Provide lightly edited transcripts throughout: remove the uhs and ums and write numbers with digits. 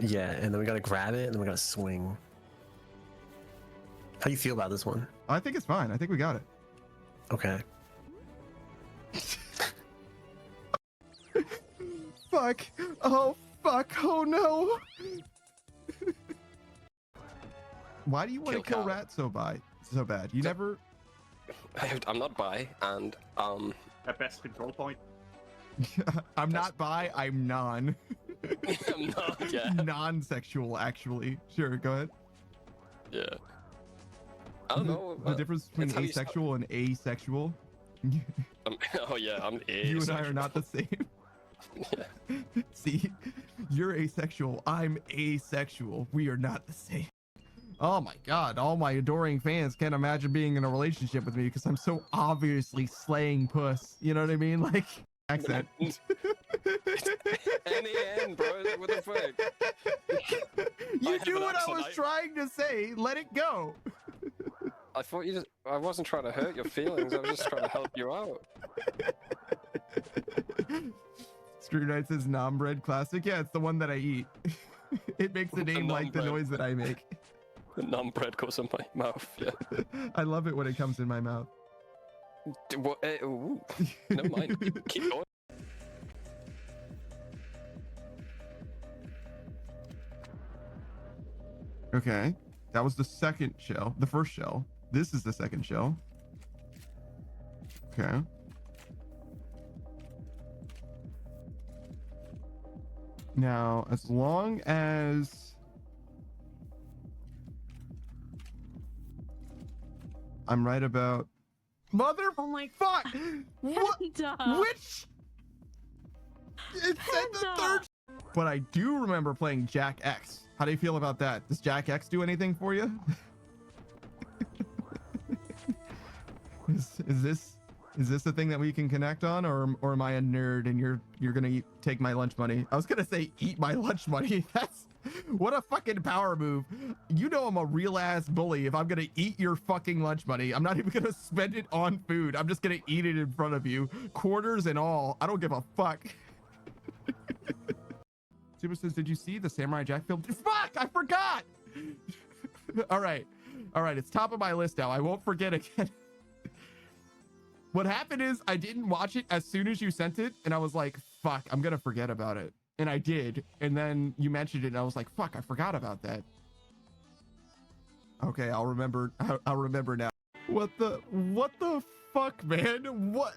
Yeah, and then we gotta grab it, and then we gotta swing. How do you feel about this one? I think it's fine. I think we got it. Okay. Fuck. Oh, fuck. Oh, no. Why do you want to kill rats so bad? You never... I'm not bi, and At best control point. I'm not bi, I'm non. I'm not, yeah. Non-sexual, actually. Sure, go ahead. Yeah. I don't know. The difference between asexual and asexual. Oh yeah, I'm asexual. You and I are not the same. Yeah. See, you're asexual, I'm asexual. We are not the same. Oh my god, all my adoring fans can't imagine being in a relationship with me because I'm so obviously slaying puss. You know what I mean? Like, accent. N-A-N, bro. What the fuck? You knew what I was trying to say. Let it go. I thought I wasn't trying to hurt your feelings. I was just trying to help you out. Screw Knight says non-bread classic. Yeah, it's the one that I eat. It makes a name like the noise that I make. The non-bread goes in my mouth. Yeah. I love it when it comes in my mouth. What? Ooh. Never mind. Keep going. Okay, that was the second shell. The first shell. This is the second shell. Okay. Now, as long as I'm right about mother. Oh my fuck! What? Which? It said the third. But I do remember playing Jack X. How do you feel about that? Does Jack X do anything for you? Is this the thing that we can connect on, or am I a nerd and you're gonna take my lunch money? I was gonna say eat my lunch money. That's what a fucking power move. You know I'm a real ass bully if I'm gonna eat your fucking lunch money. I'm not even gonna spend it on food. I'm just gonna eat it in front of you, quarters and all. I don't give a fuck. Super says, did you see the Samurai Jack film? Fuck, I forgot. All right, it's top of my list now. I won't forget again. What happened is I didn't watch it as soon as you sent it, and I was like, fuck, I'm gonna forget about it. And I did, and then you mentioned it, and I was like, fuck, I forgot about that. Okay, I'll remember now. What the fuck, man? What?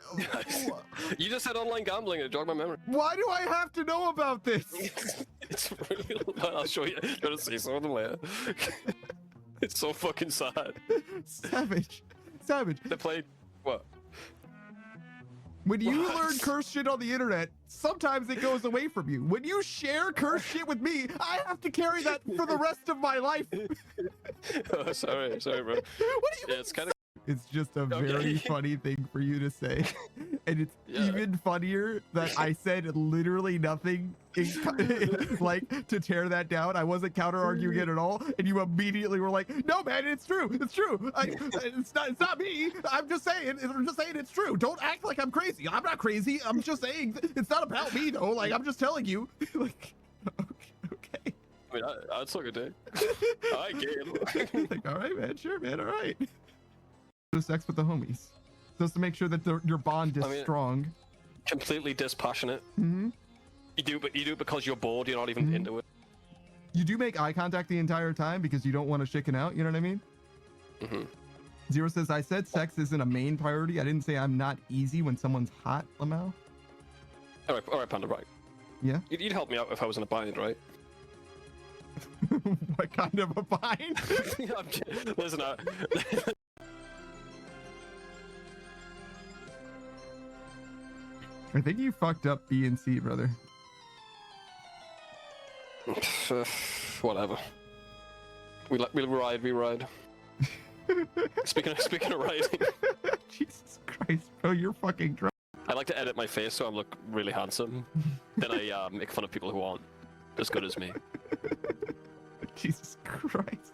You just said online gambling, it jogged my memory. Why do I have to know about this? It's really... I'll show you. You're gonna see some of them later. It's so fucking sad. Savage. They played... What? When you learn curse shit on the internet, sometimes it goes away from you. When you share curse shit with me, I have to carry that for the rest of my life. Oh, sorry, bro. What do you mean? It's kind of... It's just a very funny thing for you to say. And it's even funnier that I said literally nothing like to tear that down. I wasn't counter arguing it at all. And you immediately were like, no, man, it's true. It's true. It's not me. I'm just saying it's true. Don't act like I'm crazy. I'm not crazy. I'm just saying it's not about me though. Like, I'm just telling you. Like, okay. I mean, I'd suck a dick. I get it. Like, all right, man. Sure, man. All right. Sex with the homies, just to make sure that your bond is strong. Completely dispassionate. Mm-hmm. You do it because you're bored. You're not even into it. You do make eye contact the entire time because you don't want to chicken out. You know what I mean? Mm-hmm. Zero says, I said sex isn't a main priority. I didn't say I'm not easy when someone's hot, Lamau. All right, Panda, right. Yeah? You'd help me out if I was in a bind, right? What kind of a bind? Listen, I think you fucked up B and C, brother. Whatever. We ride. Speaking of riding. Jesus Christ, bro, you're fucking drunk. I like to edit my face so I look really handsome. Then I make fun of people who aren't as good as me. Jesus Christ.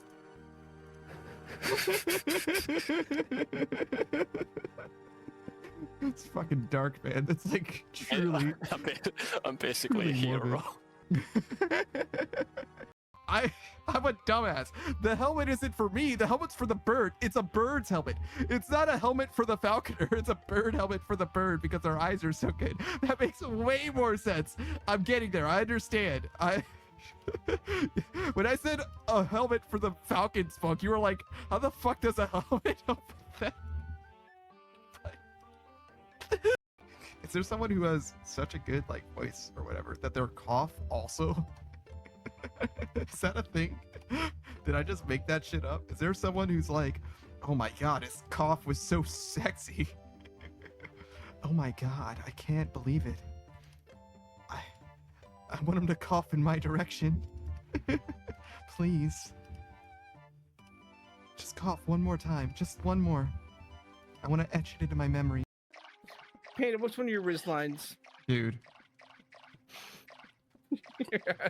It's fucking dark, man. It's like truly. I'm basically a hero. I'm a dumbass. The helmet isn't for me. The helmet's for the bird. It's a bird's helmet. It's not a helmet for the falconer. It's a bird helmet for the bird because their eyes are so good. That makes way more sense. I'm getting there. I understand. When I said a helmet for the falcon, Spunk, you were like, how the fuck does a helmet help with that? Is there someone who has such a good like voice or whatever that their cough also? Is that a thing? Did I just make that shit up? Is there someone who's like, oh my god, his cough was so sexy? Oh my god, I can't believe it. I want him to cough in my direction. Please. Just cough one more time. Just one more. I want to etch it into my memory. Panda, what's one of your wrist lines? Dude.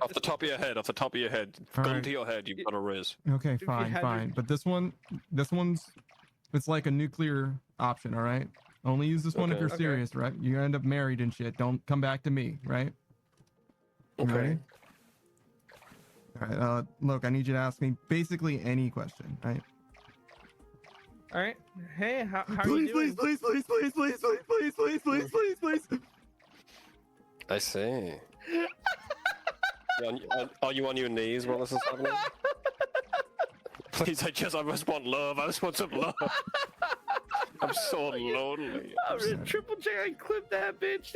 Off the top of your head, gun to your head, you've got a riz. Okay, If you fine, had fine. But this one's, it's like a nuclear option, all right? Only use this one if Okay. you're Okay. serious, right? You end up married and shit. Don't come back to me, right? You Okay. ready? All right, look, I need you to ask me basically any question, right? All right. Hey, how are you doing? please, please. I see. Are you on your knees while this is happening? Please, I just want love. I just want some love. I'm so lonely. I'm gonna triple check and clip that bitch.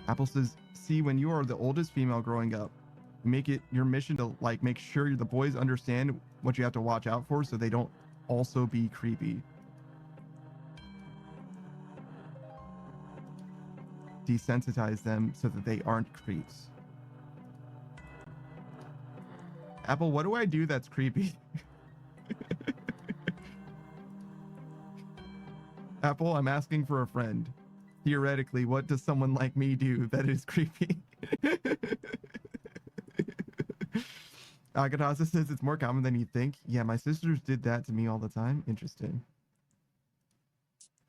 Apple says, see, when you are the oldest female growing up, make it your mission to like make sure the boys understand what you have to watch out for so they don't also be creepy. Desensitize them so that they aren't creeps. Apple, what do I do that's creepy? Apple, I'm asking for a friend. Theoretically, what does someone like me do that is creepy? Agatha says it's more common than you think. Yeah, my sisters did that to me all the time. Interesting.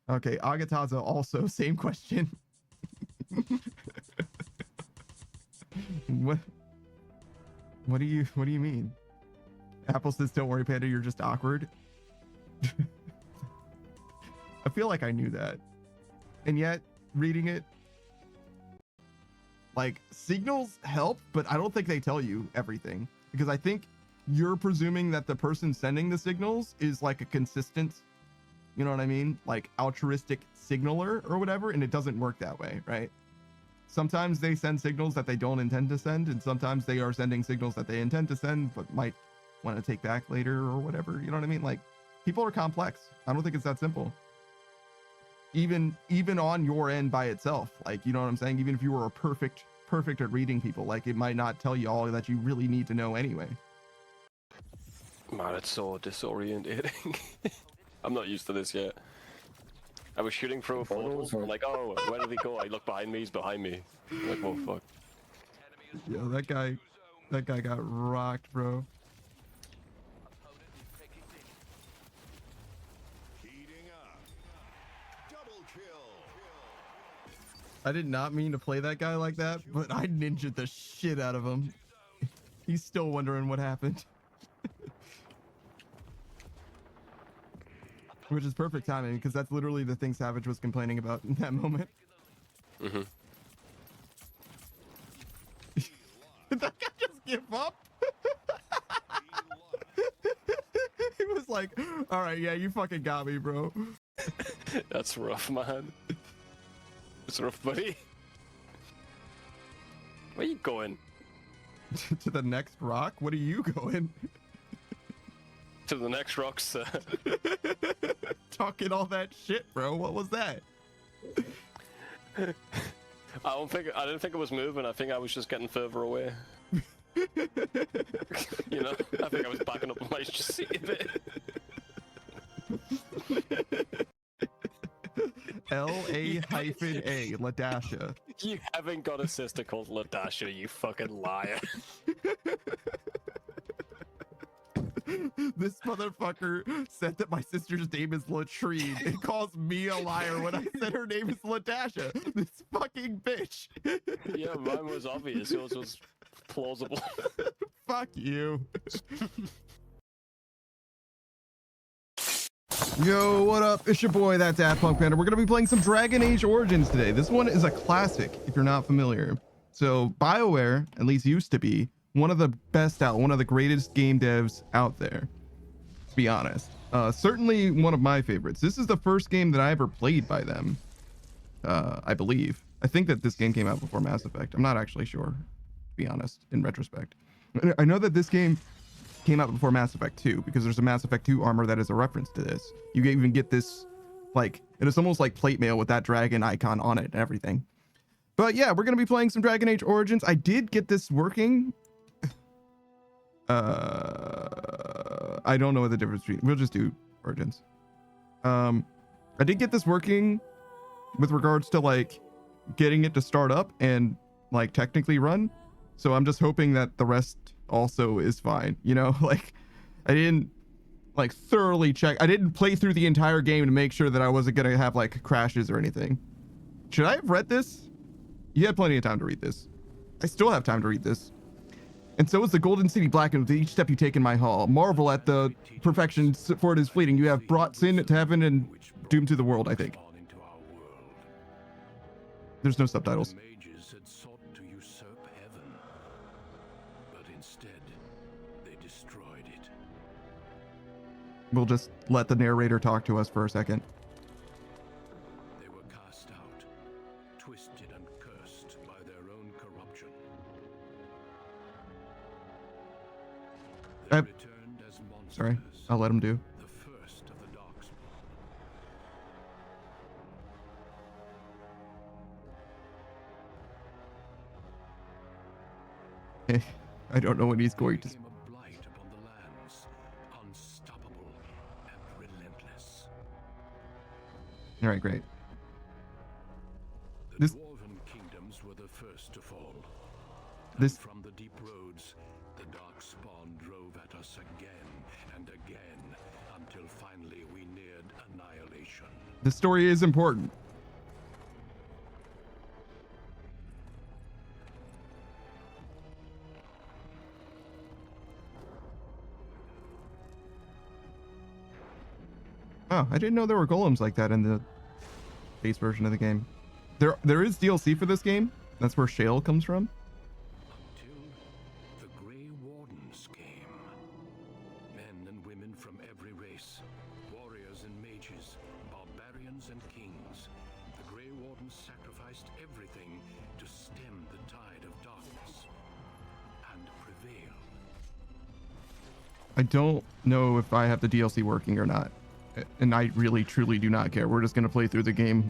Okay, Agatha also, same question. What do you mean? Apple says, don't worry, Panda, you're just awkward. I feel like I knew that. And yet, reading it, like, signals help, but I don't think they tell you everything. Because I think you're presuming that the person sending the signals is like a consistent, you know what I mean? Like altruistic signaler or whatever, and it doesn't work that way, right? Sometimes they send signals that they don't intend to send, and sometimes they are sending signals that they intend to send, but might want to take back later or whatever. You know what I mean? Like, people are complex. I don't think it's that simple. Even on your end by itself, like, you know what I'm saying? Even if you were perfect at reading people, like, it might not tell you all that you really need to know anyway. Man, it's so disorientating. I'm not used to this yet. I was shooting through a portal, I'm like, oh, where did he go? I look behind me, he's behind me. I'm like, oh fuck. Yo, that guy got rocked, bro. I did not mean to play that guy like that, but I ninja'd the shit out of him. He's still wondering what happened. Which is perfect timing, because that's literally the thing Savage was complaining about in that moment. Mm-hmm. Did that guy just give up? He was like, all right, yeah, you fucking got me, bro. That's rough, man. It's rough, buddy. Where you going? To the next rock? What are you going? To the next rock, sir. Talking all that shit, bro. What was that? I didn't think it was moving. I think I was just getting further away. You know, I think I was backing up on my seat a bit. L-A-A, Ladasha. You haven't got a sister called Ladasha, you fucking liar. This motherfucker said that my sister's name is Latrine and calls me a liar when I said her name is Ladasha. This fucking bitch. Yeah, mine was obvious. Yours was plausible. Fuck you. Yo, what up? It's your boy, that Daft Punk Panda. We're going to be playing some Dragon Age Origins today. This one is a classic, if you're not familiar. So, BioWare, at least used to be, one of the best out, one of the greatest game devs out there, to be honest. Certainly one of my favorites. This is the first game that I ever played by them, I believe. I think that this game came out before Mass Effect. I'm not actually sure, to be honest, in retrospect. I know that this game came out before Mass Effect 2 because there's a Mass Effect 2 armor that is a reference to this. You can even get this, like, it is almost like plate mail with that dragon icon on it and everything. But yeah, we're going to be playing some Dragon Age Origins. I did get this working. I don't know what the difference between, we'll just do Origins. I did get this working with regards to like getting it to start up and like technically run. So I'm just hoping that the rest also is fine, you know. Like I didn't like thoroughly check, I didn't play through the entire game to make sure that I wasn't gonna have like crashes or anything. Should I have read this? You had plenty of time to read this. I still have time to read this. And so is the Golden City blackened with each step you take in my hall. Marvel at the perfection, for it is fleeting. You have brought sin to heaven and doom to the world, I think. There's no subtitles. Mages had sought to usurp heaven, but instead they destroyed it. We'll just let the narrator talk to us for a second. They were cast out, twisted and cursed by their own corruption. They returned as monsters. Sorry, I'll let him do. The first of the Darkspawn. I don't know when he's going to. Became a blight upon the lands, unstoppable and relentless. All right, great. The This- dwarven kingdoms were the first to fall. This- And from the deep roads, the Darkspawn drove at us again and again, until finally we neared annihilation. The story is important. Oh, I didn't know there were golems like that in the base version of the game. There is DLC for this game. That's where Shale comes from. Until the Grey Wardens came. Men and women from every race, warriors and mages, barbarians and kings. The Grey Wardens sacrificed everything to stem the tide of darkness and prevail. I don't know if I have the DLC working or not. And I really, truly do not care. We're just going to play through the game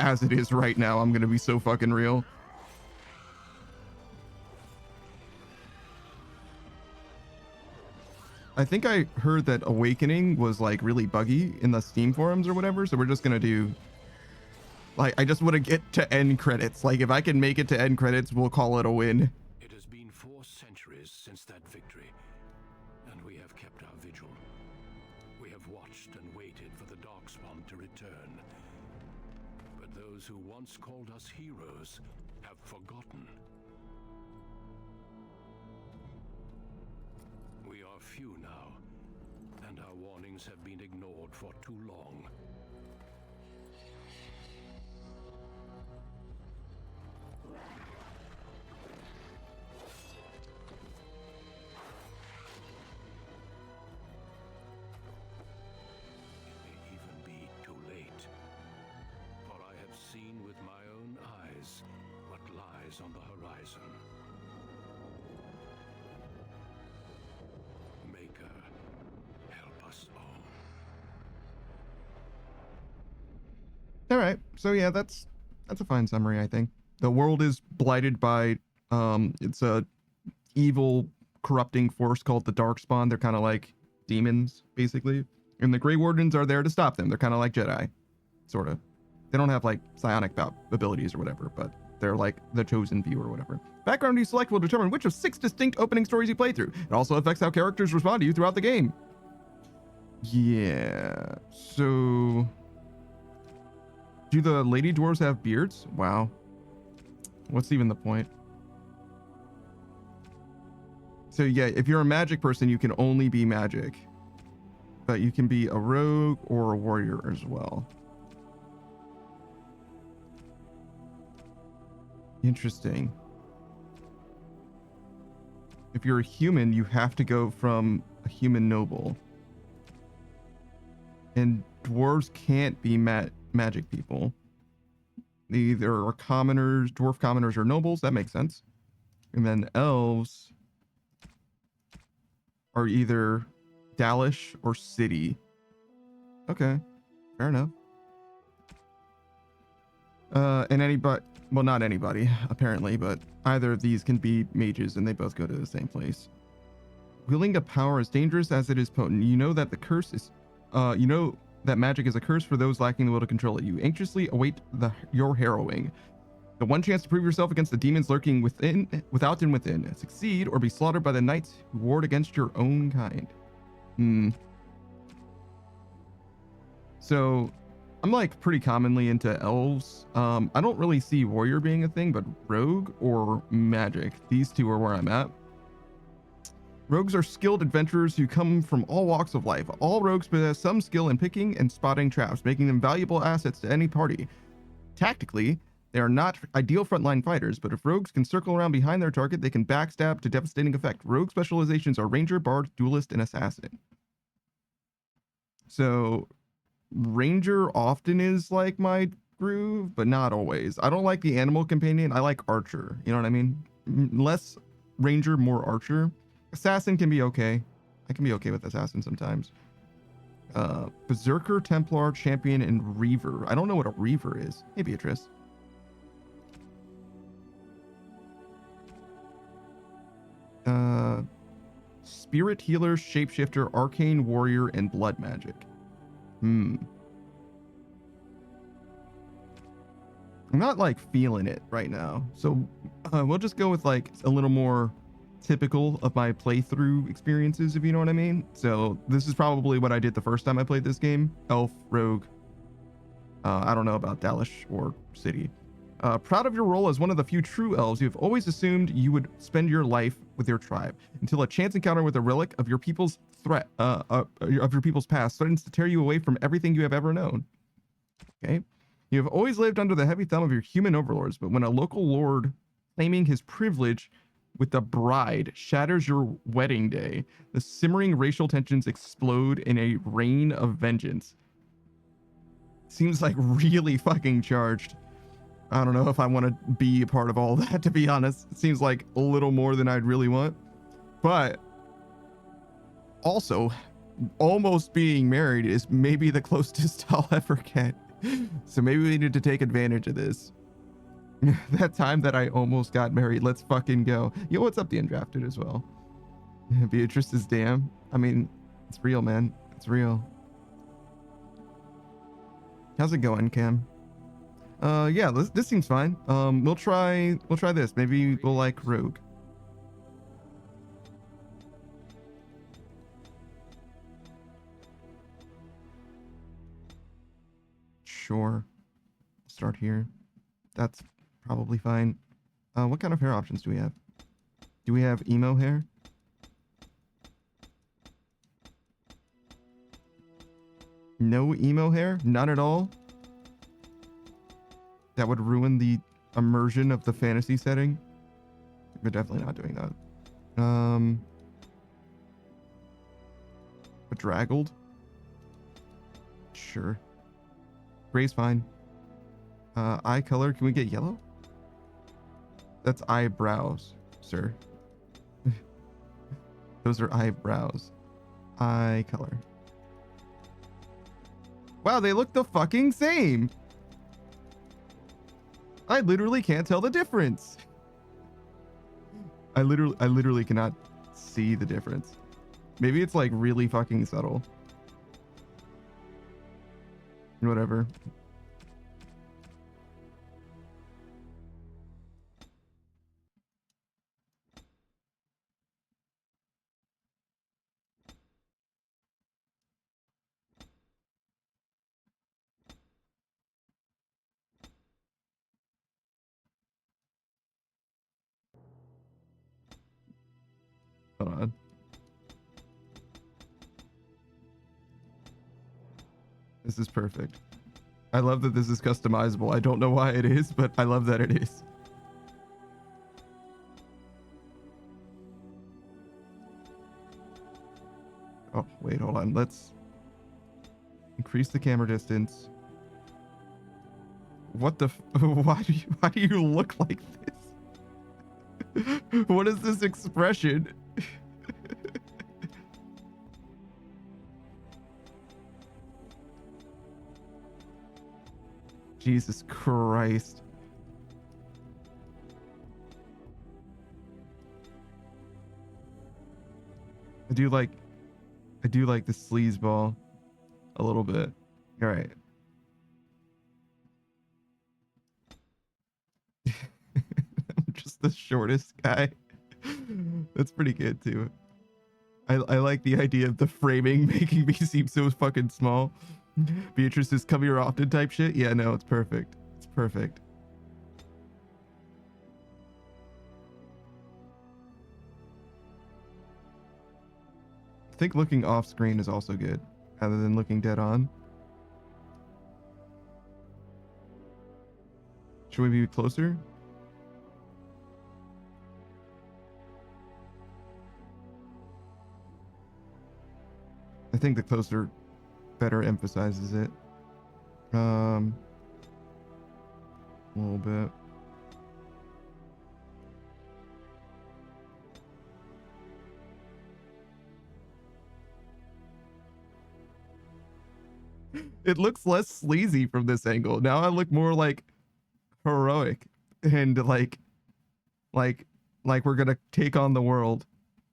as it is right now. I'm going to be so fucking real. I think I heard that Awakening was like really buggy in the Steam forums or whatever. So we're just going to do, like, I just want to get to end credits. Like if I can make it to end credits, we'll call it a win. It has been 4 centuries since that victory, and we have kept our vigil. We have watched and waited for the Darkspawn to return. But those who once called us heroes have forgotten. We are few now, and our warnings have been ignored for too long. On the horizon. Maker, help us all. All right. So yeah, that's a fine summary, I think. The world is blighted by it's a evil corrupting force called the Darkspawn. They're kind of like demons basically. And the Grey Wardens are there to stop them. They're kind of like Jedi, sort of. They don't have like psionic abilities or whatever, but they're like the chosen few or whatever. Background you select will determine which of 6 distinct opening stories you play through. It also affects how characters respond to you throughout the game. Yeah, so... Do the lady dwarves have beards? Wow. What's even the point? So yeah, if you're a magic person, you can only be magic. But you can be a rogue or a warrior as well. Interesting. If you're a human, you have to go from a human noble. And dwarves can't be magic people. They either are commoners, dwarf commoners, or nobles. That makes sense. And then elves are either Dalish or city. Okay, fair enough. And anybody, well, not anybody, apparently, but either of these can be mages and they both go to the same place. Wielding a power as dangerous as it is potent. You know that the curse is, you know that magic is a curse for those lacking the will to control it. You anxiously await your harrowing. The one chance to prove yourself against the demons lurking without and within. Succeed or be slaughtered by the knights who ward against your own kind. So I'm like pretty commonly into elves. I don't really see warrior being a thing, but rogue or magic. These two are where I'm at. Rogues are skilled adventurers who come from all walks of life. All rogues possess some skill in picking and spotting traps, making them valuable assets to any party. Tactically, they are not ideal frontline fighters, but if rogues can circle around behind their target, they can backstab to devastating effect. Rogue specializations are ranger, bard, duelist, and assassin. So ranger often is like my groove, but not always. I don't like the animal companion. I like archer. You know what I mean? Less ranger, more archer. Assassin can be okay. I can be okay with assassin sometimes. Berserker, Templar, Champion, and Reaver. I don't know what a Reaver is. Hey, Beatrice. Spirit Healer, Shapeshifter, Arcane Warrior, and Blood Magic. I'm not like feeling it right now. So we'll just go with like a little more typical of my playthrough experiences, if you know what I mean. So this is probably what I did the first time I played this game. Elf, rogue. I don't know about Dalish or city. Proud of your role as one of the few true elves, you have always assumed you would spend your life with your tribe until a chance encounter with a relic of your people's past threatens to tear you away from everything you have ever known. Okay. You have always lived under the heavy thumb of your human overlords, but when a local lord claiming his privilege with the bride shatters your wedding day, the simmering racial tensions explode in a rain of vengeance. Seems like really fucking charged. I don't know if I want to be a part of all that, to be honest. It seems like a little more than I'd really want. But also, almost being married is maybe the closest I'll ever get. So maybe we need to take advantage of this. That time that I almost got married. Let's fucking go. Yo, what's up, the Undrafted as well? Beatrice is damn. I mean, it's real, man. It's real. How's it going, Cam? Yeah, this seems fine. We'll try this. Maybe we'll like rogue. Sure. Start here. That's probably fine. What kind of hair options do we have? Do we have emo hair? No emo hair? None at all? That would ruin the immersion of the fantasy setting. We're definitely not doing that. Bedraggled? Sure. Gray's fine. Eye color, can we get yellow? That's eyebrows, sir. Those are eyebrows. Eye color. Wow, they look the fucking same. I literally can't tell the difference. I literally cannot see the difference. Maybe it's like really fucking subtle. Whatever. Hold on. This is perfect. I love that this is customizable. I don't know why it is, but I love that it is. Oh, wait, hold on. Let's increase the camera distance. What the why do you look like this? What is this expression? Jesus Christ. I do like the sleazeball a little bit. All right. I'm just the shortest guy. That's pretty good too. I like the idea of the framing making me seem so fucking small. Beatrice is come here often type shit. Yeah, no, it's perfect. It's perfect. I think looking off screen is also good, rather than looking dead on. Should we be closer? I think the closer better emphasizes it. A little bit. It looks less sleazy from this angle. Now I look more like heroic and like we're gonna take on the world.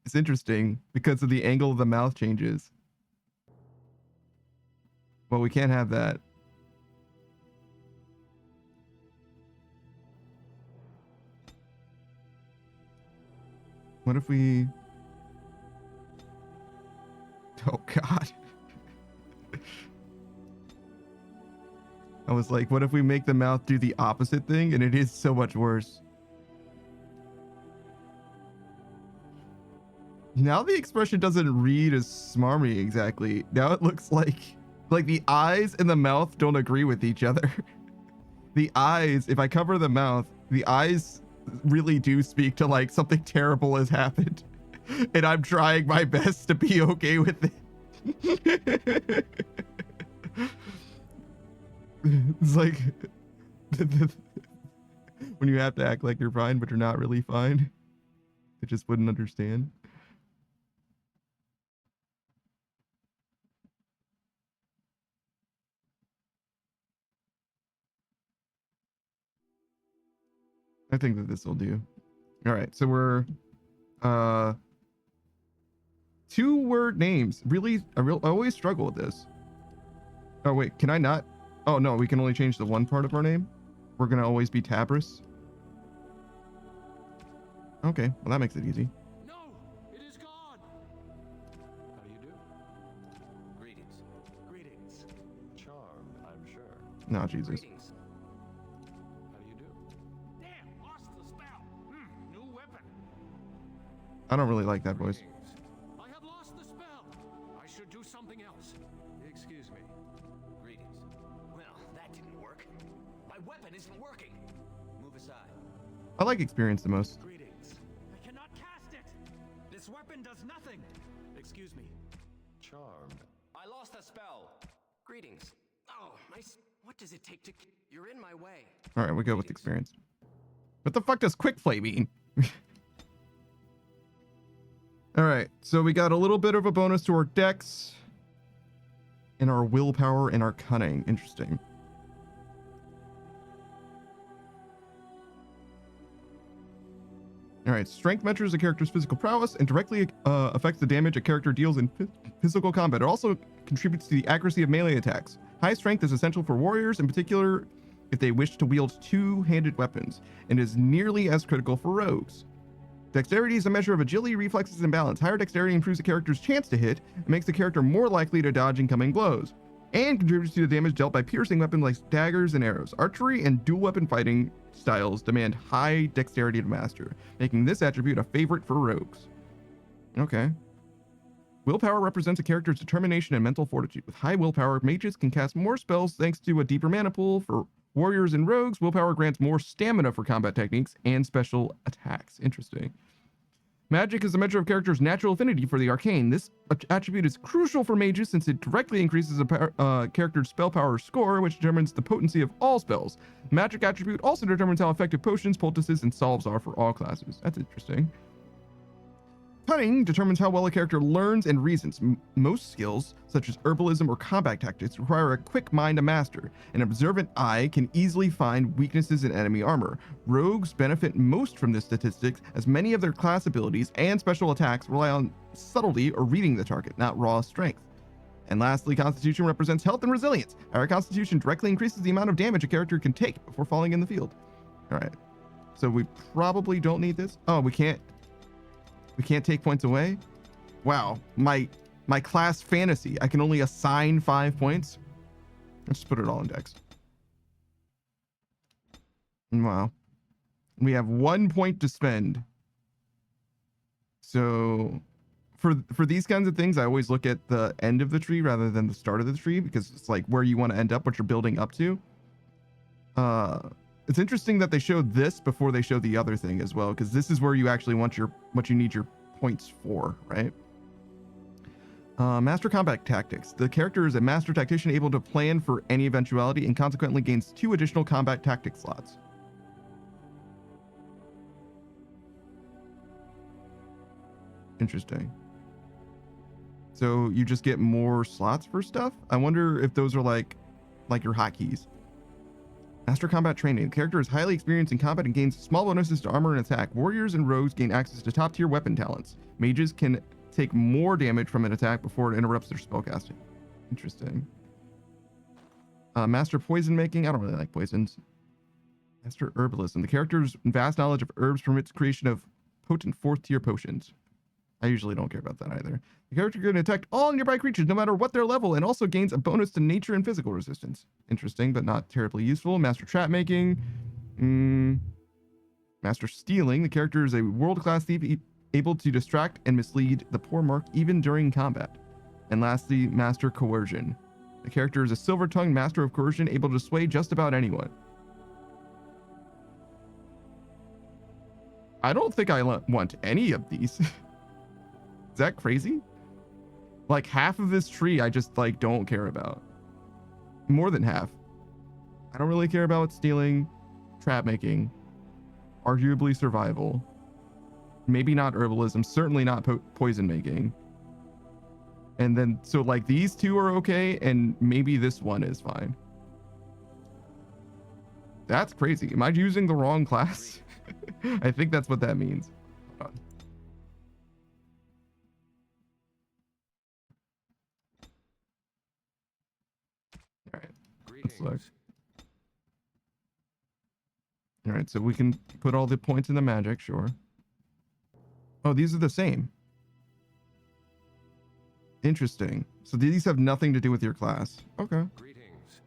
It's interesting because of the angle of the mouth changes. Well, we can't have that. What if we... Oh, God. I was like, what if we make the mouth do the opposite thing? And it is so much worse. Now the expression doesn't read as smarmy exactly. Now it looks like the eyes and the mouth don't agree with each other. The eyes, if I cover the mouth, the eyes really do speak to like something terrible has happened. And I'm trying my best to be okay with it. It's like when you have to act like you're fine, but you're not really fine. They just wouldn't understand. I think that this will do. All right, so we're 2-word names. Really, I always struggle with this. Oh wait, can I not? Oh no, we can only change the one part of our name. We're gonna always be Tabris. Okay, well that makes it easy. No, it is gone. How do you do? Greetings. Greetings. Charmed, I'm sure. No, Jesus. Greetings. How do you do? Damn, lost the spell. New weapon. I don't really like that voice. Greetings. I have lost the spell. I should do something else. Excuse me. Greetings. Well, that didn't work. My weapon isn't working. Move aside. I like experience the most. Greetings. I cannot cast it. This weapon does nothing. Excuse me. Charmed. I lost a spell. Greetings. Oh, what does it take to... You're in my way. All right, we go with experience. What the fuck does quick play mean? All right, so we got a little bit of a bonus to our dex and our willpower and our cunning. Interesting. All right, strength measures a character's physical prowess and directly affects the damage a character deals in physical combat. It also contributes to the accuracy of melee attacks. High strength is essential for warriors, in particular if they wish to wield two-handed weapons, and is nearly as critical for rogues. Dexterity is a measure of agility, reflexes, and balance. Higher dexterity improves a character's chance to hit and makes the character more likely to dodge incoming blows, and contributes to the damage dealt by piercing weapons like daggers and arrows. Archery and dual weapon fighting styles demand high dexterity to master, making this attribute a favorite for rogues. Okay. Willpower represents a character's determination and mental fortitude. With high willpower, mages can cast more spells thanks to a deeper mana pool. For warriors and rogues, willpower grants more stamina for combat techniques and special attacks. Interesting. Magic is a measure of character's natural affinity for the arcane. This attribute is crucial for mages since it directly increases a character's spell power score, which determines the potency of all spells. Magic attribute also determines how effective potions, poultices, and salves are for all classes. That's interesting. Cunning determines how well a character learns and reasons. Most skills, such as herbalism or combat tactics, require a quick mind to master. An observant eye can easily find weaknesses in enemy armor. Rogues benefit most from this statistic, as many of their class abilities and special attacks rely on subtlety or reading the target, not raw strength. And lastly, Constitution represents health and resilience. Our Constitution directly increases the amount of damage a character can take before falling in the field. All right, so we probably don't need this. Oh, we can't take points away. Wow, my class fantasy, I can only assign 5 points. Let's just put it all in Dex. Wow, we have 1 point to spend. So for these kinds of things, I always look at the end of the tree rather than the start of the tree, because it's like where you want to end up, what you're building up to. It's interesting that they showed this before they showed the other thing as well, because this is where you actually want what you need your points for, right? Master combat tactics. The character is a master tactician able to plan for any eventuality and consequently gains 2 additional combat tactic slots. Interesting. So you just get more slots for stuff? I wonder if those are like your hotkeys. Master combat training. The character is highly experienced in combat and gains small bonuses to armor and attack. Warriors and rogues gain access to top tier weapon talents. Mages can take more damage from an attack before it interrupts their spellcasting. Interesting. Master poison making. I don't really like poisons. Master herbalism. The character's vast knowledge of herbs permits creation of potent 4th tier potions. I usually don't care about that either. The character can detect all nearby creatures no matter what their level, and also gains a bonus to nature and physical resistance. Interesting, but not terribly useful. Master trap making. Master stealing. The character is a world-class thief able to distract and mislead the poor mark even during combat. And lastly, master coercion. The character is a silver-tongued master of coercion able to sway just about anyone. I don't think I want any of these. Is that crazy? Like half of this tree I just like don't care about. More than half. I don't really care about stealing, trap making, arguably survival. Maybe not herbalism, certainly not poison making. And then so like these 2 are okay and maybe this one is fine. That's crazy. Am I using the wrong class? I think that's what that means. Hold on. All right. Let's look. All right, so we can put all the points in the magic, sure. Oh, these are the same. Interesting. So these have nothing to do with your class. Okay. Greetings.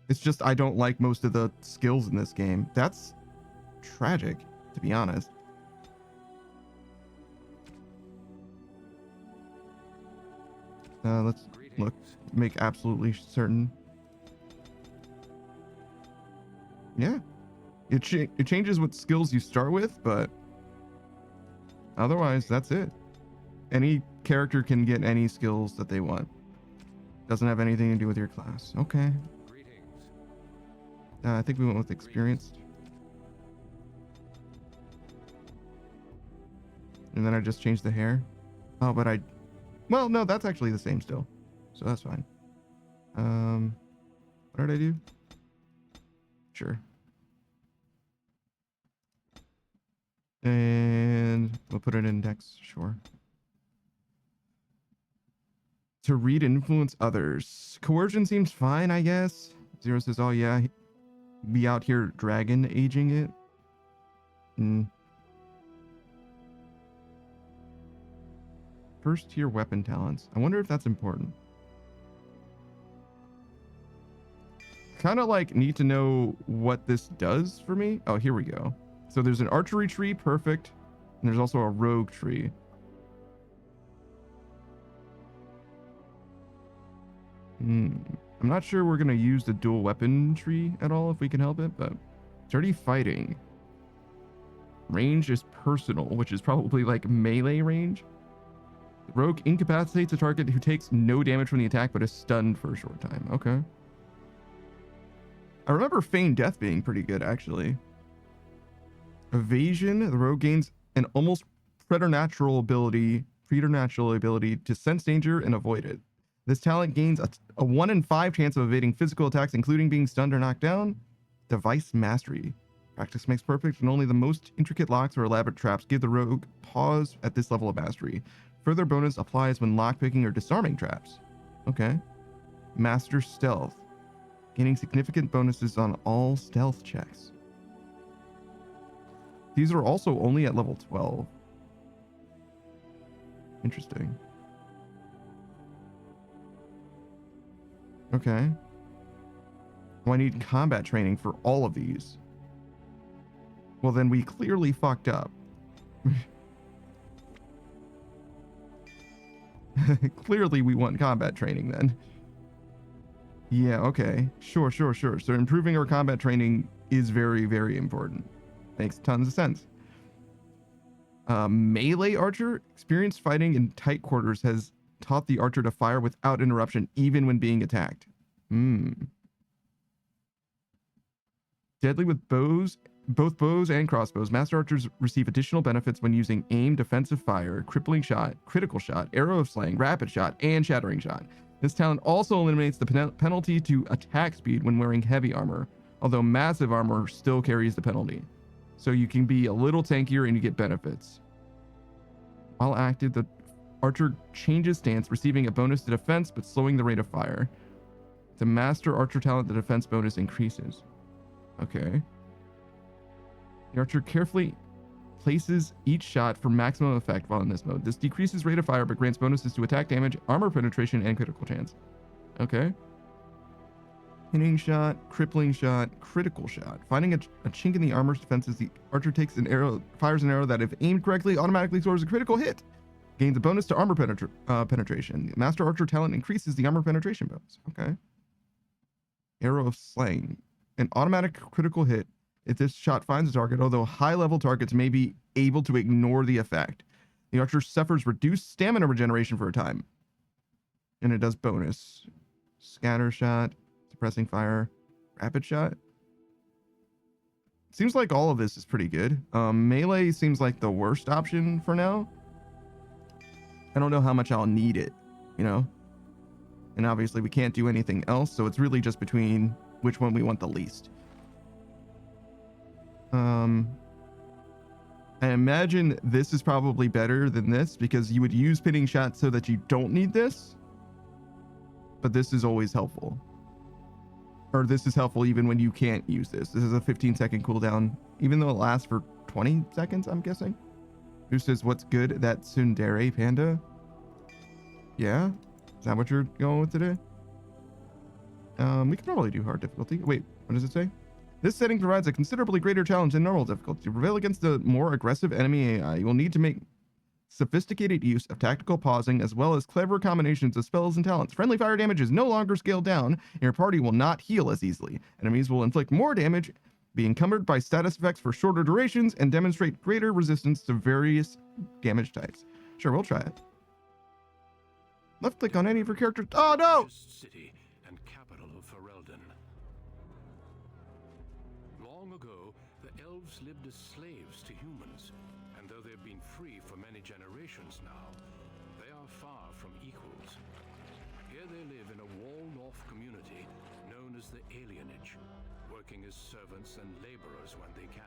It's just I don't like most of the skills in this game. That's tragic, to be honest. Let's look, make absolutely certain. Yeah. It changes what skills you start with, but otherwise, that's it. Any character can get any skills that they want. Doesn't have anything to do with your class. Okay. Greetings. I think we went with experienced. And then I just changed the hair. Oh, but well, no, that's actually the same still. So that's fine. What did I do? Sure. And we'll put it in Dex, sure. To read and influence others. Coercion seems fine, I guess. Zero says, oh yeah, be out here dragon aging it. First tier weapon talents. I wonder if that's important. Kind of like need to know what this does for me. Oh, here we go. So there's an archery tree, perfect. And there's also a rogue tree. I'm not sure we're gonna use the dual weapon tree at all if we can help it, but sturdy fighting. Range is personal, which is probably like melee range. Rogue incapacitates a target who takes no damage from the attack but is stunned for a short time. Okay. I remember Feign Death being pretty good, actually. Evasion. The rogue gains an almost preternatural ability to sense danger and avoid it. This talent gains a 1 in 5 chance of evading physical attacks, including being stunned or knocked down. Device Mastery. Practice makes perfect, and only the most intricate locks or elaborate traps give the rogue pause at this level of mastery. Further bonus applies when lockpicking or disarming traps. Okay. Master Stealth. Gaining significant bonuses on all stealth checks. These are also only at level 12. Interesting. Okay. Oh, I need combat training for all of these. Well, then we clearly fucked up. Clearly we want combat training then. Yeah, okay. Sure. So improving our combat training is very, very important. Makes tons of sense. Melee archer. Experienced fighting in tight quarters has taught the archer to fire without interruption, even when being attacked. Deadly with bows, both bows and crossbows. Master archers receive additional benefits when using aim, defensive fire, crippling shot, critical shot, arrow of slaying, rapid shot, and shattering shot. This talent also eliminates the penalty to attack speed when wearing heavy armor, although massive armor still carries the penalty. So you can be a little tankier and you get benefits. While active, the archer changes stance, receiving a bonus to defense but slowing the rate of fire. The master archer talent, the defense bonus increases. Okay. The archer carefully places each shot for maximum effect while in this mode. This decreases rate of fire but grants bonuses to attack damage, armor penetration, and critical chance. Okay. Hitting shot, crippling shot, critical shot. Finding a chink in the armor's defenses, the archer fires an arrow that, if aimed correctly, automatically scores a critical hit. Gains a bonus to armor penetration. The master archer talent increases the armor penetration bonus. Okay. Arrow of slaying. An automatic critical hit if this shot finds a target, although high-level targets may be able to ignore the effect. The archer suffers reduced stamina regeneration for a time. And it does bonus. Scatter shot, suppressing fire, rapid shot. Seems like all of this is pretty good. Melee seems like the worst option for now. I don't know how much I'll need it, you know? And obviously we can't do anything else, so it's really just between which one we want the least. I imagine this is probably better than this because you would use pinning shot so that you don't need this. But this is always helpful. Or this is helpful even when you can't use this. This is a 15-second cooldown, even though it lasts for 20 seconds, I'm guessing. Who says, what's good? That tsundere panda? Yeah? Is that what you're going with today? We could probably do hard difficulty. Wait, what does it say? This setting provides a considerably greater challenge than normal difficulty. To prevail against the more aggressive enemy AI, you will need to make sophisticated use of tactical pausing as well as clever combinations of spells and talents. Friendly fire damage is no longer scaled down, and your party will not heal as easily. Enemies will inflict more damage, be encumbered by status effects for shorter durations, and demonstrate greater resistance to various damage types. Sure, we'll try it. Left click on any of your characters. Oh no! City and capital of Ferelden. Long ago, the elves lived as slaves to humans, and though they've been free for many generations now, they are far from equals. Here they live in a walled-off community known as the Alienage, working as servants and laborers when they can.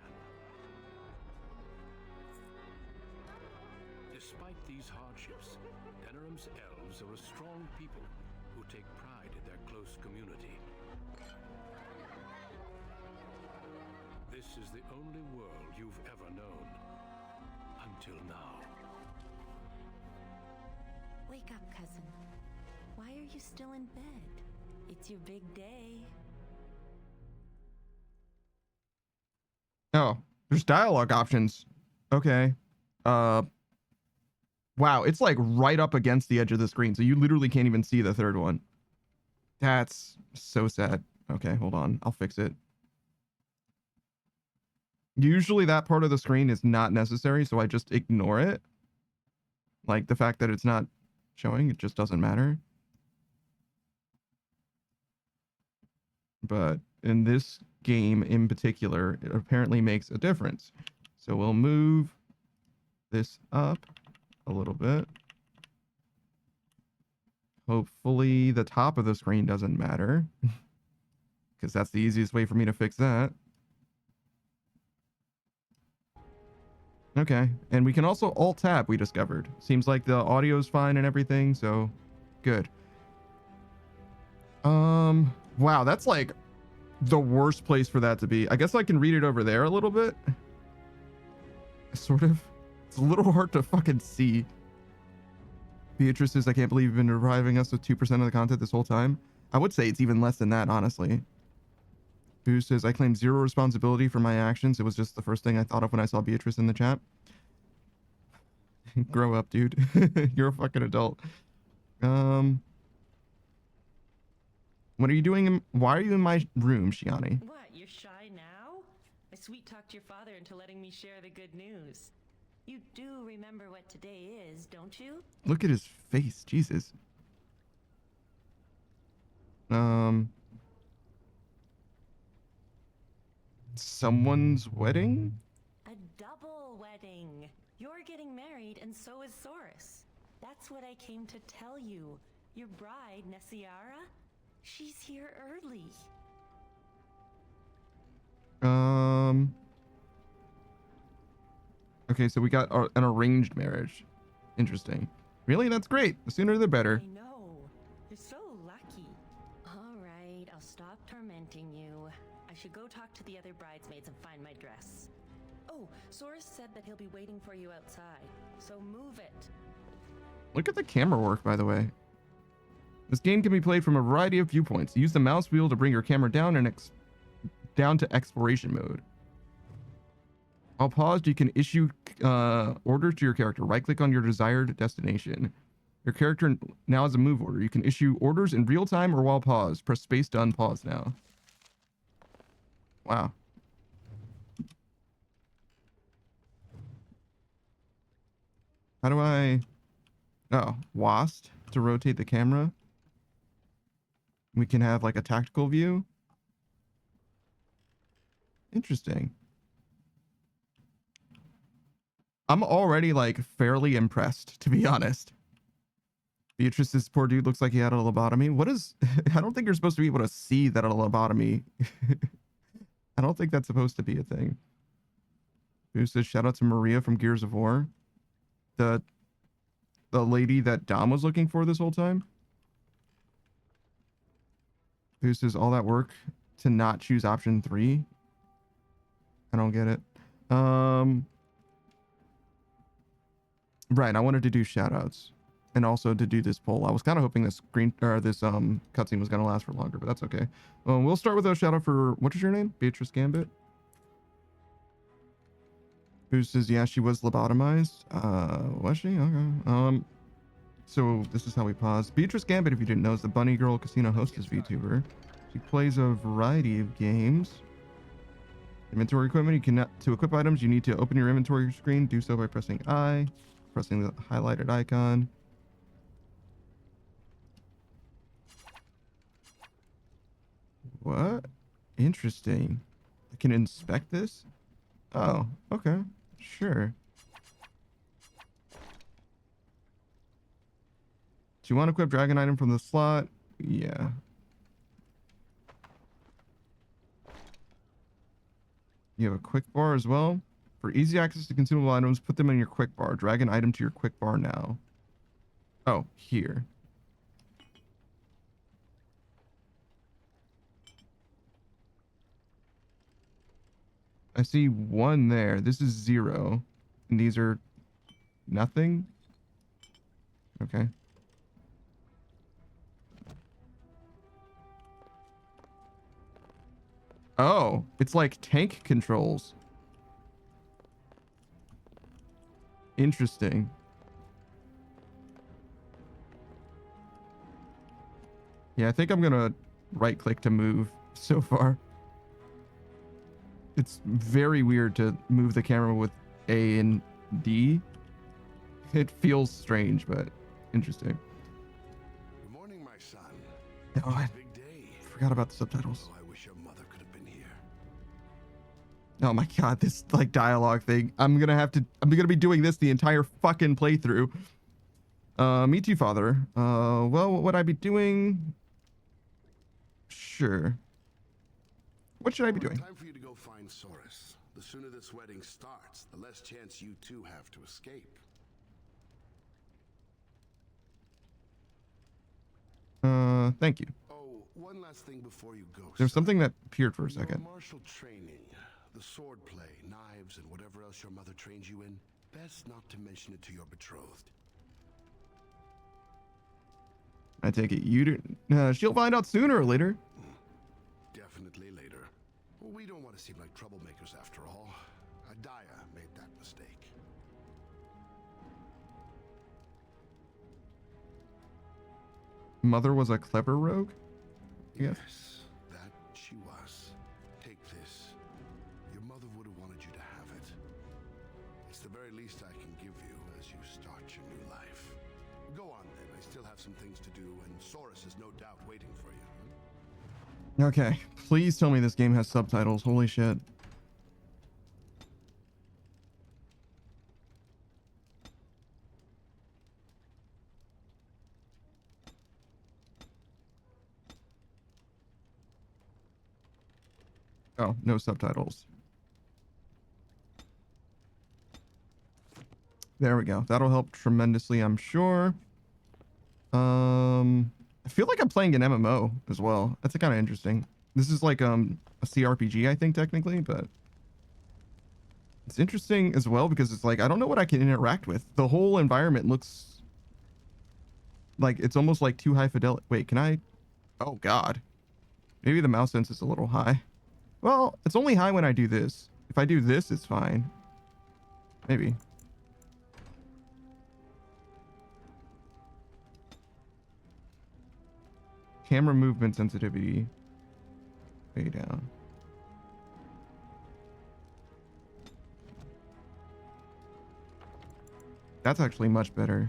Despite these hardships, Denerim's elves are a strong people who take pride in their close community. This is the only world you've ever known. Until now. Wake up, cousin. Why are you still in bed? It's your big day. Oh, there's dialogue options. Okay. Wow, it's like right up against the edge of the screen, so you literally can't even see the third one. That's so sad. Okay, hold on. I'll fix it. Usually that part of the screen is not necessary, so I just ignore it. Like the fact that it's not showing, it just doesn't matter. But in this game in particular, it apparently makes a difference. So we'll move this up a little bit. Hopefully the top of the screen doesn't matter, because that's the easiest way for me to fix that. Okay, and we can also Alt-Tab, we discovered. Seems like the audio's fine and everything, so good. Wow, that's like the worst place for that to be. I guess I can read it over there a little bit. Sort of. It's a little hard to fucking see. Beatrice says, I can't believe you've been depriving us of 2% of the content this whole time. I would say it's even less than that, honestly. Boo says, I claim zero responsibility for my actions. It was just the first thing I thought of when I saw Beatrice in the chat. Grow up, dude. You're a fucking adult. What are you doing? Why are you in my room, Shiani? What, you're shy now? I sweet-talked your father into letting me share the good news. You do remember what today is, don't you? Look at his face, Jesus. Someone's wedding? A double wedding. You're getting married and so is Saurus. That's what I came to tell you. Your bride, Nessiara, she's here early. Okay, so we got an arranged marriage. Interesting. Really? That's great. The sooner the better. I know. You're so lucky. All right, I'll stop tormenting you. I should go talk to the other bridesmaids and find my dress. Oh, Saurus said that he'll be waiting for you outside, so move it. Look at the camera work, by the way. This game can be played from a variety of viewpoints. Use the mouse wheel to bring your camera down and down to exploration mode. While paused, you can issue orders to your character. Right-click on your desired destination. Your character now has a move order. You can issue orders in real time or while paused. Press space to unpause now. Wow. How do I... Oh, WASD to rotate the camera. We can have like a tactical view. Interesting. I'm already like fairly impressed, to be honest. Beatrice's poor dude looks like he had a lobotomy. What is... I don't think you're supposed to be able to see that a lobotomy... I don't think that's supposed to be a thing. Who says shout out to Maria from Gears of War? The lady that Dom was looking for this whole time? Who says all that work to not choose option 3? I don't get it. Right, I wanted to do shoutouts and also to do this poll. I was kind of hoping this screen or this cutscene was gonna last for longer, but that's okay. We'll start with a shout out for what is your name? Beatrice Gambit. Who says yeah, she was lobotomized. Was she? Okay. So this is how we pause. Beatrice Gambit, if you didn't know, is the Bunny Girl Casino hostess VTuber. She plays a variety of games. Inventory equipment. You can to equip items, you need to open your inventory screen. Do so by pressing I, pressing the highlighted icon. What? Interesting. I can inspect this? Oh, okay. Sure. Do you want to equip dragon item from the slot? Yeah. You have a quick bar as well. For easy access to consumable items, put them in your quick bar. Drag an item to your quick bar now. Oh, here. I see 1 there. This is 0. And these are nothing? Okay. Oh, it's like tank controls. Interesting. Yeah, I think I'm gonna right click to move so far. It's very weird to move the camera with A and D. It feels strange, but interesting. Good morning, my son. Oh, I Big day. forgot about the subtitles. Oh, I wish your mother could have been here. Oh my god, this like dialogue thing. I'm gonna be doing this the entire fucking playthrough. Me too, father. Well, what would I be doing? Sure. What should I be doing? Time for you to go find Soris. The sooner this wedding starts, the less chance you two have to escape. Thank you. Oh, one last thing before you go. There's son. something that appeared for a Your second. martial training, the sword play, knives, and whatever else your mother trains you in, best not to mention it to your betrothed. I take it you do. She'll find out sooner or later. Definitely later. Well, we don't want to seem like troublemakers after all. Adaya made that mistake. Mother was a clever rogue? Yes. Yes, that she was. Take this. Your mother would have wanted you to have it. It's the very least I can give you as you start your new life. Go on then. I still have some things to do, and Soris is no doubt waiting for you. Okay. Please tell me this game has subtitles. Holy shit. Oh, no subtitles. There we go. That'll help tremendously, I'm sure. I feel like I'm playing an MMO as well. That's kind of interesting. This is like a CRPG, I think, technically, but it's interesting as well because it's like I don't know what I can interact with. The whole environment looks like it's almost like too high fidelity. Wait, can I? Oh God, maybe the mouse sense is a little high. Well, it's only high when I do this. If I do this, it's fine. Maybe. Camera movement sensitivity. Way down. That's actually much better.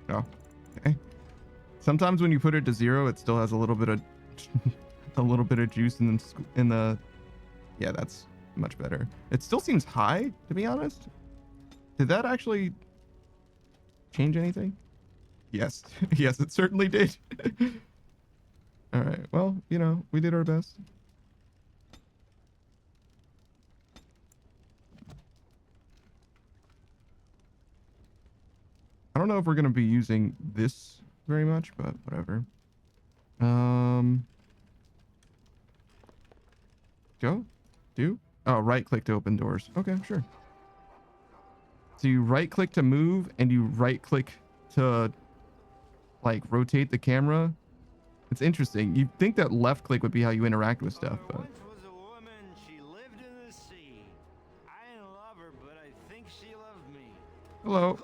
Oh, okay. Sometimes when you put it to 0, it still has a little bit of a little bit of juice in the yeah, that's much better. It still seems high, to be honest. Did that actually change anything? Yes. Yes, it certainly did. All right. Well, you know, we did our best. I don't know if we're going to be using this very much, but whatever. Go? Do? Oh, right click to open doors. Okay, sure. So you right click to move and you right click to like rotate the camera. It's interesting. You'd think that left click would be how you interact with stuff, but Once was a woman, she lived in the sea. I didn't love her, but I think she loved me. hello.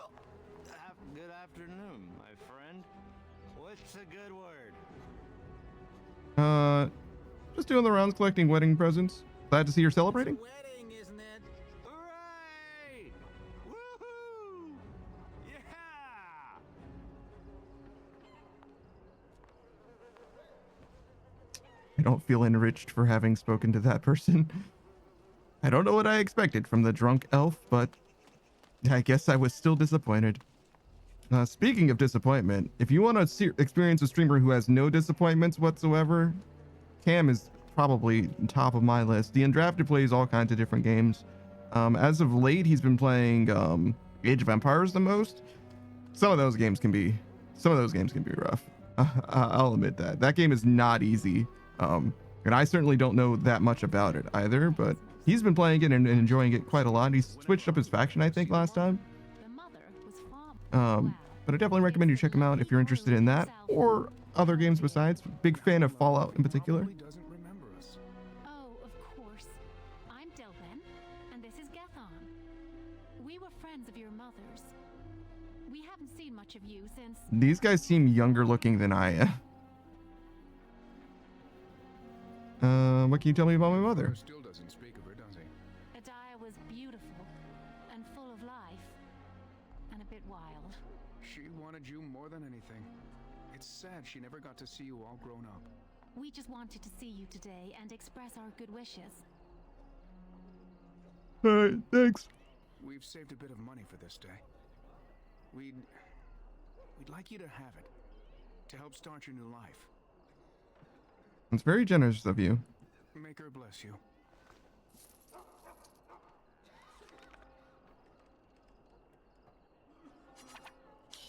Good afternoon, my friend. What's a good word? Just doing the rounds collecting wedding presents. Glad to see you're celebrating. Wedding, isn't it? Hooray! Woohoo! Yeah! I don't feel enriched for having spoken to that person. I don't know what I expected from the drunk elf, but I guess I was still disappointed. Speaking of disappointment, if you want to experience a streamer who has no disappointments whatsoever, Cam is probably top of my list. The Undrafted plays all kinds of different games. As of late, he's been playing Age of Empires the most. Some of those games can be rough. I'll admit that. That game is not easy. And I certainly don't know that much about it either, but he's been playing it and enjoying it quite a lot. He switched up his faction, I think, last time. But I definitely recommend you check him out if you're interested in that or other games besides. Big fan of Fallout in particular. Oh, of course. I'm Delvin, and this is Gethon. We were friends of your mother's. We haven't seen much of you since. These guys seem younger looking than I am. What can you tell me about my mother? Still doesn't speak of her, does he? Adaya was beautiful and full of life and a bit wild. She wanted you more than anything. It's sad she never got to see you all grown up. We just wanted to see you today and express our good wishes. Alright, thanks. We've saved a bit of money for this day. We'd like you to have it to help start your new life. It's very generous of you. Make her bless you.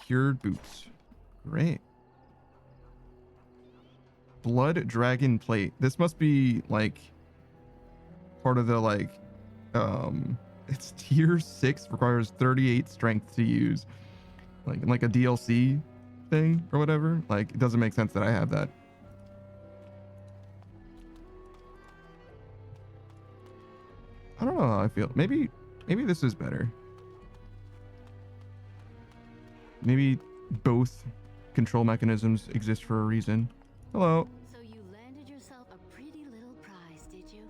Cured boots. Great. Blood dragon plate. This must be like part of the it's tier 6, requires 38 strength to use. Like a DLC thing or whatever. Like, it doesn't make sense that I have that. I don't know how I feel. Maybe this is better. Maybe both control mechanisms exist for a reason. Hello. So you landed yourself a pretty little prize, did you?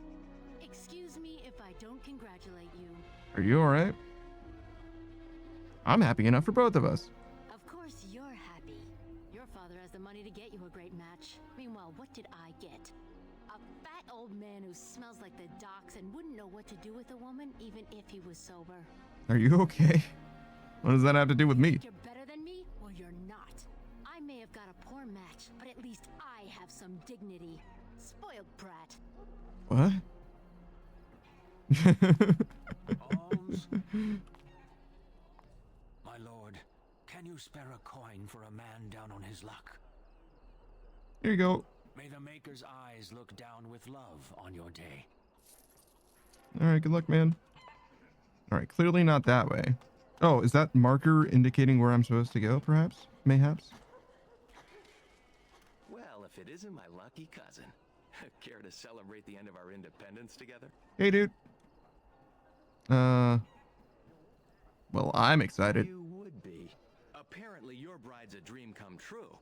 Excuse me if I don't congratulate you. Are you alright? I'm happy enough for both of us. Of course you're happy. Your father has the money to get you a great match. Meanwhile, what did I get? A fat old man who smells like the docks and wouldn't know what to do with a woman even if he was sober. Are you okay? What does that have to do with me? You're better than me? Well, you're not. I may have got a poor match, but at least I have some dignity. Spoiled brat. What? Alms? My lord, can you spare a coin for a man down on his luck? Here you go. May the Maker's eyes look down with love on your day. Alright, good luck, man. Alright, clearly not that way. Oh, is that marker indicating where I'm supposed to go, perhaps? Mayhaps? Well, if it isn't my lucky cousin. Care to celebrate the end of our independence together? Hey, dude. Well, I'm excited. You would be. Apparently your bride's a dream come true.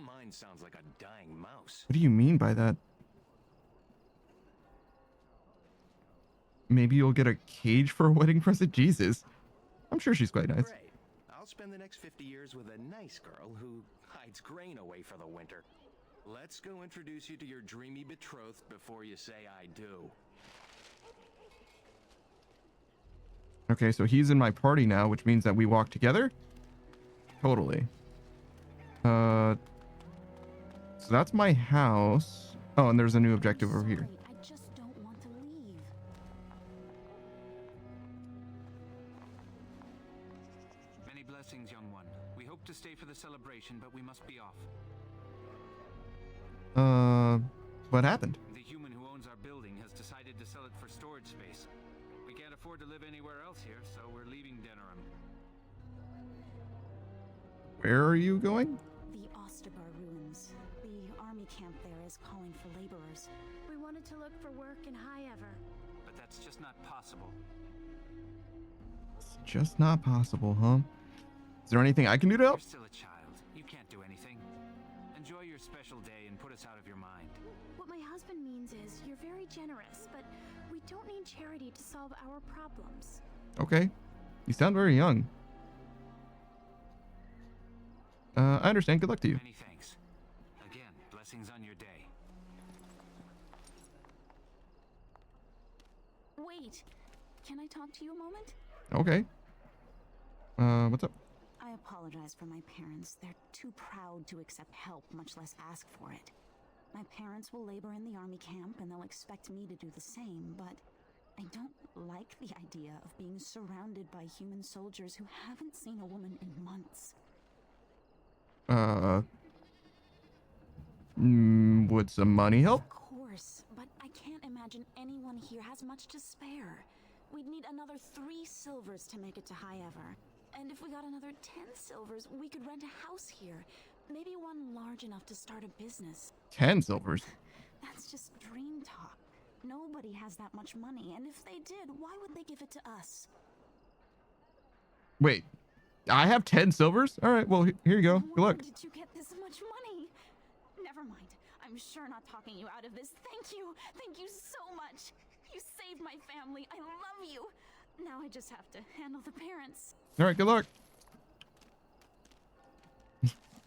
Mine sounds like a dying mouse. What do you mean by that? Maybe you'll get a cage for a wedding present? Jesus. I'm sure she's quite nice. Great. I'll spend the next 50 years with a nice girl who hides grain away for the winter. Let's go introduce you to your dreamy betrothed before you say I do. Okay, so he's in my party now, which means that we walk together? Totally. So that's my house. Oh, and there's a new objective over here. I just don't want to leave. Many blessings, young one. We hope to stay for the celebration, but we must be off. What happened? The human who owns our building has decided to sell it for storage space. We can't afford to live anywhere else here, so we're leaving Denerim. Where are you going? The Osterbar ruins. The army camp there is calling for laborers. We wanted to look for work in High Ever. But that's just not possible. It's just not possible, huh? Is there anything I can do to help? You're still a child. You can't do anything. Enjoy your special day and put us out of your mind. What my husband means is you're very generous, but we don't need charity to solve our problems. Okay. You sound very young. I understand. Good luck to you. Many thanks. Again, blessings on your day. Wait, can I talk to you a moment? Okay. What's up? I apologize for my parents. They're too proud to accept help, much less ask for it. My parents will labor in the army camp and they'll expect me to do the same, but I don't like the idea of being surrounded by human soldiers who haven't seen a woman in months. Would some money help? Of course, but I can't imagine anyone here has much to spare. We'd need another 3 silvers to make it to High Ever. And if we got another 10 silvers, we could rent a house here. Maybe one large enough to start a business. 10 silvers. That's just dream talk. Nobody has that much money, and if they did, why would they give it to us? Wait, I have 10 silvers. All right, well, here you go. Good Where luck. did you get this much money? Never mind. I'm sure not talking you out of this. Thank you. Thank you so much. You saved my family. I love you. Now I just have to handle the parents. All right, good luck.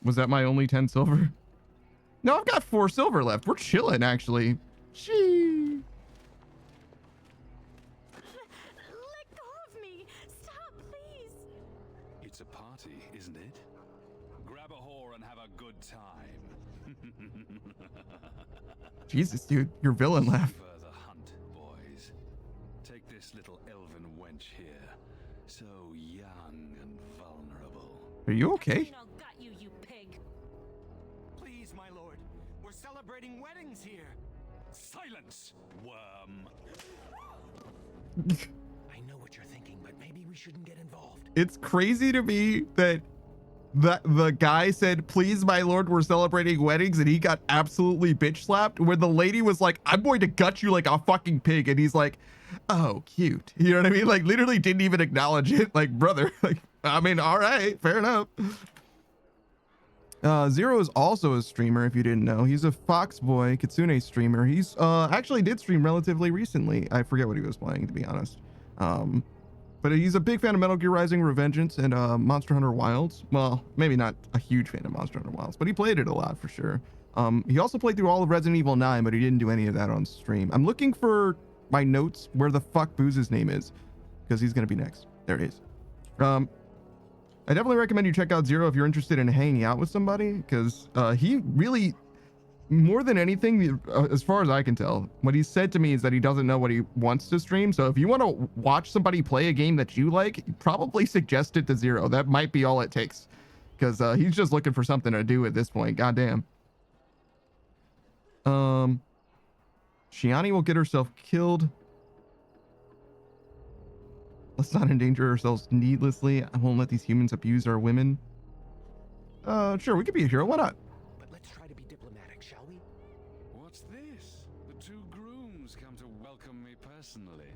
Was that my only 10 silver? No, I've got 4 silver left. We're chilling, actually. Gee. Let go of me. Stop, please. It's a party, isn't it? Grab a whore and have a good time. Jesus, dude, your villain laugh. For the hunt, boys. Take this little elven wench here. So young and vulnerable. Are you okay? I'll got you, you pig. Please, my lord. We're celebrating weddings here. Silence, worm. I know what you're thinking, but maybe we shouldn't get involved. It's crazy to me that the guy said, please, my lord, we're celebrating weddings, and he got absolutely bitch slapped when the lady was like, I'm going to gut you like a fucking pig. And he's like, oh, cute. You know what I mean? Like, literally didn't even acknowledge it. Like, brother, like, I mean, all right, fair enough. Zero is also a streamer, if you didn't know. He's a Foxboy Kitsune streamer. He's actually did stream relatively recently. I forget what he was playing, to be honest. But he's a big fan of Metal Gear Rising Revengeance and Monster Hunter Wilds. Well, maybe not a huge fan of Monster Hunter Wilds, but he played it a lot for sure. He also played through all of Resident Evil 9, but he didn't do any of that on stream. I'm looking for my notes where the fuck Booze's name is, because he's going to be next. There it is. I definitely recommend you check out Zero if you're interested in hanging out with somebody, because he really, more than anything, as far as I can tell, what he said to me is that he doesn't know what he wants to stream. So if you want to watch somebody play a game that you like, probably suggest it to Zero. That might be all it takes, because he's just looking for something to do at this point. Goddamn. Shiani will get herself killed. Let's not endanger ourselves needlessly. I won't let these humans abuse our women. Sure, we could be a hero. Why not? But let's try to be diplomatic, shall we? What's this? The 2 grooms come to welcome me personally.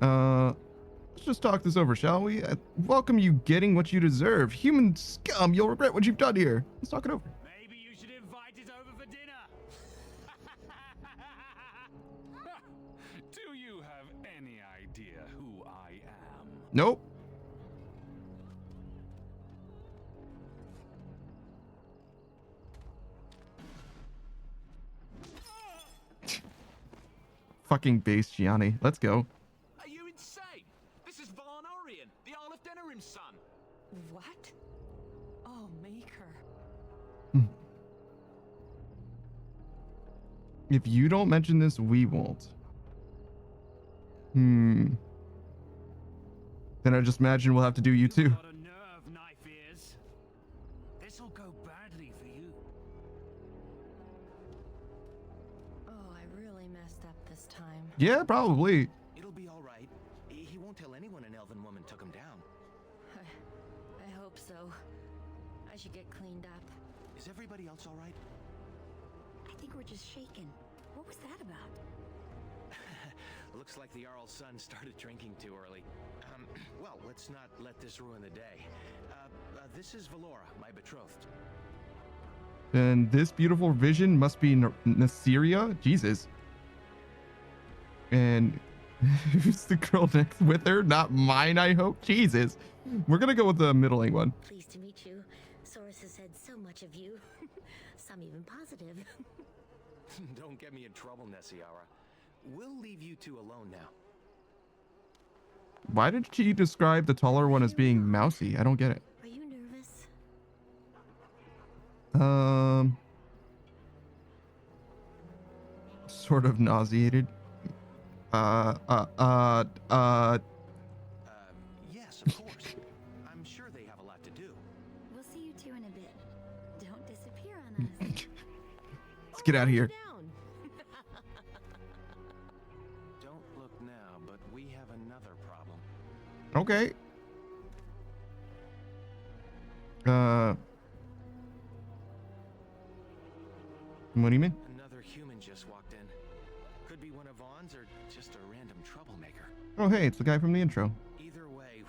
Let's just talk this over, shall we? I welcome you getting what you deserve. Human scum, you'll regret what you've done here. Let's talk it over. Maybe you should invite it over for dinner. Do you have any idea who I am? Nope. Fucking base, Gianni. Let's go. Are you insane? This is Von Orion, the Earl of Denerim's son. What? Oh, Maker. If you don't mention this, we won't. Then I just imagine we'll have to do you too. Got a nerve, knife ears. This'll go badly for you. Oh, I really messed up this time. Yeah, probably. It'll be all right. He won't tell anyone an elven woman took him down. I hope so. I should get cleaned up. Is everybody else all right? I think we're just shaken. What was that about? Looks like the Jarl's son started drinking too early. Well, let's not let this ruin the day. This is Valora, my betrothed. And this beautiful vision must be Nasiria. Jesus. And who's the girl next with her? Not mine, I hope. Jesus. We're gonna go with the middling one. Pleased to meet you. Source has said so much of you. Some even positive. Don't get me in trouble, Nessiara. We'll leave you two alone now. Why did she describe the taller one as being mousy? I don't get it. Are you nervous? Sort of nauseated. Yes, of course. I'm sure they have a lot to do. We'll see you two in a bit. Don't disappear on us. Let's get out of here. Don't look now, but we have another problem. Okay. What do you mean? Another human just walked in. Could be one of Vaughn's or just a random troublemaker. Oh, hey, it's the guy from the intro. Either way,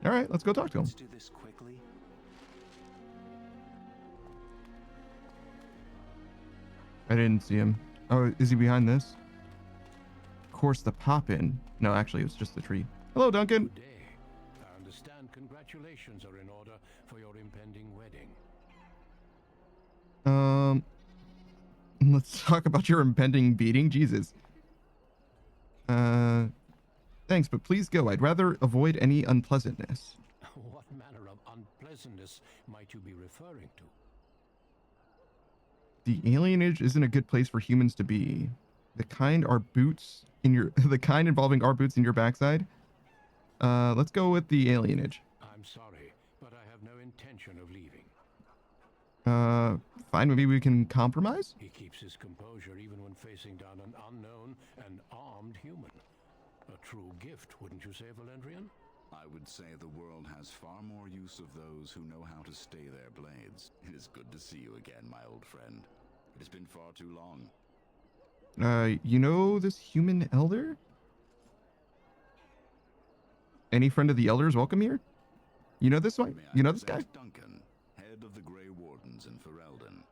All right, let's go talk to him. Let's do this quickly. I didn't see him. Oh, is he behind this? Of course, the pop-in. No, actually, it was just the tree. Hello, Duncan. Good day. I understand congratulations are in order for your impending wedding. Let's talk about your impending beating. Jesus. Thanks, but please go. I'd rather avoid any unpleasantness. What manner of unpleasantness might you be referring to? The alienage isn't a good place for humans to be. The kind are boots in your the kind involving our boots in your backside. Let's go with the alienage. I'm sorry, but I have no intention of leaving. Fine, maybe we can compromise? He keeps his composure even when facing down an unknown and armed human. A true gift, wouldn't you say, Valendrian? I would say the world has far more use of those who know how to stay their blades. It is good to see you again, my old friend. It has been far too long. You know this human elder? Any friend of the elders welcome here? You know this one? You know this guy? Duncan, head of the Grey Wardens in Ferelden.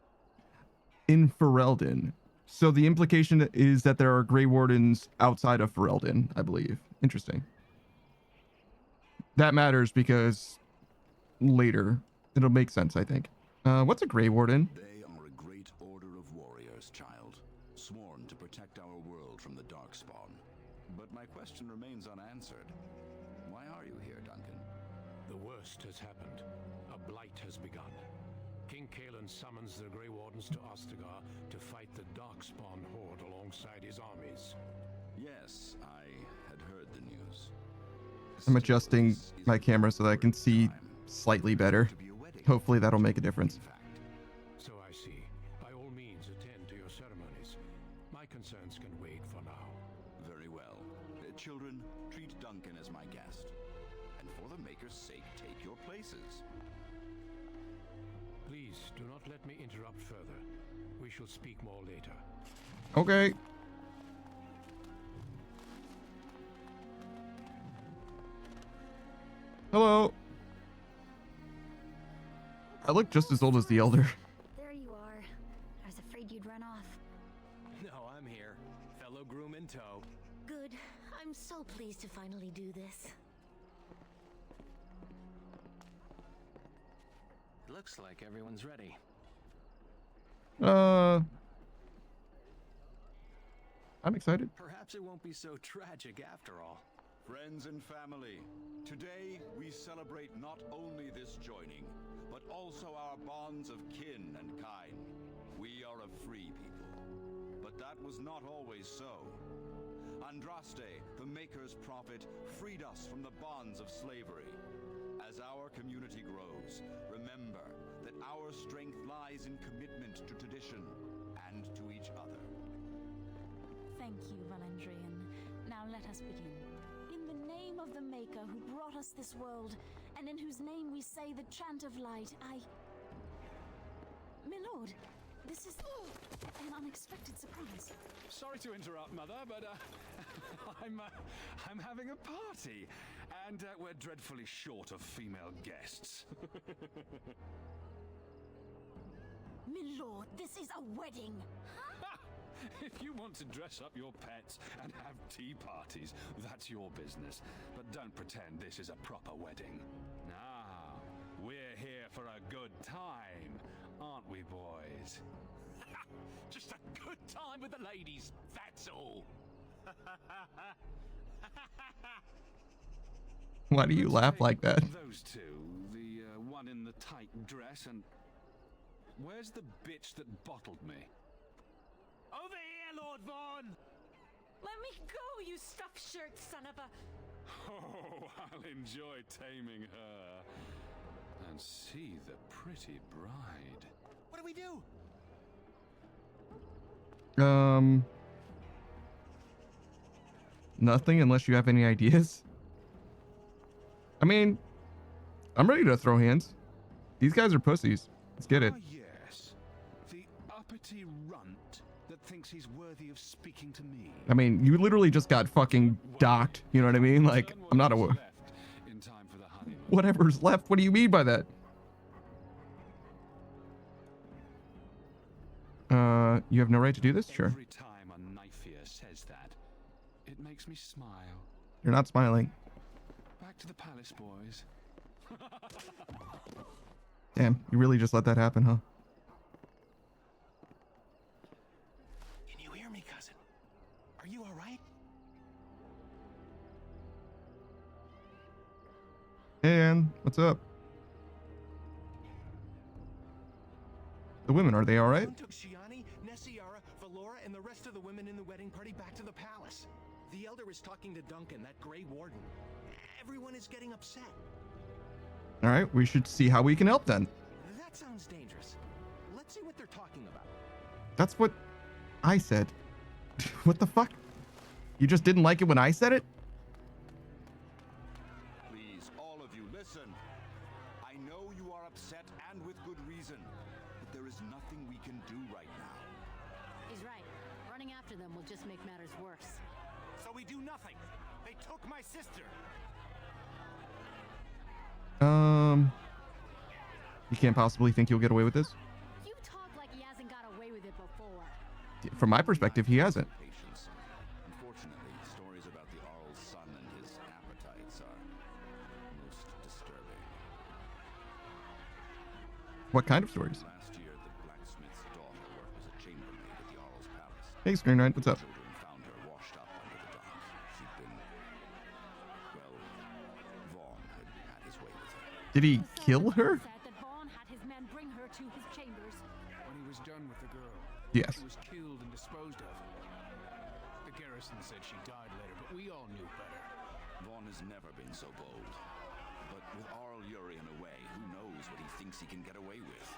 In Ferelden. So the implication is that there are Grey Wardens outside of Ferelden, I believe. Interesting. That matters because later it'll make sense, I think. What's a Grey Warden? They are a great order of warriors, child, sworn to protect our world from the Darkspawn. But my question remains unanswered. Why are you here, Duncan? The worst has happened. A blight has begun. King Kalen summons the Grey Wardens to Ostagar to fight the Darkspawn horde alongside his armies. Yes, I had heard the news. I'm adjusting my camera so that I can see slightly better. Hopefully that'll make a difference. So I see. By all means, attend to your ceremonies. My concerns can wait for now. Very well. Children, treat Duncan as my guest. And for the Maker's sake, take your places. Please, do not let me interrupt further. We shall speak more later. Okay. Hello. I look just as old as the elder. There you are. I was afraid you'd run off. No, I'm here. Fellow groom in tow. Good. I'm so pleased to finally do this. Looks like everyone's ready. I'm excited. Perhaps it won't be so tragic after all. Friends and family, today we celebrate not only this joining, but also our bonds of kin and kind. We are a free people, but that was not always so. Andraste, the Maker's prophet, freed us from the bonds of slavery. As our community grows, remember that our strength lies in commitment to tradition and to each other. Thank you, Valendrian. Now let us begin. In the name of the Maker who brought us this world, and in whose name we say the chant of light, My lord, this is an unexpected surprise. Sorry to interrupt, Mother, but I'm having a party, and we're dreadfully short of female guests. My lord, this is a wedding. If you want to dress up your pets and have tea parties, that's your business. But don't pretend this is a proper wedding. Now, we're here for a good time, aren't we, boys? Just a good time with the ladies, that's all. Why do you laugh like that? Those two, the one in the tight dress and... Where's the bitch that bottled me? Over here, Lord Vaughn! Let me go, you stuffed shirt son of a... Oh, I'll enjoy taming her. And see the pretty bride. What do we do? Nothing unless you have any ideas. I mean, I'm ready to throw hands. These guys are pussies. Let's get it. Ah, yes. The uppity runt that thinks he's worthy of speaking to me. I mean, you literally just got fucking docked. You know what I mean? Like, I'm not a... Left in time for the honeymoon. Whatever's left. What do you mean by that? You have no right to do this? Sure. Every time a knife-ear says that, it makes me smile. You're not smiling. Back to the palace, boys. Damn, you really just let that happen, huh? Can you hear me, cousin? Are you all right? Hey, Ann, what's up? The women, are they all right? Took Shiani, Nessiara, Valora, and the rest of the women in the wedding party back to the palace. The elder is talking to Duncan, that Grey Warden. Everyone is getting upset. All right, we should see how we can help then. That sounds dangerous. Let's see what they're talking about. That's what I said. What the fuck? You just didn't like it when I said it? Please, all of you, listen. I know you are upset and with good reason, but there is nothing we can do right now. He's right. Running after them will just make matters worse. So we do nothing. They took my sister. You can't possibly think you'll get away with this? You talk like he hasn't got away with it before. From my perspective, he hasn't. Patience. Unfortunately, stories about the Arl's son and his appetites are most disturbing. What kind of stories? Last year, the blacksmith's daughter worked as a chambermaid at the Arl's palace. Hey, Screen Rant, what's up? Children found her washed up under the dock. She'd been, well, Vaughn had had his way with her. Did he kill her? Said that Vaughn had his men bring her to his chambers. When he was done with the girl, Yes. she was killed and disposed of. The garrison said she died later, but we all knew better. Vaughn has never been so bold. But with Arl Urian away, who knows what he thinks he can get away with?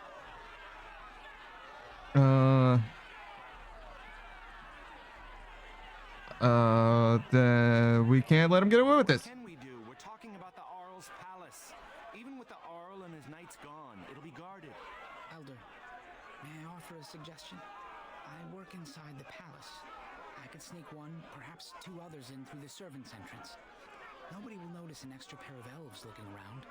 We can't let him get away with this. What can we do? We're talking about the Arl's palace. Even with the Arl and his knights gone, it'll be guarded. Elder, may I offer a suggestion? I work inside the palace. I could sneak one, perhaps two others in through the servants' entrance. Nobody will notice an extra pair of elves looking around.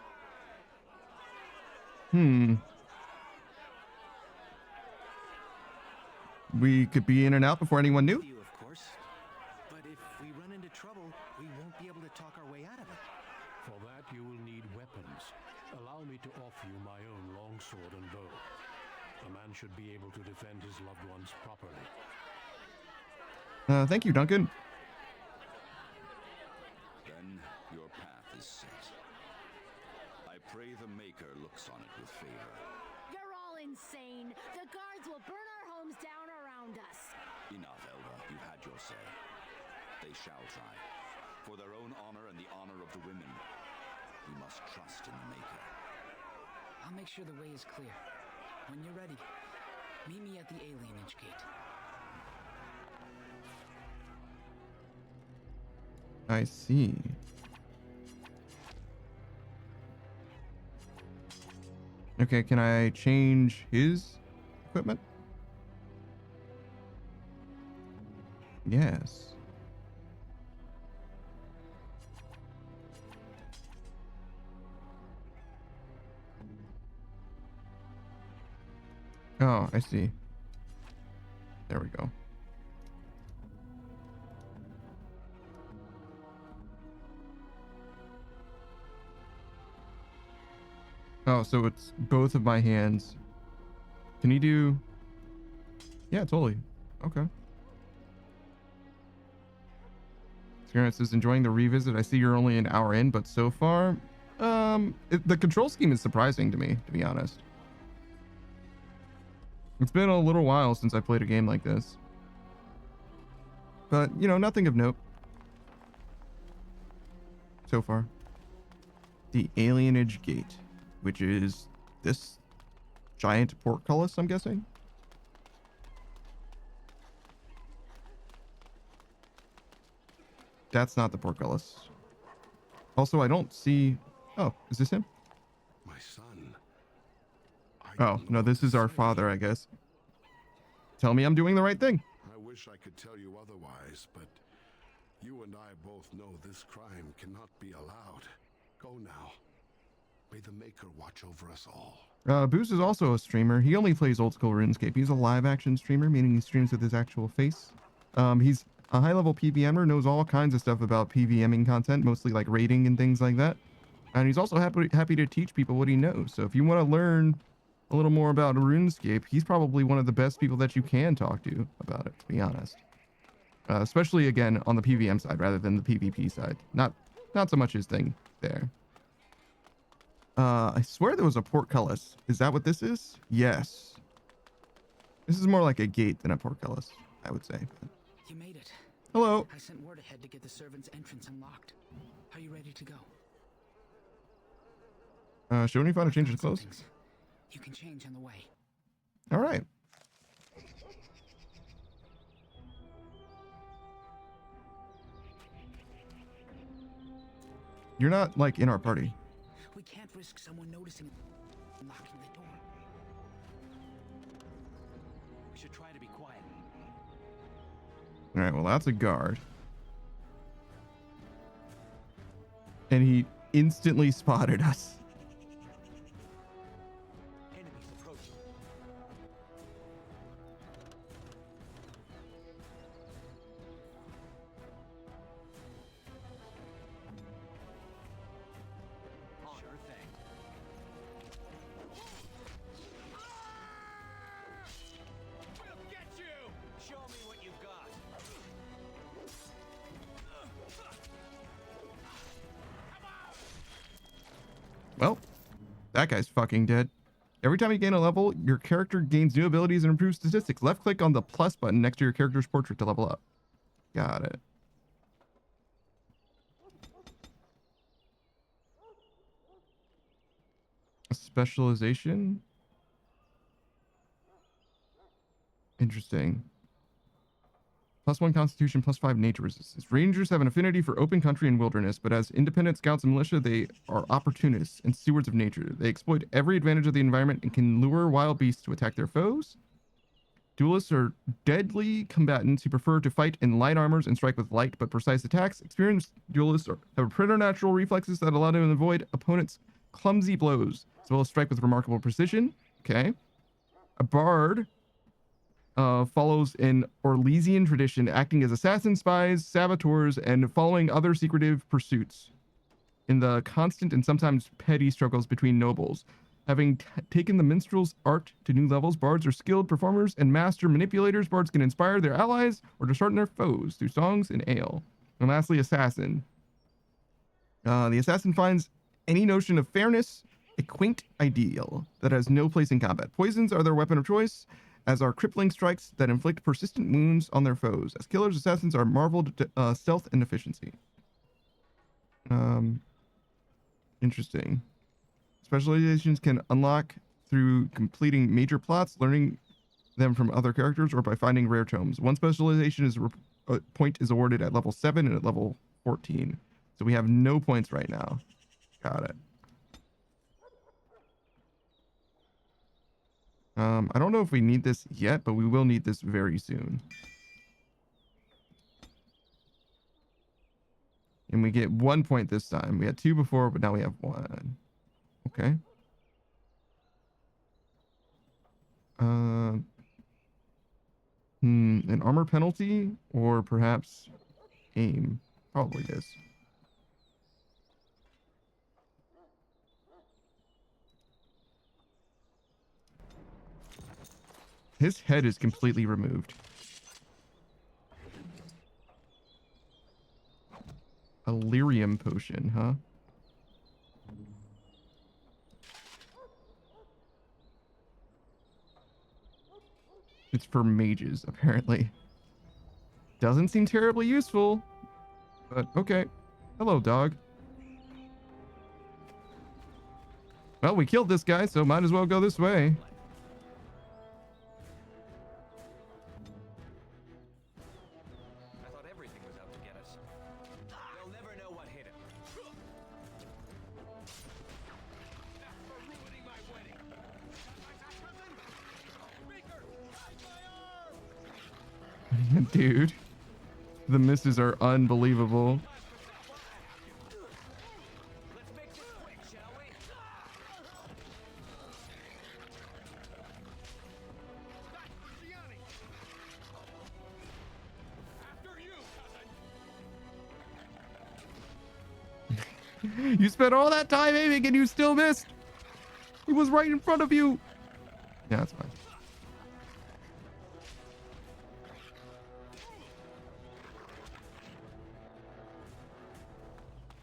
We could be in and out before anyone knew. You, of course. But if we run into trouble, we won't be able to talk our way out of it. For that, you will need weapons. Allow me to offer you my own longsword and bow. A man should be able to defend his loved ones properly. Thank you, Duncan. Then your path is set. I pray the Maker looks on it with favor. You're all insane. The guards will burn our homes down around us. Enough, Elva. You've had your say. They shall try. For their own honor and the honor of the women, we must trust in the Maker. I'll make sure the way is clear. When you're ready, meet me at the alienage gate. I see. Okay, can I change his equipment? Yes. Oh, I see. There we go. Oh, so it's both of my hands. Can you do... Yeah, totally. Okay. Experience is enjoying the revisit. I see you're only an hour in, but so far, the control scheme is surprising to me, to be honest. It's been a little while since I played a game like this. But, you know, nothing of note. So far. The alienage gate, which is this giant portcullis, I'm guessing. That's not the portcullis. Also, I don't see... Oh, is this him? My son. Oh, no, this is our father, I guess. Tell me I'm doing the right thing. I wish I could tell you otherwise, but you and I both know this crime cannot be allowed. Go now. May the Maker watch over us all. Boost is also a streamer. He only plays old school RuneScape. He's a live action streamer, meaning he streams with his actual face. He's a high level PVMer, knows all kinds of stuff about PVMing content, mostly like raiding and things like that. And he's also happy to teach people what he knows. So if you want to learn a little more about RuneScape, he's probably one of the best people that you can talk to about it, to be honest. Especially again on the PVM side rather than the PvP side. Not so much his thing there. I swear there was a portcullis. Is that what this is? Yes. This is more like a gate than a portcullis, I would say. You made it. Hello. I sent word ahead to get the servants' entrance unlocked. Are you ready to go? Should we find a change of clothes? You can change on the way. All right. You're not like in our party. We can't risk someone noticing and locking the door. We should try to be quiet. All right, well, that's a guard. And he instantly spotted us. Enemies approaching. Sure thing. We'll get you! Show me what you've got. Well, that guy's fucking dead. Every time you gain a level, your character gains new abilities and improves statistics. Left click on the plus button next to your character's portrait to level up. Got it. A specialization? Interesting. +1 constitution, +5 nature resistance. Rangers have an affinity for open country and wilderness, but as independent scouts and militia, they are opportunists and stewards of nature. They exploit every advantage of the environment and can lure wild beasts to attack their foes. Duelists are deadly combatants who prefer to fight in light armors and strike with light but precise attacks. Experienced duelists have preternatural reflexes that allow them to avoid opponents' clumsy blows, as well as strike with remarkable precision. Okay. A bard follows an Orlesian tradition, acting as assassins, spies, saboteurs, and following other secretive pursuits in the constant and sometimes petty struggles between nobles. Having taken the minstrel's art to new levels, bards are skilled performers and master manipulators. Bards can inspire their allies or dishearten their foes through songs and ale. And lastly, assassin. The assassin finds any notion of fairness a quaint ideal that has no place in combat. Poisons are their weapon of choice, as are crippling strikes that inflict persistent wounds on their foes. As killers, assassins are marveled stealth and efficiency. Interesting. Specializations can unlock through completing major plots, learning them from other characters, or by finding rare tomes. One specialization point is awarded at level 7 and at level 14. So we have no points right now. Got it. I don't know if we need this yet, but we will need this very soon. And we get 1 point this time. We had 2 before, but now we have 1. Okay. An armor penalty or perhaps aim. Probably is. His head is completely removed. A lyrium potion, huh? It's for mages, apparently. Doesn't seem terribly useful, but okay. Hello, dog. Well, we killed this guy, so might as well go this way. Dude, the misses are unbelievable. You spent all that time aiming and you still missed. He was right in front of you. Yeah, that's fine.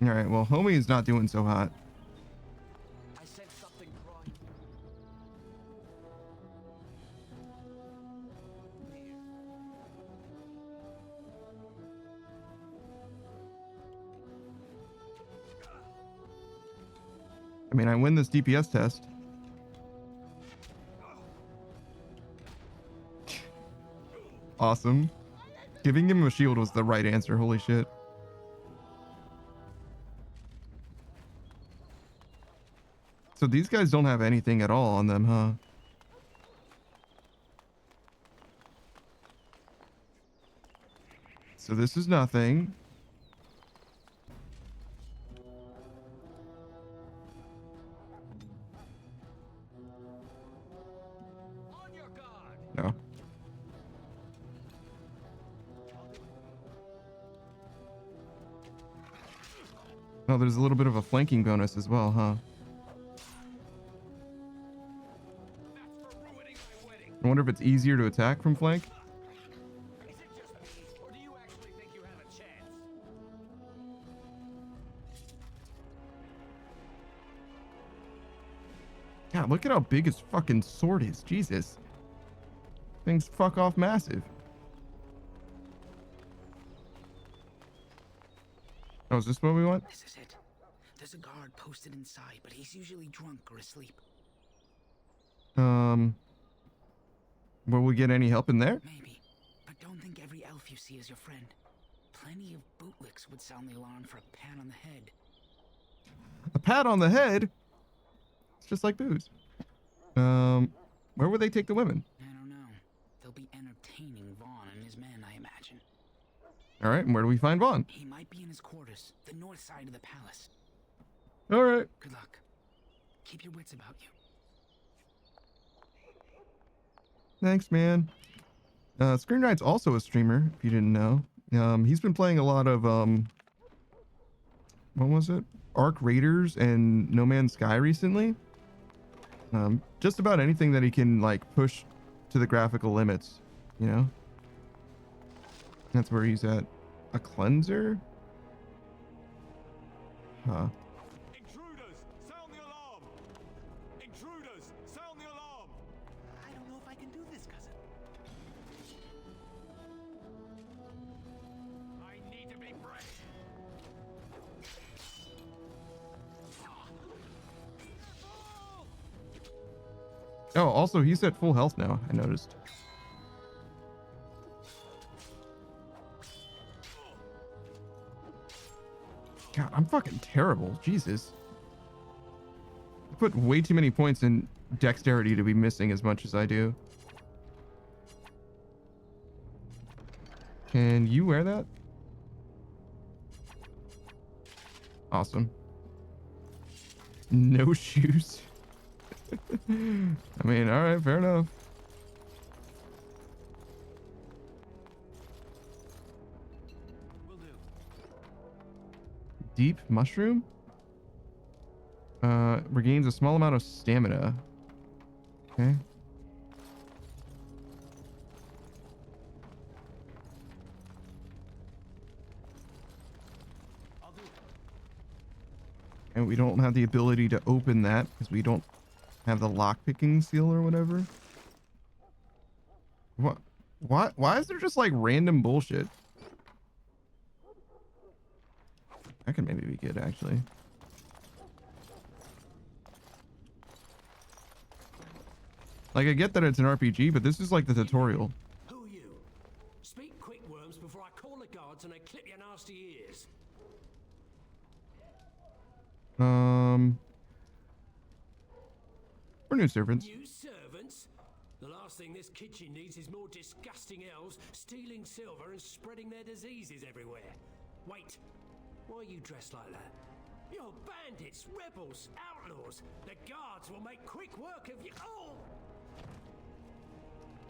All right, well, homie is not doing so hot. I said something wrong. I mean, I win this DPS test. Awesome. Giving him a shield was the right answer. Holy shit. So these guys don't have anything at all on them, huh? So this is nothing. No. Oh, there's a little bit of a flanking bonus as well, huh? I wonder if it's easier to attack from flank. God, look at how big his fucking sword is. Jesus. Thing's fuck off massive. Oh, is this what we want? This is it. There's a guard posted inside, but he's usually drunk or asleep. Will we get any help in there? Maybe, but don't think every elf you see is your friend. Plenty of bootlicks would sound the alarm for a pat on the head. A pat on the head? It's just like booze. Where would they take the women? I don't know. They'll be entertaining Vaughn and his men, I imagine. All right, and where do we find Vaughn? He might be in his quarters, the north side of the palace. All right. Good luck. Keep your wits about you. Thanks, man. Screen Knight's also a streamer, if you didn't know. He's been playing a lot of, what was it? Arc Raiders and No Man's Sky recently. Just about anything that he can, like, push to the graphical limits, you know? That's where he's at. A cleanser? Huh. Intruders! Sound the alarm! Intruders! Sound the alarm! I don't know if I can do this, cousin. I need to be brave. Oh, also, he's at full health now, I noticed. God, I'm fucking terrible. Jesus. I put way too many points in dexterity to be missing as much as I do. Can you wear that? Awesome. No shoes. I mean, all right, fair enough. Deep mushroom? Regains a small amount of stamina. Okay. And we don't have the ability to open that because we don't have the lockpicking seal or whatever. What? Why is there just like random bullshit? That could maybe be good, actually. Like, I get that it's an RPG, but this is like the tutorial. Who are you? Speak quick, worms, before I call the guards and they clip your nasty ears. We're new servants. New servants? The last thing this kitchen needs is more disgusting elves stealing silver and spreading their diseases everywhere. Wait, why are you dressed like that? You're bandits, rebels, outlaws. The guards will make quick work of you. Oh!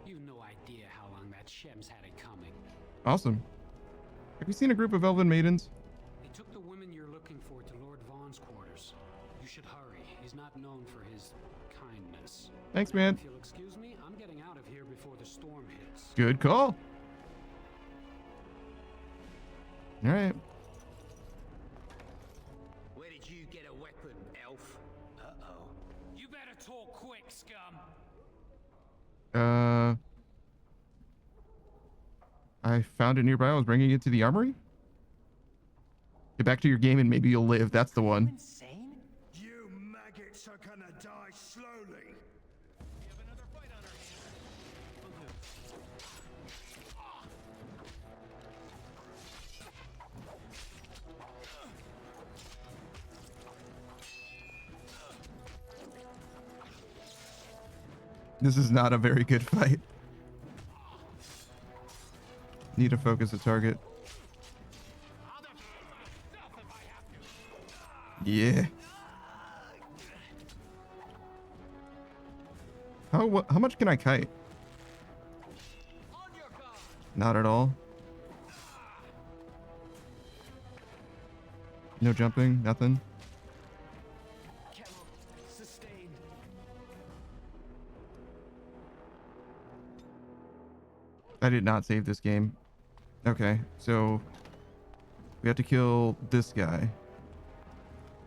You've no idea how long that Shem's had it coming. Awesome. Have you seen a group of elven maidens? They took the women you're looking for to Lord Vaughn's Thanks, man. If you'll excuse me, I'm getting out of here before the storm hits. Good call. All right. Where did you get a weapon, elf? Uh-oh. You better talk quick, scum. I found it nearby. I was bringing it to the armory. Get back to your game and maybe you'll live. That's the one. Insane? You maggots are gonna die slowly. We have another fight on our hands. This is not a very good fight. Need to focus the target. Yeah. How much can I kite? Not at all. No jumping, nothing. I did not save this game. Okay, so we have to kill this guy.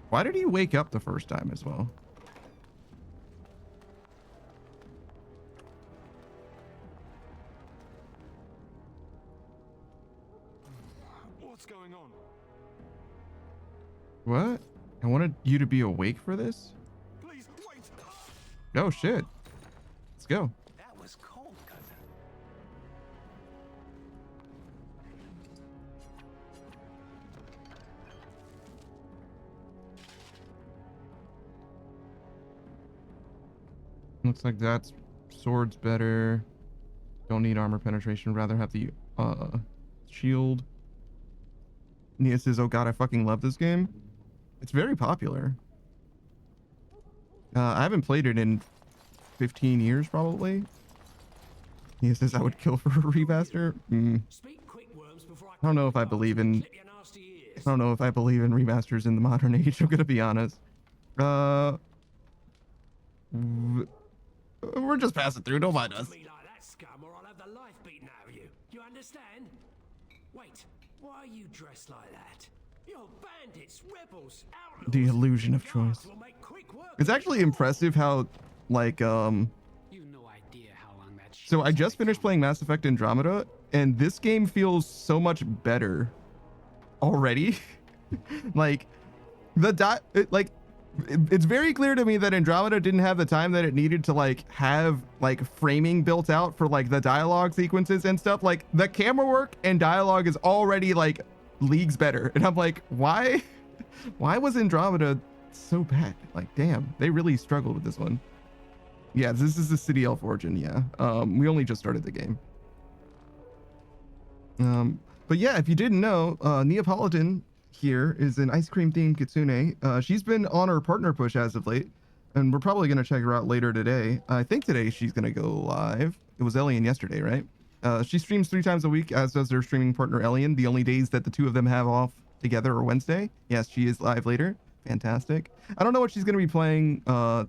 Why did he wake up the first time as well? What's going on? What? I wanted you to be awake for this? Please wait. Oh shit. Let's go. That was cold, cousin. Looks like that's sword's better. Don't need armor penetration, rather have the shield. Nia says, oh god, I fucking love this game. It's very popular. I haven't played it in 15 years probably. Nia says I would kill for a remaster. I don't know if I believe in remasters in the modern age, I'm gonna be honest. We're just passing through, don't mind us. You understand? Wait, why are you dressed like that? You're bandits, rebels, outlaws. The illusion of choice. It's actually impressive how, like, So I just finished playing Mass Effect Andromeda, and this game feels so much better already. Like, it's very clear to me that Andromeda didn't have the time that it needed to like have like framing built out for like the dialogue sequences and stuff. Like the camera work and dialogue is already like leagues better, and I'm like, why was Andromeda so bad? Like, damn, they really struggled with this one. Yeah, this is the City Elf Origin. Yeah, we only just started the game. But yeah, if you didn't know, Neapolitan here is an ice cream themed kitsune. She's been on her partner push as of late, and we're probably going to check her out later today. I think today she's going to go live. It was Elian yesterday, right? She streams 3 times a week, as does their streaming partner Elian. The only days that the two of them have off together are Wednesday. Yes, she is live later. Fantastic. I don't know what she's going to be playing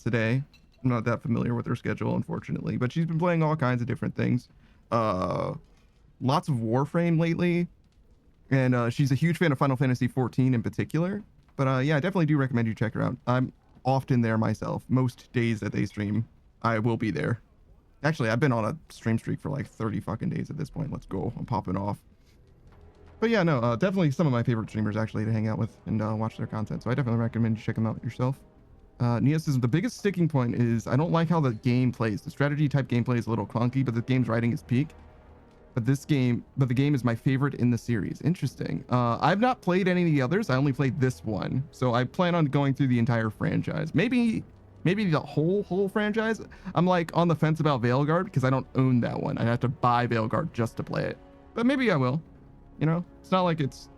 today. I'm not that familiar with her schedule, unfortunately, but she's been playing all kinds of different things. Lots of Warframe lately. And she's a huge fan of Final Fantasy 14 in particular. But yeah, I definitely do recommend you check her out. I'm often there myself. Most days that they stream, I will be there. Actually, I've been on a stream streak for like 30 fucking days at this point. Let's go. I'm popping off. But yeah, no, definitely some of my favorite streamers actually to hang out with and watch their content. So I definitely recommend you check them out yourself. Nia says, the biggest sticking point is I don't like how the game plays. The strategy type gameplay is a little clunky, but the game's writing is peak. But the game is my favorite in the series. Interesting. I've not played any of the others. I only played this one. So I plan on going through the entire franchise. Maybe the whole franchise. I'm like on the fence about Veilguard because I don't own that one. I have to buy Veilguard just to play it. But maybe I will. You know, it's not like it's...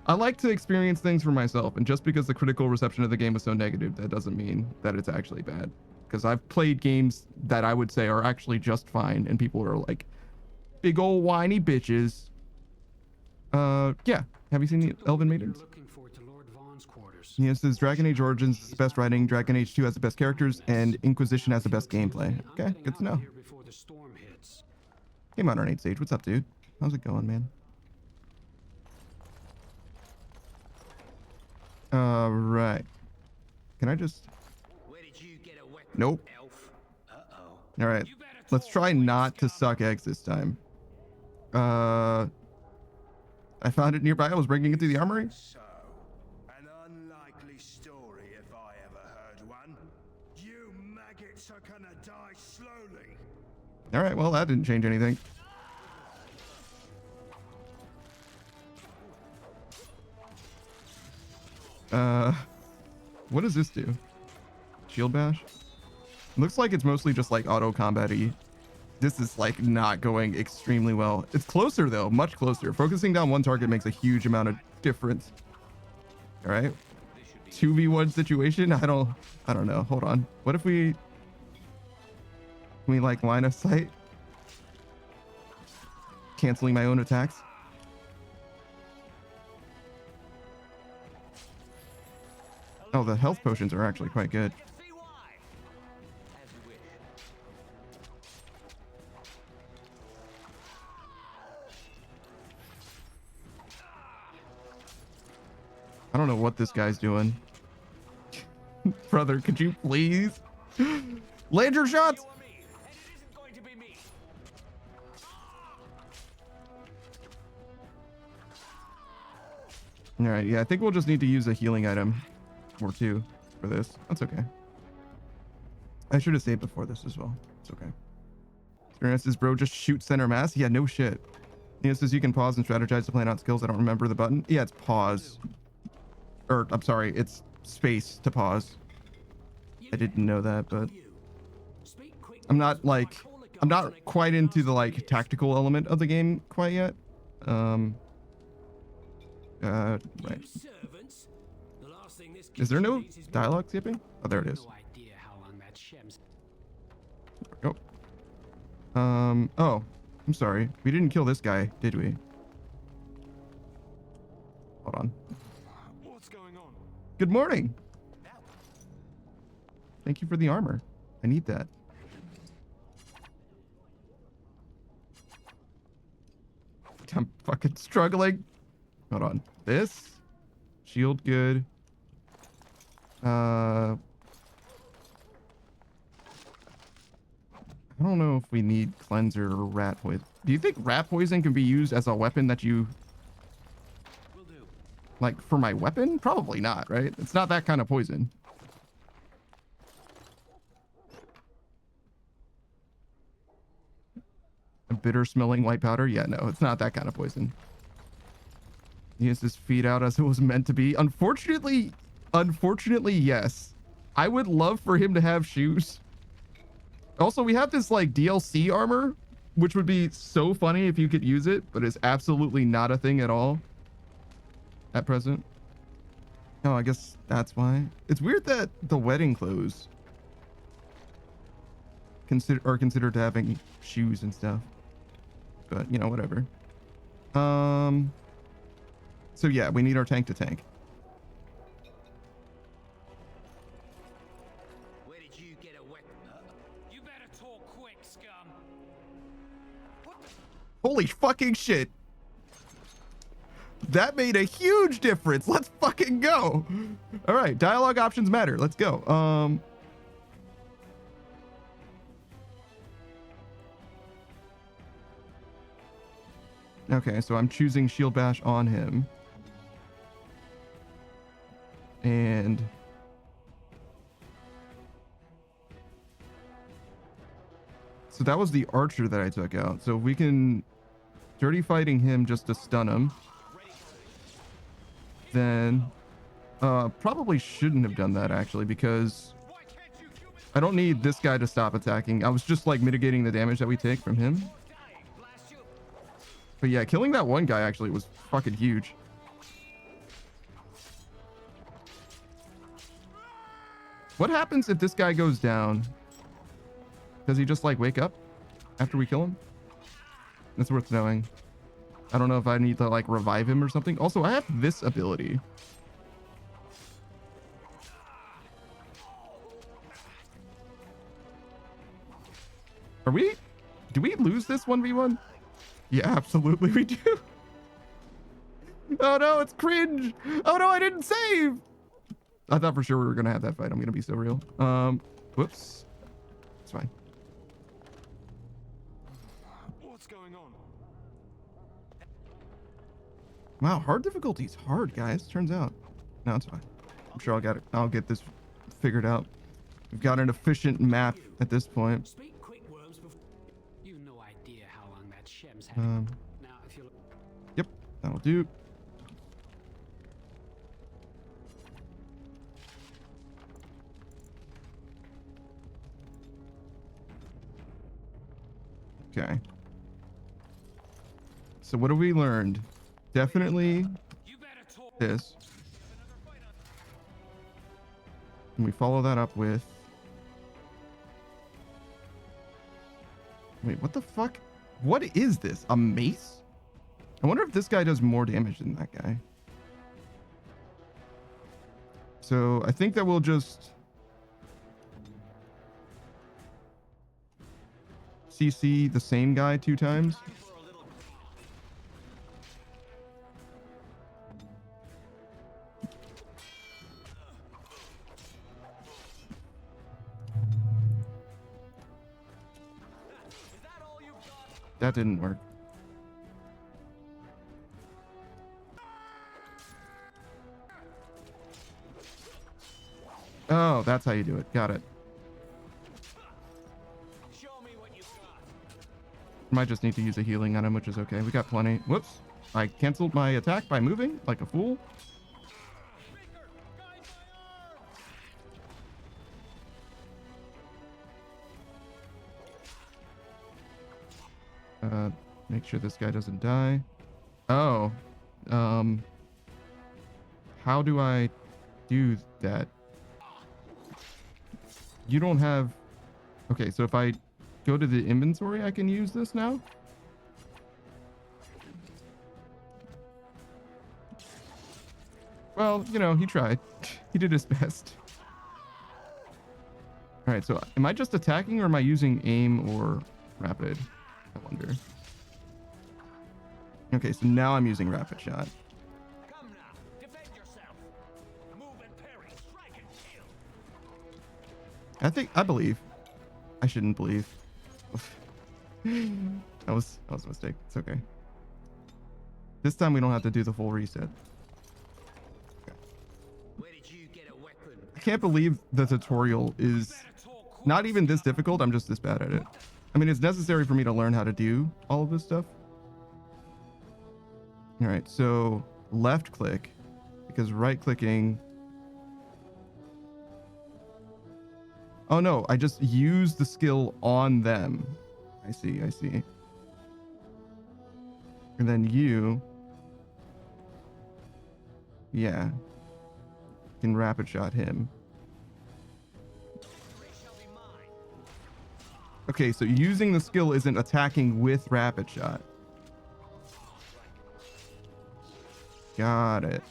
I like to experience things for myself. And just because the critical reception of the game was so negative, that doesn't mean that it's actually bad. Because I've played games that I would say are actually just fine. And people are like, big old whiny bitches. Yeah. Have you seen the Elven Maidens? Looking for to Lord Vaughn's quarters. Yeah, it says Dragon Age Origins is the best writing, Dragon Age 2 has the best characters, and Inquisition has the best gameplay. Okay, good to know. Hey, Modern 8 Sage, what's up, dude? How's it going, man? Right. Can I just... Nope. All right. Let's try not to suck eggs this time. I found it nearby. I was bringing it to the armory. So, an unlikely story if I ever heard one. You maggots are gonna die slowly. All right. Well, that didn't change anything. What does this do? Shield bash? Looks like it's mostly just like auto combat-y. This is like not going extremely well. It's closer though, much closer. Focusing down one target makes a huge amount of difference. All right. 2v1 situation. I don't know. Hold on. What if we like line of sight? Canceling my own attacks. Oh, the health potions are actually quite good. I don't know what this guy's doing. Brother, could you please land your shots? All right, yeah, I think we'll just need to use a healing item or two for this. That's okay. I should have saved before this as well. It's okay. Spirit says, bro, just shoot center mass. Yeah, no shit. Neo says you can pause and strategize to plan out skills. I don't remember the button. Yeah, it's pause. Or, I'm sorry, it's space to pause. I didn't know that, but I'm not quite into the like tactical element of the game quite yet. Right. Is there no dialogue skipping? Oh, there it is. There we go. Oh, I'm sorry. We didn't kill this guy, did we? Hold on. What's going on? Good morning. Thank you for the armor. I need that. I'm fucking struggling. Hold on. This shield good. I don't know if we need cleanser or rat poison. Do you think rat poison can be used as a weapon that you like for my weapon? Probably not, right? It's not that kind of poison. A bitter smelling white powder? Yeah, no, it's not that kind of poison. He has his feet out as it was meant to be. Unfortunately, yes. I would love for him to have shoes. Also, we have this like DLC armor, which would be so funny if you could use it, but it's absolutely not a thing at all at present. Oh, I guess that's why. It's weird that the wedding clothes are considered to having shoes and stuff, but you know, whatever. So yeah, we need our tank to tank. Where did you get a weapon? You better talk quick, scum. Holy fucking shit. That made a huge difference. Let's fucking go. All right, dialogue options matter. Let's go. Okay, so I'm choosing shield bash on him. And so that was the archer that I took out. So we can dirty fighting him just to stun him. Then probably shouldn't have done that actually, because I don't need this guy to stop attacking. I was just like mitigating the damage that we take from him. But yeah, killing that one guy actually was fucking huge. What happens if this guy goes down? Does he just like wake up after we kill him? That's worth knowing. I don't know if I need to like revive him or something. Also, I have this ability. Are we? Do we lose this 1v1? Yeah, absolutely we do. Oh no, it's cringe. Oh no, I didn't save. I thought for sure we were gonna have that fight. I'm gonna be so real. Whoops. It's fine. What's going on? Wow, hard difficulty's hard, guys. Turns out. No, it's fine. I'm sure I'll get this figured out. We've got an efficient map at this point. Speak quick, worms. You no idea how long that shem's had. Um. Now, if you look. Yep, that'll do. Okay. So what have we learned? Definitely this. And we follow that up with... Wait, what the fuck? What is this? A mace? I wonder if this guy does more damage than that guy. So I think that we'll just... CC the same guy 2 times. That didn't work. Oh, that's how you do it. Got it. Might just need to use a healing on him, which is okay. We got plenty. Whoops. I canceled my attack by moving like a fool. Make sure this guy doesn't die. Oh. How do I do that? You don't have... Okay, so if I go to the inventory, I can use this now? Well, you know, he tried. He did his best. Alright, so am I just attacking or am I using aim or rapid? I wonder. Okay, so now I'm using rapid shot. Come now, defend yourself. Move and parry, strike and kill. I believe. I shouldn't believe. that was a mistake. It's okay. This time we don't have to do the full reset. Where did you get a weapon? I can't believe the tutorial is not even this difficult. I'm just this bad at it. I mean, it's necessary for me to learn how to do all of this stuff. All right, so left click, because right clicking. Oh no, I just use the skill on them. I see. And then you. Yeah. Can rapid shot him. Okay, so using the skill isn't attacking with rapid shot. Got it.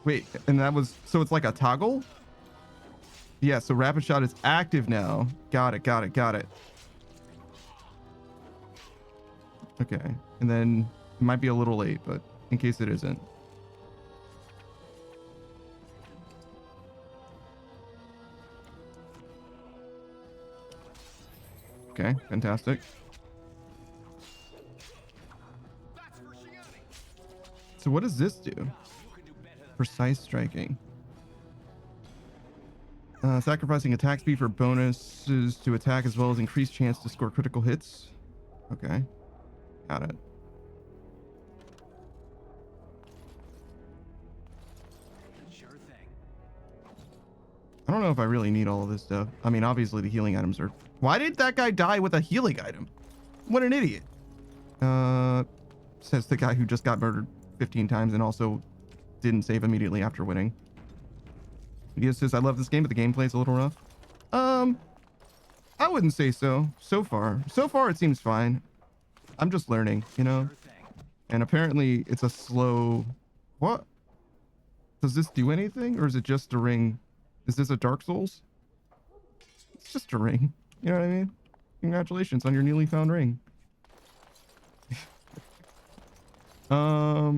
Wait, and that was... So it's like a toggle? Yeah, so rapid shot is active now. Got it. Okay, and then it might be a little late, but in case it isn't. Okay, fantastic. So what does this do? Precise striking. Sacrificing attack speed for bonuses to attack as well as increased chance to score critical hits. Okay. Got it. Sure thing. I don't know if I really need all of this stuff. I mean, obviously the healing items are... Why did that guy die with a healing item? What an idiot. Says the guy who just got murdered 15 times and also didn't save immediately after winning. He says, I love this game, but the gameplay's a little rough. I wouldn't say so. So far it seems fine. I'm just learning, you know? And apparently it's a slow... What? Does this do anything? Or is it just a ring? Is this a Dark Souls? It's just a ring. You know what I mean? Congratulations on your newly found ring. I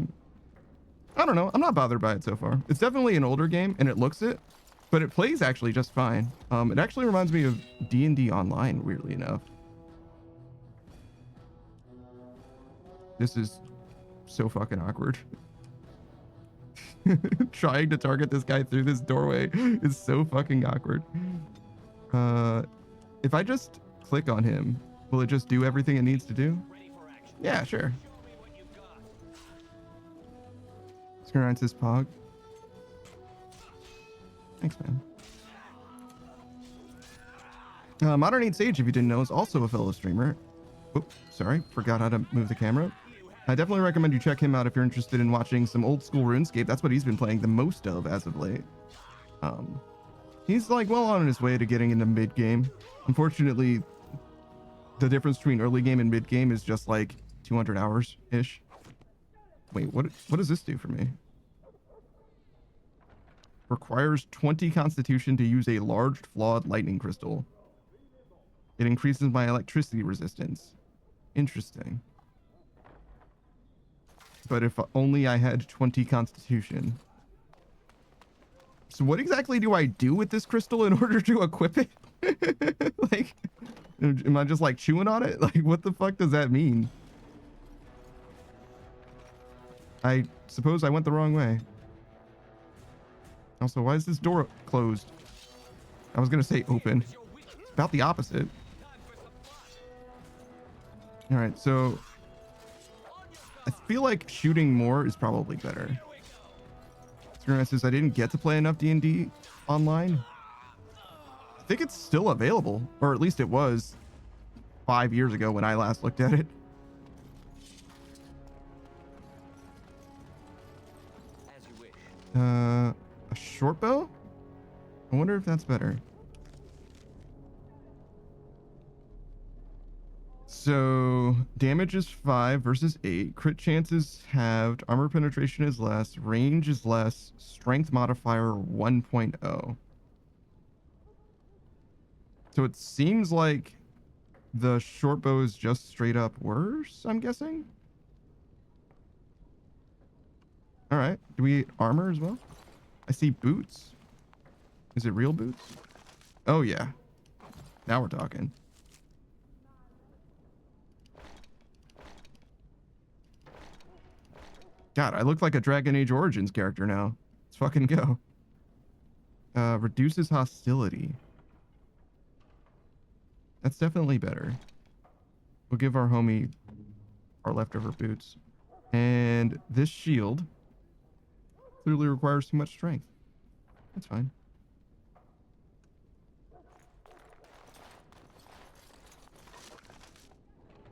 don't know. I'm not bothered by it so far. It's definitely an older game, and it looks it, but it plays actually just fine. It actually reminds me of D&D Online, weirdly enough. This is so fucking awkward. Trying to target this guy through this doorway is so fucking awkward. If I just click on him, will it just do everything it needs to do? Yeah, sure. Screw his pog. Thanks, man. Modern 8 Sage, if you didn't know, is also a fellow streamer. Oops, sorry, forgot how to move the camera. I definitely recommend you check him out if you're interested in watching some old school RuneScape. That's what he's been playing the most of as of late. He's like well on his way to getting into mid game. Unfortunately, the difference between early game and mid game is just like 200 hours ish. Wait, what does this do for me? Requires 20 constitution to use a large flawed lightning crystal. It increases my electricity resistance. Interesting. But if only I had 20 constitution. So what exactly do I do with this crystal in order to equip it? Like, am I just like chewing on it? Like, what the fuck does that mean? I suppose I went the wrong way. Also, why is this door closed? I was gonna say open. It's about the opposite. All right, so I feel like shooting more is probably better. Screwman says I didn't get to play enough D&D online. I think it's still available, or at least it was 5 years ago when I last looked at it. A short bow? I wonder if that's better. So damage is 5 versus 8. Crit chance is halved. Armor penetration is less. Range is less. Strength modifier 1.0. So it seems like the short bow is just straight up worse, I'm guessing. All right. Do we get armor as well? I see boots. Is it real boots? Oh, yeah. Now we're talking. God, I look like a Dragon Age Origins character now. Let's fucking go. Reduces hostility. That's definitely better. We'll give our homie our leftover boots. And this shield clearly requires too much strength. That's fine.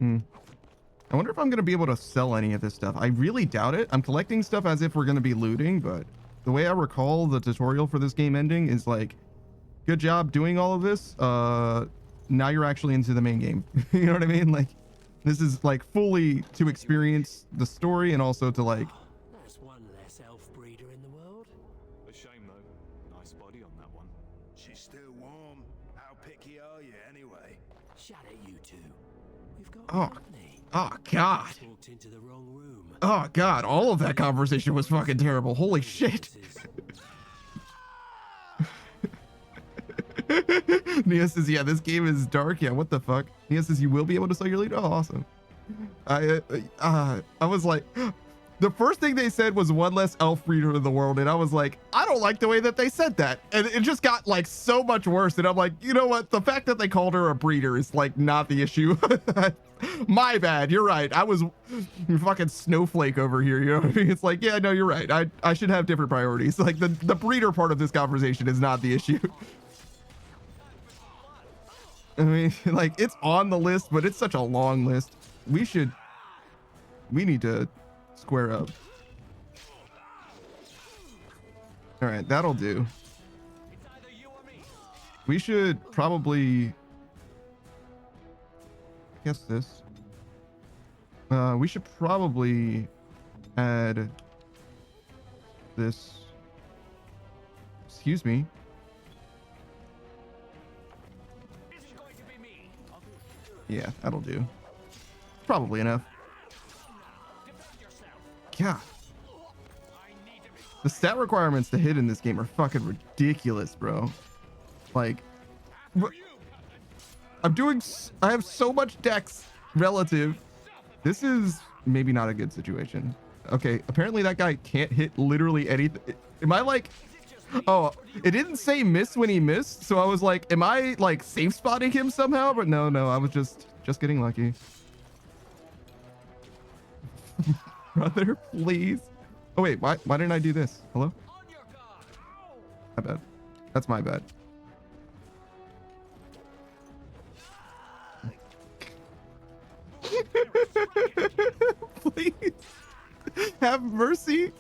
I wonder if I'm going to be able to sell any of this stuff. I really doubt it. I'm collecting stuff as if we're going to be looting, but the way I recall the tutorial for this game ending is like, good job doing all of this. Now you're actually into the main game. You know what I mean? Like, this is like fully to experience the story and also to like... There's one less elf breeder in the world. A shame though. Nice body on that one. She's still warm. How picky are you anyway? Shut it, you two. We've got company. Oh, God. Walked into the wrong room. Oh, God. All of that conversation was fucking terrible. Holy shit. Nia says, yeah, this game is dark. Yeah, what the fuck? Nia says, you will be able to sell your lead? Oh, awesome. I was like, the first thing they said was one less elf breeder in the world. And I was like, I don't like the way that they said that. And it just got like so much worse. And I'm like, you know what? The fact that they called her a breeder is like not the issue. My bad. You're right. I was fucking snowflake over here. You know what I mean? It's like, yeah, no, you're right. I should have different priorities. Like the breeder part of this conversation is not the issue. I mean, like, it's on the list, but it's such a long list. We need to square up. All right, that'll do. We should probably guess this. We should probably add this. Excuse me. Isn't going to be me. Yeah, that'll do. Probably enough. Yeah. The stat requirements to hit in this game are fucking ridiculous, bro. Like, I have so much dex relative. This is maybe not a good situation. Okay, apparently that guy can't hit literally anything. Am I like, oh, it didn't say miss when he missed, so I was like, am I like safe spotting him somehow? But no, I was just getting lucky. Brother, please. Oh wait, why didn't I do this? Hello? My bad. That's my bad. Please have mercy.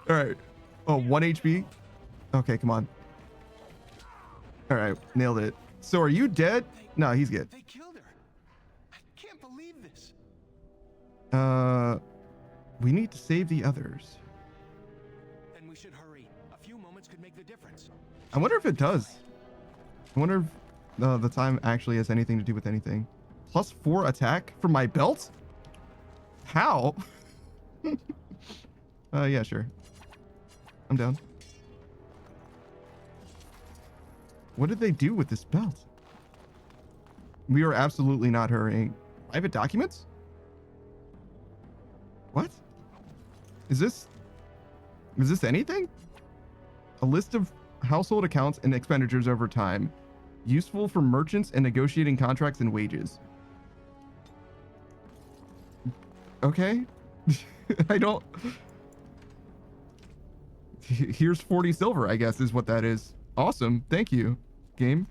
All right. Oh, 1 HP. Okay, come on. All right, nailed it. So are you dead? No, he's good. They killed her. I can't believe this. We need to save the others. Then we should hurry. A few moments could make the difference. I wonder if it does. I wonder if the time actually has anything to do with anything. +4 attack for my belt? How? Yeah, sure. I'm down. What did they do with this belt? We are absolutely not hurrying. Private documents? What? Is this anything? A list of household accounts and expenditures over time. Useful for merchants and negotiating contracts and wages. Okay. I don't... Here's 40 silver, I guess, is what that is. Awesome. Thank you, game.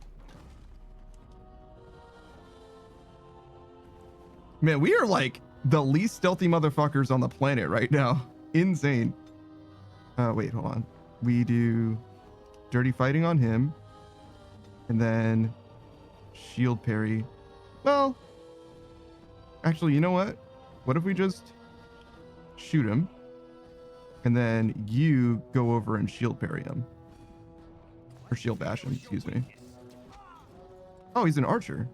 Man, we are like the least stealthy motherfuckers on the planet right now. Insane. Wait, hold on. We do dirty fighting on him. And then shield parry. Well, actually, you know what? What if we just shoot him? And then you go over and shield parry him. Or shield bash him, excuse me. Oh, he's an archer.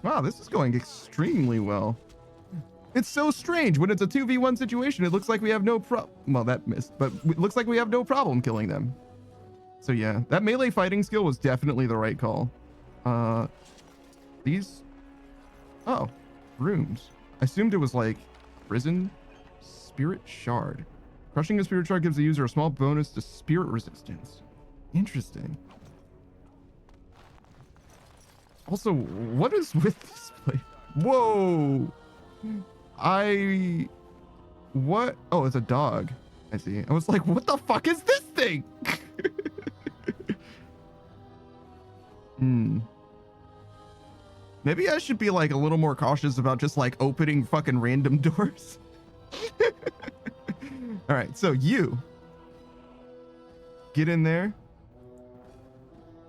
Wow, this is going extremely well. It's so strange. When it's a 2v1 situation, it looks like we have no well, that missed, but it looks like we have no problem killing them. So yeah, that melee fighting skill was definitely the right call. These... Oh, rooms. I assumed it was like prison. Spirit shard. Crushing a spirit shard gives the user a small bonus to spirit resistance. Interesting. Also, what is with this place? Whoa! What? Oh, it's a dog. I see. I was like, what the fuck is this thing? Maybe I should be like a little more cautious about just like opening fucking random doors. All right, so you get in there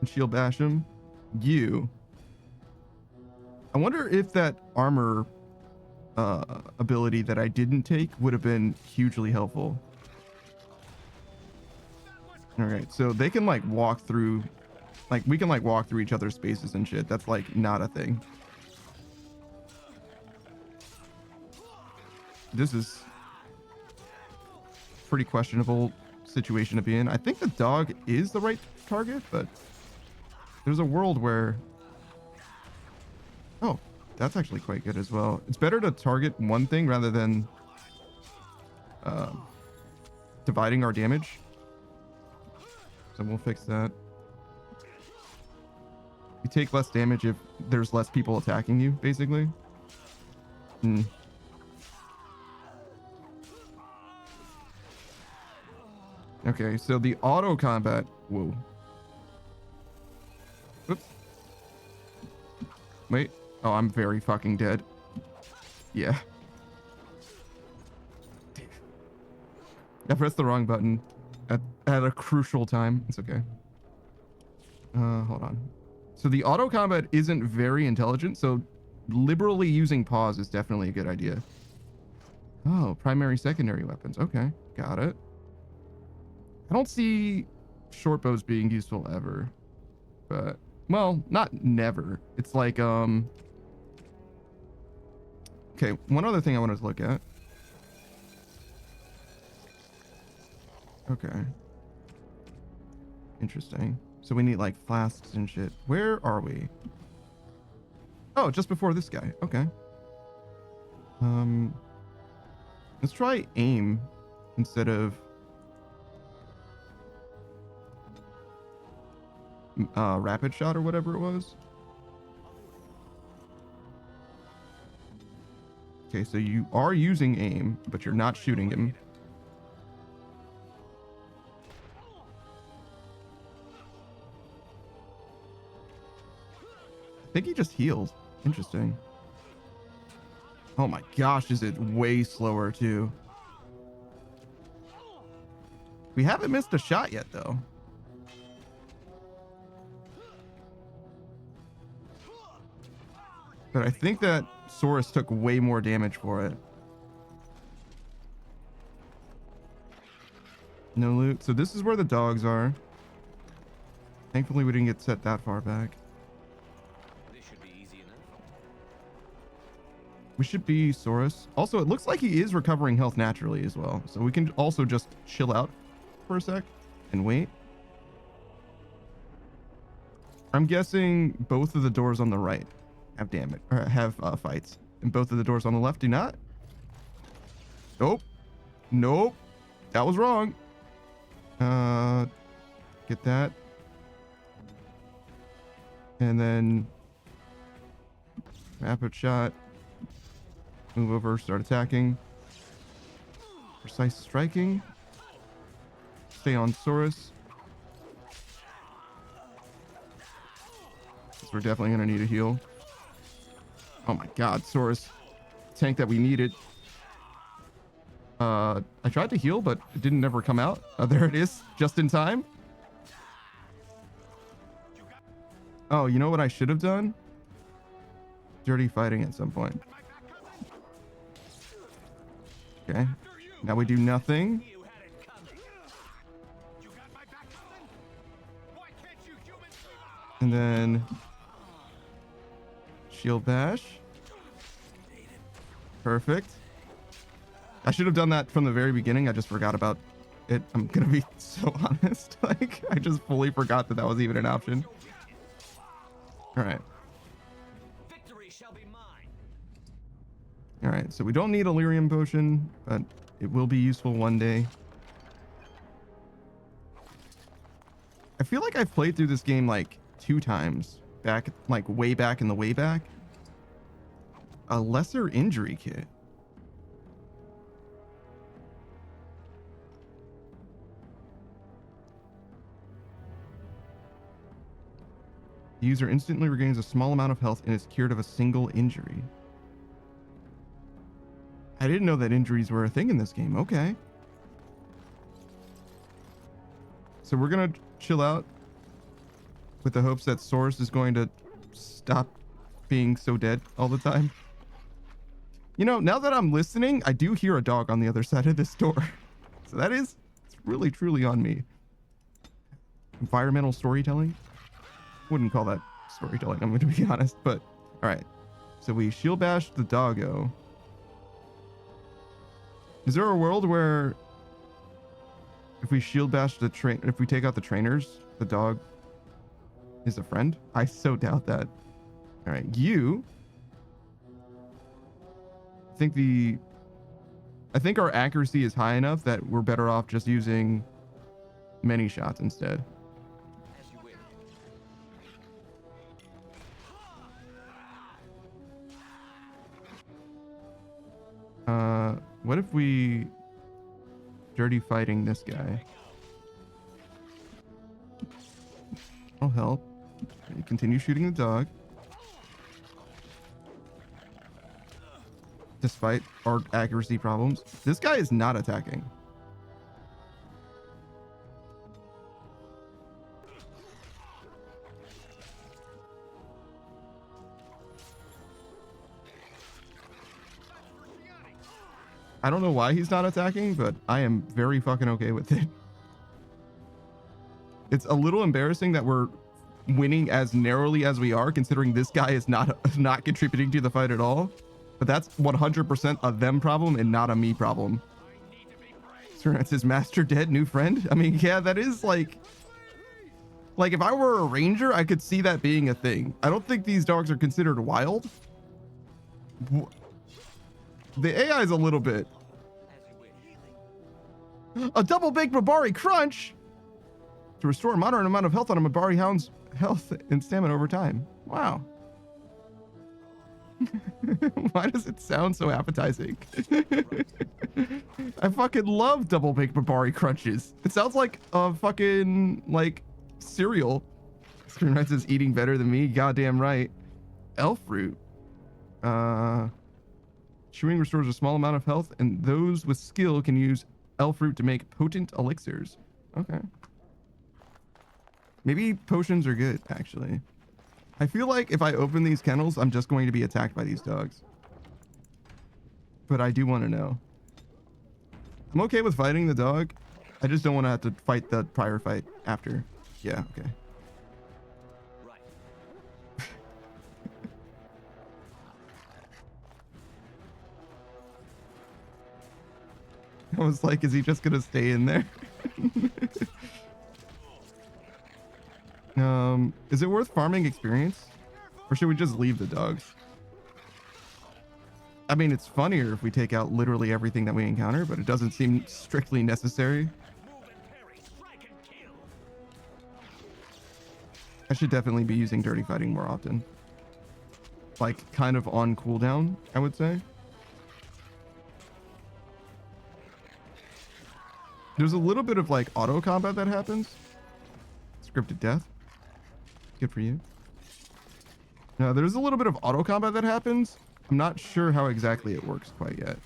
and shield bash him. I wonder if that armor ability that I didn't take would have been hugely helpful. All right, so they can like walk through, like we can like walk through each other's spaces and shit. That's like not a thing. This is pretty questionable situation to be in. I think the dog is the right target, but there's a world where... Oh, that's actually quite good as well. It's better to target one thing rather than dividing our damage. So we'll fix that. You take less damage if there's less people attacking you, basically. Okay, so the auto combat... Whoa. Oops. Wait. Oh, I'm very fucking dead. Yeah. I pressed the wrong button at a crucial time. It's okay. Hold on. So the auto combat isn't very intelligent, so liberally using pause is definitely a good idea. Oh, primary, secondary weapons. Okay, got it. I don't see short bows being useful ever, but well, not never. It's like okay, one other thing I wanted to look at. Okay. Interesting. So we need like flasks and shit. Where are we? Oh, just before this guy. Okay. Let's try aim instead of rapid shot or whatever it was. Okay, so you are using aim, but you're not shooting him. I think he just healed. Interesting. Oh my gosh, is it way slower too? We haven't missed a shot yet though. But I think that Saurus took way more damage for it. No loot. So this is where the dogs are. Thankfully we didn't get set that far back. We should be Saurus. Also, it looks like he is recovering health naturally as well. So we can also just chill out for a sec and wait. I'm guessing both of the doors on the right have damage or have fights, and both of the doors on the left do not. Nope. Nope. That was wrong. Get that. And then rapid shot. Move over, start attacking. Precise striking. Stay on Saurus. We're definitely gonna need a heal. Oh my god, Saurus. Tank that we needed. I tried to heal, but it didn't ever come out. There it is, just in time. Oh, you know what I should have done? Dirty fighting at some point. Okay, now we do nothing. And then shield bash. Perfect. I should have done that from the very beginning. I just forgot about it. I'm gonna be so honest. Like, I just fully forgot that that was even an option. All right. All right, so we don't need a lyrium potion, but it will be useful one day. I feel like I've played through this game like 2 times back, like way back in the way back. A lesser injury kit. The user instantly regains a small amount of health and is cured of a single injury. I didn't know that injuries were a thing in this game. Okay. So we're going to chill out with the hopes that Saurus is going to stop being so dead all the time. You know, now that I'm listening, I do hear a dog on the other side of this door. So that is, it's really truly on me. Environmental storytelling? Wouldn't call that storytelling, I'm going to be honest, but all right. So we shield bashed the doggo. Is there a world where if we shield bash the train, if we take out the trainers, the dog is a friend? I so doubt that. All right, you. I think our accuracy is high enough that we're better off just using many shots instead. What if we dirty fighting this guy? I'll help. Continue shooting the dog. Despite our accuracy problems. This guy is not attacking. I don't know why he's not attacking, but I am very fucking okay with it. It's a little embarrassing that we're winning as narrowly as we are, considering this guy is not contributing to the fight at all. But that's 100% a them problem and not a me problem. Sir, that's his master dead, new friend. I mean, yeah, that is like if I were a ranger, I could see that being a thing. I don't think these dogs are considered wild. The AI is a little bit. A double baked Mabari crunch to restore a moderate amount of health on a Mabari hound's health and stamina over time. Wow. Why does it sound so appetizing? I fucking love double baked Mabari crunches. It sounds like a fucking cereal. Screen Right says eating better than me. Goddamn right. Elf fruit. Chewing restores a small amount of health, and those with skill can use elf fruit to make potent elixirs. Okay. Maybe potions are good, actually. I feel like if I open these kennels, I'm just going to be attacked by these dogs. But I do want to know. I'm okay with fighting the dog. I just don't want to have to fight the prior fight after. Yeah, okay. I was like, is he just gonna stay in there? Is it worth farming experience? Or should we just leave the dogs? I mean, it's funnier if we take out literally everything that we encounter, but it doesn't seem strictly necessary. I should definitely be using dirty fighting more often. Like, kind of on cooldown, I would say. There's a little bit of like auto combat that happens. Scripted death. Good for you. No, there's a little bit of auto combat that happens. I'm not sure how exactly it works quite yet.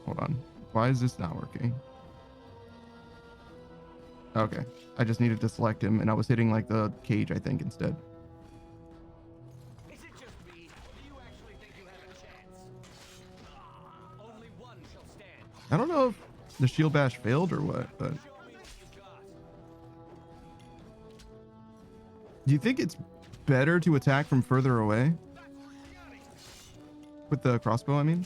Hold on. Why is this not working? Okay. I just needed to select him and I was hitting like the cage, I think, instead. I don't know if the shield bash failed or what, but do you think it's better to attack from further away? With the crossbow, I mean?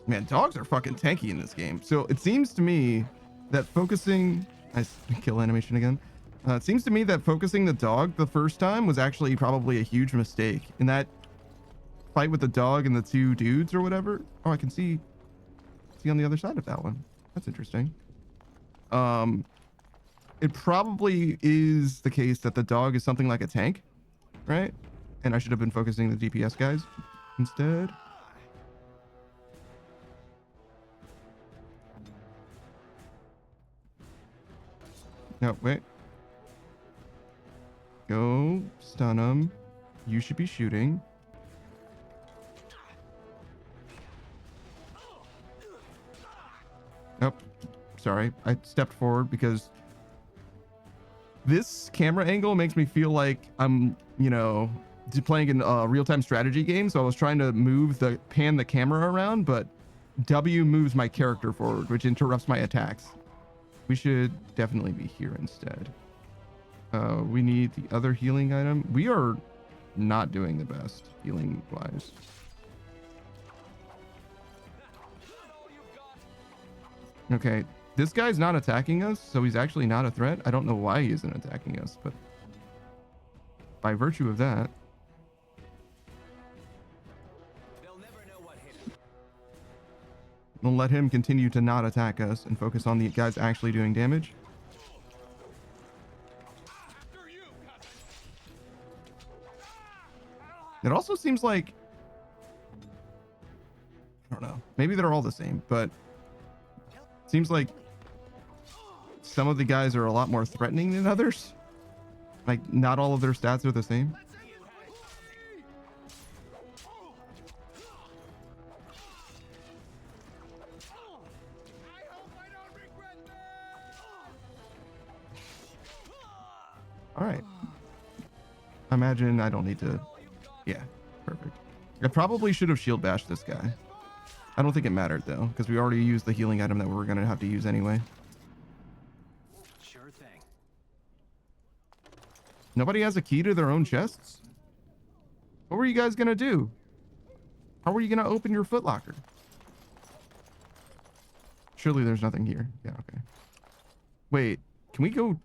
Man, dogs are fucking tanky in this game. So it seems to me that focusing... Nice kill animation again. It seems to me that focusing the dog the first time was actually probably a huge mistake. In that fight with the dog and the two dudes or whatever. Oh, I can see on the other side of that one. That's interesting. It probably is the case that the dog is something like a tank, right? And I should have been focusing the DPS guys instead. No, wait. Go stun him. You should be shooting. Nope. Sorry. I stepped forward because this camera angle makes me feel like I'm, you know, playing a real-time strategy game. So I was trying to pan the camera around, but W moves my character forward, which interrupts my attacks. We should definitely be here instead. We need the other healing item. We are not doing the best healing-wise. Okay, this guy's not attacking us, so he's actually not a threat. I don't know why he isn't attacking us, but by virtue of that... we'll let him continue to not attack us and focus on the guys actually doing damage. It also seems like... I don't know. Maybe they're all the same, but... seems like some of the guys are a lot more threatening than others. Like, not all of their stats are the same. All right. I imagine I don't need to... yeah. Perfect. I probably should have shield bashed this guy. I don't think it mattered though, because we already used the healing item that we were gonna have to use anyway. Sure thing. Nobody has a key to their own chests? What were you guys gonna do? How were you gonna open your footlocker? Surely there's nothing here. Yeah, okay. Wait, can we go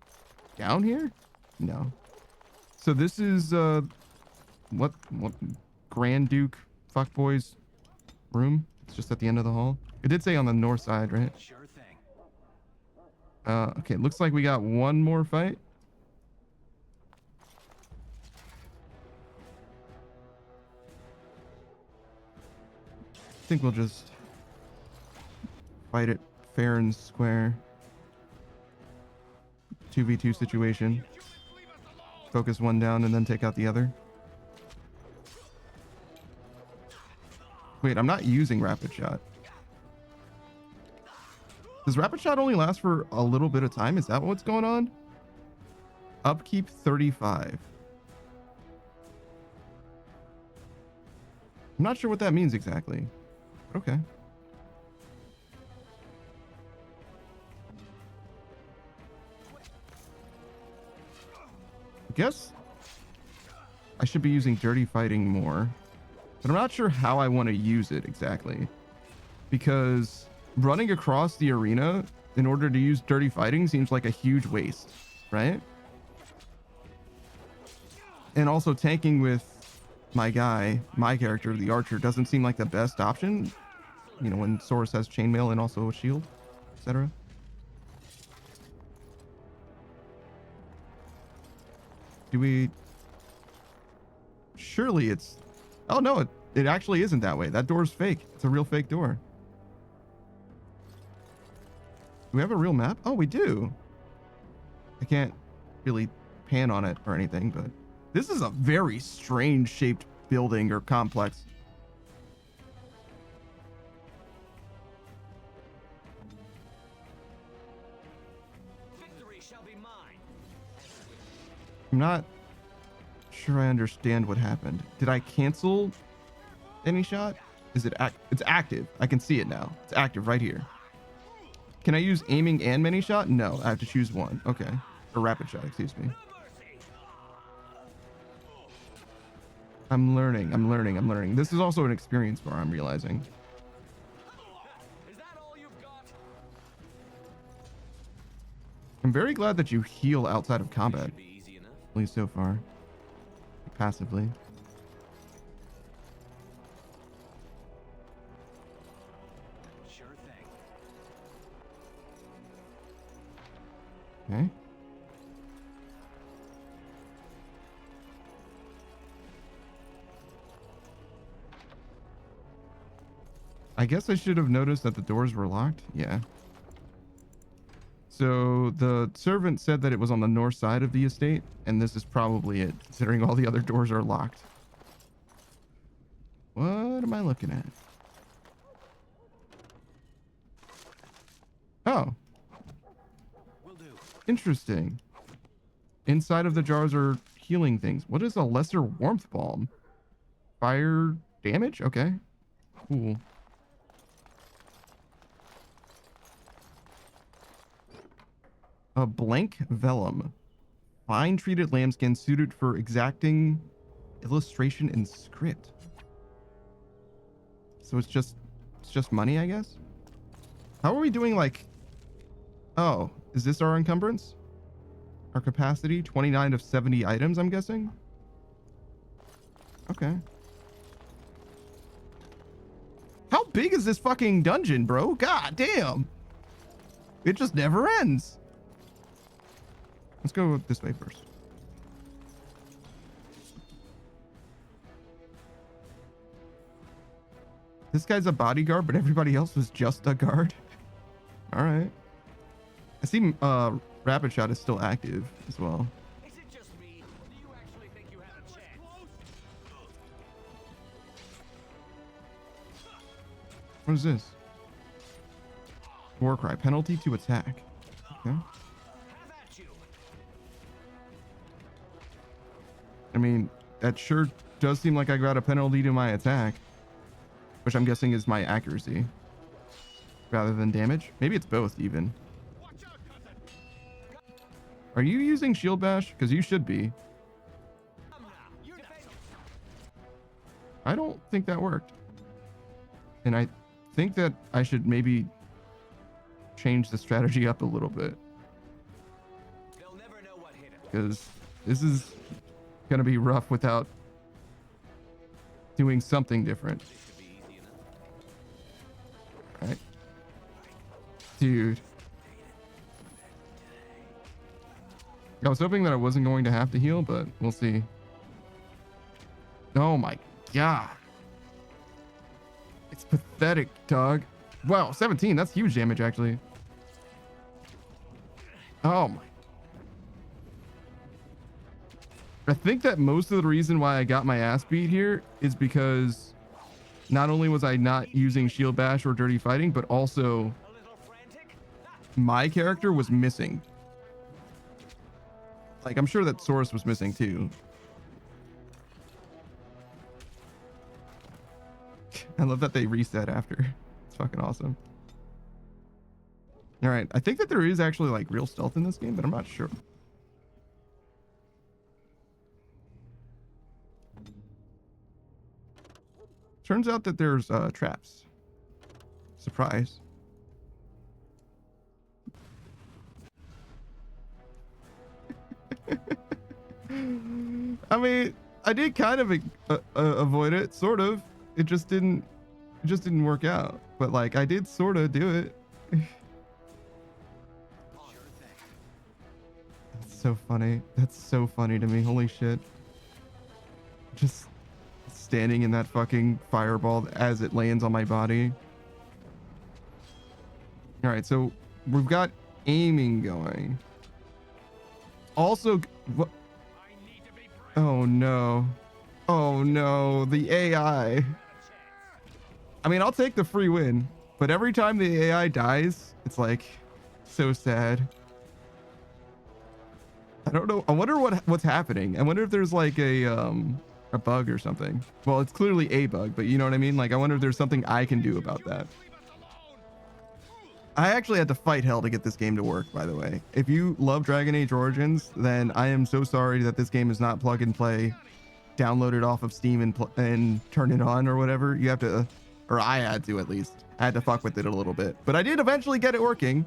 down here? No. So this is what Grand Duke fuckboy's room? It's just at the end of the hall. It did say on the north side, right? Sure thing. Okay, looks like we got one more fight. I think we'll just fight it fair and square. 2v2 situation. Focus one down and then take out the other. Wait, I'm not using rapid shot. Does rapid shot only last for a little bit of time? Is that what's going on? Upkeep 35. I'm not sure what that means exactly. Okay. I guess I should be using dirty fighting more, but I'm not sure how I want to use it exactly, because running across the arena in order to use dirty fighting seems like a huge waste, right? And also tanking with my character, the archer, doesn't seem like the best option, you know, when Source has chainmail and also a shield, etc. Do we... Surely it's... Oh, no, it actually isn't that way. That door's fake. It's a real fake door. Do we have a real map? Oh, we do. I can't really pan on it or anything, but this is a very strange shaped building or complex. Victory shall be mine. I'm not sure I understand what happened. Did I cancel any shot? Is it it's active? I can see it now. It's active right here. Can I use aiming and many shot? No, I have to choose one. Okay. Or rapid shot, excuse me. I'm learning. This is also an experience bar, I'm realizing. I'm very glad that you heal outside of combat. At least so far. Passively. Sure thing. Okay. I guess I should have noticed that the doors were locked. Yeah. So the servant said that it was on the north side of the estate, and this is probably it, considering all the other doors are locked. What am I looking at? Oh. Interesting. Inside of the jars are healing things. What is a lesser warmth balm? Fire damage? Okay. Cool. A blank vellum. Fine treated lambskin suited for exacting illustration and script. So it's just money, I guess? How are we doing, like... Oh, is this our encumbrance? Our capacity? 29 of 70 items, I'm guessing? Okay. How big is this fucking dungeon, bro? God damn. It just never ends. Let's go this way first. This guy's a bodyguard, but everybody else was just a guard. All right. I see Rapid Shot is still active as well. Is it just me? Do you actually think you have a chance? What is this? War cry. Penalty to attack. Okay. I mean, that sure does seem like I got a penalty to my attack, which I'm guessing is my accuracy rather than damage. Maybe it's both even. Are you using shield bash? Because you should be. I don't think that worked. And I think that I should maybe change the strategy up a little bit. Because this is going to be rough without doing something different. All right. Dude. I was hoping that I wasn't going to have to heal, but we'll see. Oh my god. It's pathetic, dog. Wow, 17. That's huge damage, actually. Oh my. I think that most of the reason why I got my ass beat here is because not only was I not using shield bash or dirty fighting, but also my character was missing. Like, I'm sure that Source was missing too. I love that they reset after. It's fucking awesome. All right. I think that there is actually like real stealth in this game, but I'm not sure. Turns out that there's traps. Surprise. I mean, I did kind of avoid it, sort of. It just didn't work out. But like, I did sort of do it. That's so funny. That's so funny to me. Holy shit. Just standing in that fucking fireball as it lands on my body. All right, so we've got aiming going. Also, what? Oh no. Oh no, the AI. I mean, I'll take the free win, but every time the AI dies, it's like so sad. I don't know. I wonder what's happening. I wonder if there's like a bug or something. Well, it's clearly a bug, but you know what I mean? Like, I wonder if there's something I can do about that. I actually had to fight hell to get this game to work, by the way. If you love Dragon Age Origins, then I am so sorry that this game is not plug and play. Download it off of Steam and turn it on or whatever. You have to, or I had to at least. I had to fuck with it a little bit, but I did eventually get it working.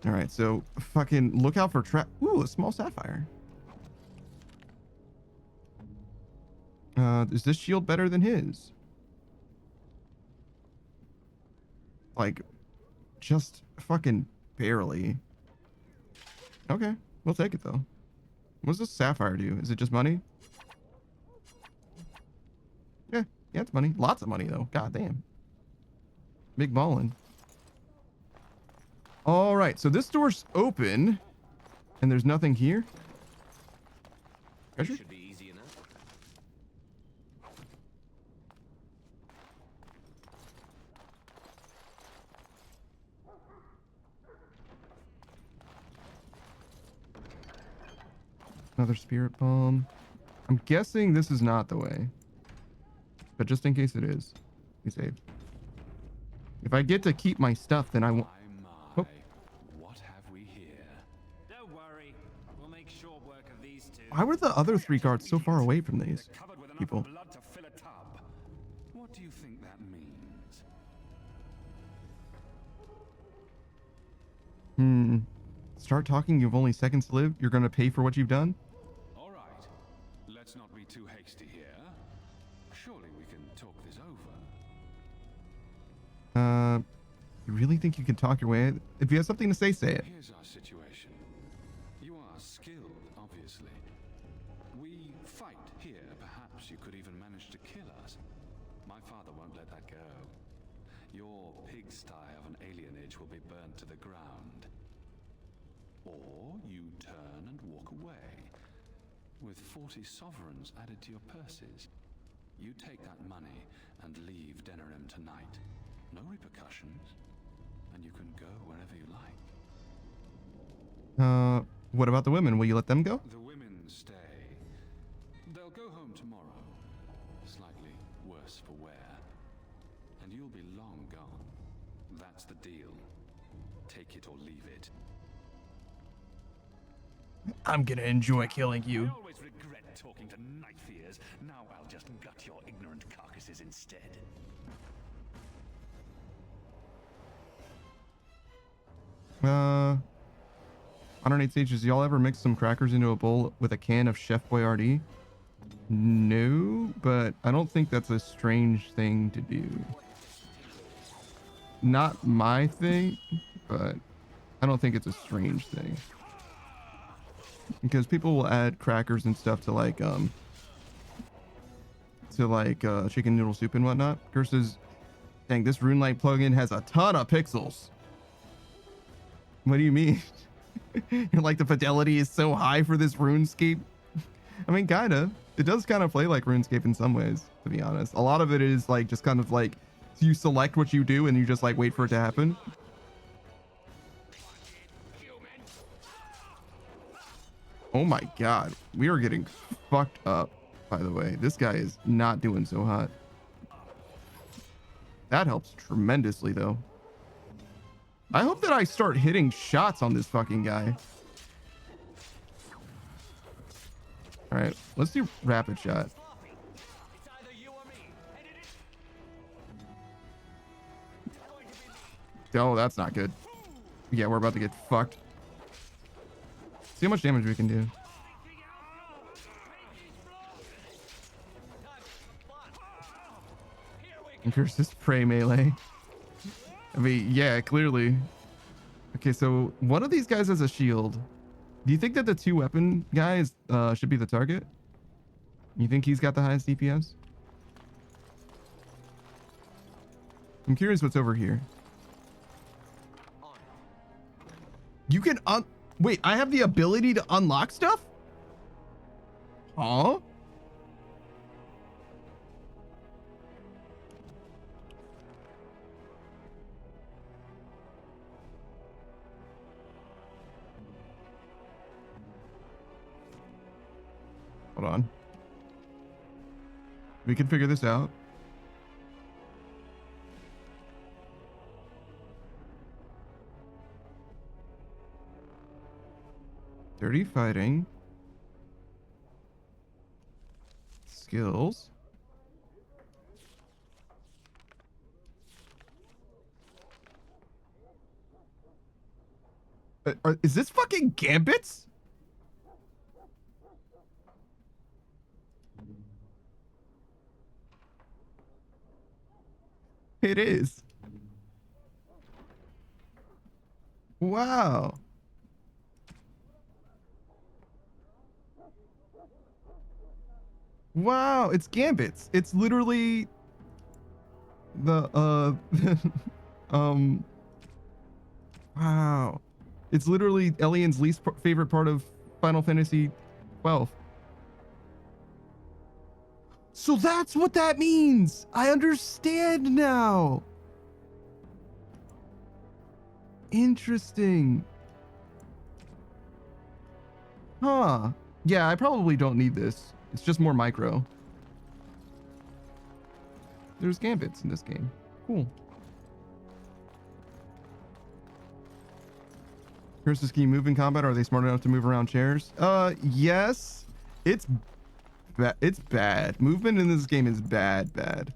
All right, so fucking look out for trap. Ooh, a small sapphire. Is this shield better than his? Like, just fucking barely. Okay, we'll take it though. What does this sapphire do? Is it just money? Yeah, it's money. Lots of money though. God damn. Big ballin'. All right, so this door's open, and there's nothing here. Treasure? Should be easy enough. Another spirit bomb. I'm guessing this is not the way, but just in case it is, be safe. If I get to keep my stuff, then I won't. Oh. What have we here? Don't worry, we'll make short work of these two. Why were the other three guards so far away from these people? Blood to fill a tub. What do you think that means? Start talking. You have only seconds to live. You're gonna pay for what you've done. All right, let's not be too hasty here. Surely we can talk this over. You really think you can talk your way? If you have something to say, say it. Here's our situation. You are skilled, obviously. We fight here. Perhaps you could even manage to kill us. My father won't let that go. Your pigsty of an alienage will be burned to the ground. Or you turn and walk away. With 40 sovereigns added to your purses. You take that money and leave Denerim tonight. No repercussions. And you can go wherever you like. What about the women? Will you let them go? The women stay. worse for wear. And you'll be long gone. That's the deal. Take it or leave it. I'm gonna enjoy killing I you. always regret talking to knife ears. Now I'll just gut your ignorant carcasses instead. Modern 8 Stages, y'all ever mix some crackers into a bowl with a can of Chef Boyardee? No, but I don't think that's a strange thing to do. Not my thing, but I don't think it's a strange thing. Because people will add crackers and stuff to like chicken noodle soup and whatnot. Versus, dang, this RuneLite plugin has a ton of pixels. What do you mean? You're like, the fidelity is so high for this RuneScape? I mean, kind of. It does kind of play like RuneScape in some ways, to be honest. A lot of it is like just kind of like you select what you do and you just like wait for it to happen. Oh my god, we are getting fucked up, by the way. This guy is not doing so hot. That helps tremendously, though. I hope that I start hitting shots on this fucking guy. All right, let's do rapid shot. Oh, that's not good. Yeah, we're about to get fucked. See how much damage we can do. And here's this prey melee. I mean, yeah, clearly. Okay, so one of these guys has a shield. Do you think that the 2-weapon guy should be the target? You think he's got the highest DPS? I'm curious what's over here. You can wait, I have the ability to unlock stuff? Huh? Hold on. We can figure this out. Dirty fighting. Skills. Is this fucking Gambits? It is. Wow. Wow, it's Gambits. It's literally the wow. It's literally Elian's least favorite part of Final Fantasy 12. So that's what that means. I understand now. Interesting. Huh. Yeah, I probably don't need this. It's just more micro. There's Gambits in this game. Cool. Here's the ski move in combat. Are they smart enough to move around chairs? Yes. It's bad. Movement in this game is bad.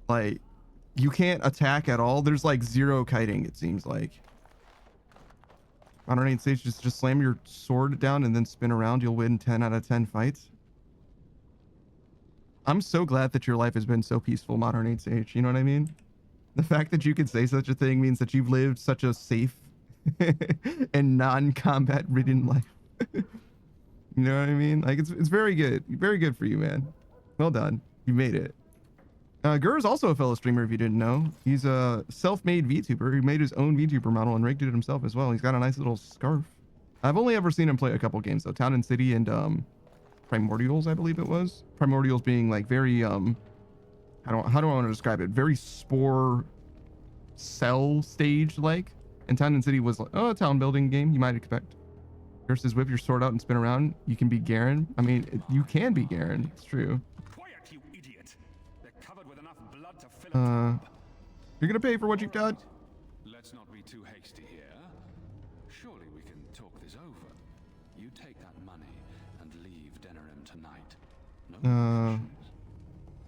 Like, you can't attack at all. There's like zero kiting, it seems like. On our 8th stage, just slam your sword down and then spin around. You'll win 10 out of 10 fights. I'm so glad that your life has been so peaceful, Modern 8th Stage. You know what I mean? The fact that you could say such a thing means that you've lived such a safe and non-combat ridden life. You know what I mean? Like, it's very good. Very good for you, man. Well done. You made it. Gur is also a fellow streamer, if you didn't know. He's a self-made VTuber. He made his own VTuber model and rigged it himself as well. He's got a nice little scarf. I've only ever seen him play a couple games, though. Town and City and Primordials, I believe it was. Primordials being like very how do I want to describe it? Very spore cell stage like. And Town and City was like, a town building game you might expect. Versus whip your sword out and spin around. You can be Garen. I mean, you can be Garen. It's true. Quiet, you idiot! There You're gonna pay for what you've done. Let's not be too hasty here. Surely we can talk this over. You take that money and leave Denerim tonight. No repercussions,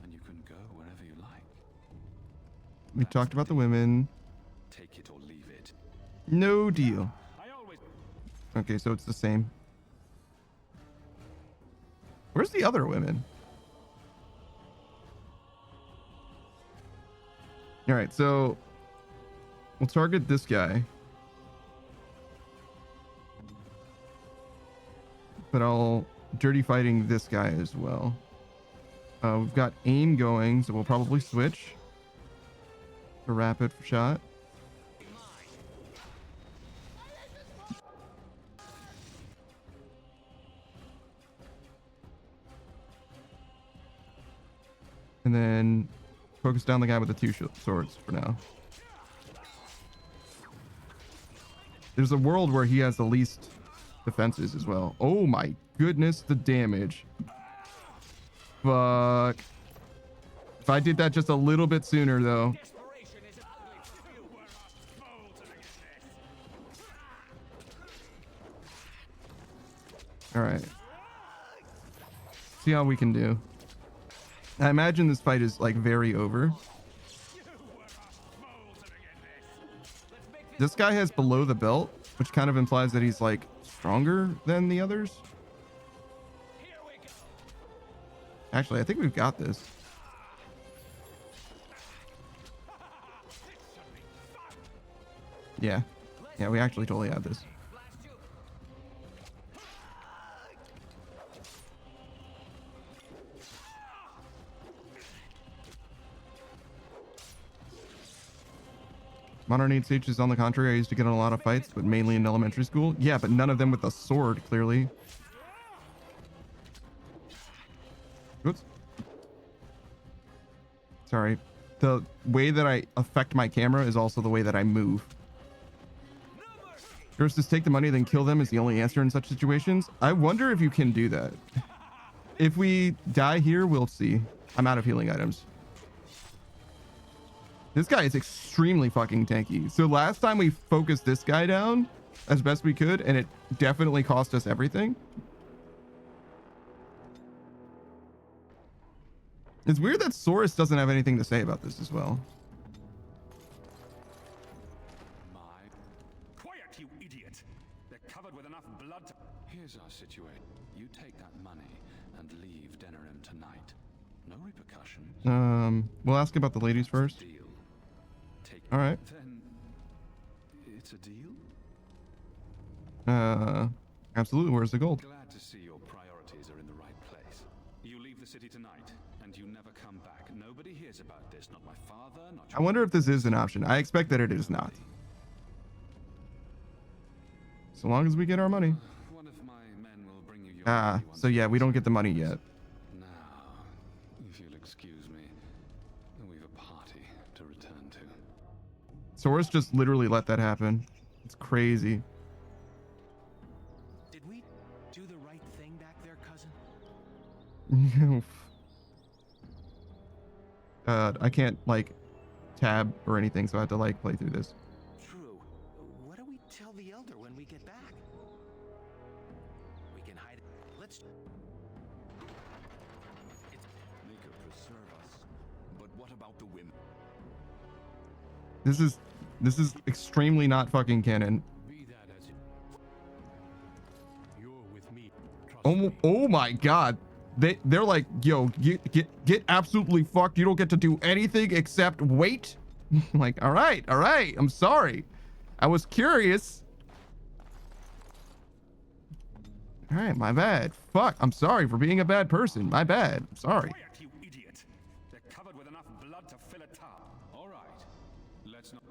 and you can go wherever you like. We talked about the women. Take it or leave it. No deal. Okay, so it's the same. Where's the other women? All right, so we'll target this guy. But I'll dirty fighting this guy as well. We've got aim going, so we'll probably switch to rapid shot. And then focus down the guy with the two swords for now. There's a world where he has the least defenses as well. Oh my goodness, the damage. Fuck. If I did that just a little bit sooner, though. All right. See how we can do. I imagine this fight is like very over. This guy has below the belt, which kind of implies that he's like stronger than the others. Actually, I think we've got this. Yeah. Yeah, we actually totally have this. Modern age sages, on the contrary, I used to get in a lot of fights, but mainly in elementary school. Yeah, but none of them with a sword, clearly. Oops. Sorry. The way that I affect my camera is also the way that I move. First is take the money, then kill them is the only answer in such situations. I wonder if you can do that. If we die here, we'll see. I'm out of healing items. This guy is extremely fucking tanky. So last time we focused this guy down as best we could, and it definitely cost us everything. It's weird that Saurus doesn't have anything to say about this as well. Quiet, you idiot! They're covered with enough blood. Here's our situation. You take that money and leave Denerim tonight. No repercussions. We'll ask about the ladies first. All right. Then it's a deal? Absolutely. Where's the gold? Glad to see your priorities are in the right place. You leave the city tonight and you never come back. Nobody hears about this, not my father, not I wonder if this is an option. I expect that it is not. So long as we get our money. One of my men will bring you your so yeah, we don't get the money yet. Now, if you'll excuse me, we've a party to return to. Saurus just literally let that happen. It's crazy. Did we do the right thing back there, cousin? I can't like tab or anything, so I have to like play through this. True. What do we tell the elder when we get back? We can hide it. Let's. May God preserve us. But what about the women? This is extremely not fucking canon. Oh my god. They're like, yo, get absolutely fucked. You don't get to do anything except wait. Like, all right. I'm sorry. I was curious. All right, my bad. Fuck, I'm sorry for being a bad person. My bad. I'm sorry. Quiet, you idiot! They're covered with enough blood to fill a tub. All right, let's not.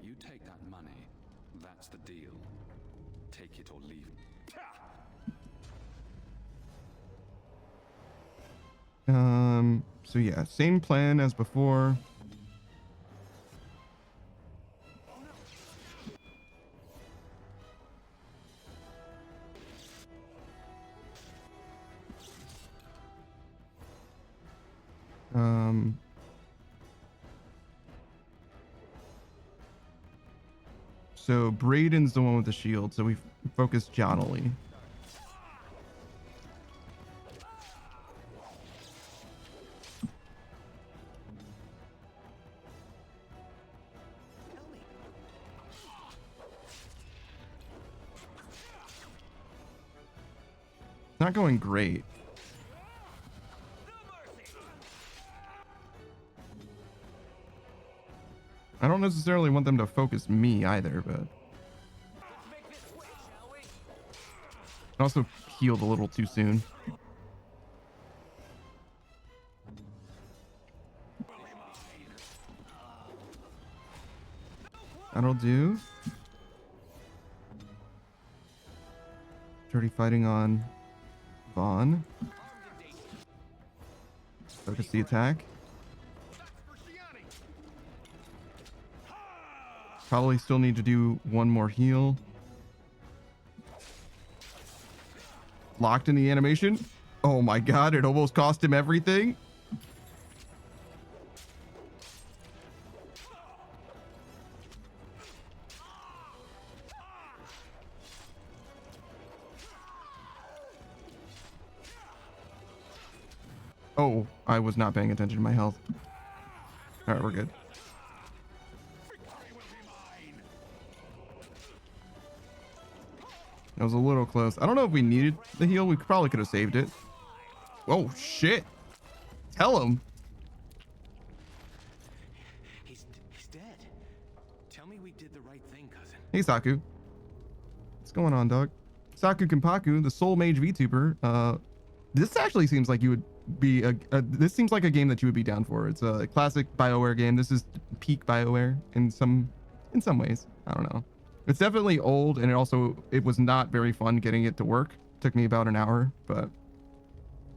You take that money. That's the deal. Take it or leave it. So yeah, same plan as before. So Brayden's the one with the shield, so we focus Johnily. Not going great. I don't necessarily want them to focus me either, but I also healed a little too soon. That'll do. Dirty fighting on Vaughn. Focus the attack. Probably still need to do one more heal. Locked in the animation. Oh my god, it almost cost him everything. Oh, I was not paying attention to my health. All right, we're good. That was a little close. I don't know if we needed the heal. We probably could have saved it. Oh, shit. Tell him. He's dead. Tell me we did the right thing, cousin. Hey, Saku. What's going on, dog? Saku Kenpaku, the Soul Mage VTuber. This actually seems like you would be this seems like a game that you would be down for. It's a classic BioWare game. This is peak BioWare in some ways. I don't know. It's definitely old, and it was not very fun getting it to work. Took me about an hour, but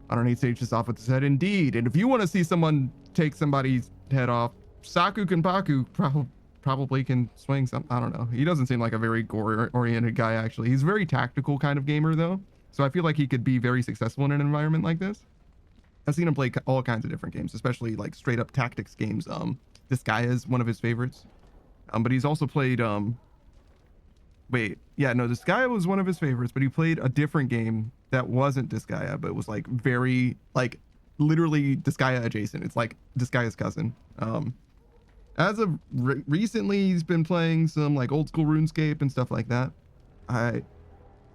I don't need to take this off with his head. Indeed, and if you want to see someone take somebody's head off, Saku Kenpaku probably can swing some. I don't know. He doesn't seem like a very gore-oriented guy, actually. He's a very tactical kind of gamer, though. So I feel like he could be very successful in an environment like this. I've seen him play all kinds of different games, especially like straight-up tactics games. Disgaea is one of his favorites. But he's also played... Disgaea was one of his favorites, but he played a different game that wasn't Disgaea, but was like very, like, literally Disgaea adjacent. It's like Disgaea's cousin. As of recently, he's been playing some like old school RuneScape and stuff like that.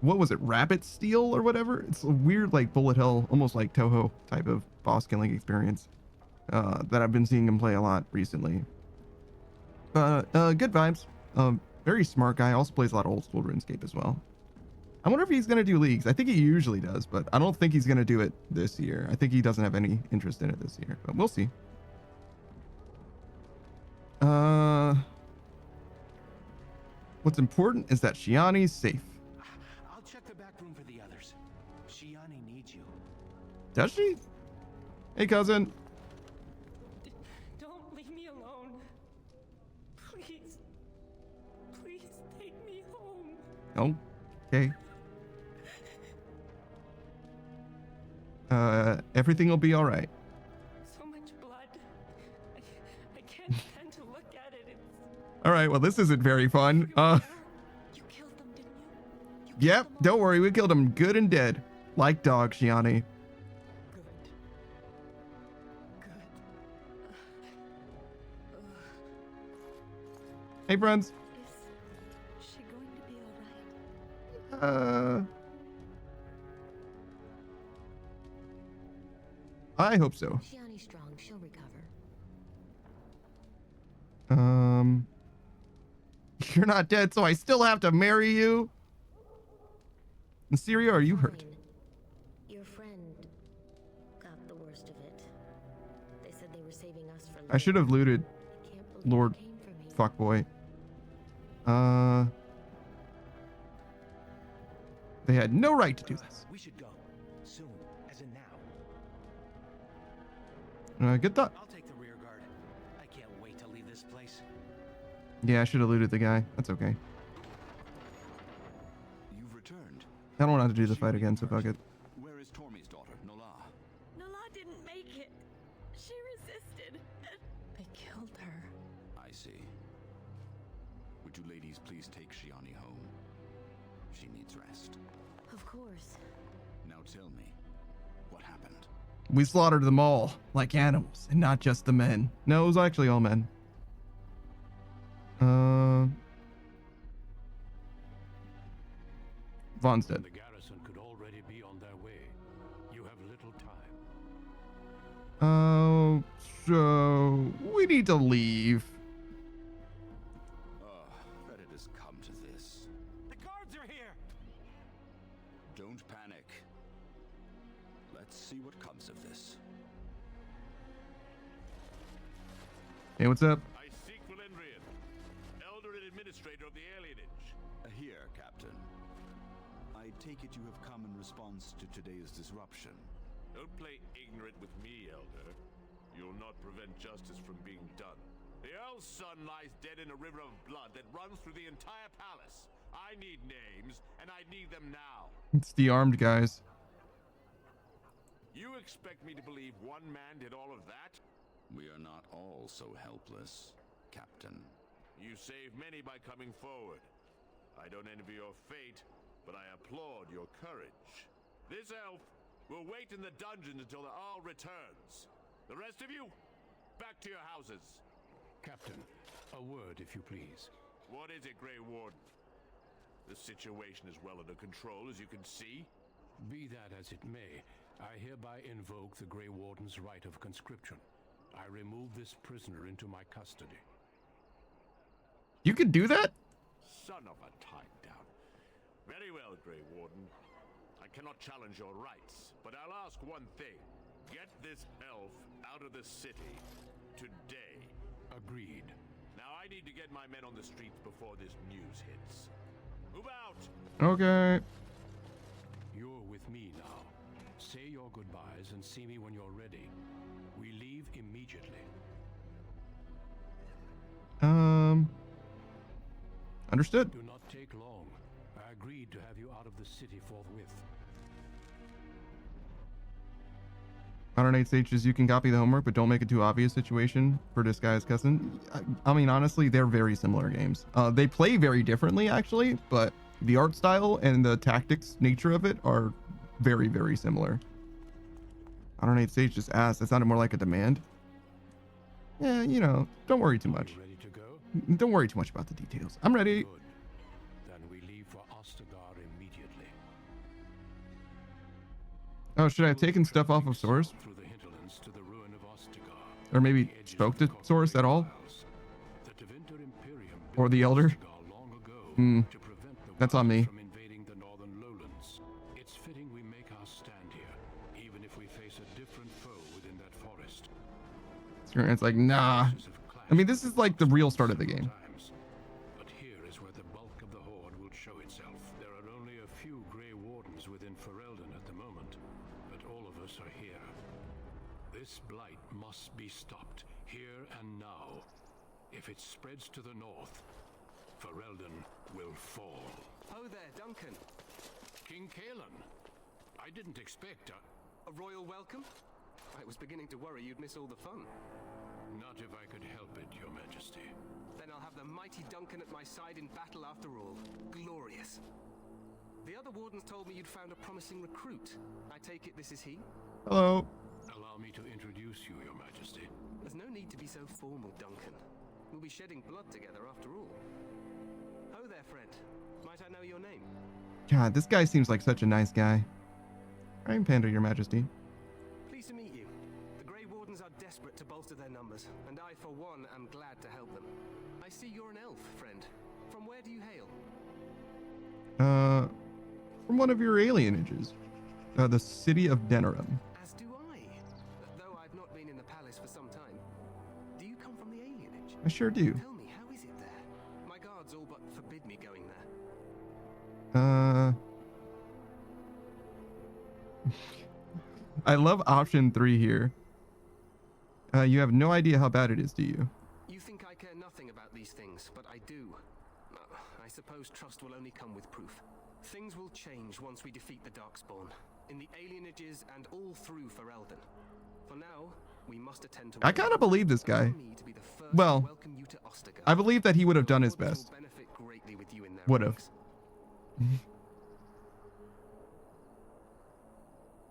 What was it, Rabbit Steel or whatever? It's a weird like bullet hell, almost like Toho type of boss killing experience that I've been seeing him play a lot recently. Good vibes. Very smart guy. Also plays a lot of old school RuneScape as well. I wonder if he's going to do leagues. I think he usually does, but I don't think he's going to do it this year. I think he doesn't have any interest in it this year, but we'll see. What's important is that Shiani's safe. I'll check the back room for the others. Shiani needs you. Does she? Hey, cousin. Don't leave me alone. Please. Please take me home. Oh, okay. Everything will be all right. So much blood. I can't stand to look at it. It's... All right, well, this isn't very fun. You killed them, didn't you? Yep, don't worry. We killed him good and dead. Like dogs, Shiani. Hey, friends. Is she going to be all right? I hope so. Shiani's strong. She'll recover. You're not dead, so I still have to marry you? In Syria, are you hurt? Your friend got the worst of it. They said they were saving us for I should have looted Lord Fuckboy. They had no right to do this. We should go. Soon. As in now. Good thought. I'll take the rear guard. I can't wait to leave this place. Yeah, I should have looted the guy. That's okay. You've returned. I don't want to do the fight again, so fuck it. Where is Tormi's daughter, Nola? Nola didn't make it. She resisted. They killed her. I see. Which Would you ladies please take Shiani home? She needs rest. Of course. Now tell me, what happened? We slaughtered them all, like animals, and not just the men. No, it was actually all men. Vaughn's dead. The garrison could already be on their way. You have little time. So we need to leave. That it has come to this. The guards are here! Don't panic. Let's see what comes of this. Hey, what's up? I seek Valendrian, elder and administrator of the alienage. Here, Captain. I take it you have come in response to today's disruption. Don't play ignorant with me, elder. You'll not prevent justice from being done. The Earl's son lies dead in a river of blood that runs through the entire palace. I need names, and I need them now. It's the armed guys. You expect me to believe one man did all of that? We are not all so helpless, Captain. You saved many by coming forward. I don't envy your fate, but I applaud your courage. This elf will wait in the dungeons until the Earl returns. The rest of you, back to your houses. Captain, a word if you please. What is it, Grey Warden? The situation is well under control, as you can see. Be that as it may, I hereby invoke the Grey Warden's right of conscription. I remove this prisoner into my custody. You could do that? Son of a time down. Very well, Grey Warden. I cannot challenge your rights, but I'll ask one thing. Get this elf out of the city today. Agreed. Now I need to get my men on the streets before this news hits. Move out! Okay. You're with me now. Say your goodbyes and see me when you're ready. We leave immediately. Understood. Do not take long. I agreed to have you out of the city forthwith. 108 stages, you can copy the homework, but don't make it too obvious situation for disguised cousin. I mean, honestly, they're very similar games. They play very differently, actually, but the art style and the tactics nature of it are very, very similar. 108 stage just asked. That sounded more like a demand. Yeah, you know, don't worry too much. Ready to go? Don't worry too much about the details. I'm ready. Good. Then we leave for Ostagar immediately. Oh, should I have taken stuff off of Source? Through the hinterlands to the ruin of Ostagar. Or maybe spoke to Source at all? The Tevinter Imperium Or the Elder? Ostagar long ago to prevent the That's on me. from invading the northern lowlands. It's fitting we make our stand here, even if we face a different foe within that forest. It's like, nah. I mean, this is like the real start of the game. But here is where the bulk of the horde will show itself. There are only a few Grey Wardens within Ferelden at the moment, but all of us are here. This blight must be stopped, here and now. If it spreads to the north, Ferelden will fall. Oh there, Duncan. King Kaelan. I didn't expect a royal welcome? I was beginning to worry you'd miss all the fun. Not if I could help it, Your Majesty. Then I'll have the mighty Duncan at my side in battle after all. Glorious. The other wardens told me you'd found a promising recruit. I take it this is he? Hello. Allow me to introduce you, Your Majesty. There's no need to be so formal, Duncan. We'll be shedding blood together after all. Oh there, friend. Might I know your name? God, this guy seems like such a nice guy. I'm Panda, Your Majesty. Pleased to meet you. The Grey Wardens are desperate to bolster their numbers, and I, for one, am glad to help them. I see you're an elf, friend. From where do you hail? From one of your alienages. The city of Denerim. As do I. Though I've not been in the palace for some time. Do you come from the alienage? I sure do. Tell me, how is it there? My guards all but forbid me going there. I love option 3 here. You have no idea how bad it is, do you? You think I care nothing about these things, but I do. I suppose trust will only come with proof. Things will change once we defeat the Darkspawn, in the alienages and all through Ferelden. For now, we must attend to. I kind of believe this guy. Well, I believe that he would have done his best. Benefit Would've.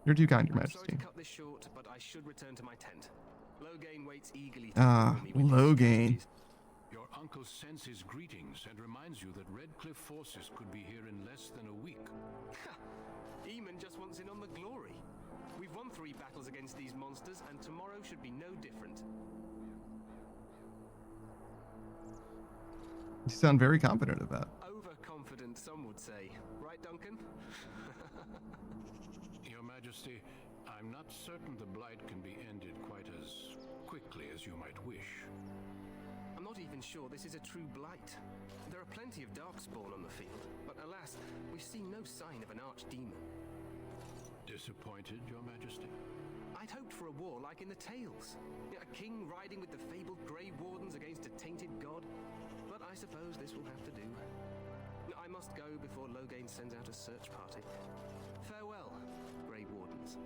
You're too kind, Your I'm sorry Majesty. to cut this short, but I should return to my tent. Loghain waits eagerly to Ah, welcome me with his Loghain. majesties. Your uncle sends his greetings and reminds you that Redcliffe forces could be here in less than a week. Eamon just wants in on the glory. We've won 3 battles against these monsters, and tomorrow should be no different. You sound very confident of that. Overconfident, some would say. Right, Duncan? Your Majesty, I'm not certain the blight can be ended quite as quickly as you might wish. I'm not even sure this is a true blight. There are plenty of darkspawn on the field, but alas, we've seen no sign of an archdemon. Disappointed, Your Majesty? I'd hoped for a war like in the tales. A king riding with the fabled Grey Wardens against a tainted god. But I suppose this will have to do. I must go before Loghain sends out a search party. Farewell, Grey Wardens.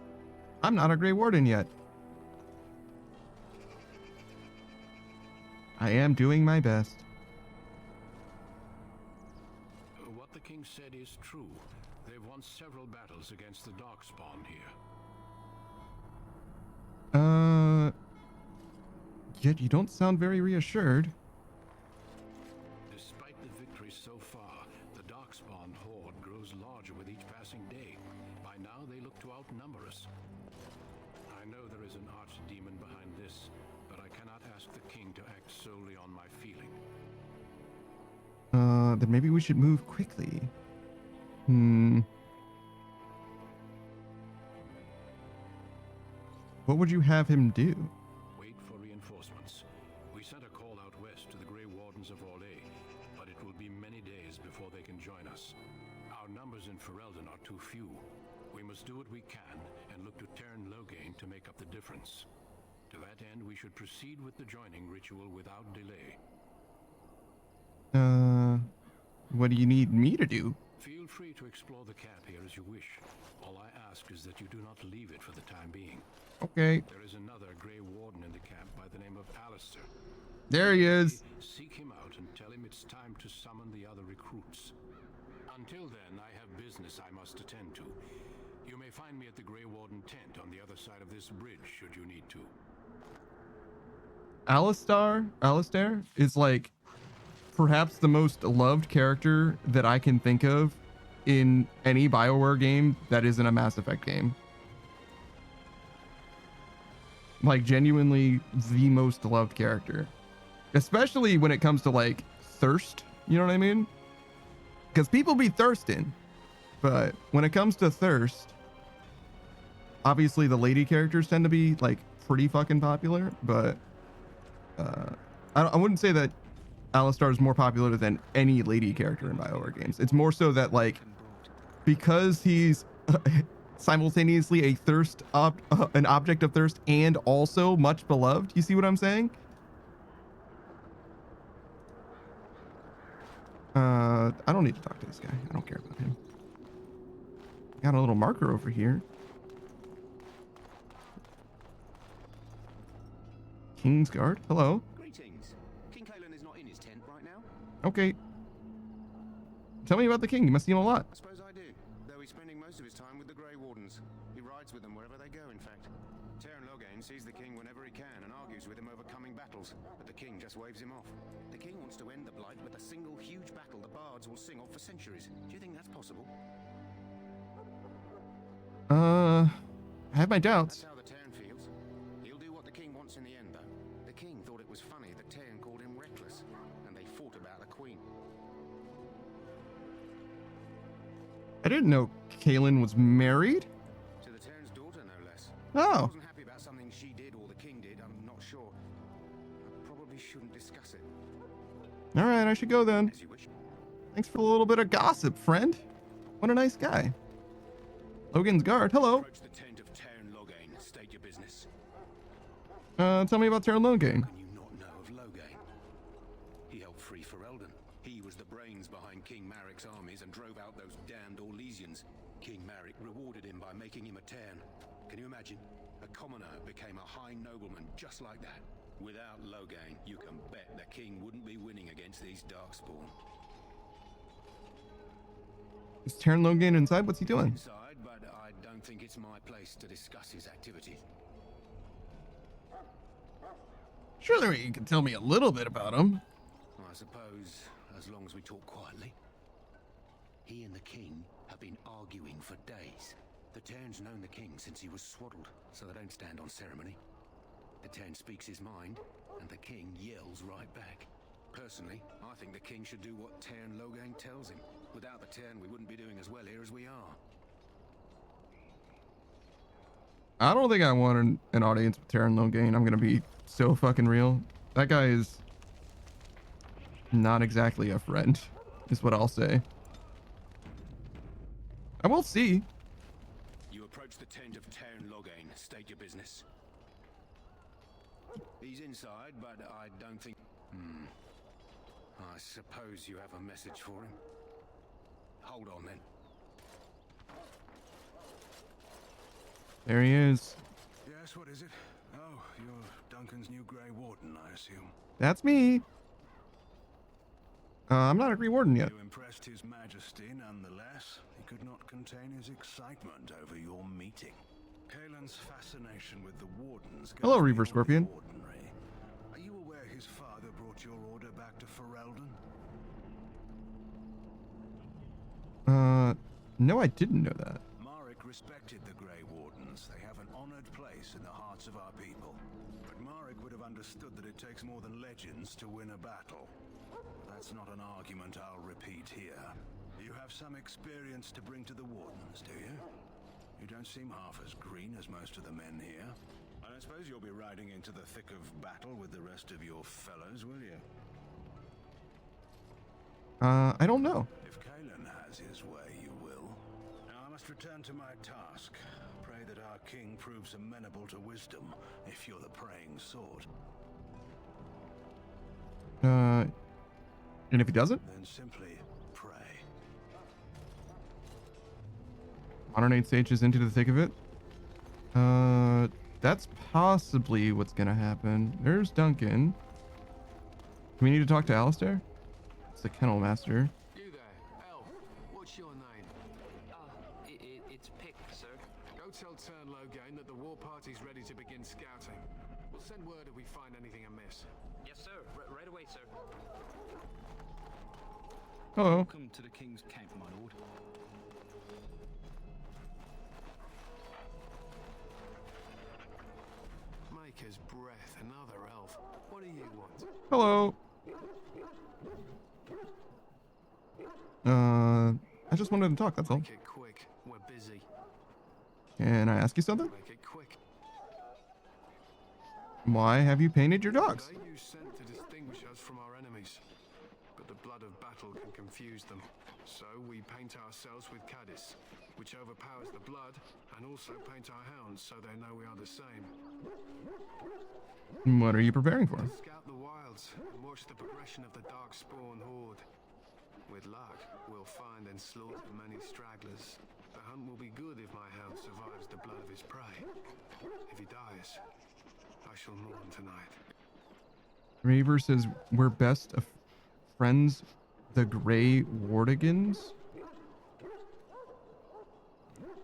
I'm not a Grey Warden yet. I am doing my best. What the king said is true. They've won several battles against the Darkspawn here. Yet you don't sound very reassured. Despite the victories so far, the Darkspawn horde grows larger with each passing day. By now, they look to outnumber us. I know there is an archdemon behind this, but I cannot ask the king to act solely on my feeling. Then maybe we should move quickly. What would you have him do? Wait for reinforcements. We sent a call out west to the Grey Wardens of Orlais, but it will be many days before they can join us. Our numbers in Ferelden are too few. We must do what we can and look to turn Loghain to make up the difference. To that end, we should proceed with the joining ritual without delay. What do you need me to do? Feel free to explore the camp here as you wish. All I ask is that you do not leave it for the time being. Okay. There is another Grey Warden in the camp by the name of Alistair. There he is. Seek him out and tell him it's time to summon the other recruits. Until then, I have business I must attend to. You may find me at the Grey Warden tent on the other side of this bridge, should you need to. Alistair is like perhaps the most loved character that I can think of in any BioWare game that isn't a Mass Effect game. Like genuinely the most loved character. Especially when it comes to like thirst, you know what I mean? Because people be thirsting, but when it comes to thirst, obviously the lady characters tend to be like pretty fucking popular, but I wouldn't say that Alistair is more popular than any lady character in BioWare games. It's more so that like because he's simultaneously an object of thirst and also much beloved. You see what I'm saying? I don't need to talk to this guy. I don't care about him. Got a little marker over here. King's Guard. Hello. Greetings. King Kalen is not in his tent right now. Okay. Tell me about the king. You must see him a lot. I suppose I do, though he's spending most of his time with the Grey Wardens. He rides with them wherever they go, in fact. Terran Loghain sees the king whenever he can and argues with him over coming battles, but the king just waves him off. The king wants to end the blight with a single huge battle the bards will sing of for centuries. Do you think that's possible? I have my doubts. That's how the Terran feels. He'll do what the king wants in the end, though. The king thought it was funny that Terran called him reckless, and they fought about the queen. I didn't know Kalen was married. To the Terran's daughter, no less. Oh. I wasn't happy about something she did or the king did, I'm not sure. I probably shouldn't discuss it. All right, I should go then. As you wish. Thanks for a little bit of gossip, friend. What a nice guy. Logan's Guard. Hello. Approach the tent of Terran Loghain. State your business. Tell me about Terran Loghain. Can you not know of Loghain? He helped free Ferelden. He was the brains behind King Marik's armies and drove out those damned Orlesians. King Marik rewarded him by making him a Terran. Can you imagine? A commoner became a high nobleman just like that. Without Loghain, you can bet the king wouldn't be winning against these Darkspawn. Is Terran Logan inside? What's he doing? Inside, but I don't think it's my place to discuss his activity. Surely you can tell me a little bit about him. I suppose, as long as we talk quietly. He and the king have been arguing for days. The Terran's known the king since he was swaddled, so they don't stand on ceremony. The Terran speaks his mind, and the king yells right back. Personally, I think the king should do what Terran Logang tells him. Without the Terran, we wouldn't be doing as well here as we are. I don't think I want an audience with Terran Logan. I'm gonna be so fucking real. That guy is not exactly a friend, is what I'll say. I will see. You approach the tent of Terran Logain. State your business. He's inside, but I don't think... I suppose you have a message for him. Hold on, then. There he is. Yes, what is it? Oh, you're Duncan's new Grey Warden, I assume. That's me. I'm not a Grey Warden yet. You impressed His Majesty nonetheless. He could not contain his excitement over your meeting. Kaelin's fascination with the Wardens... Hello, Reaver Scorpion. Ordinary. Are you aware his father brought your order back to Ferelden? No, I didn't know that. Marek respected the Grey Wardens. They have an honored place in the hearts of our people. But Marek would have understood that it takes more than legends to win a battle. That's not an argument I'll repeat here. You have some experience to bring to the Wardens, do you? You don't seem half as green as most of the men here. I don't suppose you'll be riding into the thick of battle with the rest of your fellows, will you? I don't know. If Kaelin has his way, you will. Now I must return to my task. Pray that our king proves amenable to wisdom, if you're the praying sort. And if he doesn't? Then simply pray. Modern Age sages into the thick of it. That's possibly what's gonna happen. There's Duncan. Do we need to talk to Alistair? It's the Kennel Master. You there, Elf. What's your name? It's Pick, sir. Go tell Tern Logain that the war party's ready to begin scouting. We'll send word if we find anything amiss. Yes, sir. Right away, sir. Hello. Welcome to the King's Camp, my lord. Maker's breath, another elf. What do you want? Hello. I just wanted to talk, that's all. Make it quick. We're busy. Can I ask you something? Make it quick. Why have you painted your dogs? They use scent to distinguish us from our enemies, but the blood of battle can confuse them. So we paint ourselves with caddis, which overpowers the blood, and also paint our hounds so they know we are the same. What are you preparing for? Scout the wilds and watch the progression of the Darkspawn horde. With luck, we'll find and slaughter many stragglers. The hunt will be good if my hound survives the blood of his prey. If he dies, I shall mourn tonight. Raver says we're best of friends, the Grey Wardigans.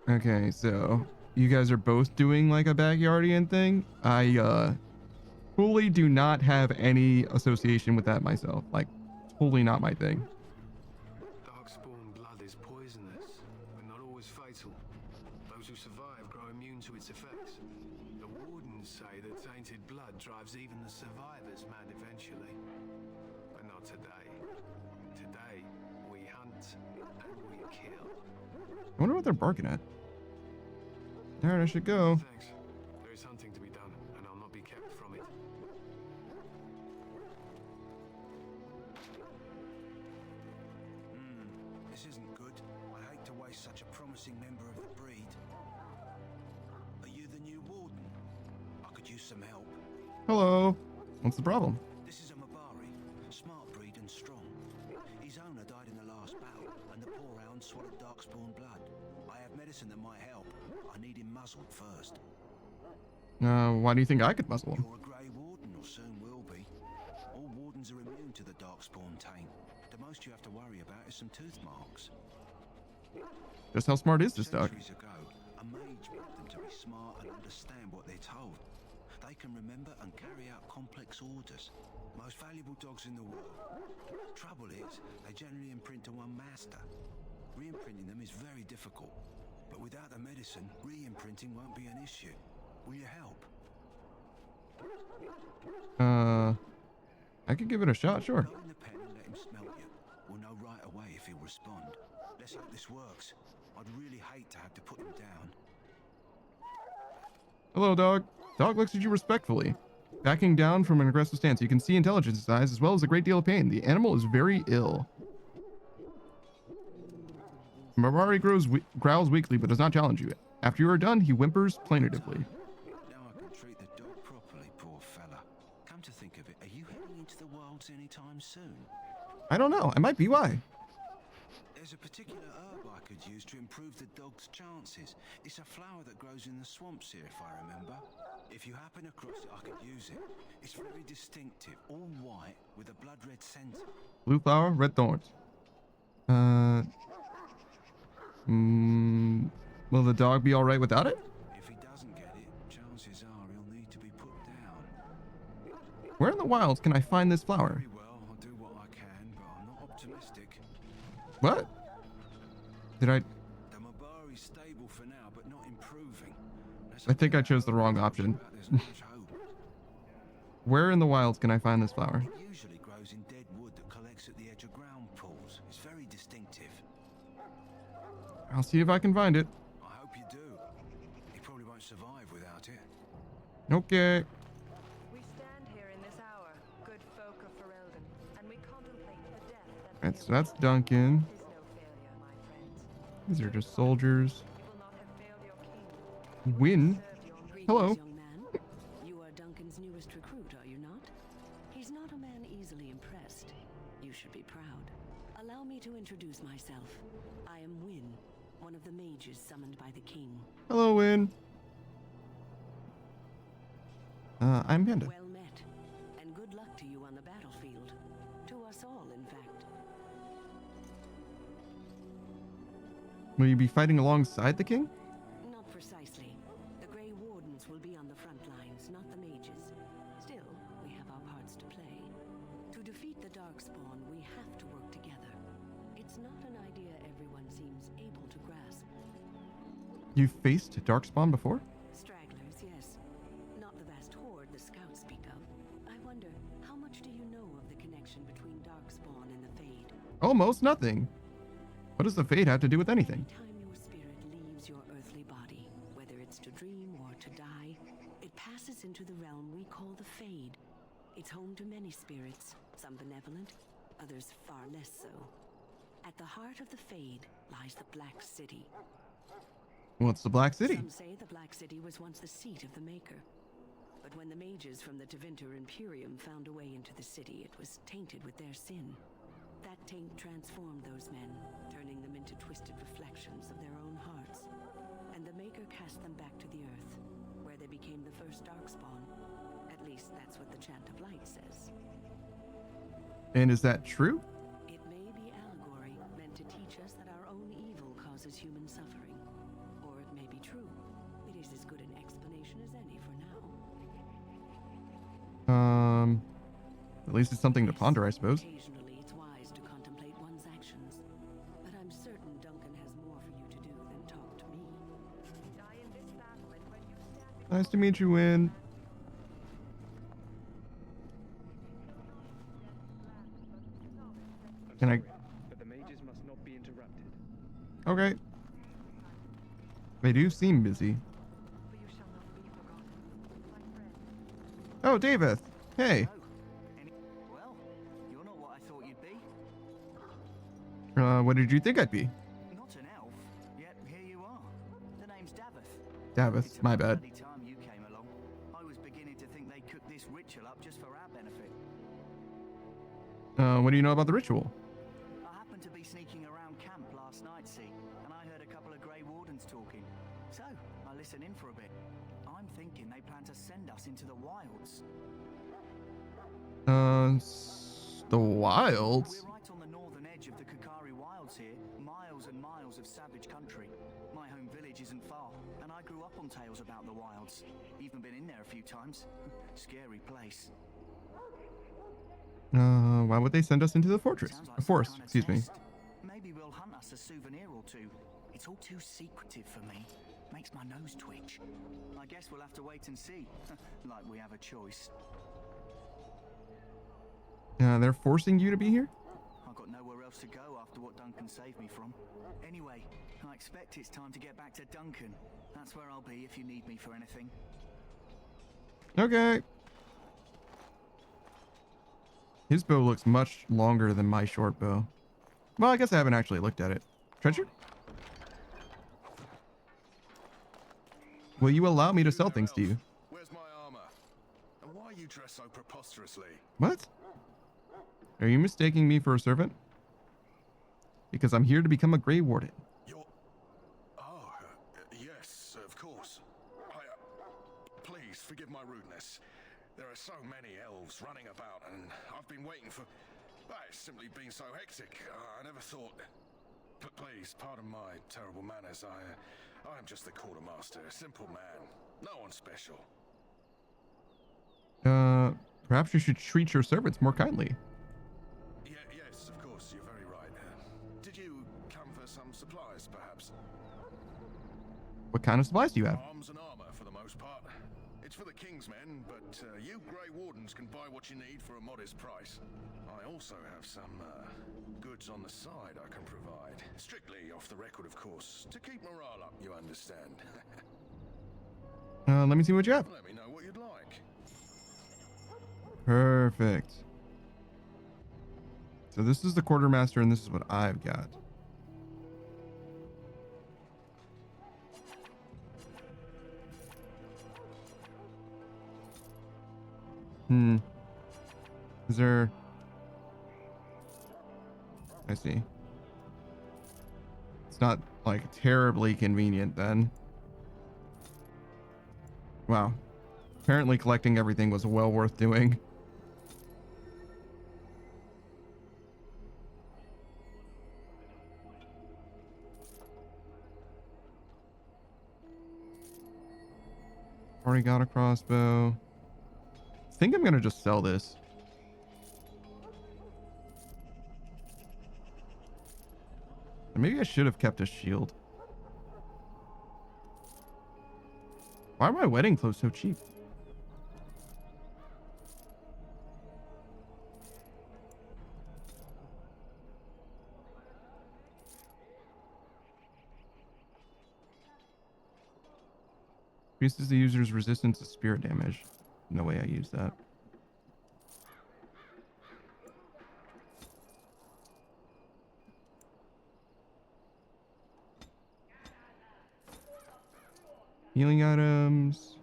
Okay, so you guys are both doing like a backyardian thing. I fully do not have any association with that myself. Like, totally not my thing. Darkspawn blood is poisonous, but not always fatal. Those who survive grow immune to its effects. The Wardens say that tainted blood drives even the survivors mad eventually. But not today. Today, we hunt and we kill. I wonder what they're barking at. Alright, I should go. Thanks. There is hunting to be done, and I'll not be kept from it. This isn't good. I hate to waste such a promising member of the breed. Are you the new warden? I could use some help. Hello. What's the problem? This is a Mabari, smart breed and strong. His owner died in the last battle, and the poor hound swallowed Darkspawn blood. I have medicine that might help. I need him muzzled first. Why do you think I could muzzle him? You're a Grey Warden, or soon will be. All wardens are immune to the Darkspawn taint. The most you have to worry about is some tooth marks. Just how smart is this dog? Centuries ago, a mage wanted them to be smart and understand what they're told. They can remember and carry out complex orders. Most valuable dogs in the world. Trouble is, they generally imprint to one master. Re-imprinting them is very difficult. But without the medicine, re-imprinting won't be an issue. Will you help? I could give it a shot, sure. Go in the pen and let him smell you. We'll know right away if he'll respond. Let's hope this works. I'd really hate to have to put him down. Hello, dog. Dog looks at you respectfully, backing down from an aggressive stance. You can see intelligence in his eyes as well as a great deal of pain. The animal is very ill. Mabari growls weakly but does not challenge you. After you are done, he whimpers plaintively. Now I can treat the dog properly, poor fella. Come to think of it, are you heading into the wilds anytime soon? I don't know. I might be. Why? There's a particular herb I could use to improve the dog's chances. It's a flower that grows in the swamps here, if I remember. If you happen across it, I could use it. It's very distinctive, all white with a blood red center. Blue flower, red thorns. Will the dog be all right without it? If he doesn't get it, chances are he'll need to be put down. Where in the wilds can I find this flower? Very well, I'll do what I can, but I'm not optimistic. What? Did I? The Mabari's stable for now, but not improving. I think I chose the wrong option. There's not much hope. Where in the wilds can I find this flower? It usually grows in dead wood that collects at the edge of ground pools. It's very distinctive. I'll see if I can find it. I hope you do. He probably won't survive without it. Okay. We stand here in this hour, good folk of Ferelden, and we contemplate the death that So that's Duncan. is no failure, my friends. These are just soldiers. You will not have failed your king. Win. Hello. Young man. You are Duncan's newest recruit, are you not? He's not a man easily impressed. You should be proud. Allow me to introduce myself. I am Win, one of the mages summoned by the king. Hello, Win. I'm Panda. Well met, and good luck to you on the battlefield. To us all, in fact. Will you be fighting alongside the king? Not precisely. The Grey Wardens will be on the front lines, not the mages. Still, we have our parts to play. To defeat the Darkspawn, we have to work together. It's not an idea everyone seems able to grasp. You faced Darkspawn before? Stragglers, yes. Not the vast horde the scouts speak of. I wonder, how much do you know of the connection between Darkspawn and the Fade? Almost nothing. What does the fate have to do with anything? Every time your spirit leaves your earthly body, whether it's to dream or to die, it passes into the realm we call the Fade. It's home to many spirits, some benevolent, others far less so. At the heart of the Fade lies the Black City. What's the Black City? Some say the Black City was once the seat of the Maker. But when the mages from the Tevinter Imperium found a way into the city, it was tainted with their sin. That taint transformed those men, turning them into twisted reflections of their own hearts. And the Maker cast them back to the Earth, where they became the first Darkspawn. At least that's what the Chant of Light says. And is that true? It may be allegory, meant to teach us that our own evil causes human suffering. Or it may be true. It is as good an explanation as any for now. At least it's something to ponder, I suppose. Occasionally, it's wise to contemplate one's actions. But I'm certain Duncan has more for you to do than talk to me. Die in this battle, and when you stand Nice to meet you, Win. Can I? But the mages must not be interrupted. Okay. They do seem busy. Oh, David. Hey. Well, you're not what I thought you'd be. What did you think I'd be? Not an elf, yet here you are. The name's Davith. Davith, my bad. By the time you came along, I was beginning to think they cooked this ritual up just for our benefit. What do you know about the ritual? I happened to be sneaking around camp last night, see, and I heard a couple of Grey Wardens talking. So, I listened in for a bit. I'm thinking they plan to send us into the wilds. The wilds? We're right on the northern edge of the Kakari Wilds here, Miles and miles of savage country. My home village isn't far, and I grew up on tales about the wilds. Even been in there a few times. Scary place. Why would they send us into the fortress? Sounds The forest, excuse me. Maybe we'll hunt us a souvenir or two. It's all too secretive for me. Makes my nose twitch. I guess we'll have to wait and see. Like we have a choice. They're forcing you to be here? I've got nowhere else to go after what Duncan saved me from. Anyway, I expect it's time to get back to Duncan. That's where I'll be if you need me for anything. Okay. His bow looks much longer than my short bow. Well, I guess I haven't actually looked at it. Treasure? Will you allow me to sell things to you? Where's my armor? And why are you dressed so preposterously? What? Are you mistaking me for a servant? Because I'm here to become a Grey Warden. Yes, of course. Please forgive my rudeness. There are so many elves running about, and I've been waiting for... It's simply been so hectic. I never thought... But please, pardon my terrible manners. I'm just the quartermaster, a simple man. No one special. Perhaps you should treat your servants more kindly. Yes, of course, you're very right. Did you come for some supplies, perhaps? What kind of supplies do you have? Arms and armor, for the most part. It's for the King's men, but you Grey Wardens can buy what you need for a modest price. I also have some goods on the side I can provide. Strictly off the record, of course. To keep morale up, you understand. Let me see what you have. Let me know what you'd like. Perfect. So this is the quartermaster, and this is what I've got. Is there... I see. It's not, like, terribly convenient, then. Wow. Apparently collecting everything was well worth doing. Already got a crossbow. I think I'm gonna just sell this. And maybe I should have kept a shield. Why are my wedding clothes so cheap? Increases the user's resistance to spirit damage. No way I use that. Healing items.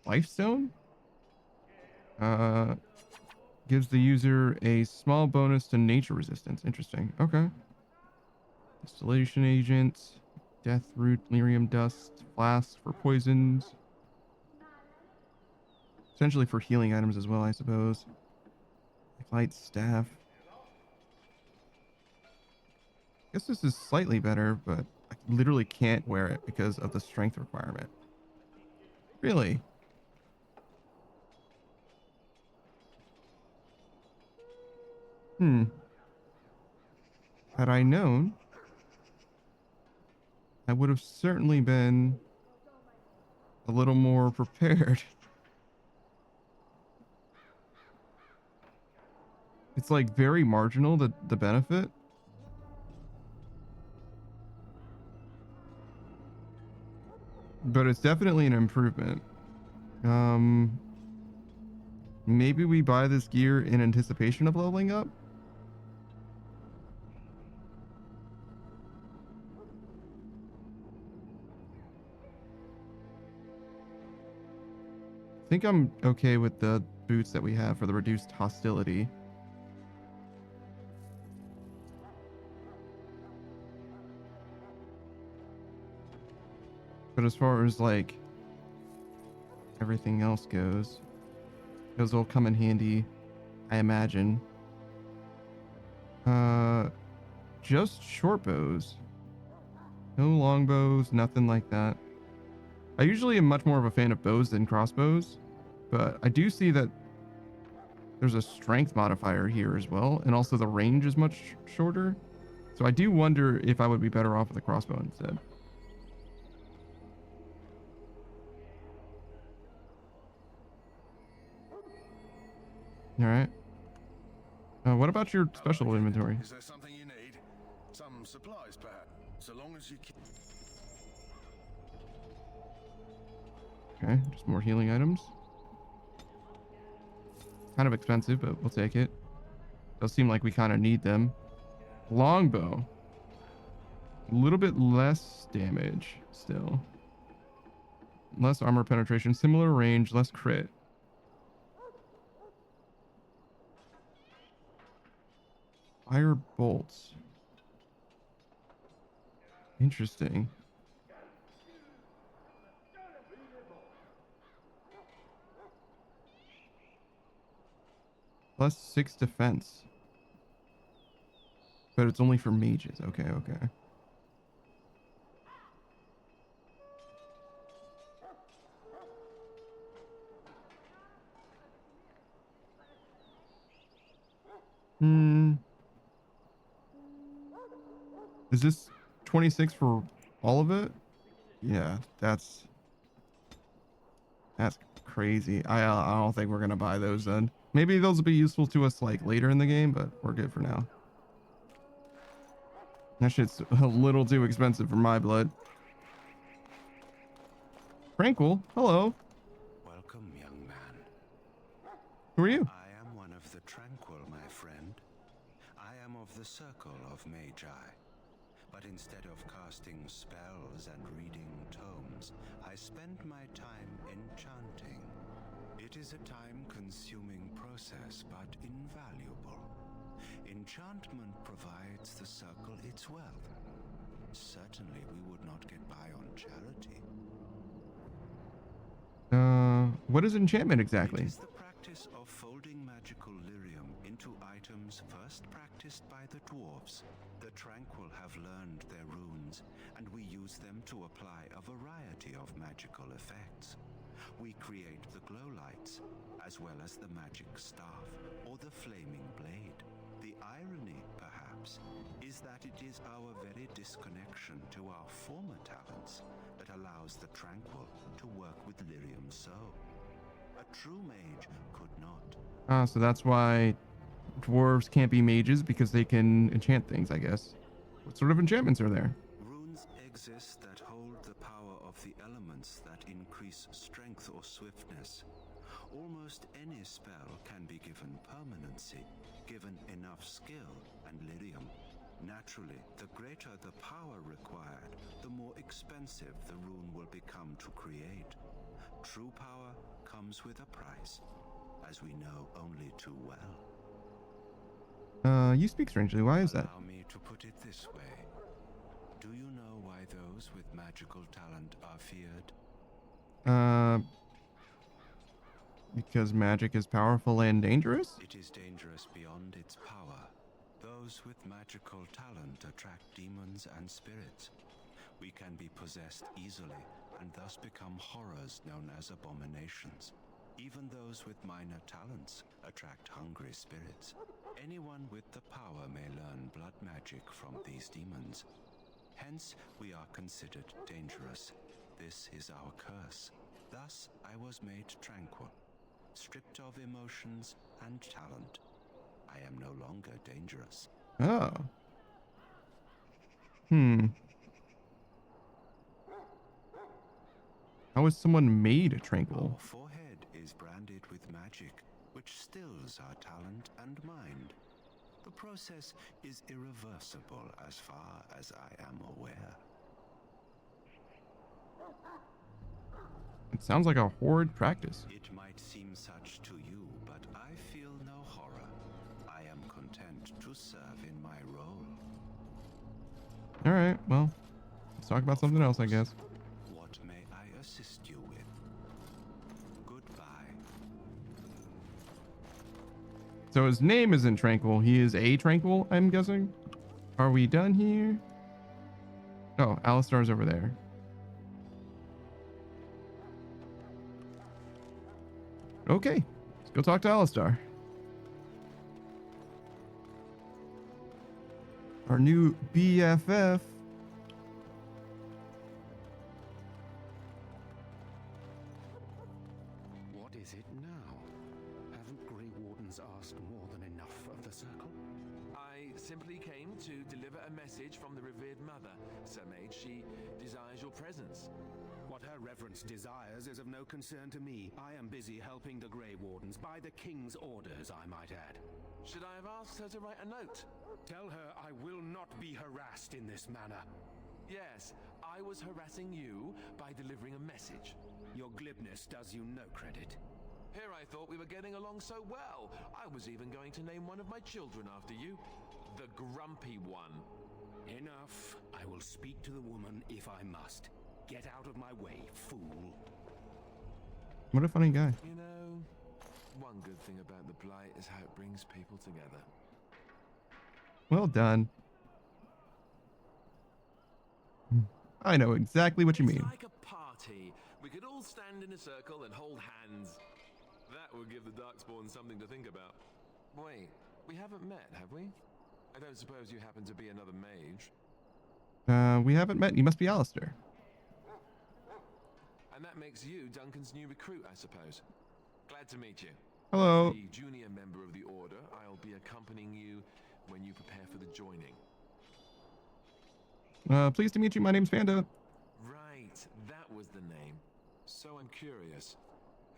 Lifestone? Gives the user a small bonus to nature resistance. Interesting. Okay. Distillation agent. Death root, lyrium dust, flask for poisons. Essentially for healing items as well, I suppose. Light staff. I guess this is slightly better, but I literally can't wear it because of the strength requirement. Really? Had I known, I would have certainly been a little more prepared. It's like very marginal, the benefit. But it's definitely an improvement. Maybe we buy this gear in anticipation of leveling up. I think I'm okay with the boots that we have for the reduced hostility. But as far as like everything else goes, those will come in handy, I imagine. Just short bows. No long bows, nothing like that. I usually am much more of a fan of bows than crossbows, but I do see that there's a strength modifier here as well, and also the range is much shorter. So I do wonder if I would be better off with a crossbow instead. All right. What about your special inventory? Is there something you need? Some supplies, perhaps? So long as you keep... Okay, just more healing items. Kind of expensive, but we'll take it. Does seem like we kind of need them. Longbow. A little bit less damage still. Less armor penetration, similar range, less crit. Fire bolts. Interesting. Plus 6 defense. But it's only for mages. Okay, okay. Is this 26 for all of it? Yeah, that's crazy. I don't think we're gonna buy those then. Maybe those will be useful to us like later in the game, but we're good for now. That shit's a little too expensive for my blood. Tranquil, hello. Welcome, young man. Who are you? I am one of the Tranquil, my friend. I am of the Circle of Magi. But instead of casting spells and reading tomes, I spend my time enchanting. It is a time-consuming process, but invaluable. Enchantment provides the Circle its wealth. Certainly we would not get by on charity. What is enchantment exactly? It is the practice of folding magical lyrium into items first practiced by the dwarves. The Tranquil have learned their runes, and we use them to apply a variety of magical effects. We create the glow lights, as well as the magic staff, or the flaming blade. The irony, perhaps, is that it is our very disconnection to our former talents that allows the Tranquil to work with lyrium so. A true mage could not. So that's why dwarves can't be mages, because they can enchant things, I guess. What sort of enchantments are there? Runes exist that hold the power of the elements that increase strength or swiftness. Almost any spell can be given permanency, given enough skill and lyrium. Naturally, the greater the power required, the more expensive the rune will become to create. True power comes with a price, as we know only too well. You speak strangely. Why is that? Allow me to put it this way. Do you know why those with magical talent are feared? Because magic is powerful and dangerous? It is dangerous beyond its power. Those with magical talent attract demons and spirits. We can be possessed easily and thus become horrors known as abominations. Even those with minor talents attract hungry spirits. Anyone with the power may learn blood magic from these demons. Hence, we are considered dangerous. This is our curse. Thus, I was made tranquil, stripped of emotions and talent. I am no longer dangerous. Oh. How is someone made tranquil? Our forehead is branded with magic, which stills our talent and mind. The process is irreversible as far as I am aware. It sounds like a horrid practice. It might seem such to you, but I feel no horror. I am content to serve in my role. Alright, well, let's talk about something else, I guess. What may I assist you with? Goodbye. So his name isn't Tranquil. He is a Tranquil, I'm guessing. Are we done here? Oh, Alistar's over there. Okay, let's go talk to Alistar. Our new BFF. What is it now? Haven't Grey Wardens asked more than enough of the Circle? I simply came to deliver a message from the revered mother, Sir Mage. She desires your presence. What her reverence desires is of no concern to me. I am busy helping the Grey Wardens, by the King's orders, I might add. Should I have asked her to write a note? Tell her I will not be harassed in this manner. Yes, I was harassing you by delivering a message. Your glibness does you no credit. Here I thought we were getting along so well. I was even going to name one of my children after you. The Grumpy One. Enough. I will speak to the woman if I must. Get out of my way, fool. What a funny guy. You know, one good thing about the Blight is how it brings people together. Well done. I know exactly what you mean. It's like a party. We could all stand in a circle and hold hands. That would give the Darkspawn something to think about. Wait, we haven't met, have we? I don't suppose you happen to be another mage. We haven't met. You must be Alistair. And that makes you Duncan's new recruit, I suppose. Glad to meet you. Hello. As the junior member of the Order, I'll be accompanying you when you prepare for the joining. Pleased to meet you. My name's Panda. Right, that was the name. So I'm curious.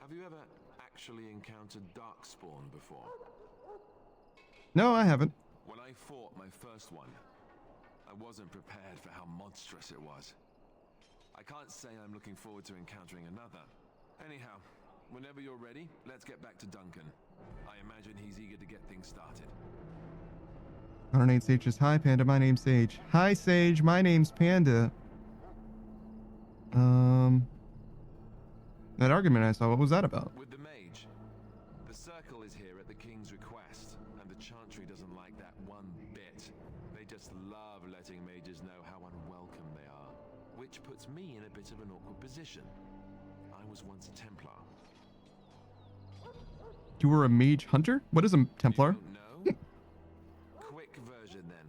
Have you ever actually encountered Darkspawn before? No, I haven't. When I fought my first one, I wasn't prepared for how monstrous it was. I can't say I'm looking forward to encountering another. Anyhow, whenever you're ready, let's get back to Duncan. I imagine he's eager to get things started. 108 Sage says, hi, Panda. My name's Sage. Hi, Sage. My name's Panda. That argument I saw, what was that about? With the mage, the circle is here at the king's request, and the chantry doesn't like that one bit. They just love letting mages know how unwelcome they are, which puts me in a bit of an awkward position. I was once a Templar. You were a mage hunter? What is a Templar? No? Quick version then.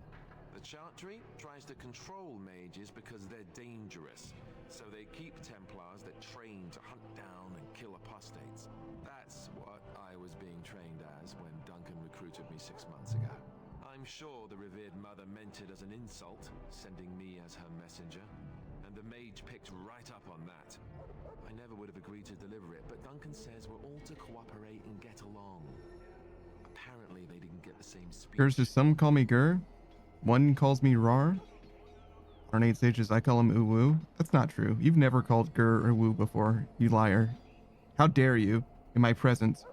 The chantry tries to control mages because they're dangerous. So they keep Templars that train to hunt down and kill apostates. That's what I was being trained as when Duncan recruited me 6 months ago. I'm sure the revered mother meant it as an insult, sending me as her messenger, and the mage picked right up on that. I never would have agreed to deliver it, but Duncan says we're all to cooperate and get along. Apparently they didn't get the same speech. Gers says, some call me Gur. One calls me Rar. 108 Sages, I call him Uwu. That's not true. You've never called Gur or Wu before, you liar. How dare you, in my presence.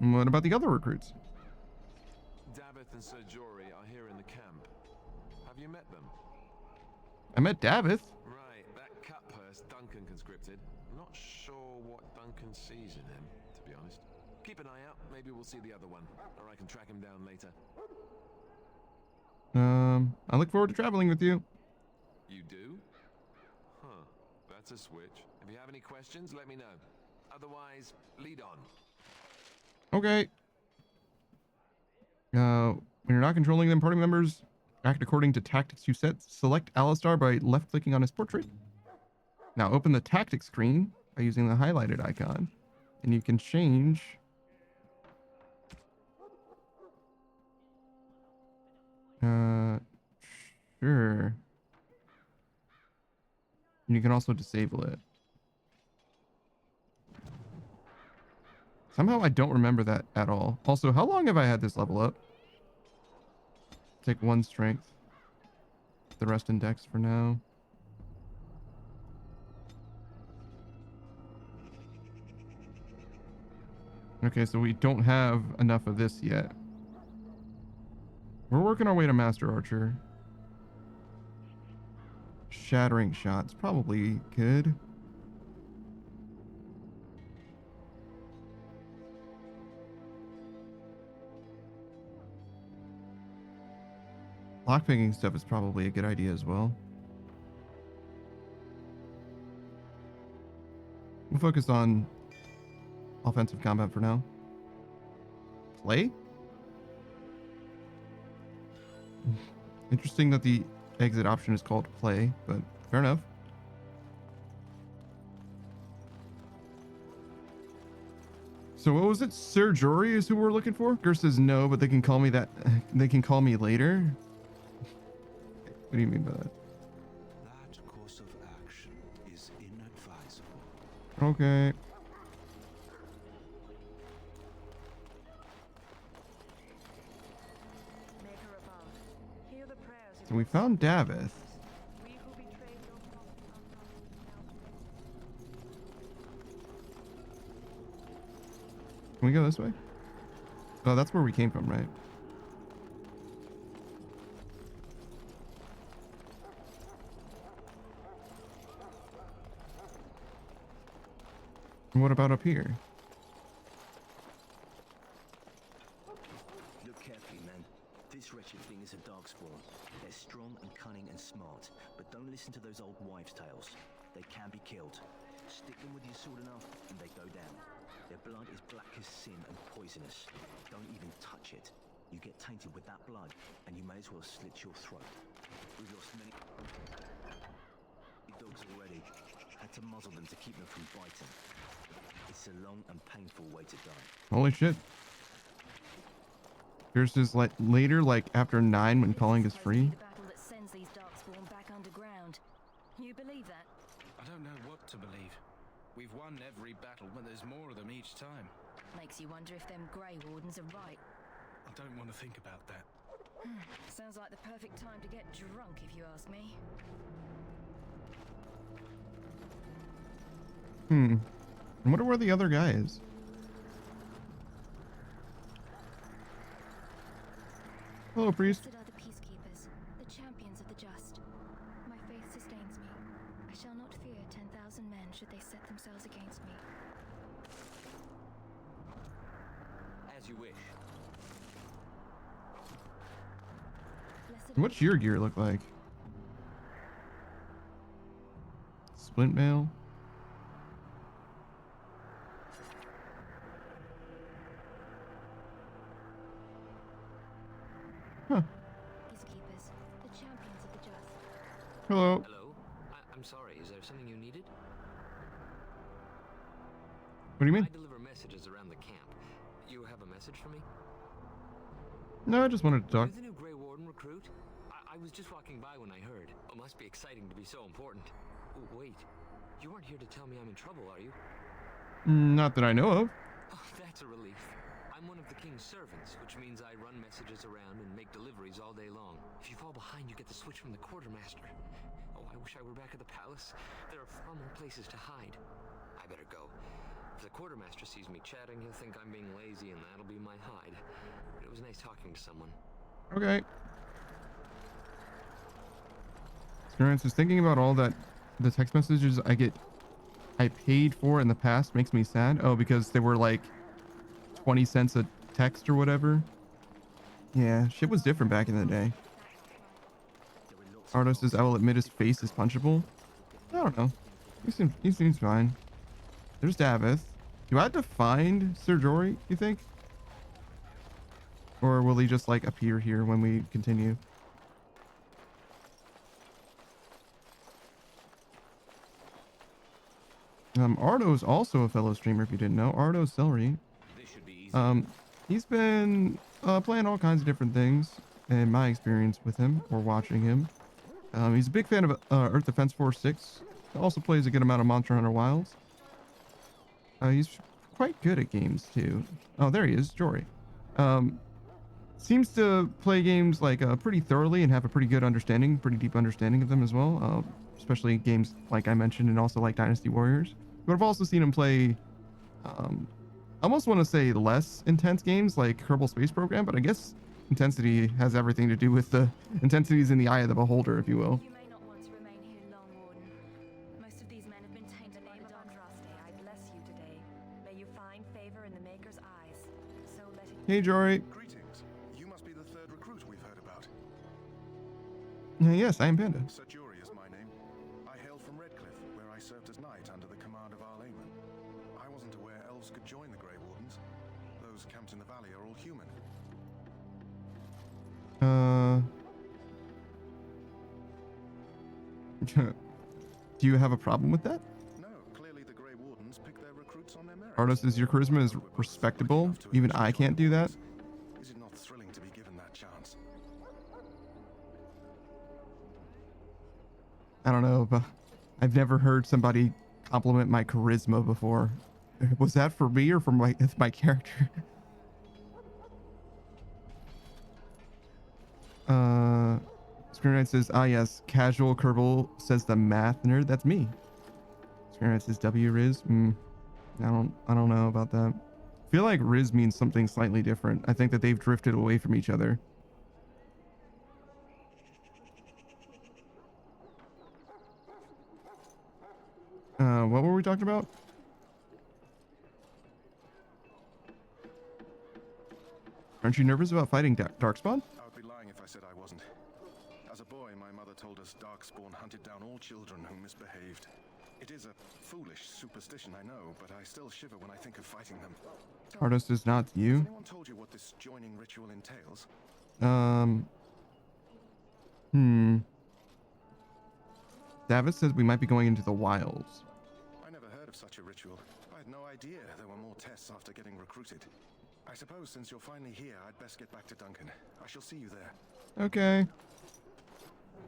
And what about the other recruits? Davith and Sir Jory are here in the camp. Have you met them? I met Davith. Right, that cut purse Duncan conscripted. Not sure what Duncan sees in him, to be honest. Keep an eye out, maybe we'll see the other one, or I can track him down later. I look forward to traveling with you. You do? Huh, that's a switch. If you have any questions, let me know. Otherwise, lead on. Okay. When you're not controlling them, party members act according to tactics you set. Select Alistar by left-clicking on his portrait. Now open the tactics screen by using the highlighted icon, and you can change sure. And you can also disable it. Somehow I don't remember that at all. Also, how long have I had this level up? Take 1 strength. The rest in dex for now. Okay, so we don't have enough of this yet. We're working our way to Master Archer. Shattering shots, probably good. Lockpicking stuff is probably a good idea as well. We'll focus on offensive combat for now. Play? Interesting that the exit option is called play, but fair enough. So what was it? Sir Jory is who we're looking for? Gur says no, but they can call me that. They can call me later. What do you mean by that? That course of action is inadvisable. Okay. So we found Davith. Can we go this way? Oh, that's where we came from, right? And what about up here? Look carefully, man. This wretched thing is a darkspawn. They're strong and cunning and smart, but don't listen to those old wives' tales. They can be killed. Stick them with your sword enough, and they go down. Their blood is black as sin and poisonous. Don't even touch it. You get tainted with that blood, and you may as well slit your throat. We've lost many dogs already. Had to muzzle them to keep them from biting. It's a long and painful way to die. Holy shit. Yours is like later, like after 9 when calling is free. The battle that sends these darkspawn back underground. You believe that? I don't know what to believe. We've won every battle, but there's more of them each time. Makes you wonder if them Grey Wardens are right. I don't want to think about that. Sounds like the perfect time to get drunk, if you ask me. I wonder where the other guy is. Hello, priest. Blessed are the peacekeepers, the champions of the just. My faith sustains me. I shall not fear 10,000 men should they set themselves against me. As you wish. What's your gear look like? Splint mail. Huh. Peacekeepers, the champions of the just. Hello. Hello? I'm sorry, is there something you needed? What do you mean? I deliver messages around the camp. You have a message for me? No, I just wanted to talk. You're the new Grey Warden recruit? I was just walking by when I heard. It must be exciting to be so important. Wait, you aren't here to tell me I'm in trouble, are you? Not that I know of. Oh, that's a relief. I'm one of the king's servants, which means I run messages around and make deliveries all day long. If you fall behind, you get the switch from the quartermaster. Oh, I wish I were back at the palace. There are far more places to hide. I better go. If the quartermaster sees me chatting, he'll think I'm being lazy, and that'll be my hide. But it was nice talking to someone. Okay. Experience is thinking about all that the text messages I paid for in the past makes me sad. Oh, because they were like 20 cents a text or whatever. Yeah, shit was different back in the day. Ardo says, I will admit his face is punchable. I don't know. He seems fine. There's Davith. Do I have to find Sir Jory, you think? Or will he just like appear here when we continue? Ardo's also a fellow streamer, if you didn't know. Ardo Celery. He's been playing all kinds of different things in my experience with him or watching him. He's a big fan of Earth Defense Force 6. Also plays a good amount of Monster Hunter Wilds. He's quite good at games too. Oh, there he is, Jory. Seems to play games like pretty thoroughly and have a pretty good understanding, pretty deep understanding of them as well. Especially games like I mentioned, and also like Dynasty Warriors. But I've also seen him play, I almost want to say less intense games like Kerbal Space Program, but I guess intensity has everything to do with the intensities in the eye of the beholder, if you will. You may not want to remain here long, Warden. Most of these men have been tainted by the dark. I bless you today. May you find favor in the Maker's eyes. So let it Hey, Jory. Greetings. You must be the third recruit we've heard about. Yes, I am Panda. Sir Jury is my name. I hail from Redcliffe, where I served as knight under the command of our layman. I wasn't aware elves could join the Grey Wardens. Those camped in the valley are all human. Do you have a problem with that? No, clearly the Grey Wardens pick their recruits on their merit. Ardos, is your charisma is respectable? Even I can't do that. Is it not thrilling to be given that chance? I don't know, but I've never heard somebody compliment my charisma before. Was that for me or for my character? Screenwriter says, ah yes, casual Kerbal says the math nerd. That's me. Screenwriter says W Riz. I don't know about that. I feel like Riz means something slightly different. I think that they've drifted away from each other. What were we talking about? Aren't you nervous about fighting Darkspawn? I would be lying if I said I wasn't. As a boy, my mother told us Darkspawn hunted down all children who misbehaved. It is a foolish superstition, I know, but I still shiver when I think of fighting them. Ardos is not you. Has anyone told you what this joining ritual entails? Davis says we might be going into the wilds. I never heard of such a ritual. I had no idea there were more tests after getting recruited. I suppose since you're finally here, I'd best get back to Duncan. I shall see you there. Okay.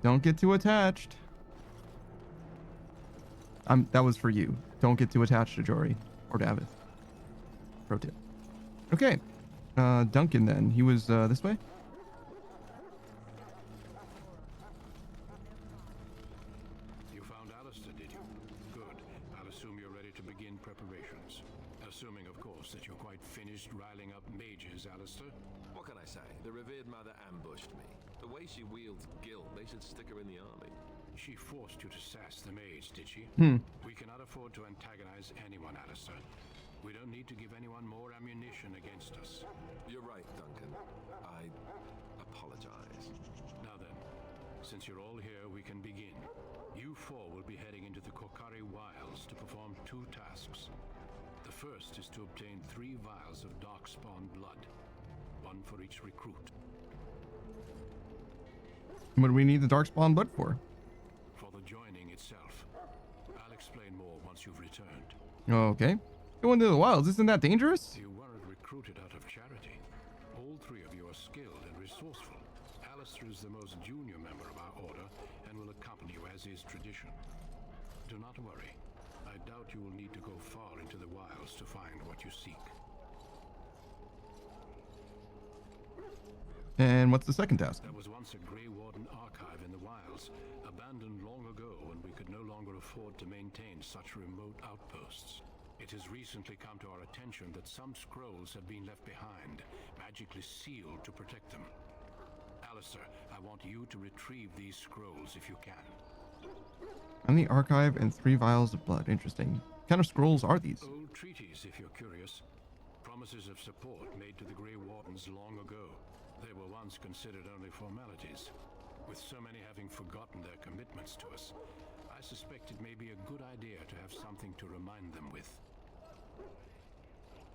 Don't get too attached. That was for you. Don't get too attached to Jory or Davis. Pro tip. Okay. Duncan then. He was this way. You found Alistair, did you? Good. I'll assume you're ready to begin preparations. Assuming, of course, that you're quite finished riling up mages, Alistair. What can I say? The revered mother ambushed me. The way she wields guilt, they should stick her in the army. She forced you to sass the mage, did she? We cannot afford to antagonize anyone, Alistair. We don't need to give anyone more ammunition against us. You're right, Duncan. I apologize. Now then, since you're all here, we can begin. You four will be heading into the Kokari Wilds to perform 2 tasks. The first is to obtain 3 vials of Darkspawn blood, 1 for each recruit. What do we need the Darkspawn blood for? For the joining itself. I'll explain more once you've returned. Okay. Go into the wilds. Isn't that dangerous? You weren't recruited out of charity. All 3 of you are skilled and resourceful. Alistair is the most junior member of our order and will accompany you as is tradition. Do not worry. I doubt you will need to go far into the wilds to find what you seek. And what's the second task? There was once a Grey Warden archive in the wilds, abandoned long ago when we could no longer afford to maintain such remote outposts. It has recently come to our attention that some scrolls have been left behind, magically sealed to protect them. Alistair, I want you to retrieve these scrolls if you can. On the archive and 3 vials of blood. Interesting. What kind of scrolls are these? Old treaties, if you're curious. Promises of support made to the Grey Wardens long ago. They were once considered only formalities. With so many having forgotten their commitments to us, I suspect it may be a good idea to have something to remind them with.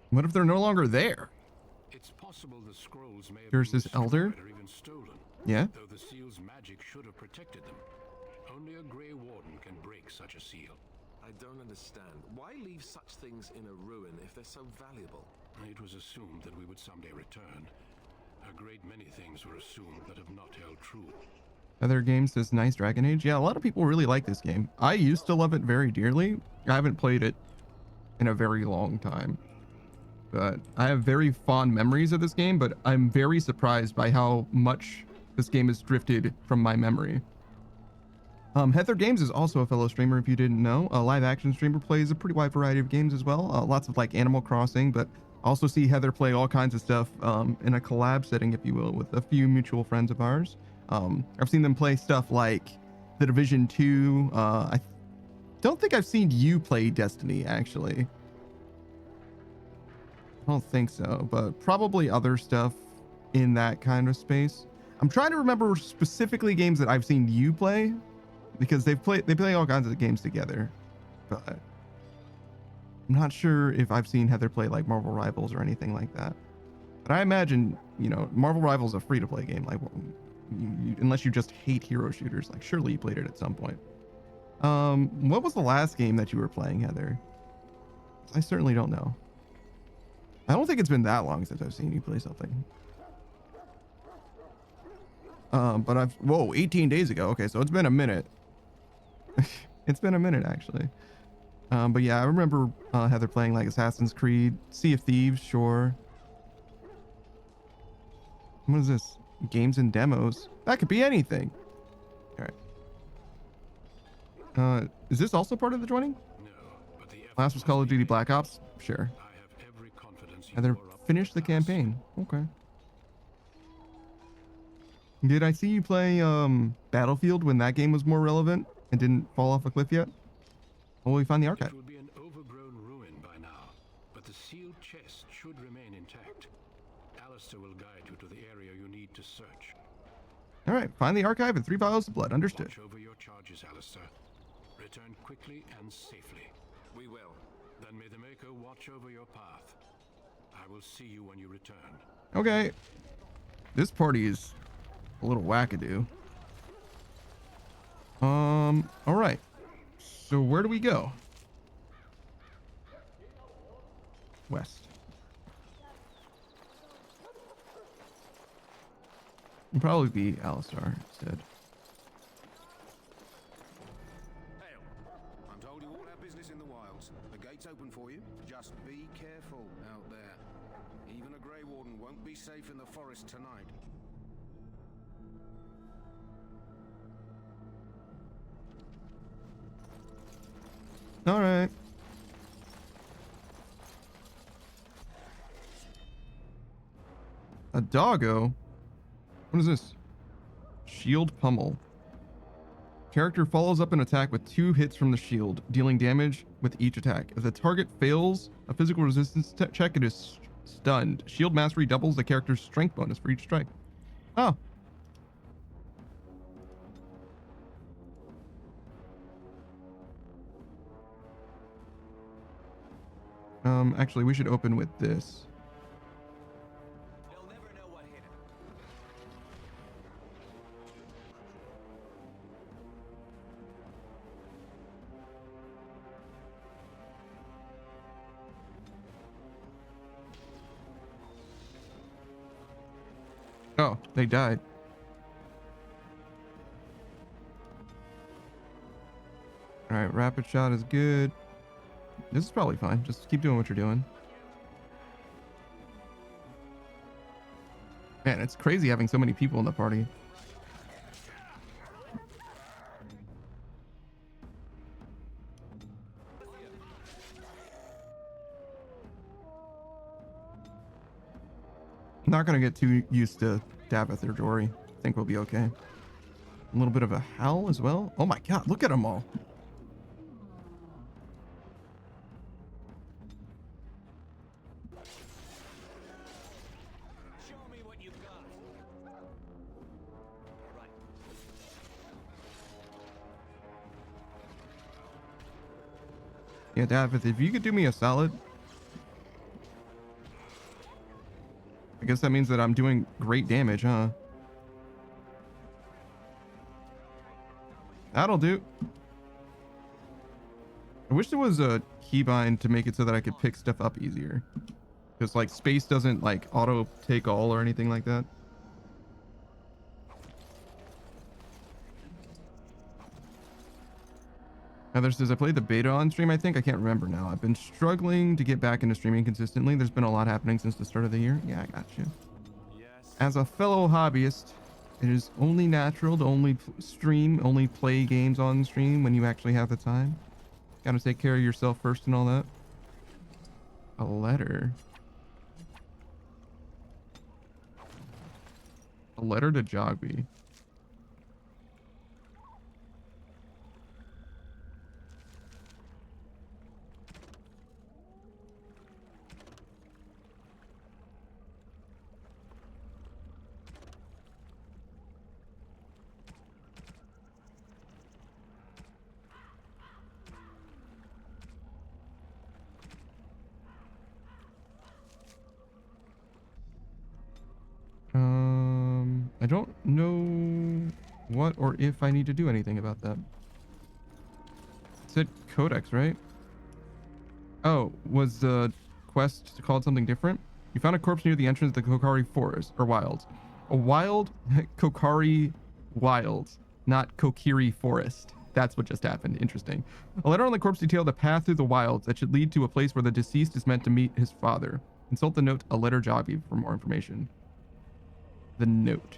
What if they're no longer there? It's possible the scrolls may have Here's been this elder? destroyed or even stolen. Yeah? Though the seal's magic should have protected them. Only a Grey Warden can break such a seal. I don't understand. Why leave such things in a ruin if they're so valuable? It was assumed that we would someday return. A great many things were assumed that have not held true. Other games says nice Dragon Age. Yeah, a lot of people really like this game. I used to love it very dearly. I haven't played it in a very long time. But I have very fond memories of this game, but I'm very surprised by how much this game has drifted from my memory. Heather Games is also a fellow streamer, if you didn't know. A live action streamer, plays a pretty wide variety of games as well. Lots of like Animal Crossing, but also see Heather play all kinds of stuff in a collab setting, if you will, with a few mutual friends of ours. I've seen them play stuff like The Division 2. I don't think I've seen you play Destiny, actually. I don't think so, but probably other stuff in that kind of space. I'm trying to remember specifically games that I've seen you play, because they play all kinds of games together, but I'm not sure if I've seen Heather play like Marvel Rivals or anything like that. But I imagine, you know, Marvel Rivals is a free-to-play game. Like, unless you just hate hero shooters, like surely you played it at some point. What was the last game that you were playing, Heather? I certainly don't know. I don't think it's been that long since I've seen you play something. But whoa, 18 days ago. Okay, so it's been a minute. It's been a minute, actually. But yeah, I remember Heather playing like Assassin's Creed, Sea of Thieves, sure. What is this? Games and demos. That could be anything. All right. Is this also part of the joining? No, but the last was Call of Duty Black Ops. Sure. I have every confidence. Heather finished the campaign. Okay. Did I see you play Battlefield when that game was more relevant and didn't fall off a cliff yet? Well, we find the archive. It will be an overgrown ruin by now, but the sealed chest should remain intact. Alistair will guide you to the area you need to search. All right, find the archive and 3 vials of blood. Understood. Watch over your charges, Alistair. Return quickly and safely. We will. Then may the Maker watch over your path. I will see you when you return. Okay. This party is a little wackadoo. All right. So where do we go? West. It'll probably be Alistar instead. Hail. I'm told you all have business in the wilds. The gate's open for you. Just be careful out there. Even a Grey Warden won't be safe in the forest tonight. All right. A doggo? What is this? Shield pummel. Character follows up an attack with 2 hits from the shield, dealing damage with each attack. If the target fails a physical resistance check, it is stunned. Shield mastery doubles the character's strength bonus for each strike. Oh. Actually, we should open with this. Oh, they died. All right, rapid shot is good. This is probably fine. Just keep doing what you're doing. Man, it's crazy having so many people in the party. I'm not going to get too used to Davith or Jory. I think we'll be okay. A little bit of a howl as well. Oh my god, look at them all. Yeah, Davith, if you could do me a solid. I guess that means that I'm doing great damage, huh? That'll do. I wish there was a keybind to make it so that I could pick stuff up easier. Because, like, space doesn't, like, auto take all or anything like that. Heather says, I played the beta on stream, I think. I can't remember now. I've been struggling to get back into streaming consistently. There's been a lot happening since the start of the year. Yeah, I got you. Yes. As a fellow hobbyist, it is only natural to only play games on stream when you actually have the time. Gotta take care of yourself first and all that. A letter. A letter to Jogby. I don't know what or if I need to do anything about that. It said Codex, right? Oh, was the quest called something different? You found a corpse near the entrance of the Kokari Forest, or Wilds. A wild Kokari Wilds, not Kokiri Forest. That's what just happened. Interesting. A letter on the corpse detailed a path through the wilds that should lead to a place where the deceased is meant to meet his father. Consult the note, a letter Jogby, for more information. The note.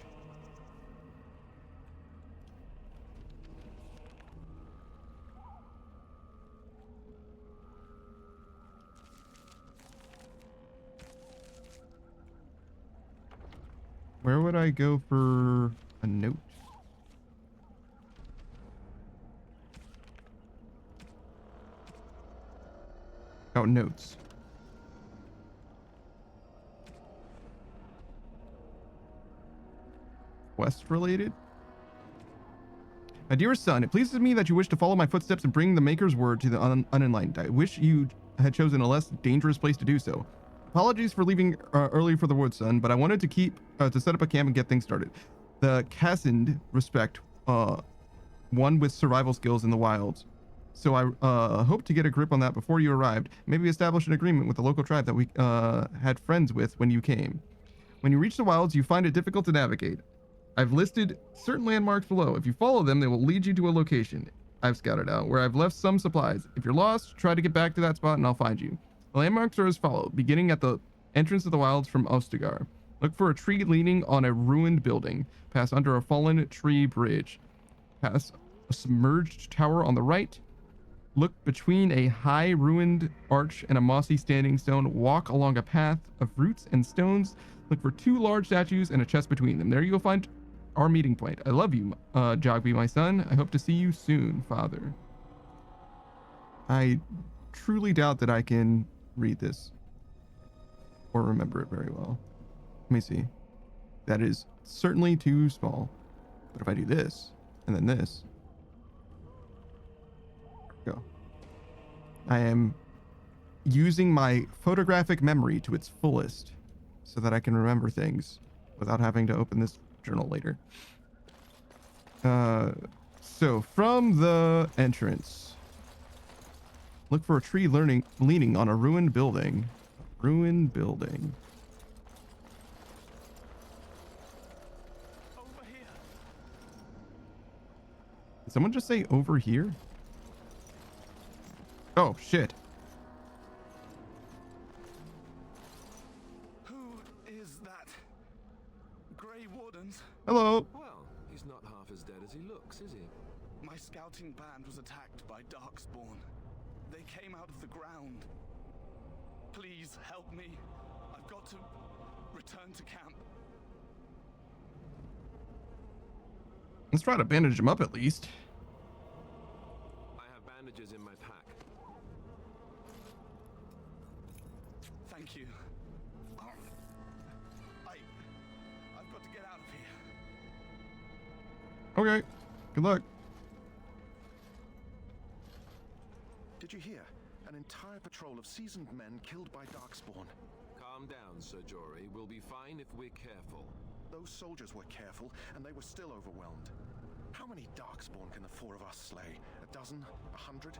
Where would I go for a note? Oh, notes. Quest related? My dearest son, it pleases me that you wish to follow my footsteps and bring the Maker's word to the unenlightened. I wish you had chosen a less dangerous place to do so. Apologies for leaving early for the woods, son, but I wanted to to set up a camp and get things started. The Kasind respect one with survival skills in the wilds. So I hope to get a grip on that before you arrived. Maybe establish an agreement with the local tribe that we had friends with when you came. When you reach the wilds, you find it difficult to navigate. I've listed certain landmarks below. If you follow them, they will lead you to a location I've scouted out where I've left some supplies. If you're lost, try to get back to that spot and I'll find you. The landmarks are as follows, beginning at the entrance of the wilds from Ostagar. Look for a tree leaning on a ruined building. Pass under a fallen tree bridge. Pass a submerged tower on the right. Look between a high ruined arch and a mossy standing stone. Walk along a path of roots and stones. Look for 2 large statues and a chest between them. There you'll find our meeting point. I love you, Jogby, my son. I hope to see you soon, father. I truly doubt that I can read this or remember it very well. Let me see. That is certainly too small. But if I do this and then this, go. I am using my photographic memory to its fullest so that I can remember things without having to open this journal later. So from the entrance, look for a tree leaning on a ruined building. Ruined building. Over here. Did someone just say over here? Oh, shit. Who is that? Grey Wardens? Hello. Well, he's not half as dead as he looks, is he? My scouting band was attacked by Darkspawn. They came out of the ground. Please help me. I've got to return to camp. Let's try to bandage him up at least. I have bandages in my pack. Thank you. I've got to get out of here. Okay. Good luck. Did you hear? An entire patrol of seasoned men killed by Darkspawn. Calm down, Sir Jory. We'll be fine if we're careful. Those soldiers were careful, and they were still overwhelmed. How many Darkspawn can the 4 of us slay? A dozen? 100?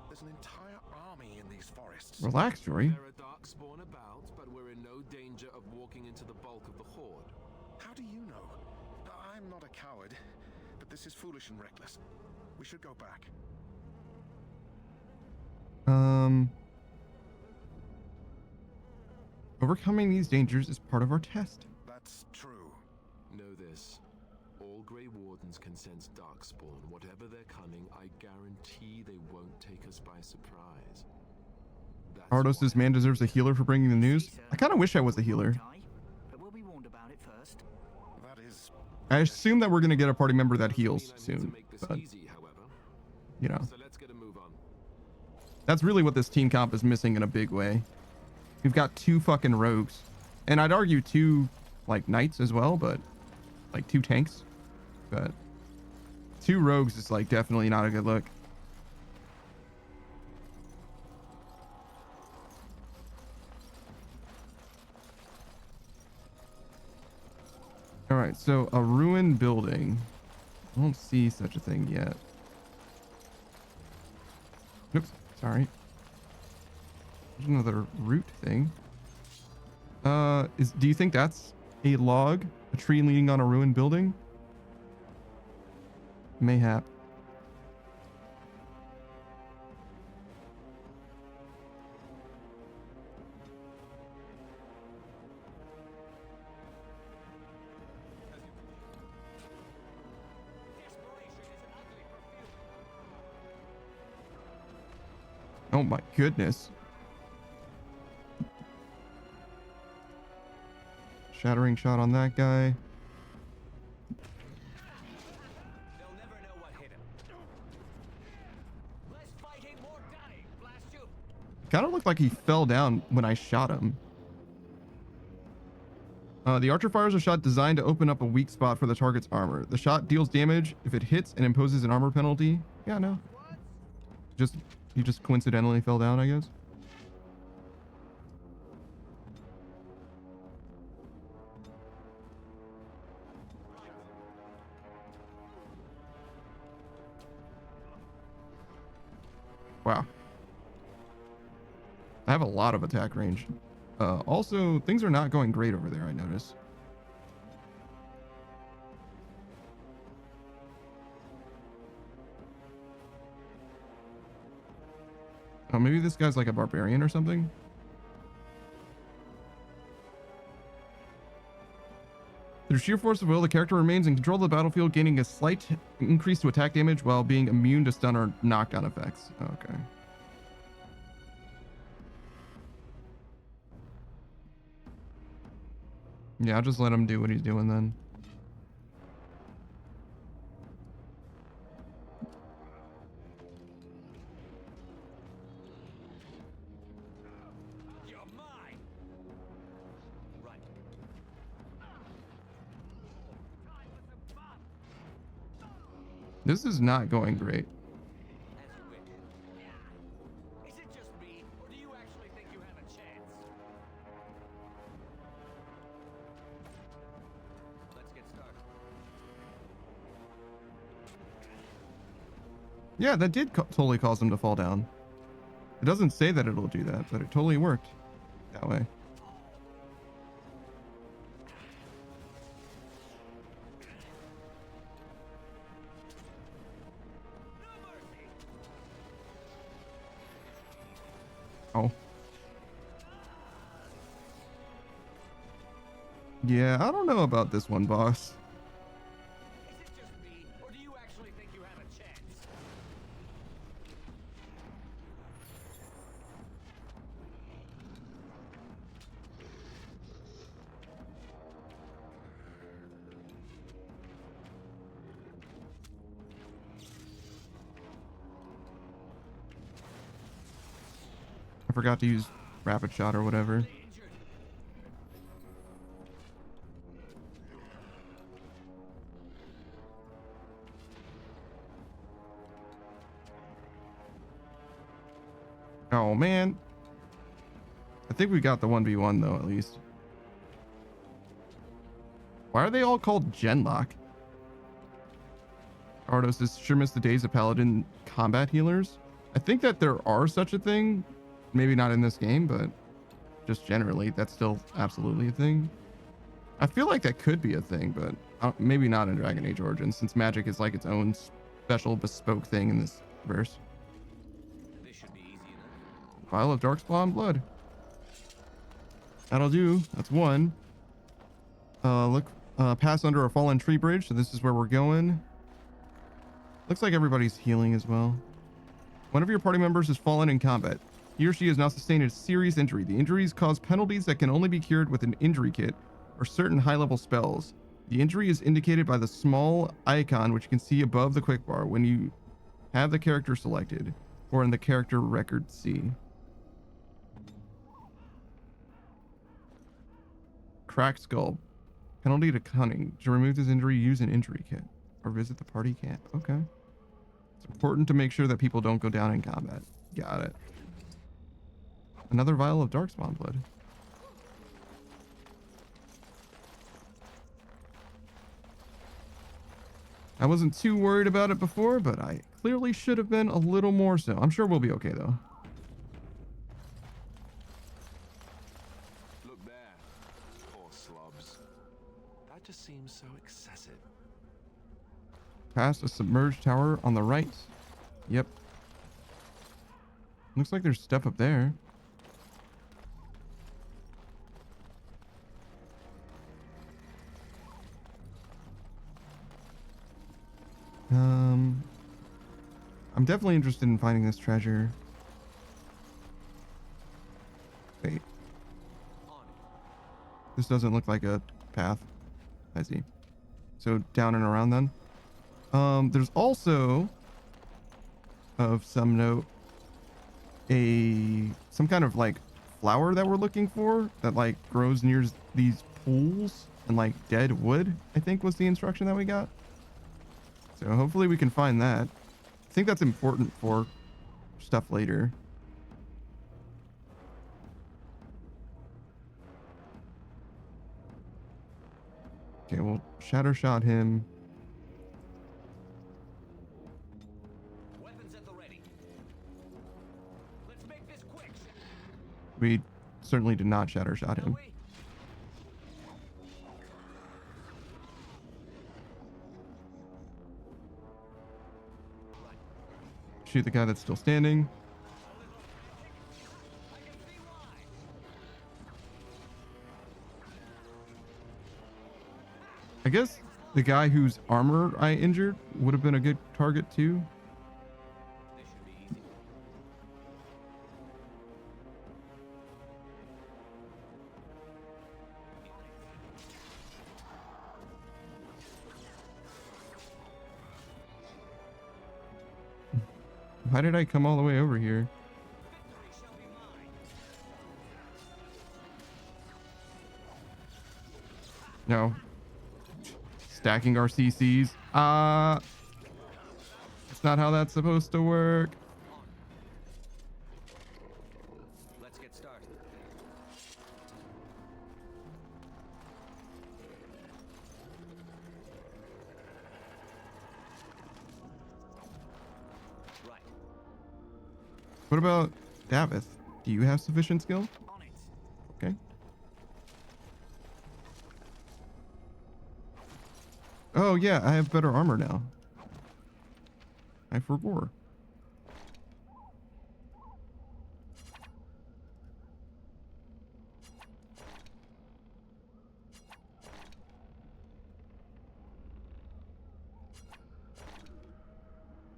There's an entire army in these forests. Relax, Jory. There are Darkspawn about, but we're in no danger of walking into the bulk of the horde. How do you know? I'm not a coward, but this is foolish and reckless. We should go back. Overcoming these dangers is part of our test. That's true. Know this. All Grey Wardens can sense Darkspawn. Whatever their cunning, I guarantee they won't take us by surprise. Ardos, this man deserves a healer for bringing the news. I kind of wish I was a healer. But we'll be warned about it first. That is... I assume that we're going to get a party member that heals soon. But, you know. So let's get a move on. That's really what this team comp is missing in a big way. We've got 2 fucking rogues. And I'd argue 2, like, knights as well, but... Like, 2 tanks. But... 2 rogues is, like, definitely not a good look. All right, so a ruined building. I don't see such a thing yet. Oops, sorry. There's another root thing. Do you think that's a log? A tree leaning on a ruined building? Mayhap. Oh my goodness. Shattering shot on that guy. Kind of looked like he fell down when I shot him. The archer fires a shot designed to open up a weak spot for the target's armor. The shot deals damage if it hits and imposes an armor penalty. Yeah, no. He just coincidentally fell down, I guess. Wow. I have a lot of attack range. Also, things are not going great over there, I notice. Oh, maybe this guy's like a barbarian or something? Through sheer force of will, the character remains in control of the battlefield, gaining a slight increase to attack damage while being immune to stun or knockdown effects. Okay. Yeah, I'll just let him do what he's doing then. This is not going great. Yeah, that did totally cause them to fall down. It doesn't say that it'll do that, but it totally worked that way. Oh. Yeah, I don't know about this one, boss. I forgot to use rapid shot or whatever. Oh man. I think we got the 1v1 though, at least. Why are they all called Genlock? Ardos is sure miss the days of paladin combat healers. I think that there are such a thing. Maybe not in this game, but just generally, that's still absolutely a thing. I feel like that could be a thing, but maybe not in Dragon Age Origins, since magic is like its own special bespoke thing in this verse. Vial of Darkspawn blood. That'll do. That's one. Pass under a fallen tree bridge. So this is where we're going. Looks like everybody's healing as well. One of your party members has fallen in combat. He or she has now sustained a serious injury. The injuries cause penalties that can only be cured with an injury kit or certain high-level spells. The injury is indicated by the small icon which you can see above the quick bar when you have the character selected or in the character record C. Cracked skull. Penalty to cunning. To remove this injury, use an injury kit or visit the party camp. Okay. It's important to make sure that people don't go down in combat. Got it. Another vial of Darkspawn blood. I wasn't too worried about it before, but I clearly should have been a little more so. I'm sure we'll be okay, though. Look there. Poor slobs. That just seems so excessive. Past a submerged tower on the right. Yep. Looks like there's stuff up there. I'm definitely interested in finding this treasure. Wait. This doesn't look like a path. I see. So down and around then. There's also, of some note, some kind of like flower that we're looking for that like grows near these pools and like dead wood, I think was the instruction that we got. So hopefully we can find that. I think that's important for stuff later. Okay, we'll shatter shot him. Weapons at the ready. Let's make this quick. We certainly did not shatter shot him. Shoot the guy that's still standing. I guess the guy whose armor I injured would have been a good target too. Why did I come all the way over here? No. Stacking our CCs. That's not how that's supposed to work. Let's get started. Right. What about Davith? Do you have sufficient skill? On it. Okay. Oh yeah, I have better armor now. I forgot.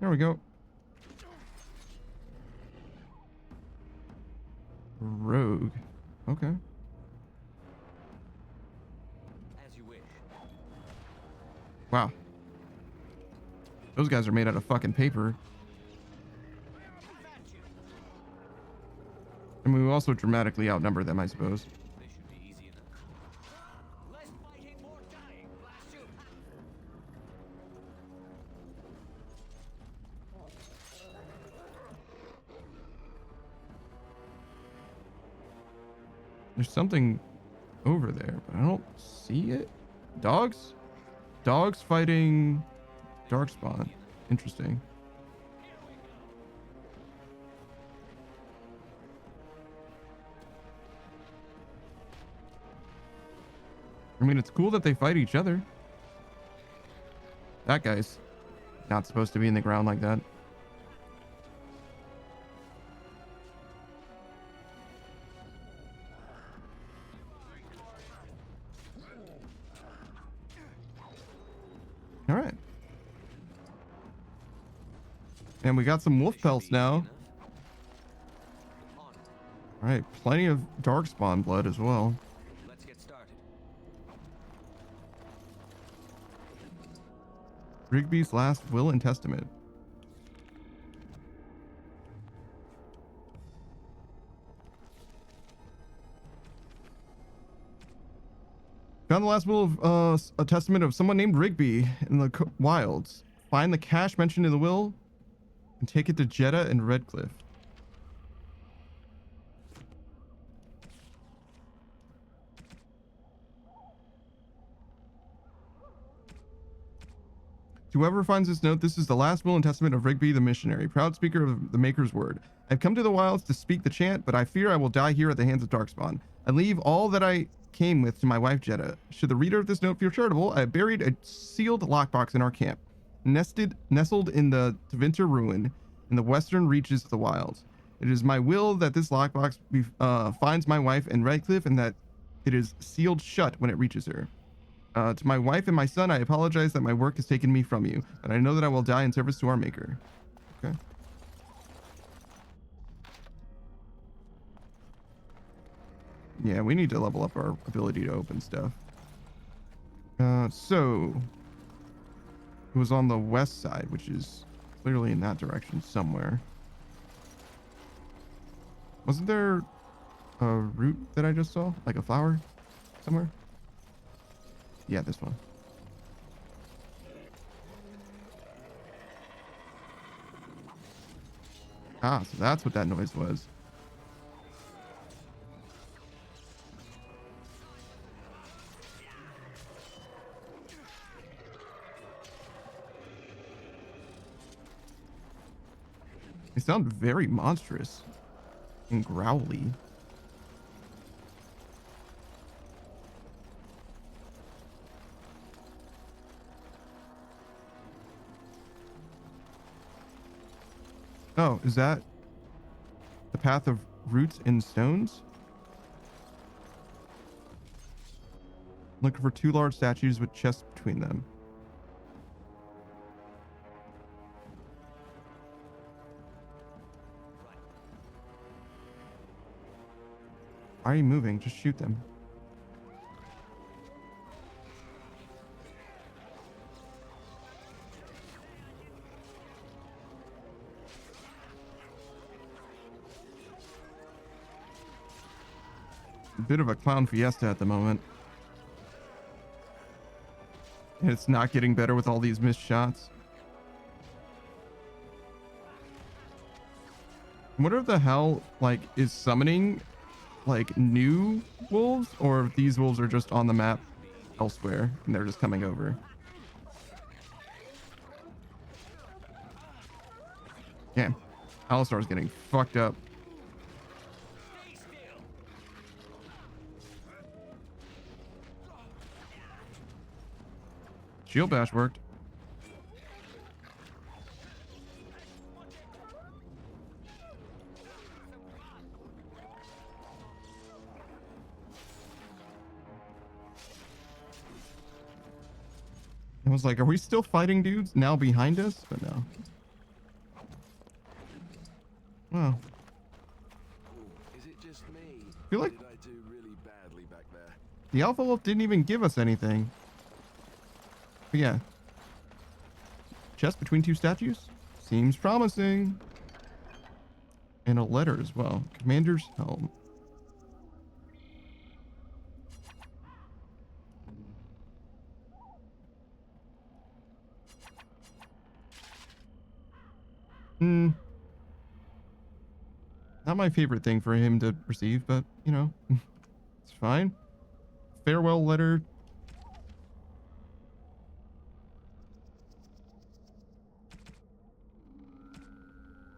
There we go. Rogue. Okay. As you wish. Wow. Those guys are made out of fucking paper. And we also dramatically outnumber them, I suppose. This should be easy enough. Less fighting, more dying. Blast you. There's something over there, but I don't see it. Dogs? Dogs fighting Darkspawn. Interesting. I mean, it's cool that they fight each other. That guy's not supposed to be in the ground like that. All right. And we got some wolf pelts now. All right, plenty of Darkspawn blood as well. Let's get started. Rigby's last will and testament. Found the last will of a testament of someone named Rigby in the wilds. Find the cache mentioned in the will and take it to Jeddah and Redcliffe. To whoever finds this note, this is the last will and testament of Rigby the missionary, proud speaker of the Maker's word. I've come to the wilds to speak the chant, but I fear I will die here at the hands of Darkspawn. I leave all that I came with to my wife Jeddah. Should the reader of this note feel charitable, I have buried a sealed lockbox in our camp, nestled in the Tevinter ruin in the western reaches of the wilds. It is my will that this lockbox finds my wife in Redcliffe, and that it is sealed shut when it reaches her. To my wife and my son, I apologize that my work has taken me from you, but I know that I will die in service to our Maker. Okay. Yeah, we need to level up our ability to open stuff. So it was on the west side, which is clearly in that direction somewhere. Wasn't there a root that I just saw? Like a flower somewhere? Yeah, this one. Ah, so that's what that noise was. They sound very monstrous and growly. Oh, is that the path of roots and stones? Looking for 2 large statues with chests between them. Why are you moving? Just shoot them. A bit of a clown fiesta at the moment. And it's not getting better with all these missed shots. What the hell, like, is summoning, like, new wolves? Or if these wolves are just on the map elsewhere and they're just coming over. Damn. Alistar's getting fucked up. Shield bash worked. I was like, are we still fighting dudes now behind us? But no. Wow. Is it just me? I feel like Did I do really badly back there? the Alpha Wolf didn't even give us anything. But yeah. Chest between 2 statues? Seems promising. And a letter as well. Commander's helm. Not my favorite thing for him to receive, but, you know, it's fine. Farewell letter.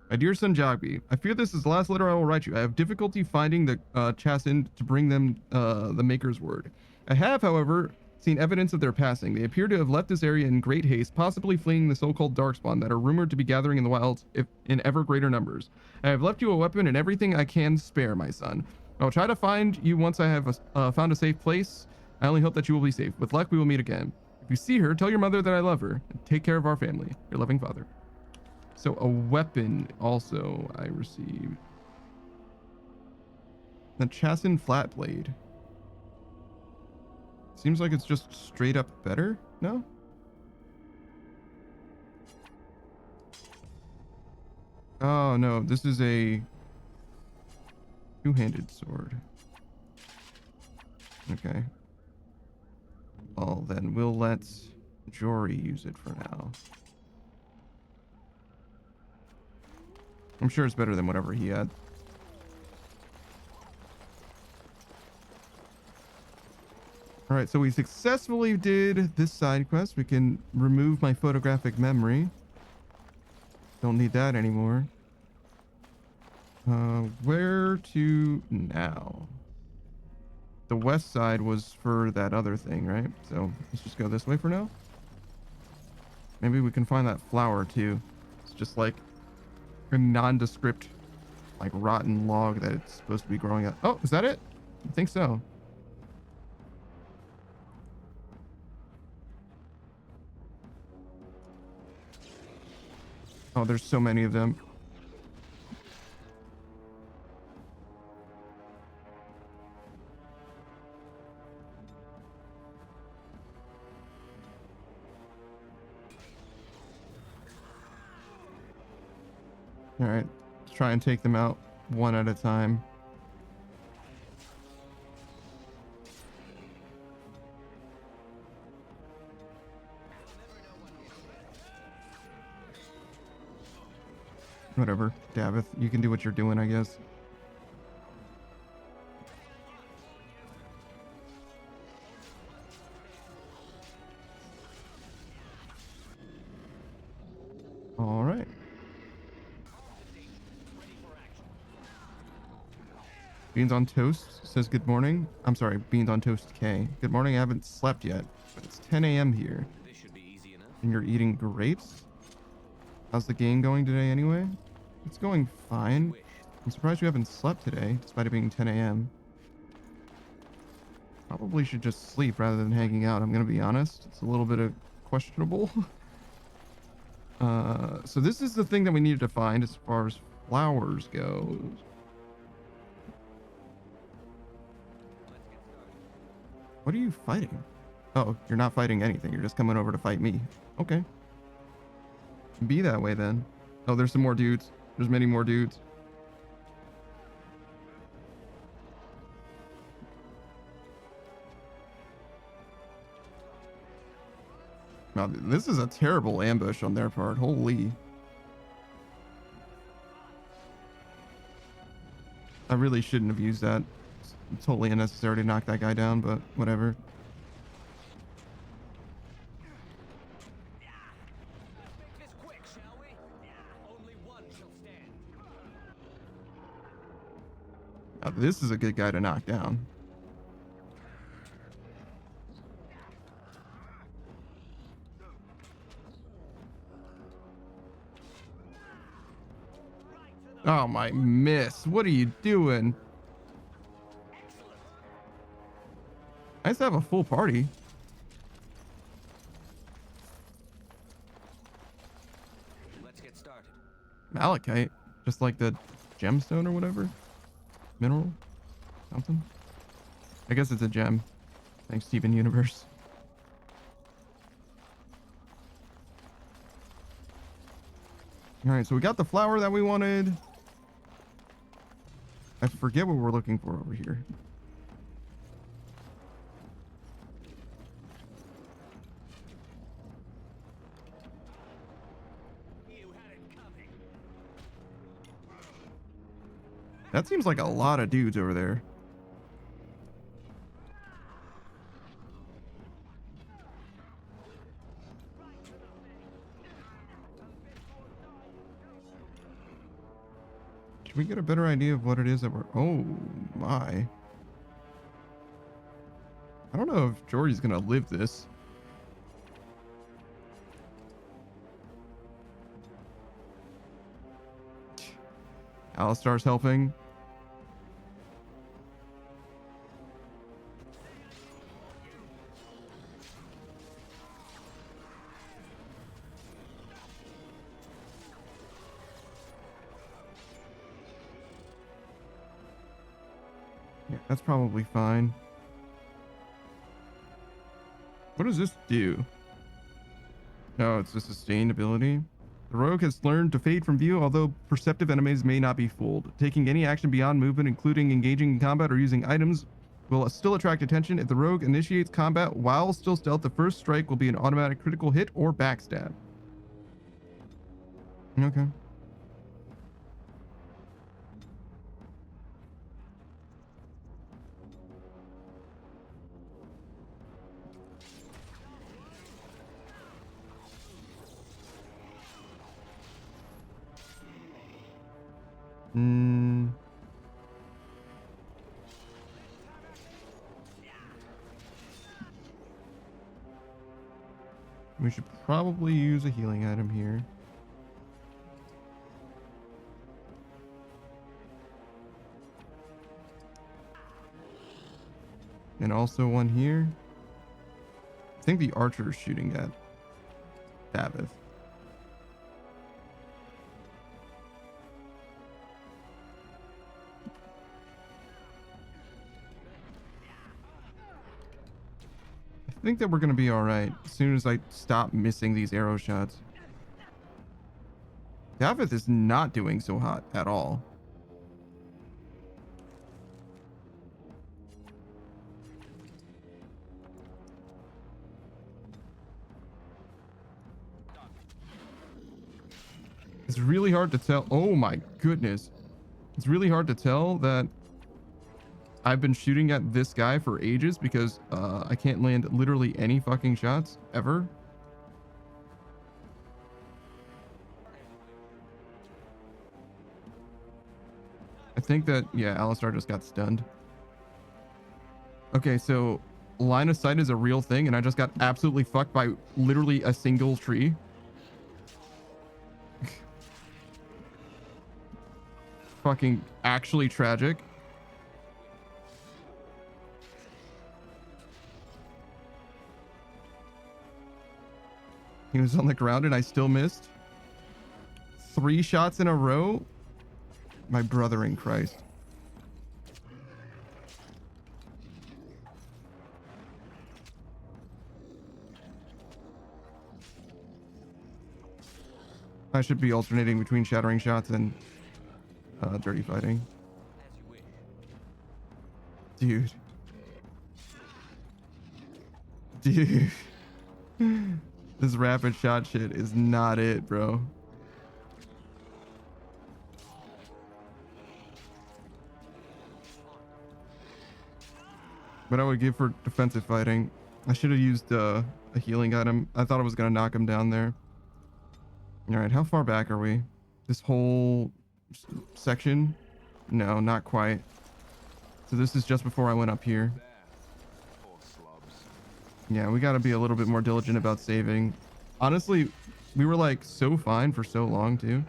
My dear son Jogby, I fear this is the last letter I will write you. I have difficulty finding the Chassin to bring them the Maker's word. I have, however, seen evidence of their passing. They appear to have left this area in great haste, possibly fleeing the so-called Darkspawn that are rumored to be gathering in the wilds in ever greater numbers. I have left you a weapon and everything I can spare, my son. I will try to find you once I have found a safe place. I only hope that you will be safe. With luck, we will meet again. If you see her, tell your mother that I love her, and take care of our family. Your loving father. So a weapon also I received. The Chassin flat blade. Seems like it's just straight up better, no? Oh no, this is a 2-handed sword. Okay. Well then we'll let Jory use it for now. I'm sure it's better than whatever he had. All right, so we successfully did this side quest. We can remove my photographic memory. Don't need that anymore. Where to now? The west side was for that other thing, right? So let's just go this way for now. Maybe we can find that flower too. It's just like a nondescript, like rotten log that it's supposed to be growing up. Oh, is that it? I think so. Oh, there's so many of them. All right, let's try and take them out one at a time. Whatever, Davith, you can do what you're doing, I guess. All right. Beans on Toast says good morning. I'm sorry, Beans on Toast K. Good morning, I haven't slept yet, but it's 10 a.m. here. This should be easy enough. And you're eating grapes? How's the game going today anyway? It's going fine. I'm surprised you haven't slept today, despite it being 10 a.m. Probably should just sleep rather than hanging out, I'm gonna be honest. It's a little bit of questionable. So this is the thing that we needed to find as far as flowers goes. What are you fighting? Oh, you're not fighting anything. You're just coming over to fight me. Okay. Be that way then. Oh, there's some more dudes. There's many more dudes. Now, this is a terrible ambush on their part. Holy. I really shouldn't have used that. It's totally unnecessary to knock that guy down, but whatever. Make this quick, shall we? Only one shall stand. Now, this is a good guy to knock down. Oh, my miss. What are you doing? Nice to have a full party. Let's get started. Malachite. Just like the gemstone or whatever. Mineral. Something. I guess it's a gem. Thanks, Steven Universe. Alright, so we got the flower that we wanted. I forget what we're looking for over here. That seems like a lot of dudes over there. Should we get a better idea of what it is that we're... Oh, my. I don't know if Jory's gonna live this. Alistar's helping. Yeah, that's probably fine. What does this do? Oh, it's a sustained ability. The rogue has learned to fade from view, although perceptive enemies may not be fooled. Taking any action beyond movement, including engaging in combat or using items, will still attract attention. If the rogue initiates combat while still stealth, the first strike will be an automatic critical hit or backstab. Okay. Hmm. We should probably use a healing item here. And also one here. I think the archer is shooting at Davith. I think that we're going to be all right as soon as I stop missing these arrow shots. Davith is not doing so hot at all. It's really hard to tell. Oh my goodness. It's really hard to tell that I've been shooting at this guy for ages because I can't land literally any fucking shots ever. I think that, yeah, Alistar just got stunned. Okay, so line of sight is a real thing and I just got absolutely fucked by literally a single tree. Fucking actually tragic. He was on the ground and I still missed. 3 shots in a row. My brother in Christ. I should be alternating between shattering shots and dirty fighting. Dude. Dude. This rapid shot shit is not it, bro. But I would give for defensive fighting. I should have used a healing item. I thought I was going to knock him down there. All right, how far back are we? This whole section? No, not quite. So this is just before I went up here. Yeah, we got to be a little bit more diligent about saving. Honestly, we were like so fine for so long too.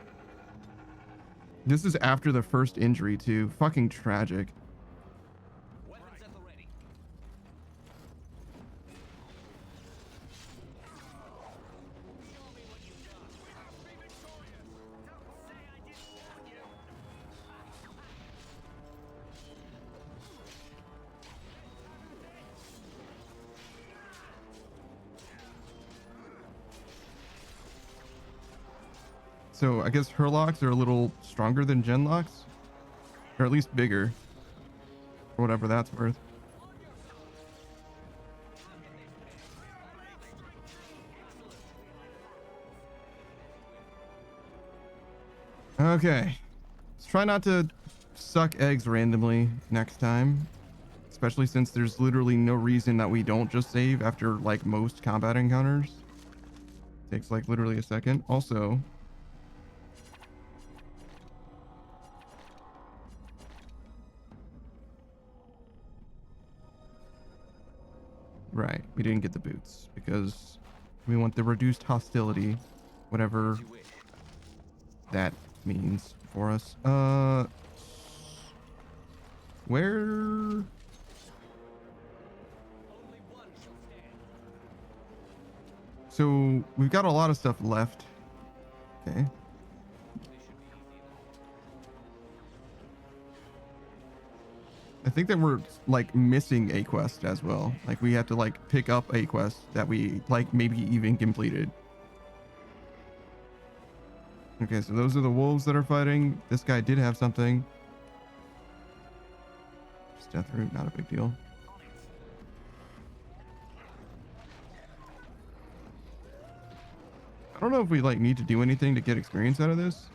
This is after the first injury too. Fucking tragic. So I guess Herlocks are a little stronger than Genlocks, or at least bigger, or whatever that's worth. Okay, let's try not to suck eggs randomly next time, especially since there's literally no reason that we don't just save after like most combat encounters. Takes like literally a second. Also, right, we didn't get the boots because we want the reduced hostility, whatever that means for us. Where? So we've got a lot of stuff left. Okay. I think that we're like missing a quest as well. Like we have to like pick up a quest that we like maybe even completed. Okay, so those are the wolves that are fighting. This guy did have something. Just death root, not a big deal. I don't know if we like need to do anything to get experience out of this.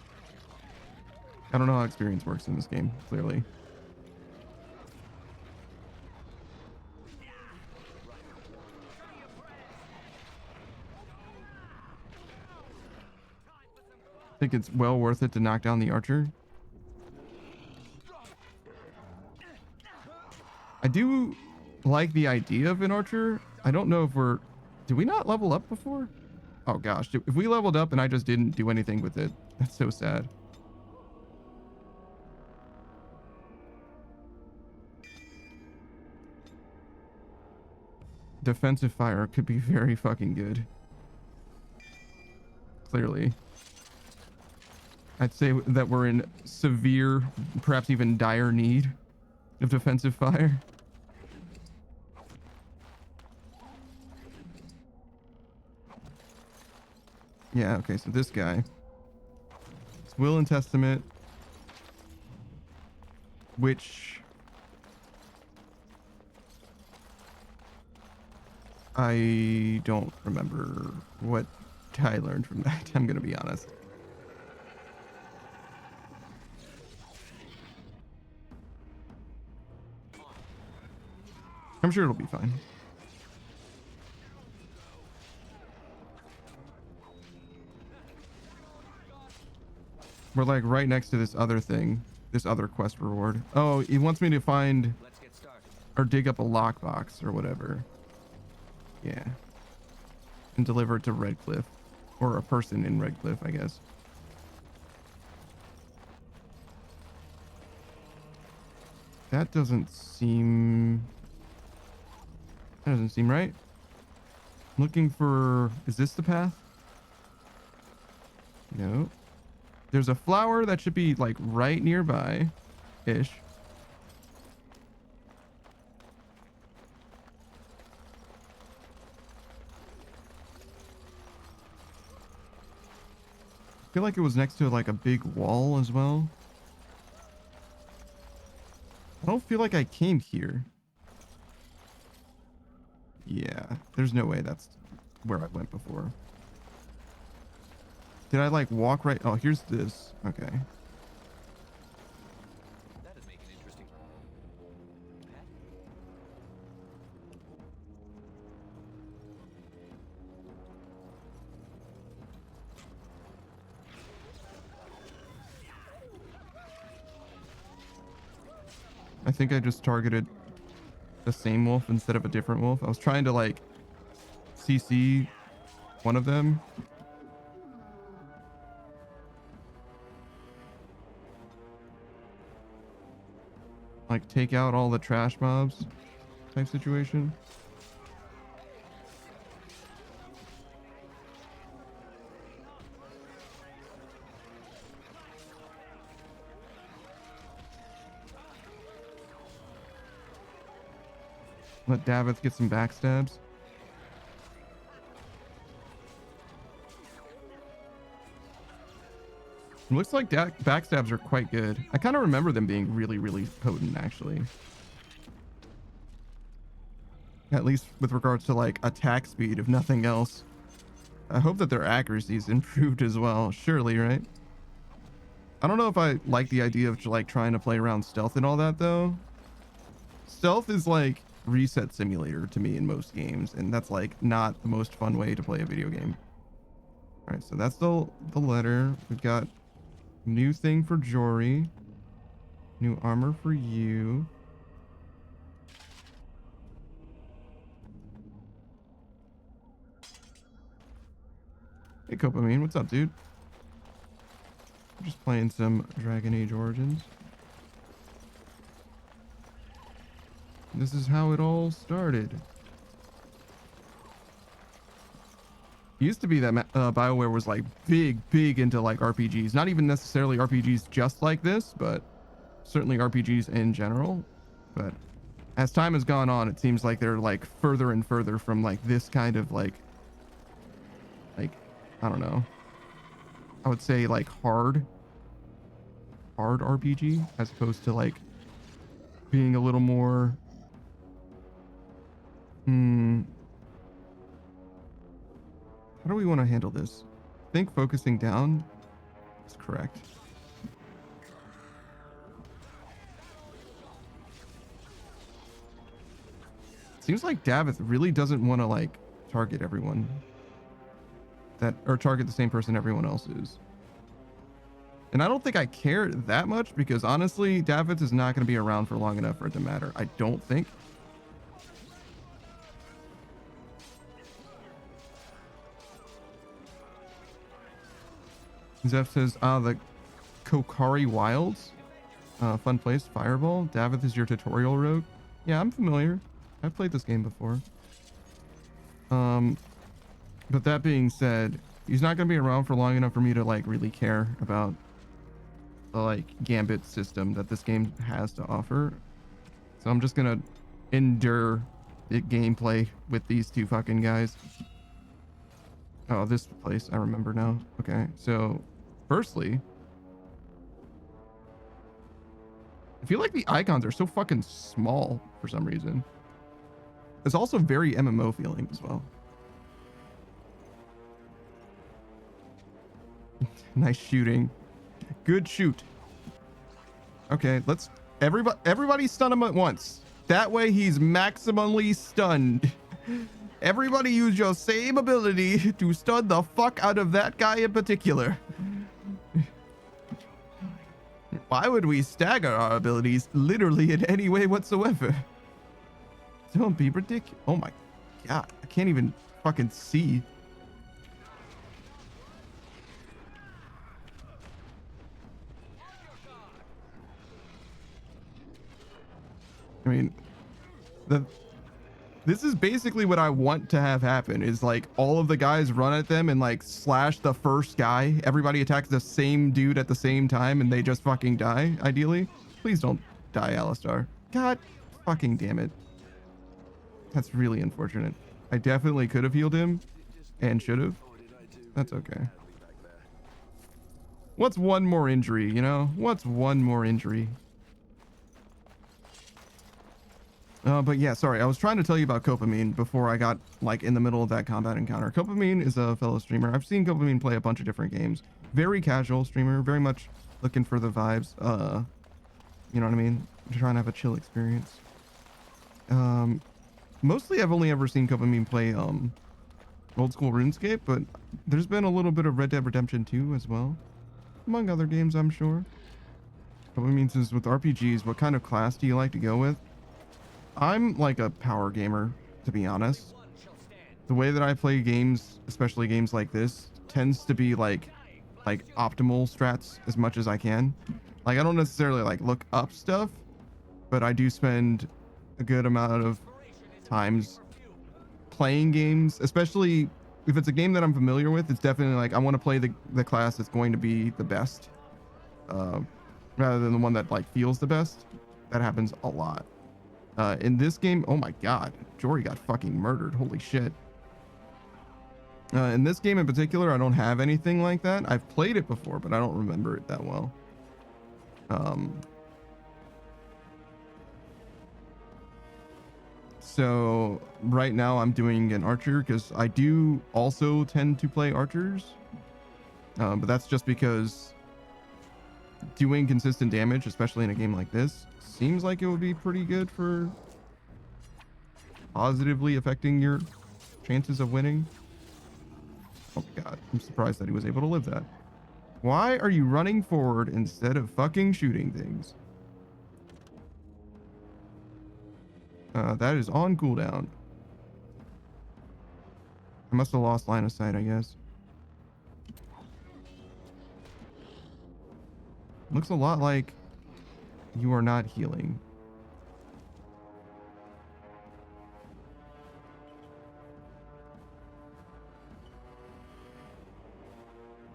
I don't know how experience works in this game, clearly. I think it's well worth it to knock down the archer. I do like the idea of an archer. I don't know if we're... Did we not level up before? Oh gosh, if we leveled up and I just didn't do anything with it, that's so sad. Defensive fire could be very fucking good. Clearly. I'd say that we're in severe, perhaps even dire need of defensive fire. Yeah, okay, so this guy. It's Will and Testament. Which... I don't remember what I learned from that, I'm gonna be honest. I'm sure it'll be fine. We're like right next to this other thing, this other quest reward. Oh, he wants me to find or dig up a lockbox or whatever. Yeah. And deliver it to Redcliffe, or a person in Redcliffe, I guess. That doesn't seem right. Looking for... Is this the path? No. There's a flower that should be like right nearby-ish. I feel like it was next to like a big wall as well. I don't feel like I came here. Yeah, there's no way that's where I went before. Did I like walk right? Oh, here's this. Okay. That does make an interesting path. I think I just targeted the same wolf instead of a different wolf. I was trying to like CC one of them. Like take out all the trash mobs type situation. Let Davith get some backstabs. It looks like backstabs are quite good. I kind of remember them being really, really potent, actually. At least with regards to like attack speed, if nothing else. I hope that their accuracy is improved as well. Surely, right? I don't know if I like the idea of like trying to play around stealth and all that though. Stealth is like reset simulator to me in most games, and that's like not the most fun way to play a video game. All right, so that's the letter. We've got new thing for Jory, new armor for you. Hey Copamine, what's up, dude? I'm just playing some Dragon Age Origins. This is how it all started. It used to be that BioWare was like big into like RPGs. Not even necessarily RPGs just like this, but certainly RPGs in general. But as time has gone on, it seems like they're like further and further from like this kind of like I don't know. I would say like hard RPG as opposed to like being a little more how do we want to handle this? I think focusing down is correct. Seems like Davith really doesn't want to like target everyone. Or target the same person everyone else is. And I don't think I care that much because honestly, Davids is not going to be around for long enough for it to matter. I don't think. Zeph says, the Kokari Wilds. Fun place, Fireball. David is your tutorial rogue. Yeah, I'm familiar. I've played this game before. But that being said, he's not going to be around for long enough for me to like really care about the like gambit system that this game has to offer. So I'm just going to endure the gameplay with these two fucking guys. Oh, this place, I remember now. Okay, so firstly, I feel like the icons are so fucking small for some reason. It's also very MMO feeling as well. Nice shooting. Good shoot. Okay, let's everybody stun him at once. That way he's maximally stunned. Everybody use your same ability to stun the fuck out of that guy in particular. Why would we stagger our abilities literally in any way whatsoever? Don't be ridiculous. Oh my god, I can't even fucking see. I mean, this is basically what I want to have happen is like all of the guys run at them and like slash the first guy. Everybody attacks the same dude at the same time and they just fucking die, ideally. Please don't die, Alistar. God fucking damn it. That's really unfortunate. I definitely could have healed him and should have. That's okay. What's one more injury, you know? What's one more injury? But yeah, sorry. I was trying to tell you about Copamine before I got like in the middle of that combat encounter. Copamine is a fellow streamer. I've seen Copamine play a bunch of different games. Very casual streamer, very much looking for the vibes. You know what I mean? Trying to have a chill experience. Mostly I've only ever seen Copamine play old school RuneScape, but there's been a little bit of Red Dead Redemption 2 as well. Among other games, I'm sure. Copamine says, with RPGs, what kind of class do you like to go with? I'm like a power gamer, to be honest. The way that I play games, especially games like this, tends to be like optimal strats as much as I can. Like I don't necessarily like look up stuff, but I do spend a good amount of times playing games, especially if it's a game that I'm familiar with. It's definitely like I want to play the class that's going to be the best, rather than the one that like feels the best. That happens a lot. In this game, oh my god, Jory got fucking murdered. Holy shit. In this game in particular, I don't have anything like that. I've played it before, but I don't remember it that well. So right now I'm doing an archer because I do also tend to play archers. But that's just because doing consistent damage, especially in a game like this, seems like it would be pretty good for positively affecting your chances of winning. Oh my god, I'm surprised that he was able to live that. Why are you running forward instead of fucking shooting things? That is on cooldown. I must have lost line of sight, I guess. Looks a lot like you are not healing.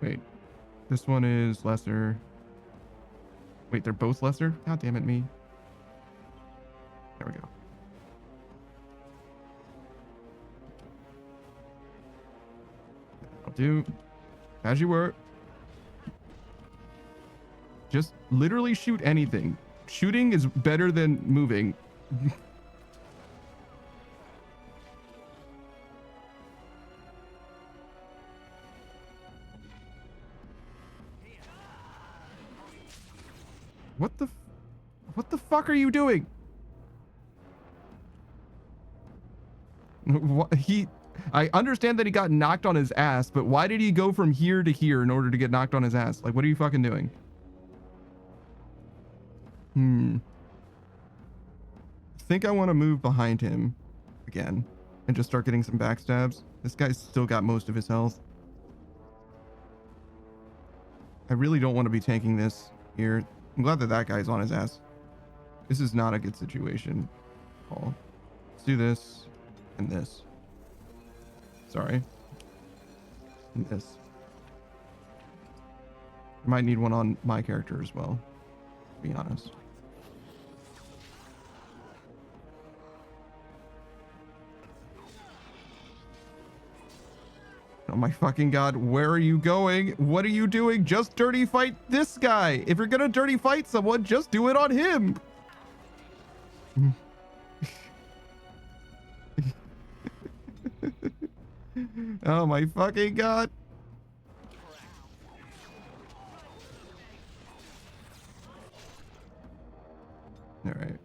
Wait, this one is lesser. Wait, they're both lesser? God damn it, me. There we go. I'll do as you were. Just literally shoot anything. Shooting is better than moving. What the fuck are you doing? What I understand that he got knocked on his ass, but why did he go from here to here in order to get knocked on his ass? Like, what are you fucking doing? I think I want to move behind him again and just start getting some backstabs. This guy's still got most of his health. I really don't want to be tanking this here. I'm glad that that guy's on his ass. This is not a good situation. Paul. Let's do this and this. Sorry. And this. I might need one on my character as well, to be honest. Oh my fucking god, where are you going? What are you doing? Just dirty fight this guy. If you're gonna dirty fight someone, just do it on him. Oh my fucking god. All right.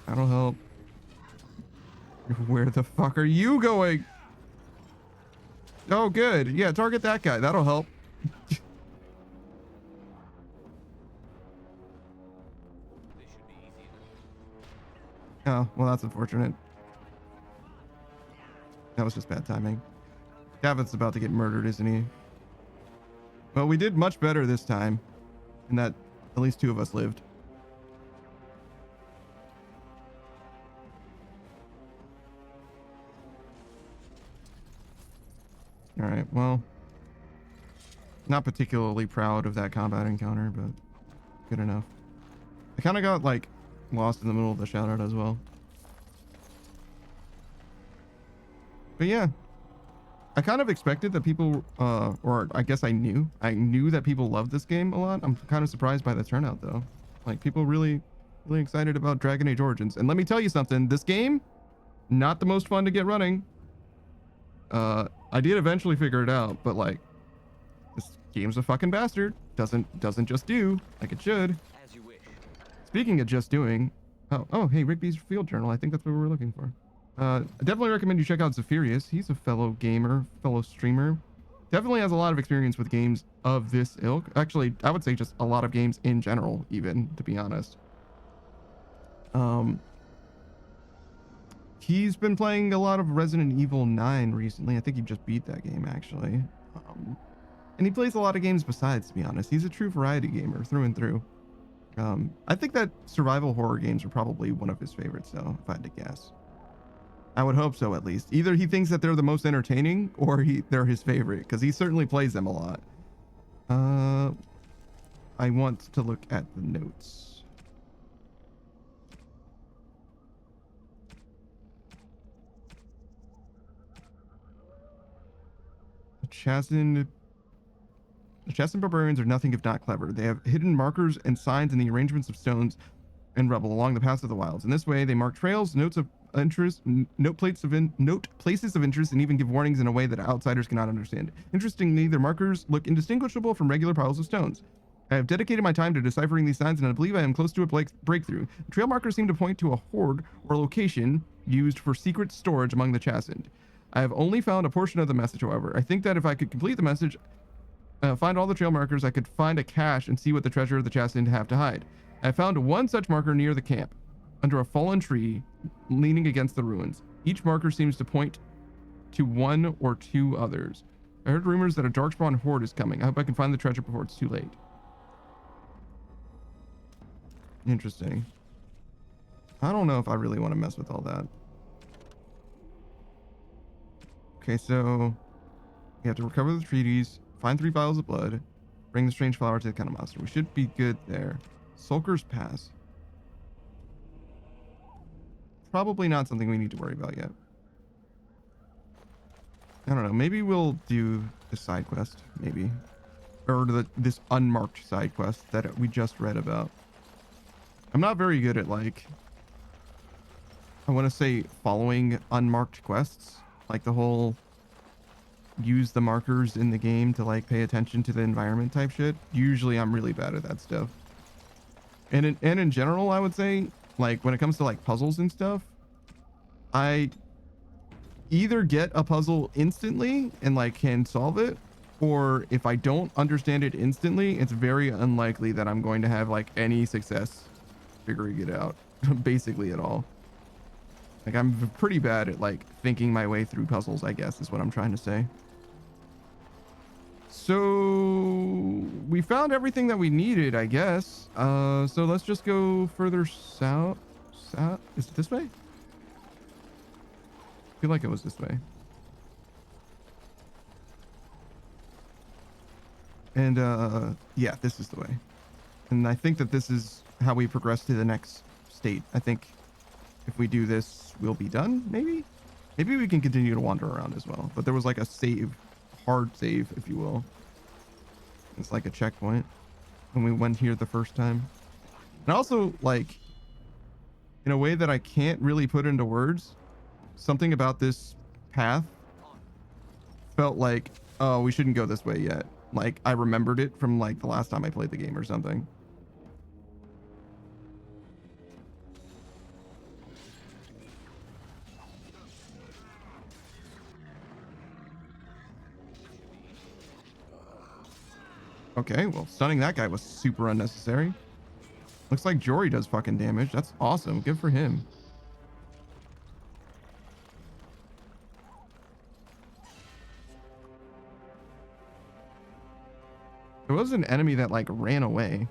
That'll help. Where the fuck are you going? Oh, good. Yeah, target that guy. That'll help. Oh, well, that's unfortunate. That was just bad timing. Gavin's about to get murdered, isn't he? Well, we did much better this time, in that at least 2 of us lived. All right, well, not particularly proud of that combat encounter, but good enough. I kind of got like lost in the middle of the shout out as well. But yeah, I kind of expected that people, or I guess I knew that people loved this game a lot. I'm kind of surprised by the turnout though. Like people really excited about Dragon Age Origins. And let me tell you something, this game, not the most fun to get running. I did eventually figure it out, but like this game's a fucking bastard. Doesn't just do like it should. As you wish. Speaking of just doing, oh hey, Rigby's Field Journal. I think that's what we were looking for. I definitely recommend you check out Zephirius. He's a fellow gamer, fellow streamer. Definitely has a lot of experience with games of this ilk. Actually, I would say just a lot of games in general, even, to be honest. He's been playing a lot of Resident Evil 9 recently. I think he just beat that game, actually. And he plays a lot of games besides, to be honest. He's a true variety gamer through and through. I think that survival horror games are probably one of his favorites, though, if I had to guess. I would hope so, at least. Either he thinks that they're the most entertaining, or they're his favorite, because he certainly plays them a lot. I want to look at the notes. The Chassin barbarians are nothing if not clever. They have hidden markers and signs in the arrangements of stones and rubble along the paths of the wilds. In this way, they mark trails, notes of interest, note places of interest, and even give warnings in a way that outsiders cannot understand. Interestingly, their markers look indistinguishable from regular piles of stones. I have dedicated my time to deciphering these signs, and I believe I am close to a breakthrough. The trail markers seem to point to a hoard or location used for secret storage among the Chassin. I have only found a portion of the message, however. I think that if I could complete the message, find all the trail markers, I could find a cache and see what the treasure of the Chassin have to hide. I found one such marker near the camp, under a fallen tree, leaning against the ruins. Each marker seems to point to 1 or 2 others. I heard rumors that a darkspawn horde is coming. I hope I can find the treasure before it's too late. Interesting. I don't know if I really want to mess with all that. Okay, so we have to recover the treaties, find 3 vials of blood, bring the strange flower to the Kennel Master. We should be good there. Sulker's Pass. Probably not something we need to worry about yet. I don't know. Maybe we'll do this side quest. Maybe. Or this unmarked side quest that we just read about. I'm not very good at, like, I want to say following unmarked quests. Like the whole use the markers in the game to like pay attention to the environment type shit. Usually I'm really bad at that stuff. And in general, I would say, like when it comes to like puzzles and stuff, I either get a puzzle instantly and like can solve it, or if I don't understand it instantly, it's very unlikely that I'm going to have like any success figuring it out, basically at all. Like I'm pretty bad at like thinking my way through puzzles, I guess is what I'm trying to say. So we found everything that we needed, I guess. So let's just go further south. Is it this way? I feel like it was this way. And yeah, this is the way. And I think that this is how we progress to the next state. I think if we do this, we'll be done, maybe? Maybe we can continue to wander around as well. But there was like a save, hard save, if you will. It's like a checkpoint when we went here the first time. And also, like, in a way that I can't really put into words, something about this path felt like, oh, we shouldn't go this way yet. Like, I remembered it from, like, the last time I played the game or something. Okay, well, stunning that guy was super unnecessary. Looks like Jory does fucking damage. That's awesome. Good for him. There was an enemy that like ran away.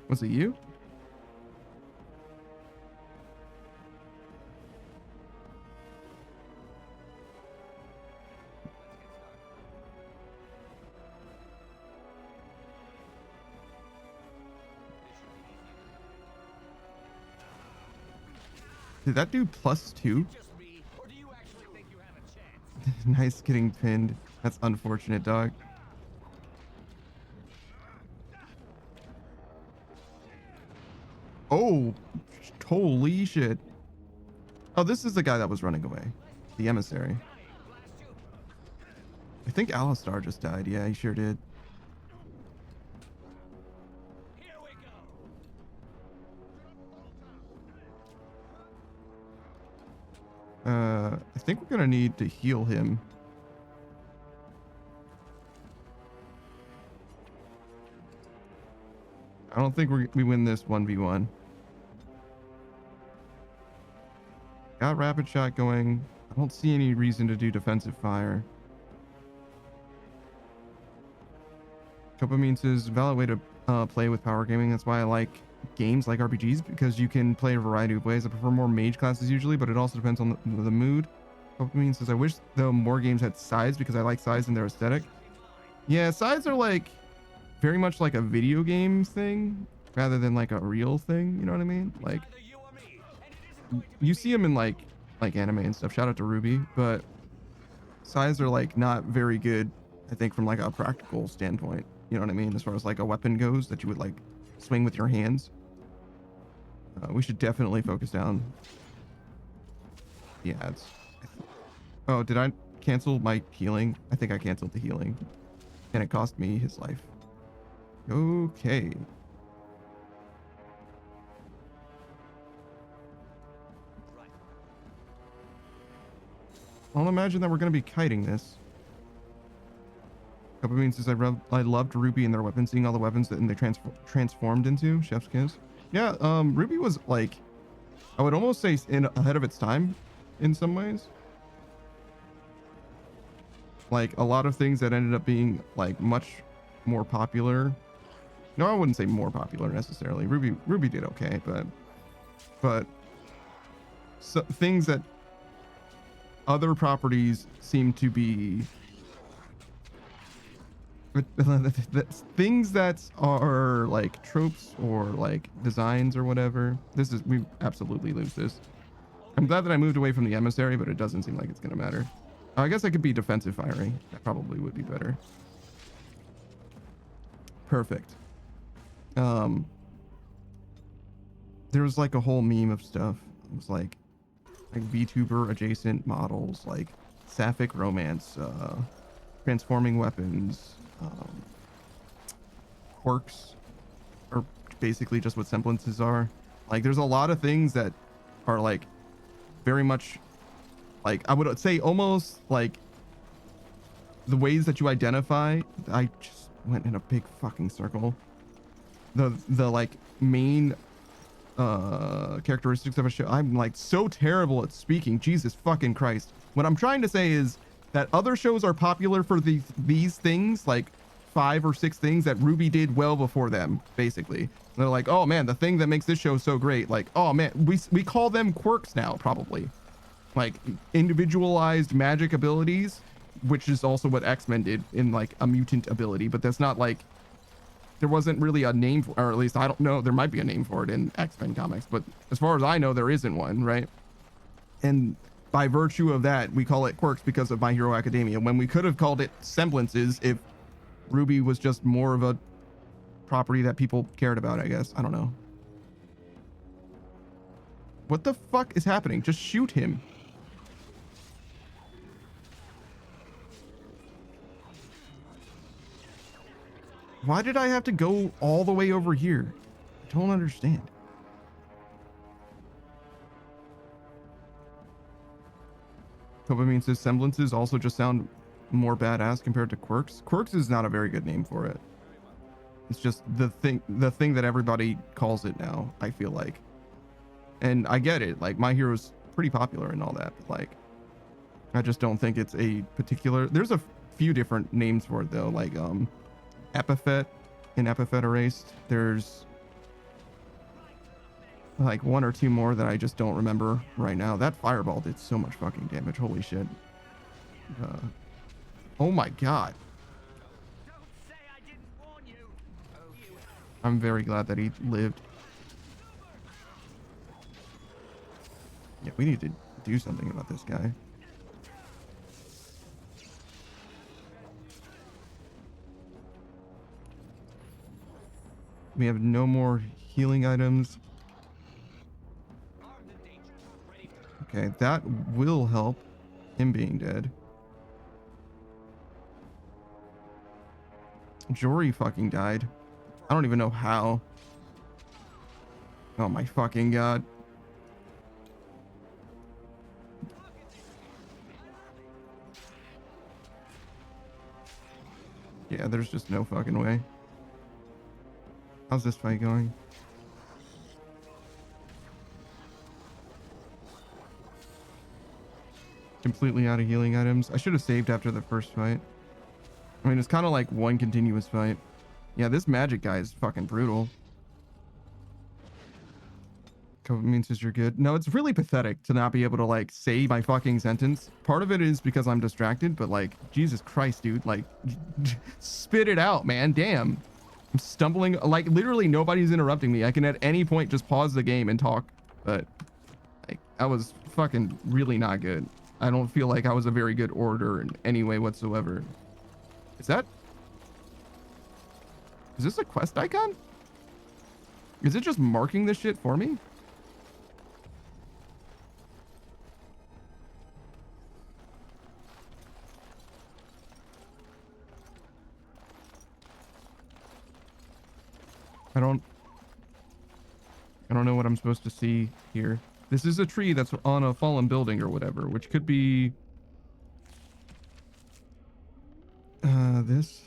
Was it you? Did that do +2? Nice getting pinned. That's unfortunate, dog. Oh, holy shit. Oh, this is the guy that was running away. The emissary. I think Alistar just died. Yeah, he sure did. I think we're gonna need to heal him. I don't think we win this 1v1. Got rapid shot going. I don't see any reason to do defensive fire. Dopamine says valid way to play with power gaming. That's why I like games like RPGs, because you can play a variety of ways. I prefer more mage classes usually, but it also depends on the mood. Dopamine says I wish though more games had sides because I like sides and their aesthetic. Yeah, sides are like very much like a video game thing rather than like a real thing. You know what I mean? Like you see them in like anime and stuff. Shout out to Ruby, but sides are like not very good, I think, from like a practical standpoint. You know what I mean? As far as like a weapon goes that you would like swing with your hands. We should definitely focus down the ads. Oh, did I cancel my healing? I think I canceled the healing. And it cost me his life. Okay. I'll imagine that we're going to be kiting this. Dopamine says I loved Ruby and their weapons, seeing all the weapons that they transformed into. Chef's kiss. Yeah, Ruby was like, I would almost say ahead of its time in some ways. Like a lot of things that ended up being like much more popular. No, I wouldn't say more popular necessarily. Ruby did okay, but so, things that other properties seem to be things that are like tropes or like designs or whatever. We absolutely lose this. I'm glad that I moved away from the emissary, but it doesn't seem like it's gonna matter. I guess I could be defensive firing. That probably would be better. Perfect. There was like a whole meme of stuff. It was like VTuber adjacent models, like sapphic romance, transforming weapons, quirks, or basically just what semblances are. Like there's a lot of things that are like very much like, I would say almost like the ways that you identify, I just went in a big fucking circle. The like main characteristics of a show. I'm like so terrible at speaking. Jesus fucking Christ. What I'm trying to say is that other shows are popular for these things, like 5 or 6 things that RWBY did well before them, basically. They're like, oh man, the thing that makes this show so great, like, oh man, we call them quirks now, probably. Like individualized magic abilities, which is also what X-Men did in like a mutant ability, but that's not like, there wasn't really a name for, or at least I don't know, there might be a name for it in X-Men comics, but as far as I know, there isn't one, right? And by virtue of that, we call it quirks because of My Hero Academia, when we could have called it semblances if RWBY was just more of a property that people cared about, I guess. I don't know. What the fuck is happening? Just shoot him. Why did I have to go all the way over here? I don't understand. Dopamine says semblances also just sound more badass compared to quirks. Quirks is not a very good name for it. It's just the thing that everybody calls it now, I feel like. And I get it. Like My Hero's pretty popular and all that, but like I just don't think it's a particular, there's a few different names for it though, like epithet in Epithet Erased. There's like 1 or 2 more that I just don't remember right now. That fireball did so much fucking damage. Holy shit. Oh my god. I'm very glad that he lived. Yeah, we need to do something about this guy. We have no more healing items. Okay, that will help him being dead. Jory fucking died. I don't even know how. Oh my fucking god. Yeah, there's just no fucking way. How's this fight going? Completely out of healing items. I should have saved after the first fight. I mean, it's kind of like one continuous fight. Yeah, this magic guy is fucking brutal. Dopamine says you're good. No, it's really pathetic to not be able to like say my fucking sentence. Part of it is because I'm distracted, but like, Jesus Christ, dude, like spit it out, man. Damn. I'm stumbling, like literally nobody's interrupting me. I can at any point just pause the game and talk, but like that was fucking really not good. I don't feel like I was a very good orator in any way whatsoever. Is this a quest icon? Is it just marking this shit for me? I don't know what I'm supposed to see here. This is a tree that's on a fallen building or whatever, which could be this.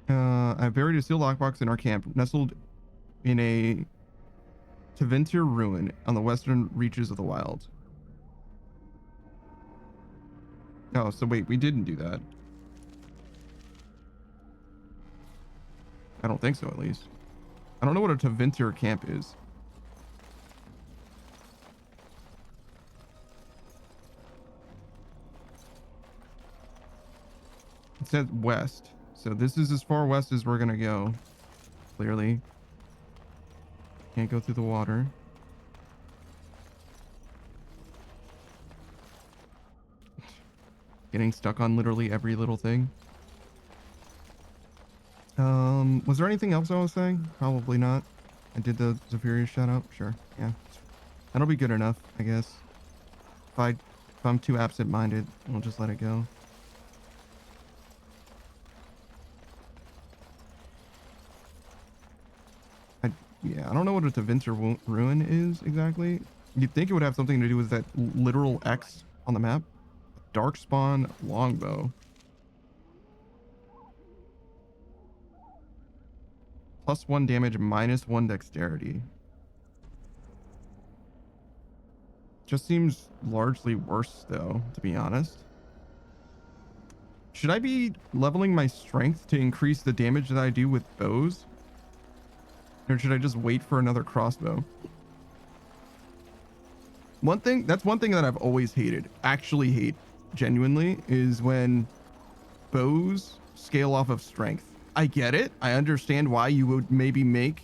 I buried a sealed lockbox in our camp, nestled in a Tevinter ruin on the western reaches of the wild. Oh, so wait, we didn't do that. I don't think so, at least. I don't know what a Tevinter camp is. It says west. So this is as far west as we're gonna go. Clearly. Can't go through the water. Getting stuck on literally every little thing. Was there anything else I was saying? Probably not. I did the Zephyrius shout out. Sure. Yeah. That'll be good enough, I guess. If I'm too absent-minded, I'll just let it go. Yeah, I don't know what a Tevinter ruin is exactly. You'd think it would have something to do with that literal X on the map. Darkspawn longbow. +1 damage, -1 dexterity. Just seems largely worse though, to be honest. Should I be leveling my strength to increase the damage that I do with bows? Or should I just wait for another crossbow? That's one thing that I've always hated, actually hate genuinely, is when bows scale off of strength. I get it. I understand why you would maybe make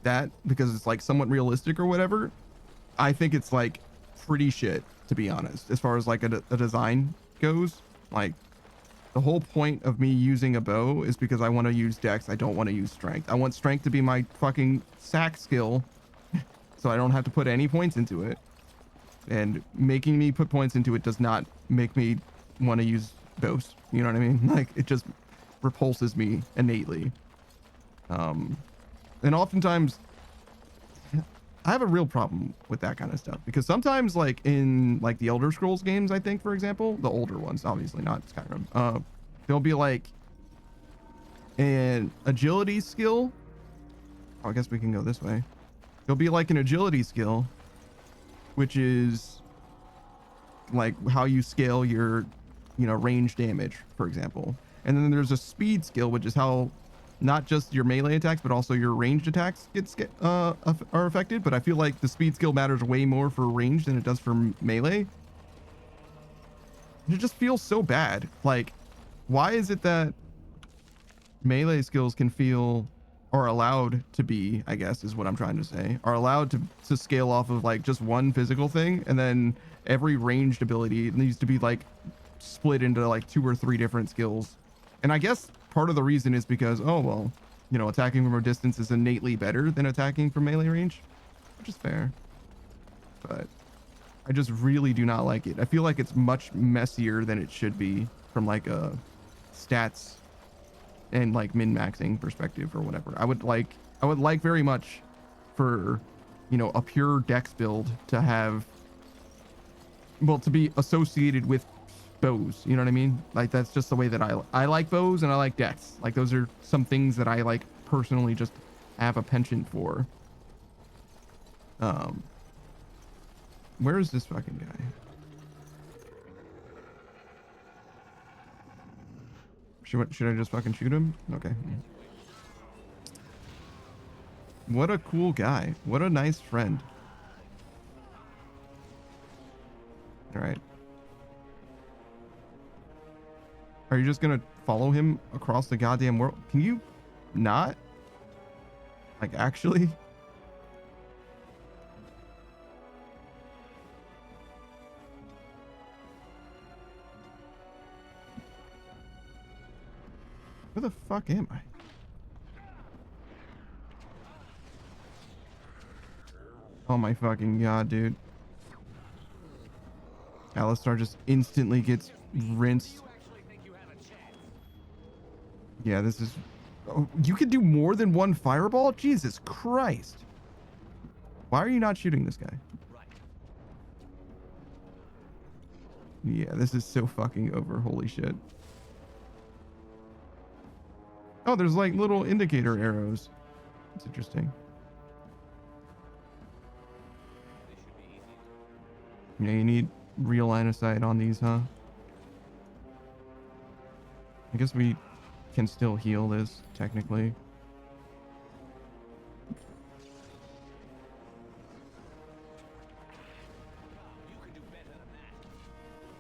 that because it's like somewhat realistic or whatever. I think it's like pretty shit, to be honest, as far as like a design goes. Like, the whole point of me using a bow is because I want to use dex. I don't want to use strength. I want strength to be my fucking sack skill so I don't have to put any points into it. And making me put points into it does not make me want to use bows. You know what I mean? Like, it just repulses me innately. And oftentimes I have a real problem with that kind of stuff because sometimes, like in like the Elder Scrolls games, I think, for example, the older ones, obviously not Skyrim, there'll be like an agility skill. Oh, I guess we can go this way. There'll be like an agility skill, which is like how you scale your, range damage, for example. And then there's a speed skill, which is how not just your melee attacks, but also your ranged attacks are affected. But I feel like the speed skill matters way more for range than it does for melee. And it just feels so bad. Like, why is it that melee skills can feel, or allowed to be, I guess is what I'm trying to say, are allowed to scale off of like just one physical thing, and then every ranged ability needs to be like split into like 2 or 3 different skills. And I guess part of the reason is because, oh, well, attacking from a distance is innately better than attacking from melee range, which is fair. But I just really do not like it. I feel like it's much messier than it should be from like a stats and like min-maxing perspective or whatever. I would like very much for, a pure dex build to have, well, to be associated with bows, you know what I mean? Like, that's just the way that I like bows, and I like dex. Like, those are some things that I like personally just have a penchant for. Where is this fucking guy? Should I just fucking shoot him? Okay. What a cool guy. What a nice friend. All right. Are you just gonna follow him across the goddamn world? Can you not? Like, actually? Where the fuck am I? Oh my fucking god, dude. Alistar just instantly gets rinsed. Yeah, this is... Oh, you can do more than one fireball? Jesus Christ. Why are you not shooting this guy? Yeah, this is so fucking over. Holy shit. Oh, there's like little indicator arrows. That's interesting. Yeah, you need real line of sight on these, huh? I guess we can still heal this, technically.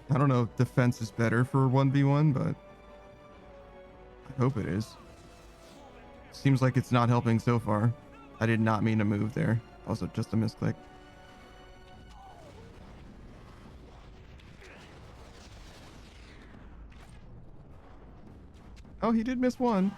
I don't know if defense is better for 1v1, but I hope it is. Seems like it's not helping so far. I did not mean to move there. Also, just a misclick. Oh, he did miss one.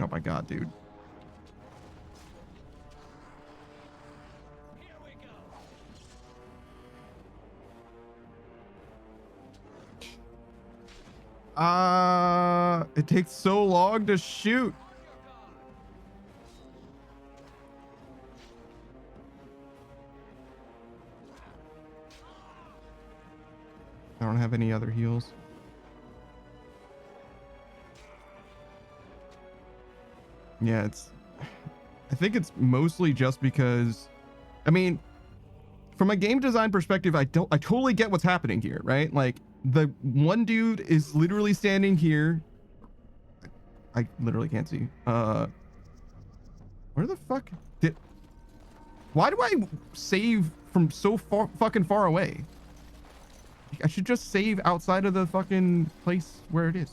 Oh my god, dude. It takes so long to shoot. I don't have any other heals. Yeah, I think it's mostly just because, I mean, from a game design perspective, I totally get what's happening here, right? Like, the one dude is literally standing here. I literally can't see. Where the fuck why do I save from so fucking far away? I should just save outside of the fucking place where it is.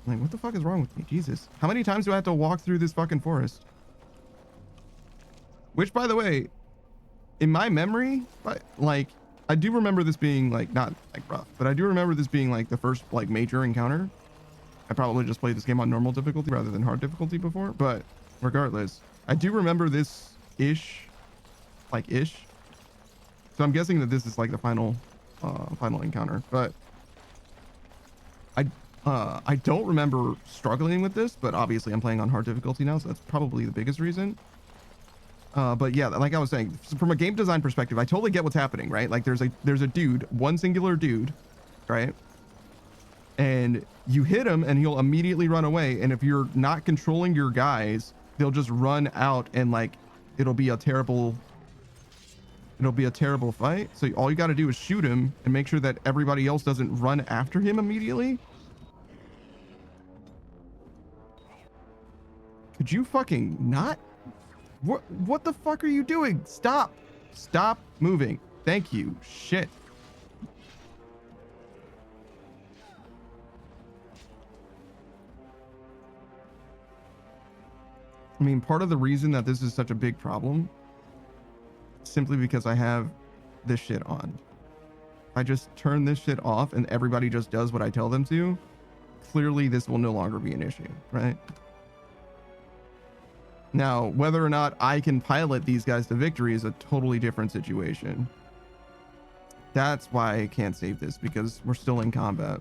Like, what the fuck is wrong with me? Jesus. How many times do I have to walk through this fucking forest? Which, by the way, in my memory, like, I do remember this being, like, not, like, rough, but I do remember this being, like, the first, like, major encounter. I probably just played this game on normal difficulty rather than hard difficulty before, but regardless, I do remember this ish. So I'm guessing that this is, like, the final encounter, but I don't remember struggling with this, but obviously I'm playing on hard difficulty now, so that's probably the biggest reason. But yeah, like I was saying, from a game design perspective, I totally get what's happening, right? Like there's a dude, one singular dude, right? And you hit him and he'll immediately run away. And if you're not controlling your guys, they'll just run out and like, it'll be a terrible fight. So all you got to do is shoot him and make sure that everybody else doesn't run after him immediately. Could you fucking not? What the fuck are you doing? Stop moving. Thank you. Shit. I mean, part of the reason that this is such a big problem, simply because I have this shit on. I just turn this shit off and everybody just does what I tell them to. Clearly this will no longer be an issue, right? Now, whether or not I can pilot these guys to victory is a totally different situation. That's why I can't save this, because we're still in combat.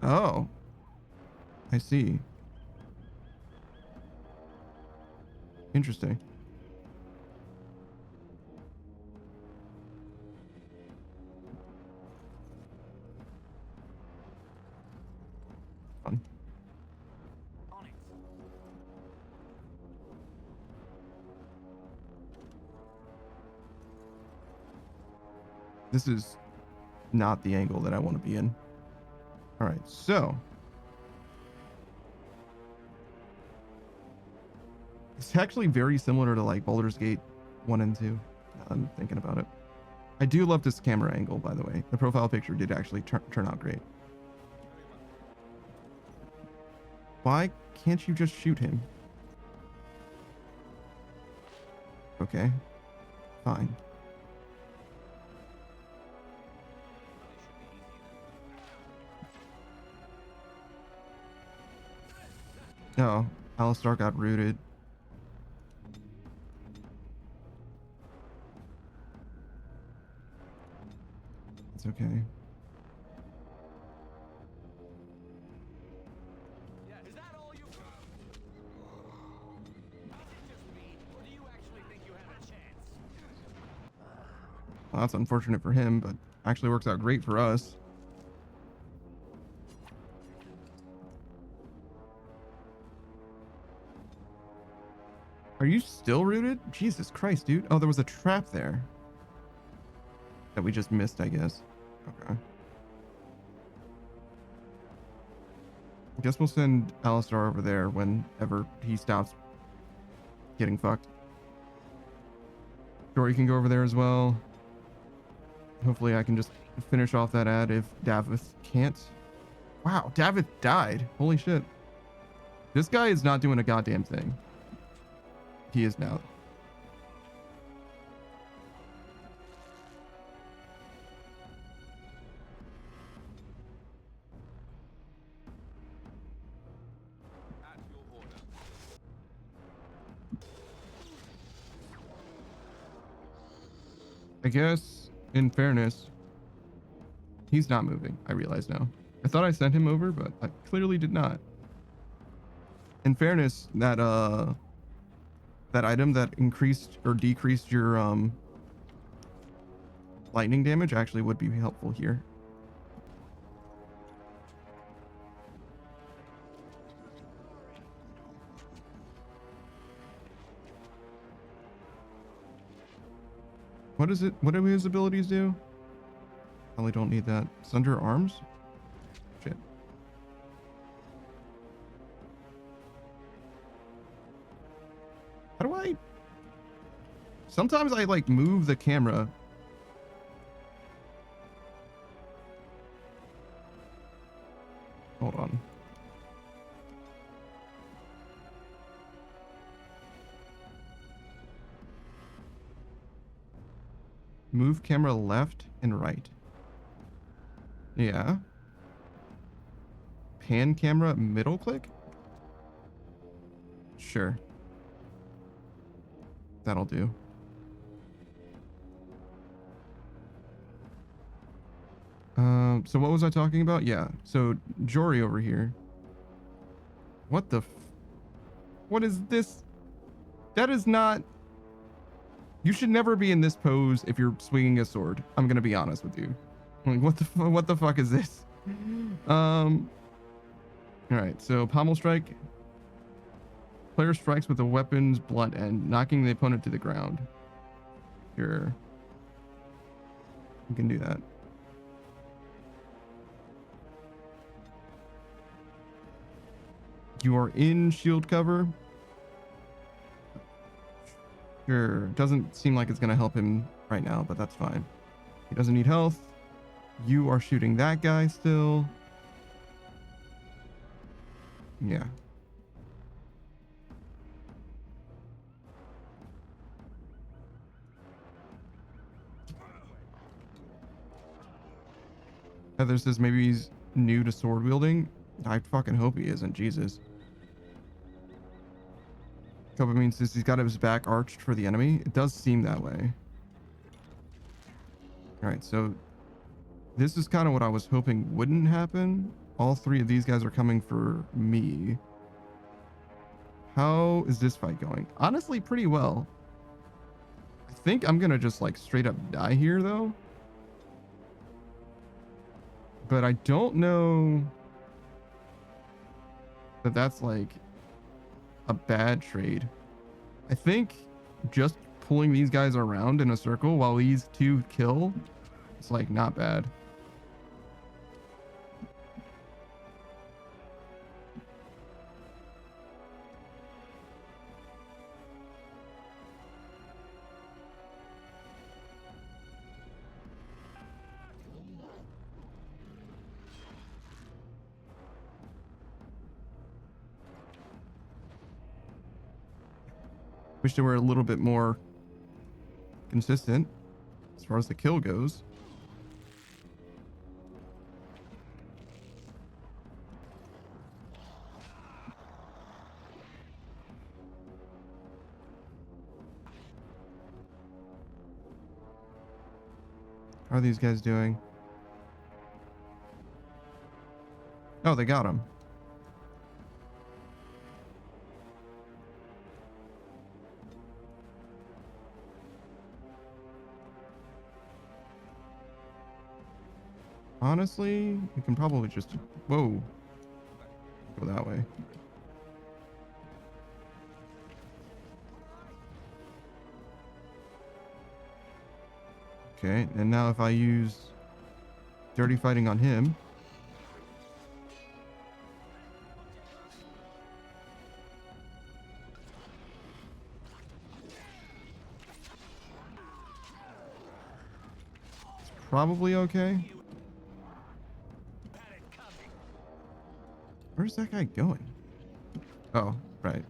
Oh. I see. Interesting. Fun. This is not the angle that I want to be in. All right, so it's actually very similar to like Baldur's Gate 1 and 2. I'm thinking about it. I do love this camera angle, by the way. The profile picture did actually turn out great. Why can't you just shoot him? Okay, fine. Oh, Alistar got rooted. It's okay. Is that all you? Is it just me, or do you actually think you have a chance? Well, that's unfortunate for him, but actually works out great for us. Are you still rooted? Jesus Christ, dude. Oh, there was a trap there that we just missed, I guess. Okay. I guess we'll send Alistar over there whenever he stops getting fucked. Jory can go over there as well. Hopefully I can just finish off that ad if Davith can't. Wow, Davith died. Holy shit. This guy is not doing a goddamn thing. He is now. I guess, in fairness, he's not moving. I realize now. I thought I sent him over, but I clearly did not. In fairness, that item that increased or decreased your lightning damage actually would be helpful here. What is it? What do his abilities do? Probably don't need that. Sunder arms? Shit. How do I... Sometimes I like move the camera. Hold on. Move camera left and right. Yeah. Pan camera middle click? Sure. That'll do. So what was I talking about? Yeah. So Jory over here. What the what is this? That is not... You should never be in this pose if you're swinging a sword. I'm gonna be honest with you. Like, what the fuck is this? All right. So pommel strike. Player strikes with a weapon's blunt end, knocking the opponent to the ground. Sure. You can do that. You are in shield cover. Sure. Doesn't seem like it's going to help him right now, but that's fine. He doesn't need health. You are shooting that guy still. Yeah. Heather says maybe he's new to sword wielding. I fucking hope he isn't. Jesus. Dopamine says he's got his back arched for the enemy. It does seem that way. Alright, so this is kind of what I was hoping wouldn't happen. All three of these guys are coming for me. How is this fight going? Honestly, pretty well. I think I'm gonna just like straight up die here though. But I don't know that that's like a bad trade. I think just pulling these guys around in a circle while these two kill is like not bad. Wish they were a little bit more consistent as far as the kill goes. How are these guys doing? Oh, they got him. Honestly, we can probably just... Whoa. Go that way. Okay, and now if I use dirty fighting on him... It's probably okay. Where's that guy going? Oh, right.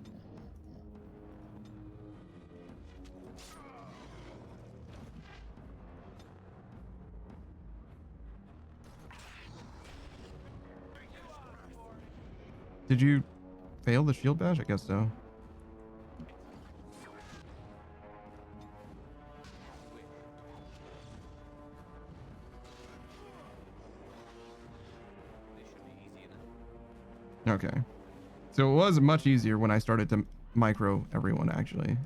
Did you fail the shield bash? I guess so. Okay. So it was much easier when I started to micro everyone, actually.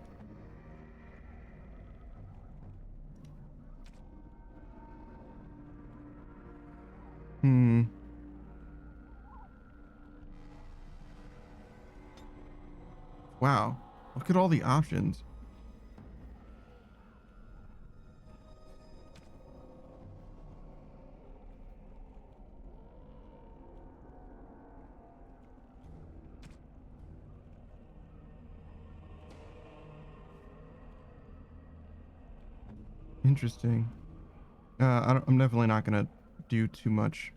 Wow. Look at all the options. Interesting. I'm definitely not gonna do too much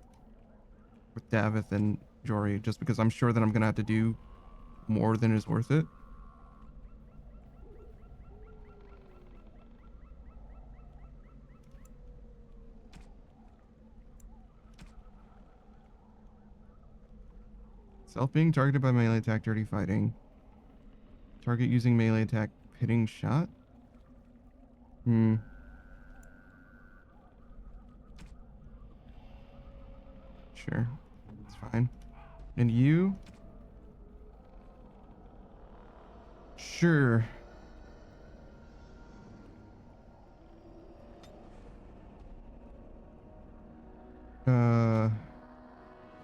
with Davith and Jory, just because I'm sure that I'm gonna have to do more than is worth it. Self being targeted by melee attack, dirty fighting. Target using melee attack, hitting shot? Sure. It's fine. And you? Sure.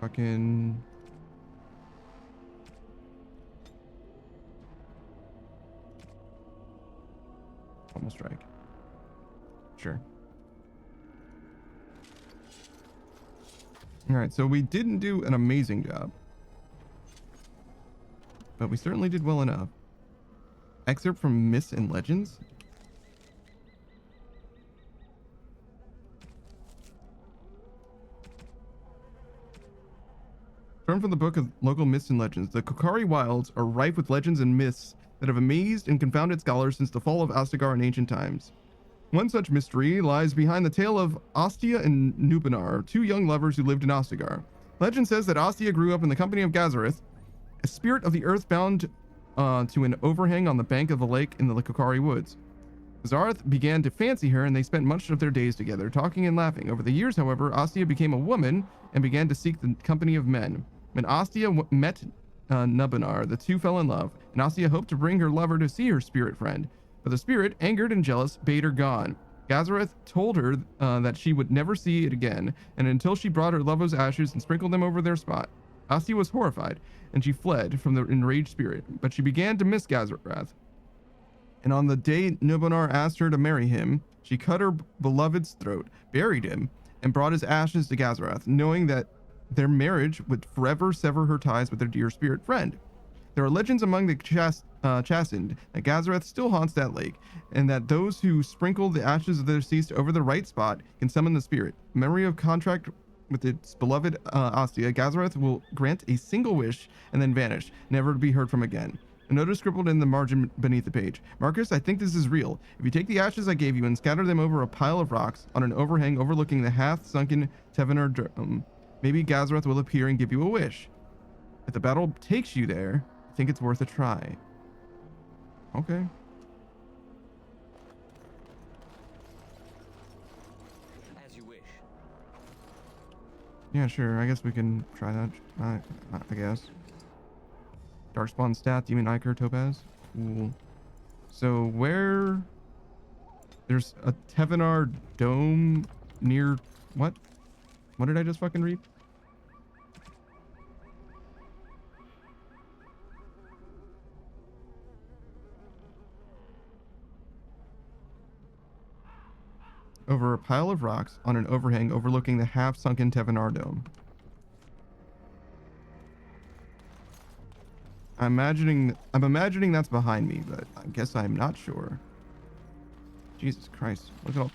Fucking... Almost strike. Sure. Alright, so we didn't do an amazing job. But we certainly did well enough. Excerpt from Myths and Legends? From the book of local myths and legends. The Kokari Wilds are rife with legends and myths that have amazed and confounded scholars since the fall of Astigar in ancient times. One such mystery lies behind the tale of Ostia and Nubanar, two young lovers who lived in Ostagar. Legend says that Ostia grew up in the company of Gazareth, a spirit of the earth bound to an overhang on the bank of a lake in the Kokari Woods. Gazareth began to fancy her, and they spent much of their days together, talking and laughing. Over the years, however, Ostia became a woman and began to seek the company of men. When Ostia met Nubanar, the two fell in love, and Ostia hoped to bring her lover to see her spirit friend. But the spirit, angered and jealous, bade her gone. Gazareth told her that she would never see it again, and until she brought her lover's ashes and sprinkled them over their spot. Ostia was horrified, and she fled from the enraged spirit, but she began to miss Gazareth. And on the day Nubanar asked her to marry him, she cut her beloved's throat, buried him, and brought his ashes to Gazareth, knowing that their marriage would forever sever her ties with their dear spirit friend. There are legends among the chastened that Gazareth still haunts that lake, and that those who sprinkle the ashes of their deceased over the right spot can summon the spirit. Memory of contract with its beloved Ostia, Gazareth will grant a single wish and then vanish, never to be heard from again. A note is scribbled in the margin beneath the page. Marcus, I think this is real. If you take the ashes I gave you and scatter them over a pile of rocks on an overhang overlooking the half-sunken Tevenar dome, maybe Gazareth will appear and give you a wish. If the battle takes you there, I think it's worth a try. Okay. As you wish. Yeah, sure. I guess we can try that. I guess. Darkspawn stat, Demon Iker, Topaz. Cool. So where... There's a Tevenar dome near... What? What did I just fucking read? Over a pile of rocks on an overhang overlooking the half-sunken Tevenar dome. I'm imagining that's behind me, but I guess I'm not sure. Jesus Christ. Look at all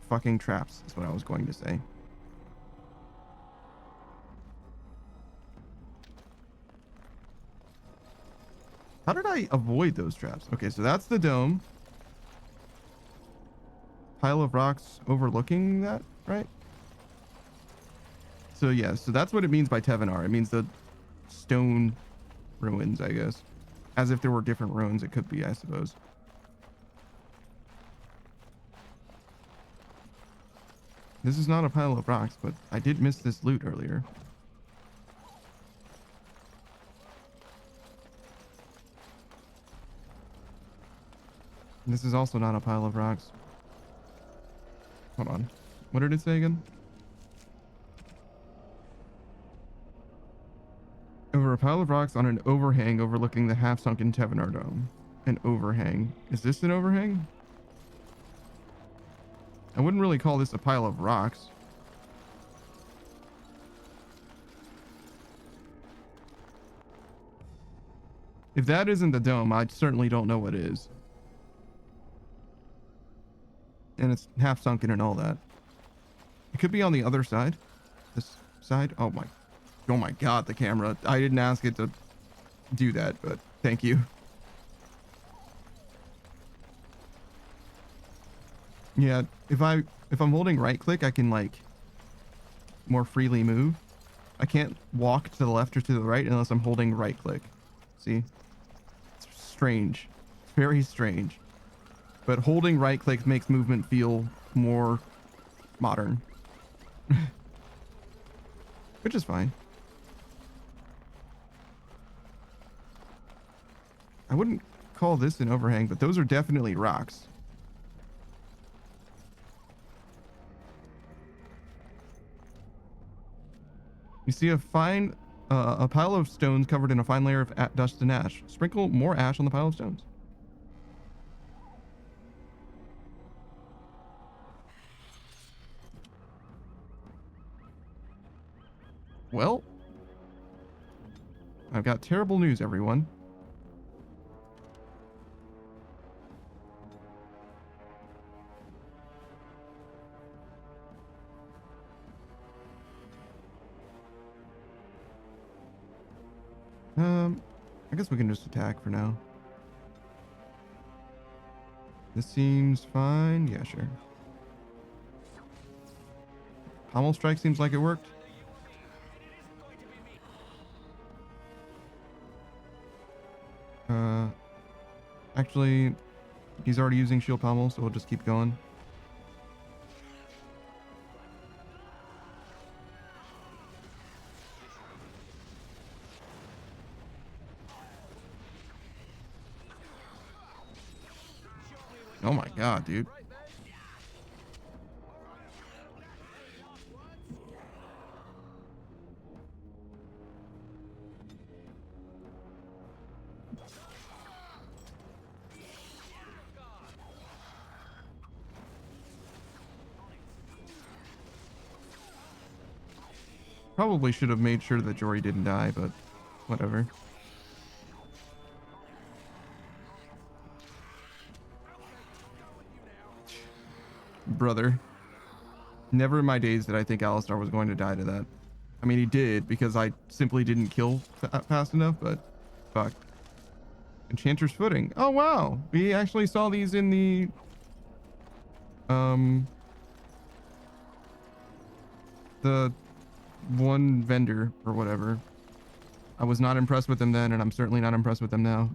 fucking traps, is what I was going to say. How did I avoid those traps? Okay, so that's the dome. Pile of rocks overlooking that, right? So yeah, so that's what it means by Tevenar. It means the stone ruins, I guess. As if there were different ruins, it could be, I suppose. This is not a pile of rocks, but I did miss this loot earlier. This is also not a pile of rocks. Hold on. What did it say again? Over a pile of rocks on an overhang overlooking the half-sunken Tevenar Dome. An overhang. Is this an overhang? I wouldn't really call this a pile of rocks. If that isn't the dome, I certainly don't know what is. And it's half sunken and all that. It could be on the other side. This side. Oh my god, the camera. I didn't ask it to do that, but thank you. Yeah, if I'm holding right click, I can like more freely move. I can't walk to the left or to the right unless I'm holding right click. See? It's strange. It's very strange. But holding right click makes movement feel more modern. Which is fine. I wouldn't call this an overhang, but those are definitely rocks. You see a pile of stones covered in a fine layer of dust and ash. Sprinkle more ash on the pile of stones. Well, I've got terrible news, everyone. I guess we can just attack for now. This seems fine. Yeah, sure. Pommel strike seems like it worked. Actually, he's already using shield pommel, so we'll just keep going. Oh my god, dude. Probably should have made sure that Jory didn't die, but whatever. Brother. Never in my days did I think Alistar was going to die to that. I mean, he did, because I simply didn't kill fast enough, but fuck. Enchanter's Footing. Oh, wow. We actually saw these in the... the one vendor or whatever. I was not impressed with them then, and I'm certainly not impressed with them now.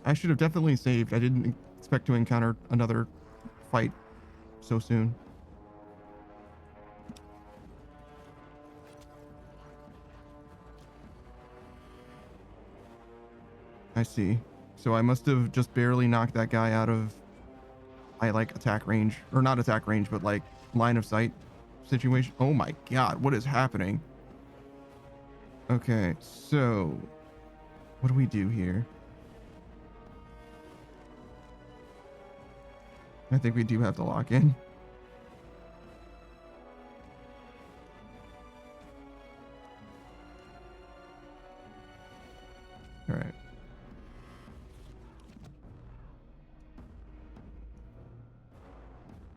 I should have definitely saved. I didn't expect to encounter another fight so soon. I see. So I must have just barely knocked that guy out of my like attack range, or not attack range, but like line of sight situation. Oh my god, what is happening? Okay, so what do we do here? I think we do have to lock in. All right.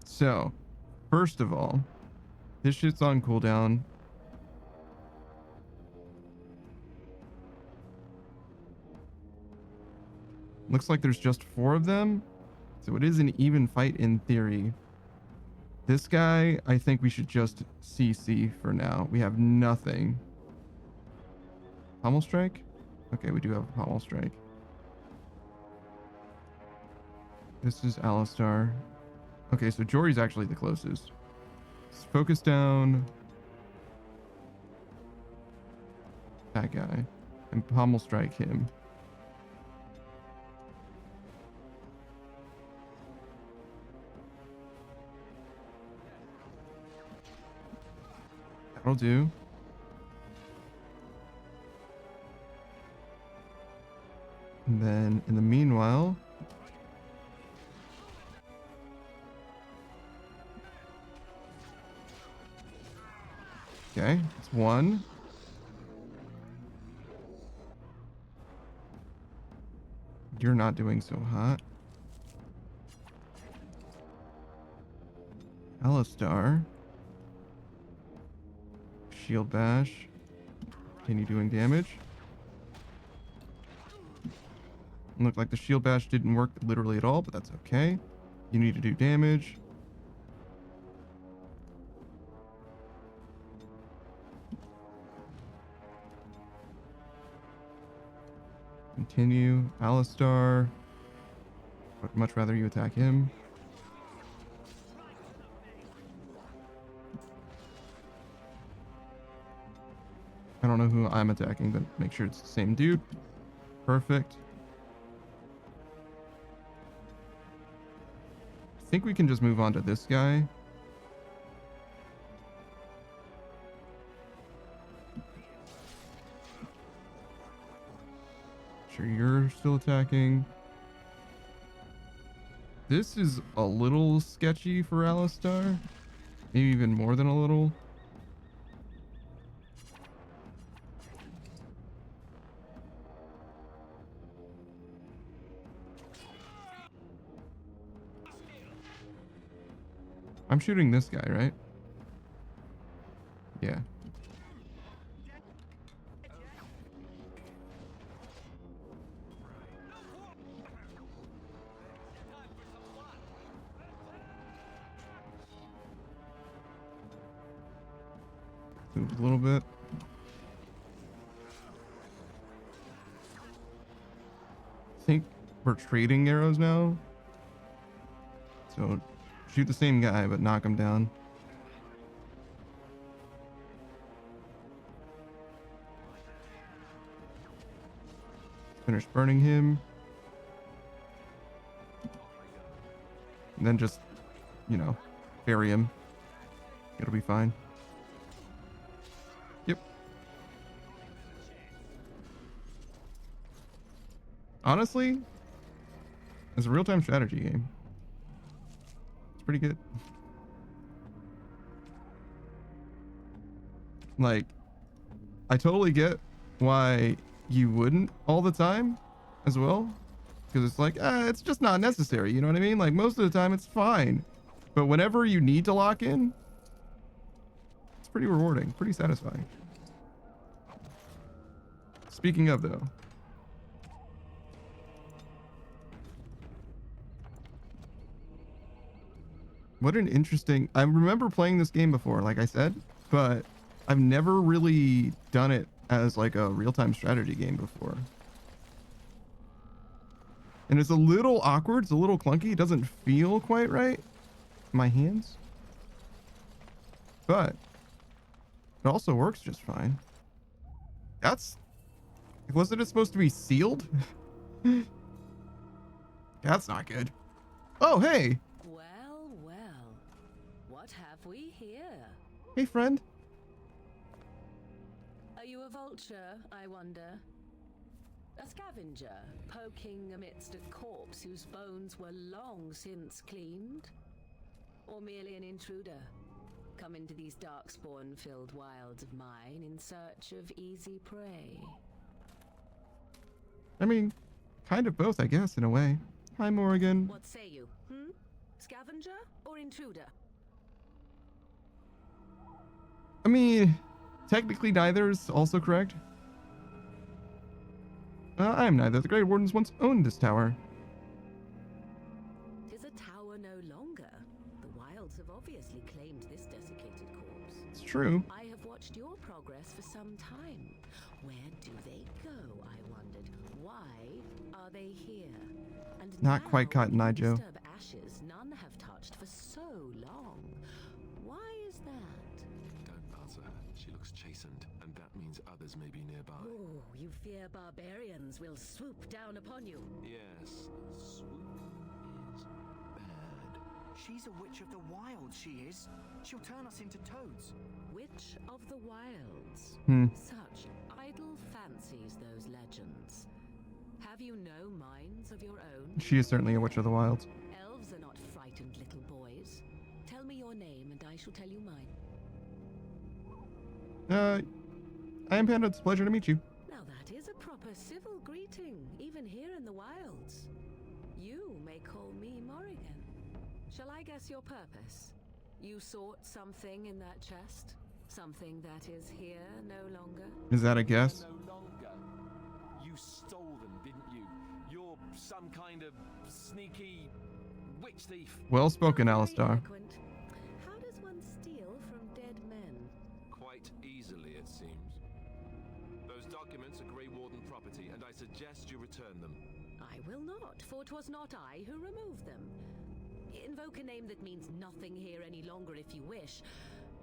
So, first of all, this shit's on cooldown. Looks like there's just 4 of them. So it is an even fight in theory. This guy, I think we should just CC for now. We have nothing. Pommel strike? Okay, we do have a pommel strike. This is Alistar. Okay, so Jory's actually the closest. Let's focus down that guy and pommel strike him. That'll do. And then in the meanwhile, okay, it's one. You're not doing so hot. Alistar. Shield bash. Continue doing damage. Look like the shield bash didn't work literally at all, but that's okay. You need to do damage. Continue. Alistar. I'd much rather you attack him. I don't know who I'm attacking, but make sure it's the same dude. Perfect. I think we can just move on to this guy. Sure, you're still attacking. This is a little sketchy for Alistar. Maybe even more than a little. I'm shooting this guy, right? Yeah. Move a little bit. I think we're trading arrows now. So shoot the same guy, but knock him down. Finish burning him. And then just, you know, bury him. It'll be fine. Yep. Honestly, it's a real-time strategy game. Pretty good. Like, I totally get why you wouldn't all the time as well, because it's like, it's just not necessary, you know what I mean? Like, most of the time it's fine, but whenever you need to lock in, it's pretty rewarding, pretty satisfying. Speaking of, though, what an interesting... I remember playing this game before, like I said, but I've never really done it as like a real-time strategy game before. And it's a little awkward, it's a little clunky, it doesn't feel quite right in my hands. But it also works just fine. That's... Wasn't it supposed to be sealed? That's not good. Oh, hey! We here? Hey, friend. Are you a vulture, I wonder? A scavenger, poking amidst a corpse whose bones were long since cleaned? Or merely an intruder, come into these darkspawn-filled wilds of mine in search of easy prey? I mean, kind of both, I guess, in a way. Hi, Morrigan. What say you, Scavenger or intruder? I mean, technically neither is also correct. I am neither. The Grey Wardens once owned this tower. 'Tis a tower no longer. The wilds have obviously claimed this desiccated corpse. It's true. I have watched your progress for some time. Where do they go, I wondered. Why are they here? And Not quite caught in Nijo. disturb ashes none have touched for so long. Why is that? Don't answer her. She looks chastened, and that means others may be nearby. Oh, you fear barbarians will swoop down upon you. Yes, swoop is bad. She's a witch of the wild, she is. She'll turn us into toads. Witch of the wilds. Hmm. Such idle fancies, those legends. Have you no minds of your own? She is certainly a witch of the wilds. Elves are not frightened little boys. Tell me your name and I shall tell you mine. I am Panda. It's a pleasure to meet you. Now that is a proper civil greeting, even here in the wilds. You may call me Morrigan. Shall I guess your purpose? You sought something in that chest? Something that is here no longer? Is that a guess? No longer. You stole them, didn't you? You're some kind of sneaky witch thief. Well spoken, Alistar. How does one steal from dead men? Quite easily, it seems. Those documents are Grey Warden property, and I suggest you return them. I will not, for 'twas not I who removed them. Invoke a name that means nothing here any longer if you wish.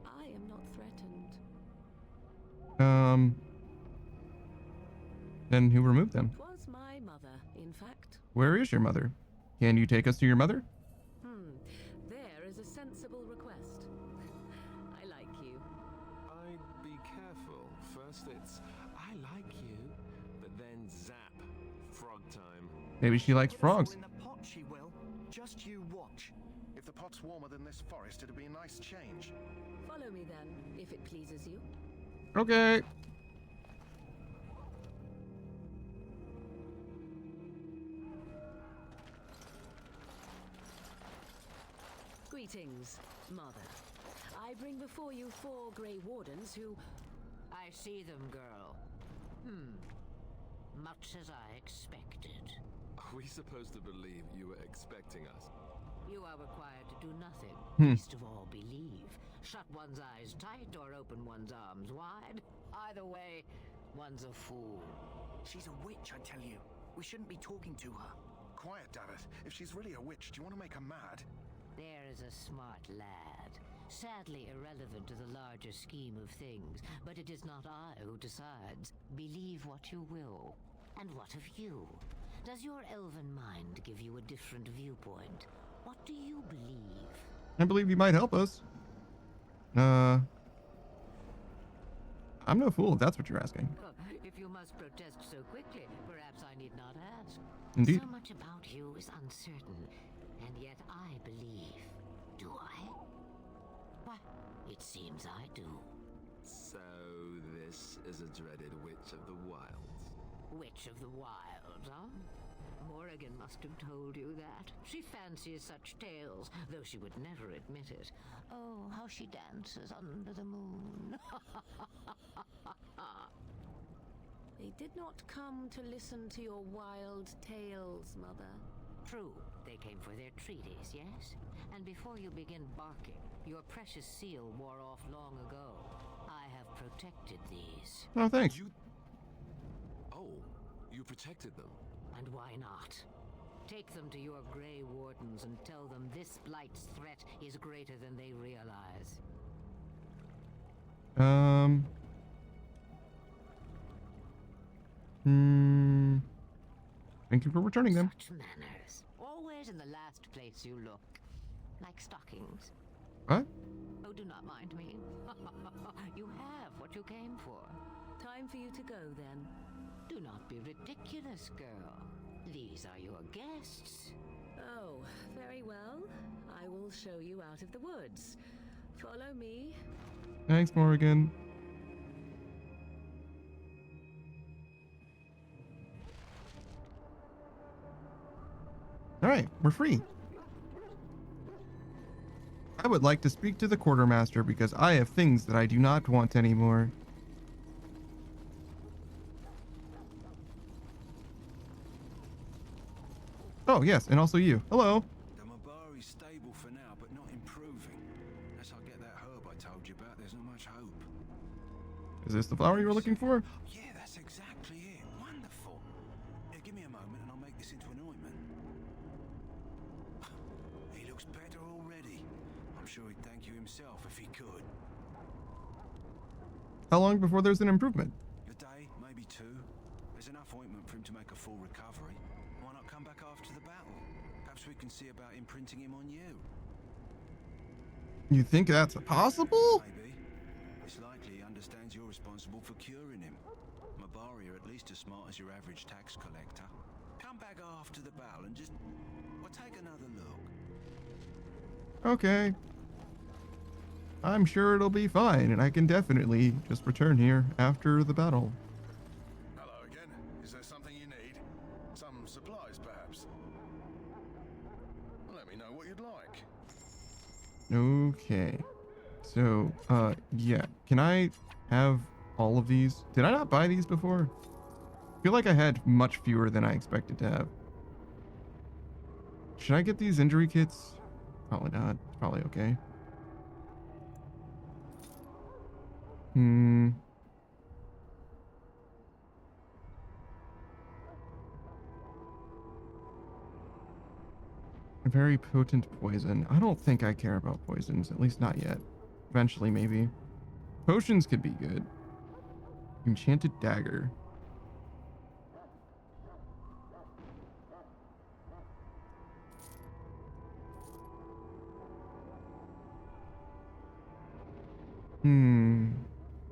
I am not threatened. Then who removed them? 'Twas my mother, in fact. Where is your mother? Can you take us to your mother? There is a sensible request. I like you. I'd be careful. First it's, I like you, but then zap. Frog time. Maybe she likes frogs. In the pot, she will. Just you watch. If the pot's warmer than this forest, it'd be a nice change. Follow me then, if it pleases you. Okay. Greetings, Mother. I bring before you 4 Grey Wardens who... I see them, girl. Much as I expected. Are we supposed to believe you were expecting us? You are required to do nothing. Hmm. Least of all, believe. Shut one's eyes tight or open one's arms wide. Either way, one's a fool. She's a witch, I tell you. We shouldn't be talking to her. Quiet, David. If she's really a witch, do you want to make her mad? There is a smart lad. Sadly irrelevant to the larger scheme of things, but it is not I who decides. Believe what you will. And what of you? Does your elven mind give you a different viewpoint? What do you believe? I believe you might help us. I'm no fool if that's what you're asking. If you must protest so quickly, perhaps I need not ask. Indeed. So much about you is uncertain, and yet I believe. Do I? Why, it seems I do. So this is a dreaded witch of the wilds. Witch of the wilds, huh? Morrigan must have told you that. She fancies such tales, though she would never admit it. Oh, how she dances under the moon. They did not come to listen to your wild tales, Mother. True, they came for their treaties, yes? And before you begin barking, your precious seal wore off long ago. I have protected these. Oh, thanks. You protected them? And why not? Take them to your Grey Wardens and tell them this blight's threat is greater than they realize. Thank you for returning them. Such manners. Always in the last place you look. Like stockings. What? Oh, do not mind me. You have what you came for. Time for you to go, then. Do not be ridiculous, girl. These are your guests. Oh, very well. I will show you out of the woods. Follow me. Thanks, Morrigan. All right, we're free. I would like to speak to the quartermaster because I have things that I do not want anymore. Oh, yes, and also you. Hello. The Mabari's stable for now, but not improving. Unless I get that herb I told you about, there's not much hope. Is this the flower you were looking for? Yeah, that's exactly it. Wonderful. Here, give me a moment and I'll make this into an ointment. He looks better already. I'm sure he'd thank you himself if he could. How long before there's an improvement? A day, maybe 2. There's enough ointment for him to make a full recovery. Why not come back after the battle? Perhaps we can see about imprinting him on you. You think that's possible? Maybe. It's likely he understands you're responsible for curing him. Mabari are at least as smart as your average tax collector. Come back after the battle and just... well, take another look. Okay. I'm sure it'll be fine, and I can definitely just return here after the battle. Hello again. Is there something you need? Some supplies, perhaps? Let me know what you'd like. Okay. So, yeah. Can I have all of these? Did I not buy these before? I feel like I had much fewer than I expected to have. Should I get these injury kits? Probably not. It's probably okay. A very potent poison. I don't think I care about poisons, at least not yet. Eventually, maybe. Potions could be good. Enchanted dagger.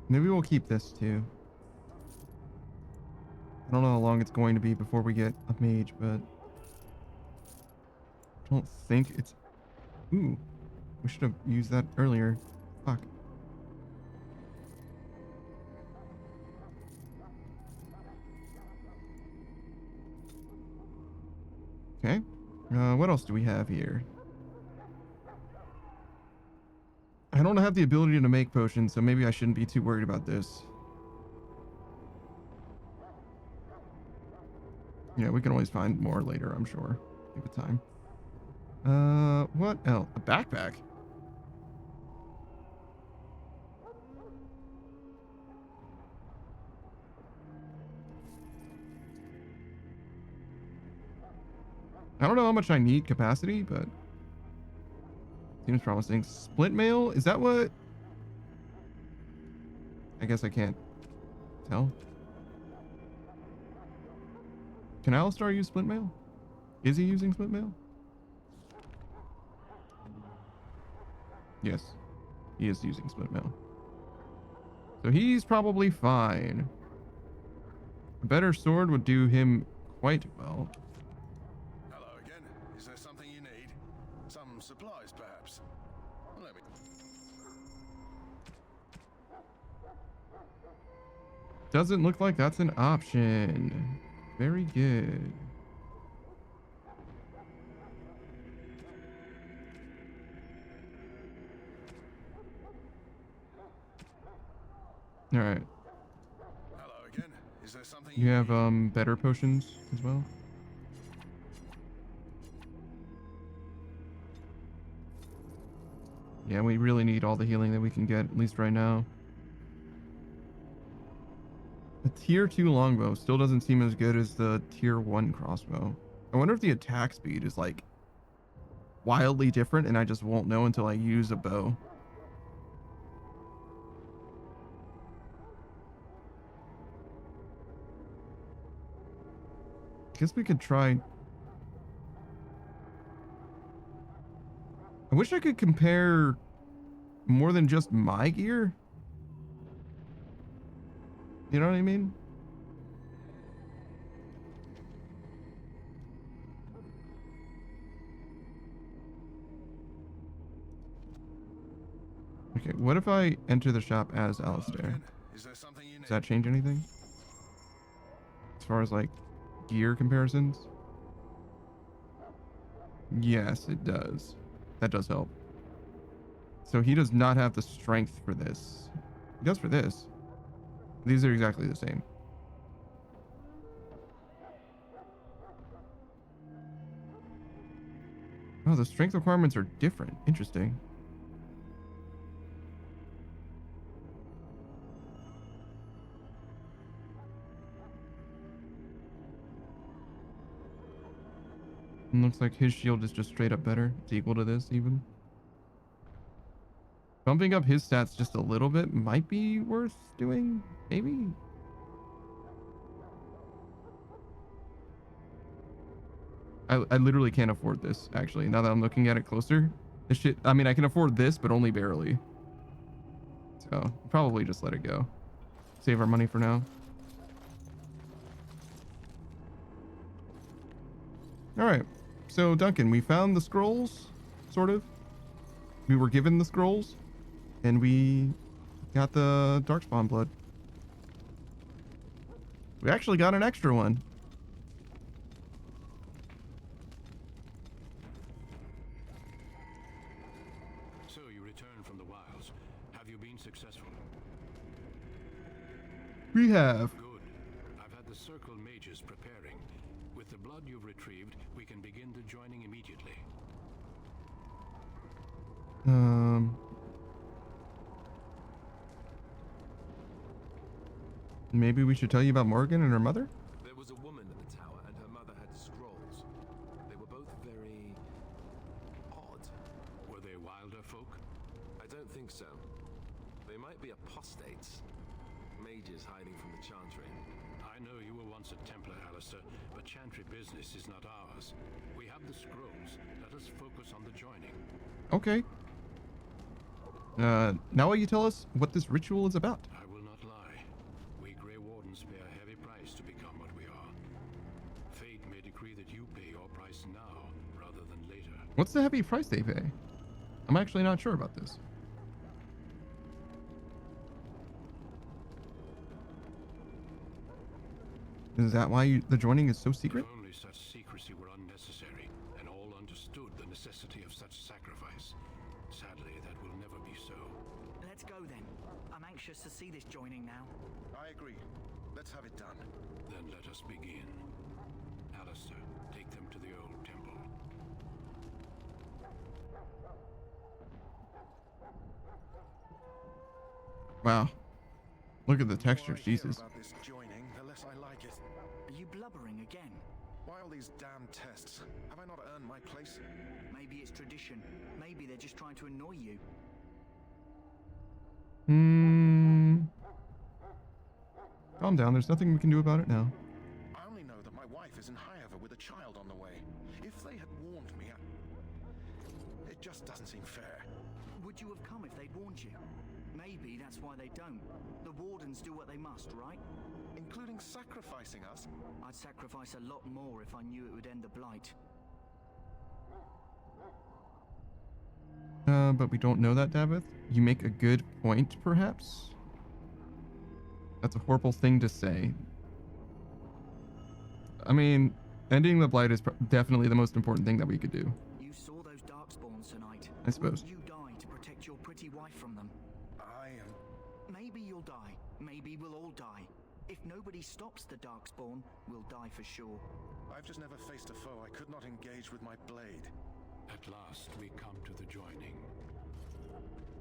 Maybe we'll keep this too. I don't know how long it's going to be before we get a mage, but I don't think it's... Ooh, we should have used that earlier. Fuck. Okay. What else do we have here? I don't have the ability to make potions, so maybe I shouldn't be too worried about this. Yeah, we can always find more later, I'm sure. Give it time. What else? A backpack? I don't know how much I need capacity, but seems promising. Split mail? Is that what? I guess I can't tell. Can Alistar use split mail? Is he using split mail? Yes, he is using split mail. So he's probably fine. A better sword would do him quite well. Hello again. Is there something you need? Some supplies, perhaps? Let me... Doesn't look like that's an option. Very good. All right. Hello again. Is there something You have better potions as well? Yeah, we really need all the healing that we can get, at least right now. The tier 2 longbow still doesn't seem as good as the tier 1 crossbow. I wonder if the attack speed is like wildly different and I just won't know until I use a bow. Guess we could try. I wish I could compare more than just my gear. You know what I mean? Okay, what if I enter the shop as Alistair? Does that change anything? As far as like gear comparisons? Yes, it does. That does help. So he does not have the strength for this. He does for this. These are exactly the same. Oh, the strength requirements are different. Interesting. And looks like his shield is just straight up better. It's equal to this even. Bumping up his stats just a little bit might be worth doing, maybe? I literally can't afford this, actually. Now that I'm looking at it closer, This shit, I mean, I can afford this, but only barely. So probably just let it go. Save our money for now. All right. So Duncan, we found the scrolls, sort of. We were given the scrolls, and we got the Darkspawn blood. We actually got an extra one. So you returned from the wilds. Have you been successful? We have. Good. I've had the Circle mages preparing. With the blood you've retrieved, we can begin the joining immediately. Maybe we should tell you about Morgan and her mother? There was a woman at the tower, and her mother had scrolls. They were both very odd. Were they wilder folk? I don't think so. They might be apostates. Mages hiding from the Chantry. I know you were once a Templar, Alistair, but Chantry business is not ours. We have the scrolls. Let us focus on the joining. Okay. Now will you tell us what this ritual is about? I will not lie. We Grey Wardens pay a heavy price to become what we are. Fate may decree that you pay your price now, rather than later. What's the heavy price they pay? I'm actually not sure about this. Is that why the joining is so secret? If only such secrecy were unnecessary, and all understood the necessity of such sacrifice. Sadly, that will never be so. Let's go then. I'm anxious to see this joining now. I agree. Let's have it done. Then let us begin. Alistair, take them to the old temple. Wow. Look at the textures, Jesus. About this joining, the less I like it. Are you blubbering again? Why all these damn tests? Have I not earned my place? Maybe it's tradition. Maybe they're just trying to annoy you. Calm down. There's nothing we can do about it now. I only know that my wife is in Highover with a child on the way. If they had warned me, it just doesn't seem fair. Would you have come if they'd warned you? Maybe that's why they don't. The Wardens do what they must, right? Including sacrificing us? I'd sacrifice a lot more if I knew it would end the Blight. But we don't know that, Davith. You make a good point, perhaps? That's a horrible thing to say. I mean, ending the Blight is definitely the most important thing that we could do. You saw those Darkspawns tonight. I suppose. Will you die to protect your pretty wife from them? I am... Maybe you'll die. Maybe we'll all die. If nobody stops the Darkspawn, we'll die for sure. I've just never faced a foe I could not engage with my blade. At last, we come to the joining.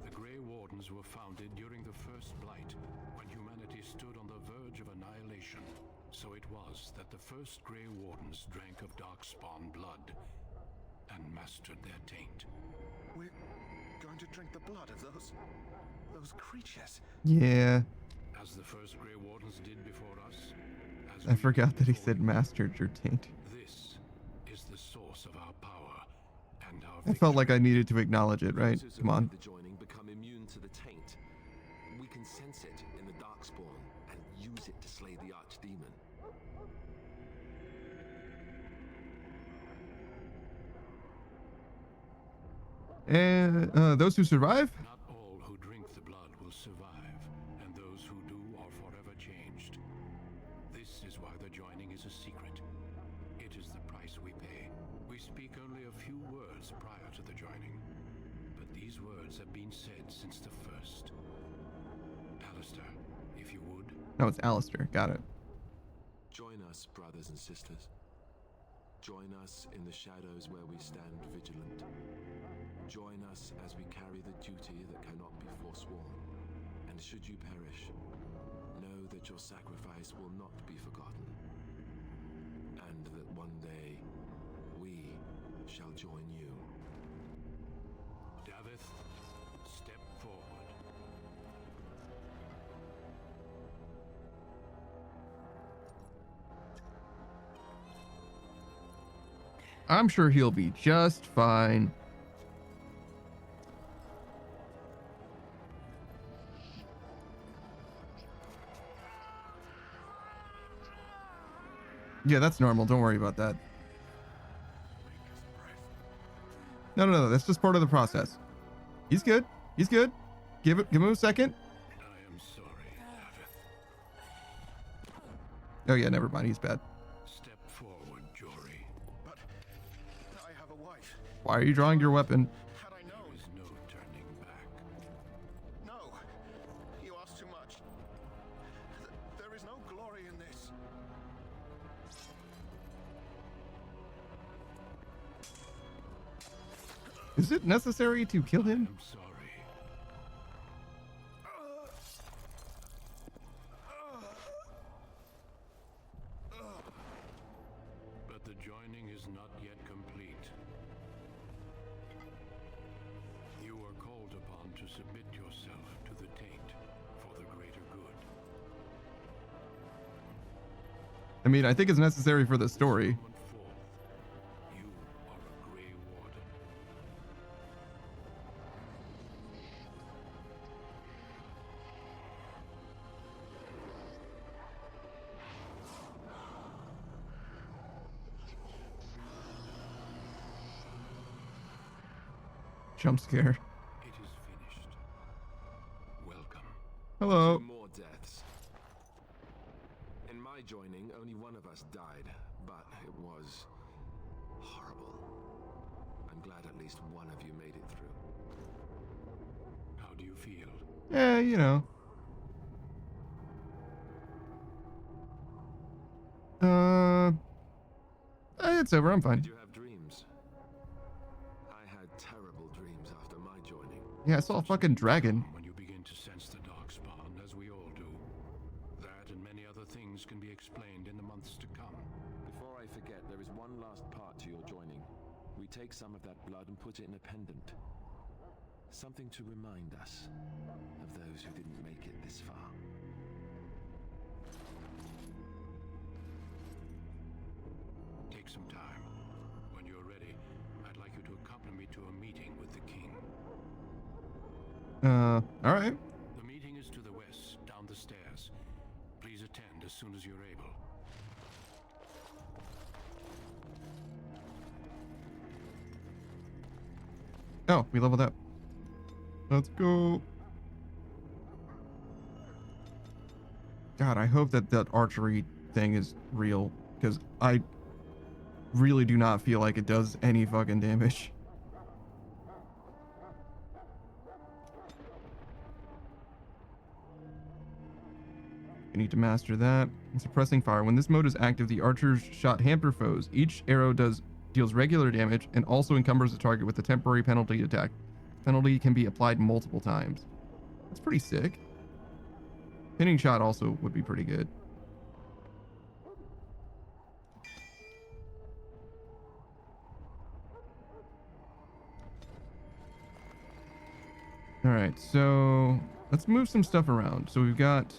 The Grey Wardens were founded during the First Blight, when humanity stood on the verge of annihilation. So it was that the first Grey Wardens drank of Darkspawn blood and mastered their taint. We're going to drink the blood of those creatures? Yeah. As the first Grey Wardens did before us. I forgot that he said mastered your taint. This is the source of our power and our I felt like I needed to acknowledge it, right? Come on. The joining become immune to the taint. We can sense it in the Darkspawn and use it to slay the Archdemon. And those who survive? Not all who drink the blood will survive, and those who do are forever changed. This is why the joining is a secret. It is the price we pay. We speak only a few words prior to the joining, but these words have been said since the first. Alistair, if you would. No, it's Alistair. Got it. Join us, brothers and sisters. Join us in the shadows where we stand vigilant. Join us as we carry the duty that cannot be forsworn. And should you perish, know that your sacrifice will not be forgotten. And that one day, we shall join you. Davith, step forward. I'm sure he'll be just fine. Yeah, that's normal. Don't worry about that. No. That's just part of the process. He's good. He's good. Give him a second. I am sorry, Lavith. Oh yeah, never mind. He's bad. Step forward, Jory. But I have a wife. Why are you drawing your weapon? Had I known. There is no turning back. No. You ask too much. There is no glory in this. Is it necessary to kill him? I'm sorry. But the joining is not yet complete. You are called upon to submit yourself to the taint for the greater good. I mean, I think it's necessary for the story. You are a Grey Warden. Jump scare. It is finished. Welcome. Hello. More deaths. In my joining, only one of us died, but it was horrible. I'm glad at least one of you made it through. How do you feel? Yeah, you know. It's over. I'm fine. Did you have dreams? I had terrible dreams after my joining. Yeah, I saw a fucking dragon. When you begin to sense the darkspawn, as we all do. That and many other things can be explained in the months to come. Before I forget, there is one last part to your joining. We take some of that blood and put it in a pendant. Something to remind us of those who didn't make it this far. Take some time. When you're ready, I'd like you to accompany me to a meeting with the king. All right. The meeting is to the west, down the stairs. Please attend as soon as you're able. Oh, we leveled up. Let's go. God, I hope that that archery thing is real, because I really do not feel like it does any fucking damage. You need to master that. Suppressing fire. When this mode is active, the archer's shot hamper foes. Each arrow deals regular damage and also encumbers the target with a temporary penalty attack. Penalty can be applied multiple times. That's pretty sick. Pinning shot also would be pretty good. All right, so let's move some stuff around. So we've got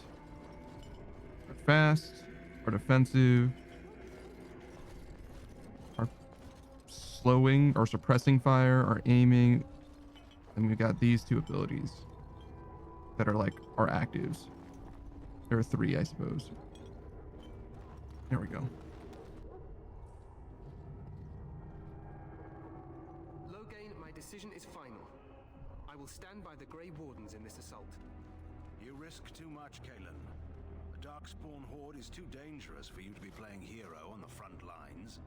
our fast, our defensive, our slowing or suppressing fire, our aiming, and we've got these two abilities that are like our actives. There are three, I suppose. There we go. Logain, my decision is final. I will stand by the Grey Wardens in this assault. You risk too much, Kalen. The Darkspawn Horde is too dangerous for you to be playing hero on the front lines.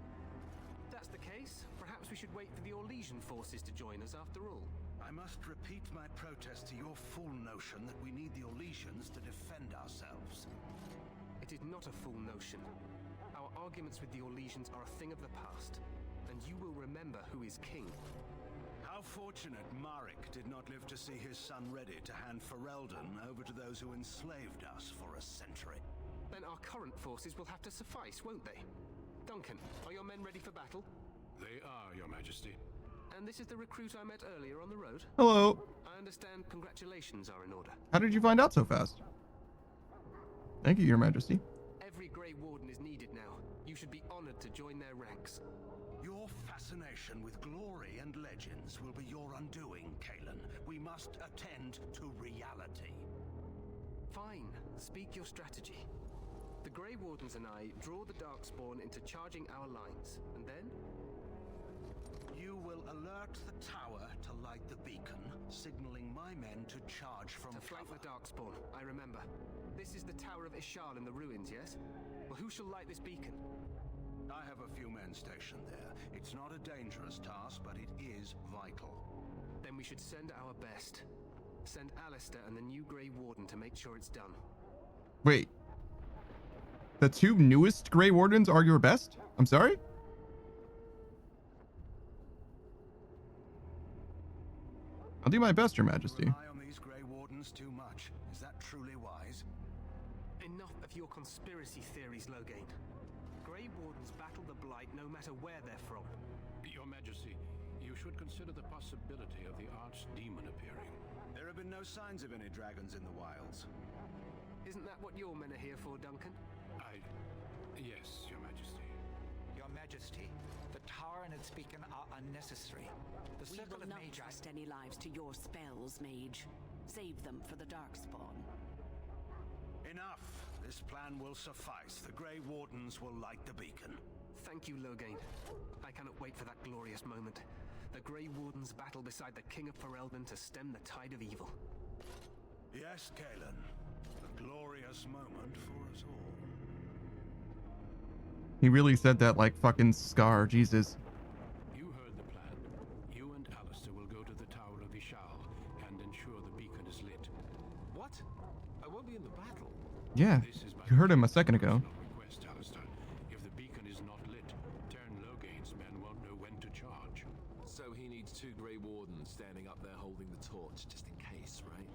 If that's the case, perhaps we should wait for the Orlesian forces to join us after all. I must repeat my protest to your fool notion that we need the Orlesians to defend ourselves. It is not a fool notion. Our arguments with the Orlesians are a thing of the past, and you will remember who is king. How fortunate Marek did not live to see his son ready to hand Ferelden over to those who enslaved us for a century. Then our current forces will have to suffice, won't they? Duncan, are your men ready for battle? They are, Your Majesty. And this is the recruit I met earlier on the road? Hello. I understand congratulations are in order. How did you find out so fast? Thank you, Your Majesty. Every Grey Warden is needed now. You should be honored to join their ranks. Your fascination with glory and legends will be your undoing, Kalen. We must attend to reality. Fine. Speak your strategy. The Grey Wardens and I draw the Darkspawn into charging our lines, and then You will alert the tower to light the beacon, signaling my men to charge from to flank cover. the Darkspawn. I remember. This is the Tower of Ishal in the ruins, yes? Well, who shall light this beacon? I have a few men stationed there. It's not a dangerous task, but it is vital. Then we should send our best. Send Alistair and the new Grey Warden to make sure it's done. Wait. The two newest Grey Wardens are your best? I'm sorry? I'll do my best, Your Majesty. Rely on these Grey Wardens too much. Is that truly wise? Enough of your conspiracy theories, Loghain. Grey Wardens battle the Blight no matter where they're from. Your Majesty, you should consider the possibility of the Archdemon appearing. There have been no signs of any dragons in the wilds. Isn't that what your men are here for, Duncan? Yes, Your Majesty. Your Majesty, the tower and its beacon are unnecessary. The We circle will of not Magi... trust any lives to your spells, mage. Save them for the Darkspawn. Enough! This plan will suffice. The Grey Wardens will light the beacon. Thank you, Loghain. I cannot wait for that glorious moment. The Grey Wardens battle beside the King of Ferelden to stem the tide of evil. Yes, Galen. A glorious moment for us all. He really said that like fucking Scar, Jesus. You heard the plan. You and Alistair will go to the Tower of Ishal and ensure the beacon is lit. What? I won't be in the battle. Yeah, you heard him a second ago. Request, Alistair. If the beacon is not lit, Tern Loghain's men won't know when to charge. So he needs two Grey Wardens standing up there holding the torch, just in case, right?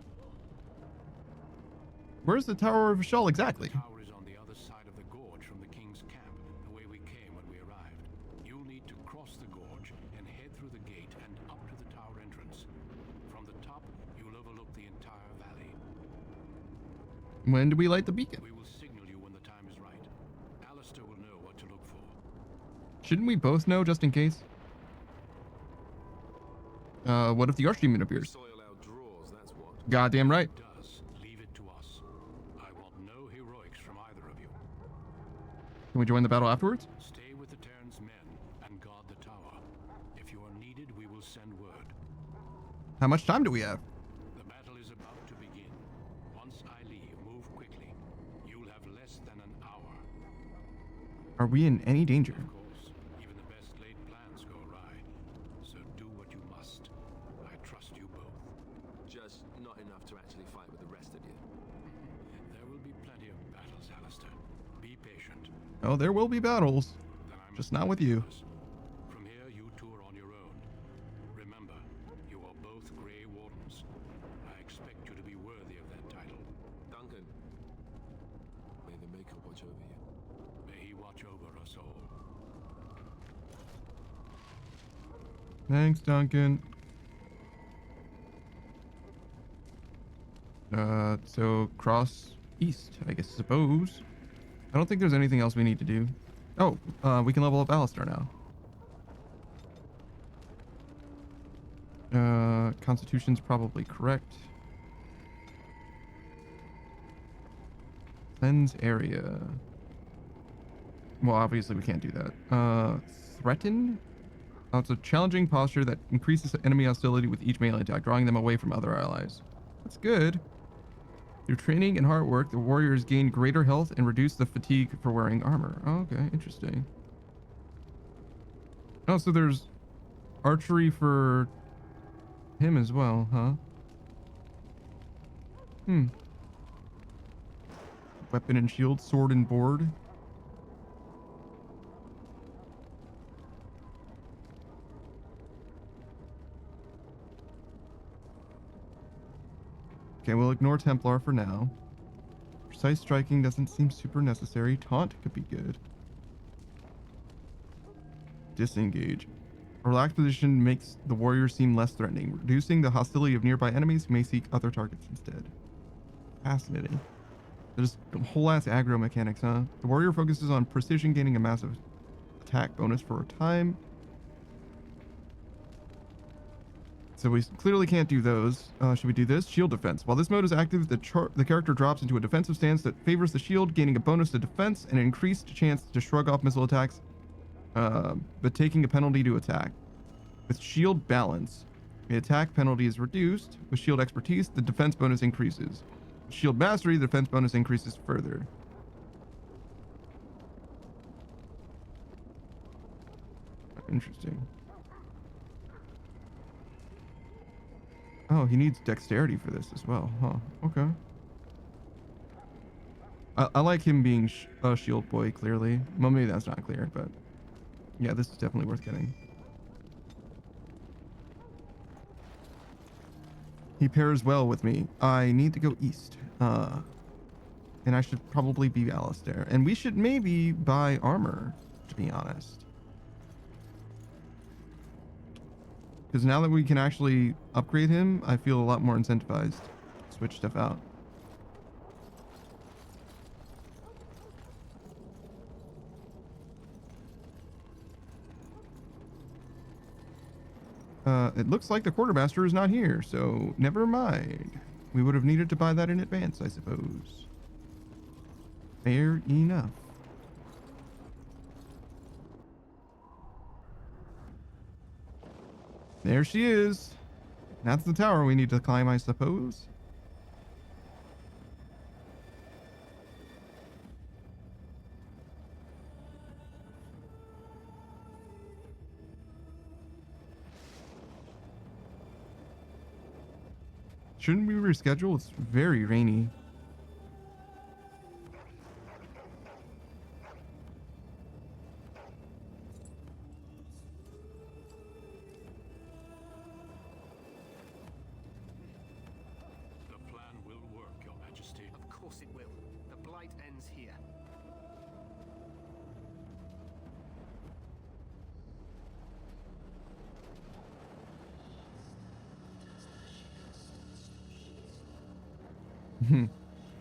Where's the Tower of Ishal exactly? The tower is on the other side of the gorge from the King's camp, the way we came when we arrived. You'll need to cross the gorge and head through the gate and up to the tower entrance. From the top, you'll overlook the entire valley. When do we light the beacon? We will signal you when the time is right. Alistair will know what to look for. Shouldn't we both know just in case? What if the Archdemon appears? Soil our drawers, that's what. Goddamn right. If it does, leave it to us. I want no heroics from either of you. Can we join the battle afterwards? Stay with the Terran's men and guard the tower. If you are needed, we will send word. How much time do we have? The battle is about to begin. Once I leave, move quickly. You'll have less than an hour. Are we in any danger? Of course, even the best laid plans go awry. So do what you must. I trust you both. Just not enough to actually fight with the rest of you. There will be plenty of battles, Alistair. Be patient. Oh, there will be battles. Just not with you. From here, you two are on your own. Remember, you are both Grey Wardens. I expect you to be worthy of that title. Duncan, may the Maker watch over you. May he watch over us all. Thanks, Duncan. So cross east, I guess, suppose. I don't think there's anything else we need to do. Oh, we can level up Alistair now. Constitution's probably correct. Cleanse area. Well, obviously we can't do that. Threaten? Oh, it's a challenging posture that increases enemy hostility with each melee attack, drawing them away from other allies. That's good. Through training and hard work, the warriors gain greater health and reduce the fatigue for wearing armor. Oh, okay, interesting. Oh, so there's archery for him as well, huh? Weapon and shield, sword and board. Okay, we'll ignore Templar for now. Precise striking doesn't seem super necessary. Taunt could be good. Disengage. A relaxed position makes the warrior seem less threatening, reducing the hostility of nearby enemies who may seek other targets instead. Fascinating. There's whole ass aggro mechanics, huh? The warrior focuses on precision, gaining a massive attack bonus for a time. So we clearly can't do those. Should we do this? Shield defense. While this mode is active, the character drops into a defensive stance that favors the shield, gaining a bonus to defense and an increased chance to shrug off missile attacks, but taking a penalty to attack. With shield balance, the attack penalty is reduced. With shield expertise, the defense bonus increases. With shield mastery, the defense bonus increases further. Interesting. Oh, he needs dexterity for this as well, huh? Okay. I like him being a shield boy, clearly. Well, maybe that's not clear, but yeah, this is definitely worth getting. He pairs well with me. I need to go east. And I should probably be Alistair. And we should maybe buy armor, to be honest. Because now that we can actually upgrade him, I feel a lot more incentivized to switch stuff out. It looks like the quartermaster is not here, so never mind. We would have needed to buy that in advance, I suppose. Fair enough. There she is. That's the tower we need to climb, I suppose. Shouldn't we reschedule? It's very rainy. The plan will work, Your Majesty. Of course it will. The blight ends here.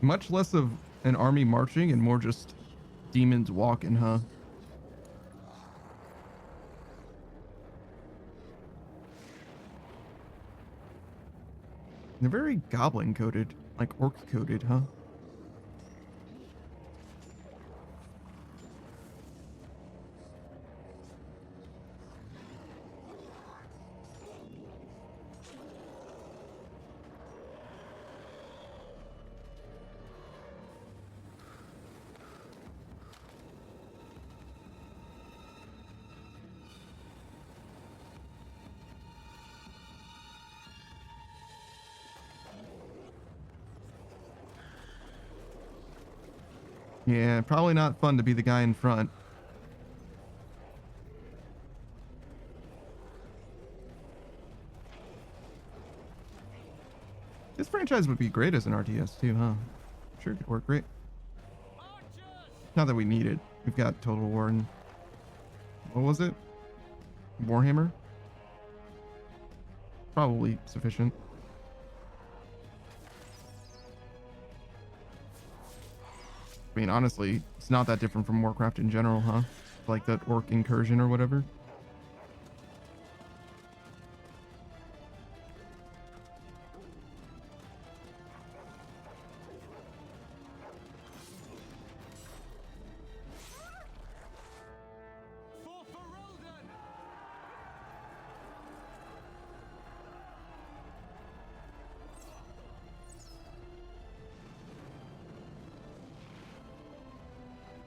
Much less of an army marching and more just demons walking, huh? They're very goblin coded, like orc coded, huh? Yeah, probably not fun to be the guy in front. This franchise would be great as an RTS too, huh? Sure could work great. Not that we need it. We've got Total War and... what was it? Warhammer? Probably sufficient. I mean, honestly, it's not that different from Warcraft in general, huh? Like that orc incursion or whatever.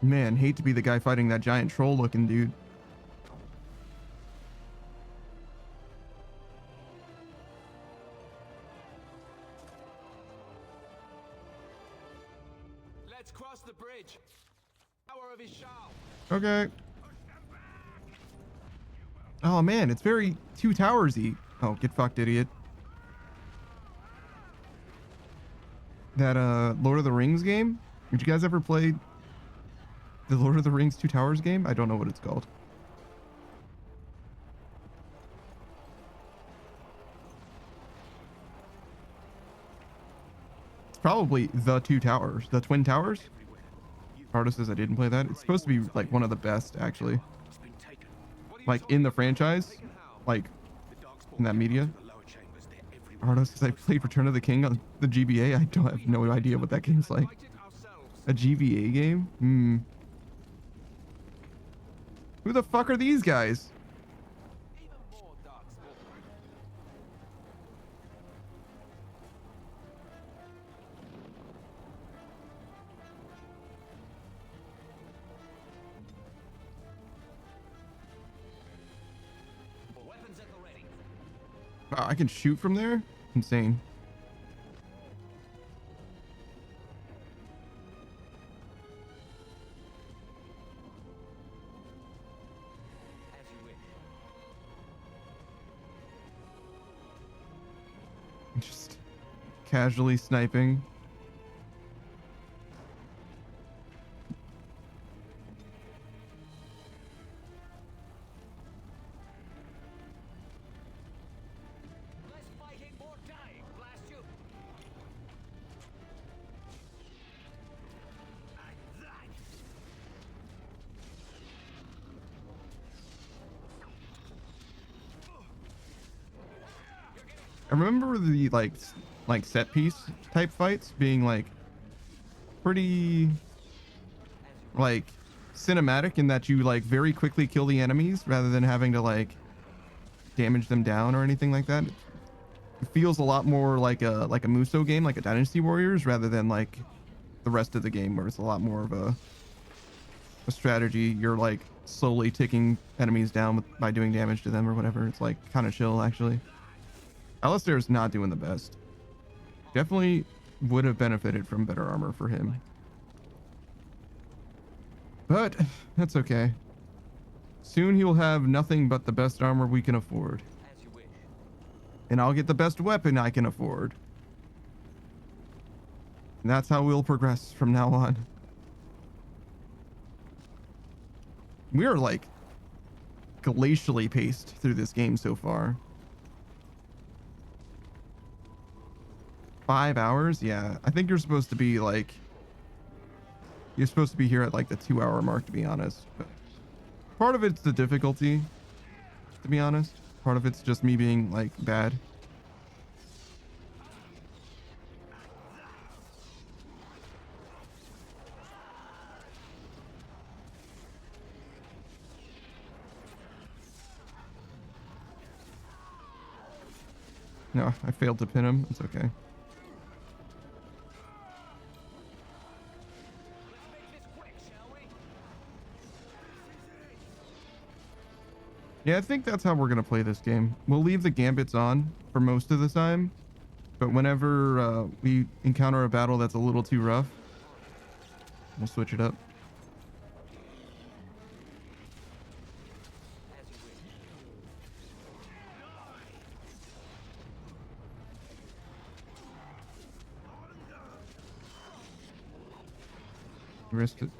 Man, hate to be the guy fighting that giant troll looking dude. Let's cross the bridge. Power of Ishal. Okay. Oh man, it's very Two Towers-y. Oh, get fucked, idiot. That Lord of the Rings game? Did you guys ever play the Lord of the Rings Two Towers game? I don't know what it's called. It's probably the Two Towers. The Twin Towers? Artist says I didn't play that. It's supposed to be like one of the best, actually. Like in the franchise. Like in that media. Ardos, because I played Return of the King on the GBA. I don't have no idea what that game's like. A GBA game? Hmm. Who the fuck are these guys? Wow, I can shoot from there? Insane. Just casually sniping. I remember the like set piece type fights being like pretty like cinematic in that you like very quickly kill the enemies rather than having to like damage them down or anything like that. It feels a lot more like a Musou game, like a Dynasty Warriors, rather than like the rest of the game where it's a lot more of a strategy. You're like slowly ticking enemies down by doing damage to them or whatever. It's like kind of chill actually. Alistair's not doing the best. Definitely would have benefited from better armor for him. But that's okay. Soon he will have nothing but the best armor we can afford. And I'll get the best weapon I can afford. And that's how we'll progress from now on. We're like glacially paced through this game so far. 5 hours? Yeah, I think you're supposed to be like, you're supposed to be here at like the 2-hour mark, to be honest. But part of it's the difficulty, to be honest. Part of it's just me being like bad. No, I failed to pin him. It's okay. Yeah, I think that's how we're going to play this game. We'll leave the gambits on for most of the time, but whenever we encounter a battle that's a little too rough, we'll switch it up.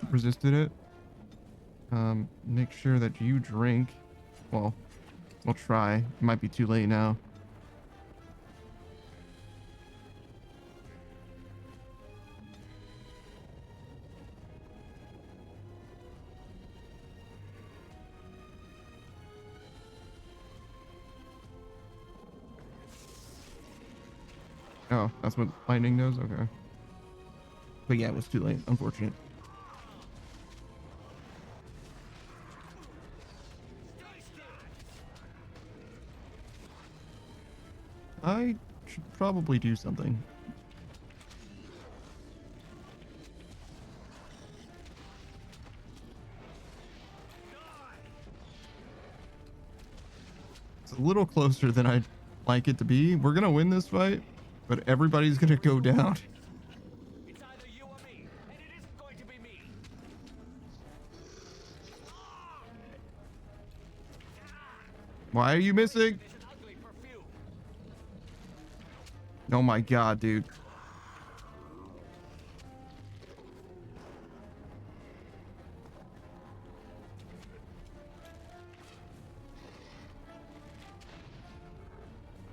Resisted it. Make sure that you drink. Well, we'll try. It might be too late now. Oh, that's what lightning does? Okay. But yeah, it was too late. Unfortunate. I should probably do something. It's a little closer than I'd like it to be. We're gonna win this fight, but everybody's gonna go down. Why are you missing? Oh my god, dude.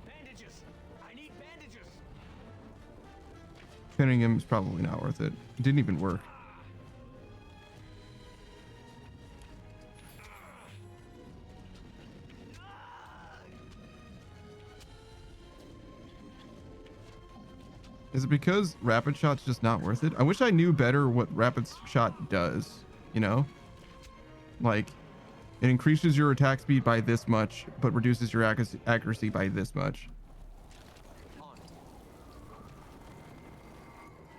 Bandages! I need bandages! Pinning him is probably not worth it. It didn't even work. Is it because rapid shot's just not worth it? I wish I knew better what rapid shot does, you know? Like, it increases your attack speed by this much, but reduces your accuracy by this much.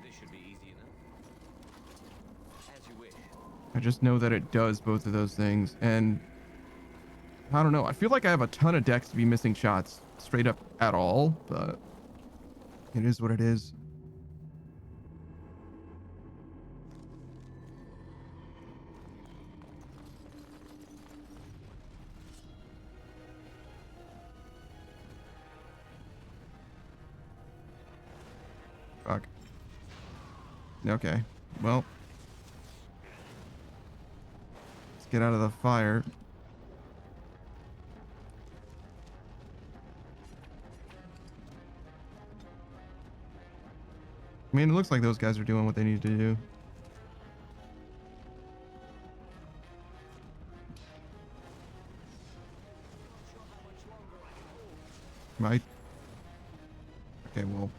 This should be easy enough. As you wish. I just know that it does both of those things, and I don't know. I feel like I have a ton of decks to be missing shots straight up at all, but it is what it is. Fuck. Okay. Well. Let's get out of the fire. I mean, it looks like those guys are doing what they need to do. Right? Okay, well,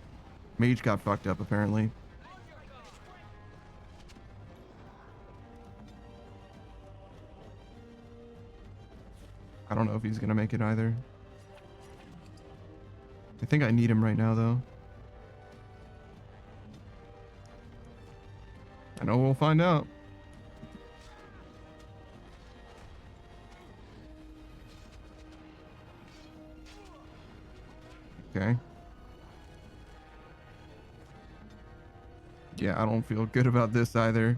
Mage got fucked up apparently. I don't know if he's gonna make it either. I think I need him right now though. I know we'll find out. Okay. Yeah, I don't feel good about this either.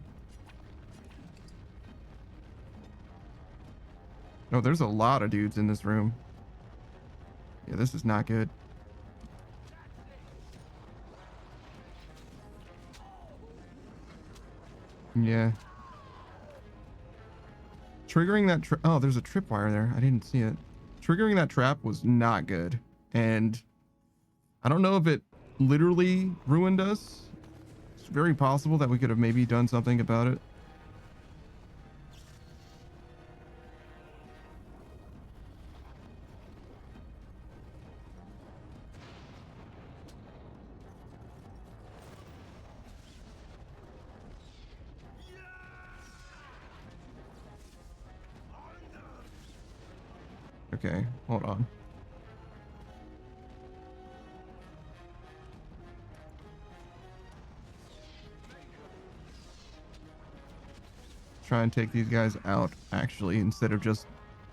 No, there's a lot of dudes in this room. Yeah, this is not good. Yeah. Triggering that oh, there's a tripwire there. I didn't see it. Triggering that trap was not good. And I don't know if it literally ruined us. It's very possible that we could have maybe done something about it. Okay, hold on. Try and take these guys out, actually, instead of just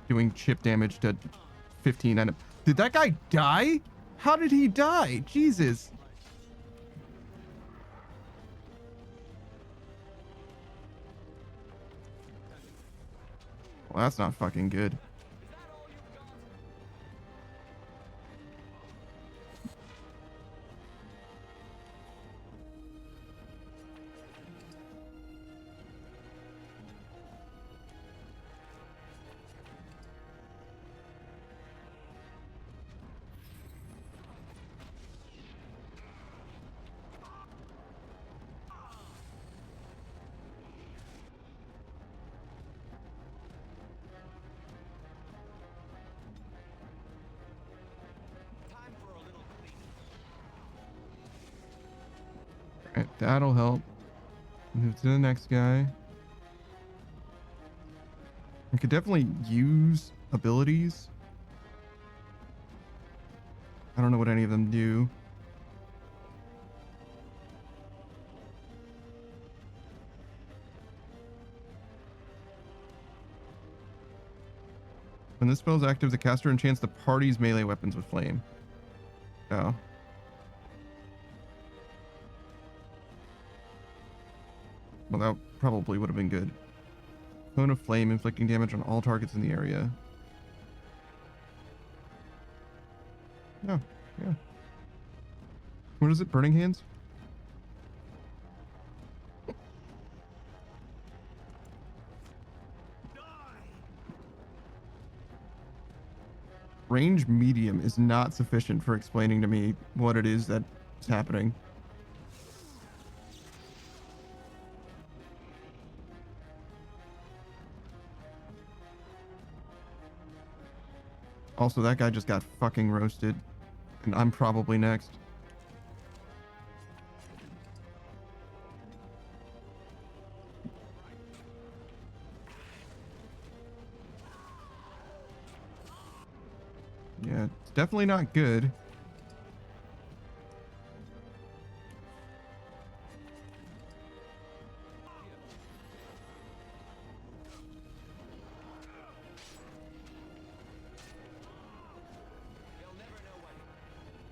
doing chip damage to 15 enemies. Did that guy die? How did he die? Jesus. Well, that's not fucking good. Alright, that'll help. Move to the next guy. I could definitely use abilities. I don't know what any of them do. When this spell is active, the caster enchants the party's melee weapons with flame. Oh. Well, that probably would have been good. Cone of flame inflicting damage on all targets in the area. Oh, yeah. What is it? Burning Hands? Range medium is not sufficient for explaining to me what it is that's happening. Also, that guy just got fucking roasted. And I'm probably next. definitely not good.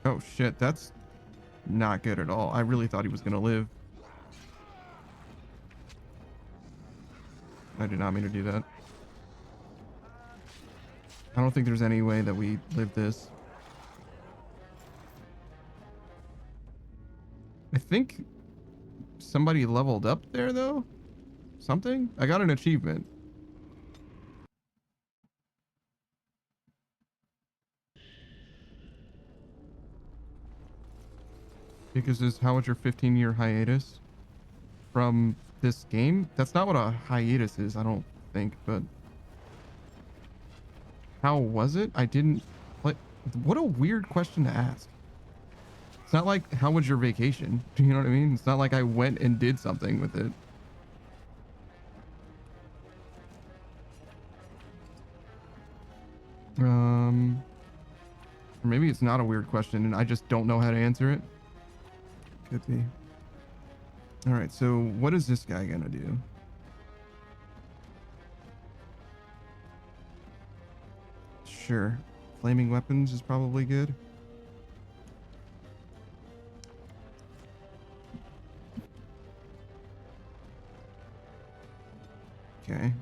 Oh shit, that's not good at all. I really thought he was gonna live. I did not mean to do that. I don't think there's any way that we live this. I think somebody leveled up there though. Something? I got an achievement. Because this, how was your 15-year hiatus from this game? That's not what a hiatus is, I don't think, but how was it? I didn't, like, what a weird question to ask. It's not like, how was your vacation? Do you know what I mean? It's not like I went and did something with it. Or maybe it's not a weird question and I just don't know how to answer it. Could be. All right, so what is this guy gonna do? Sure. Flaming weapons is probably good. Okay.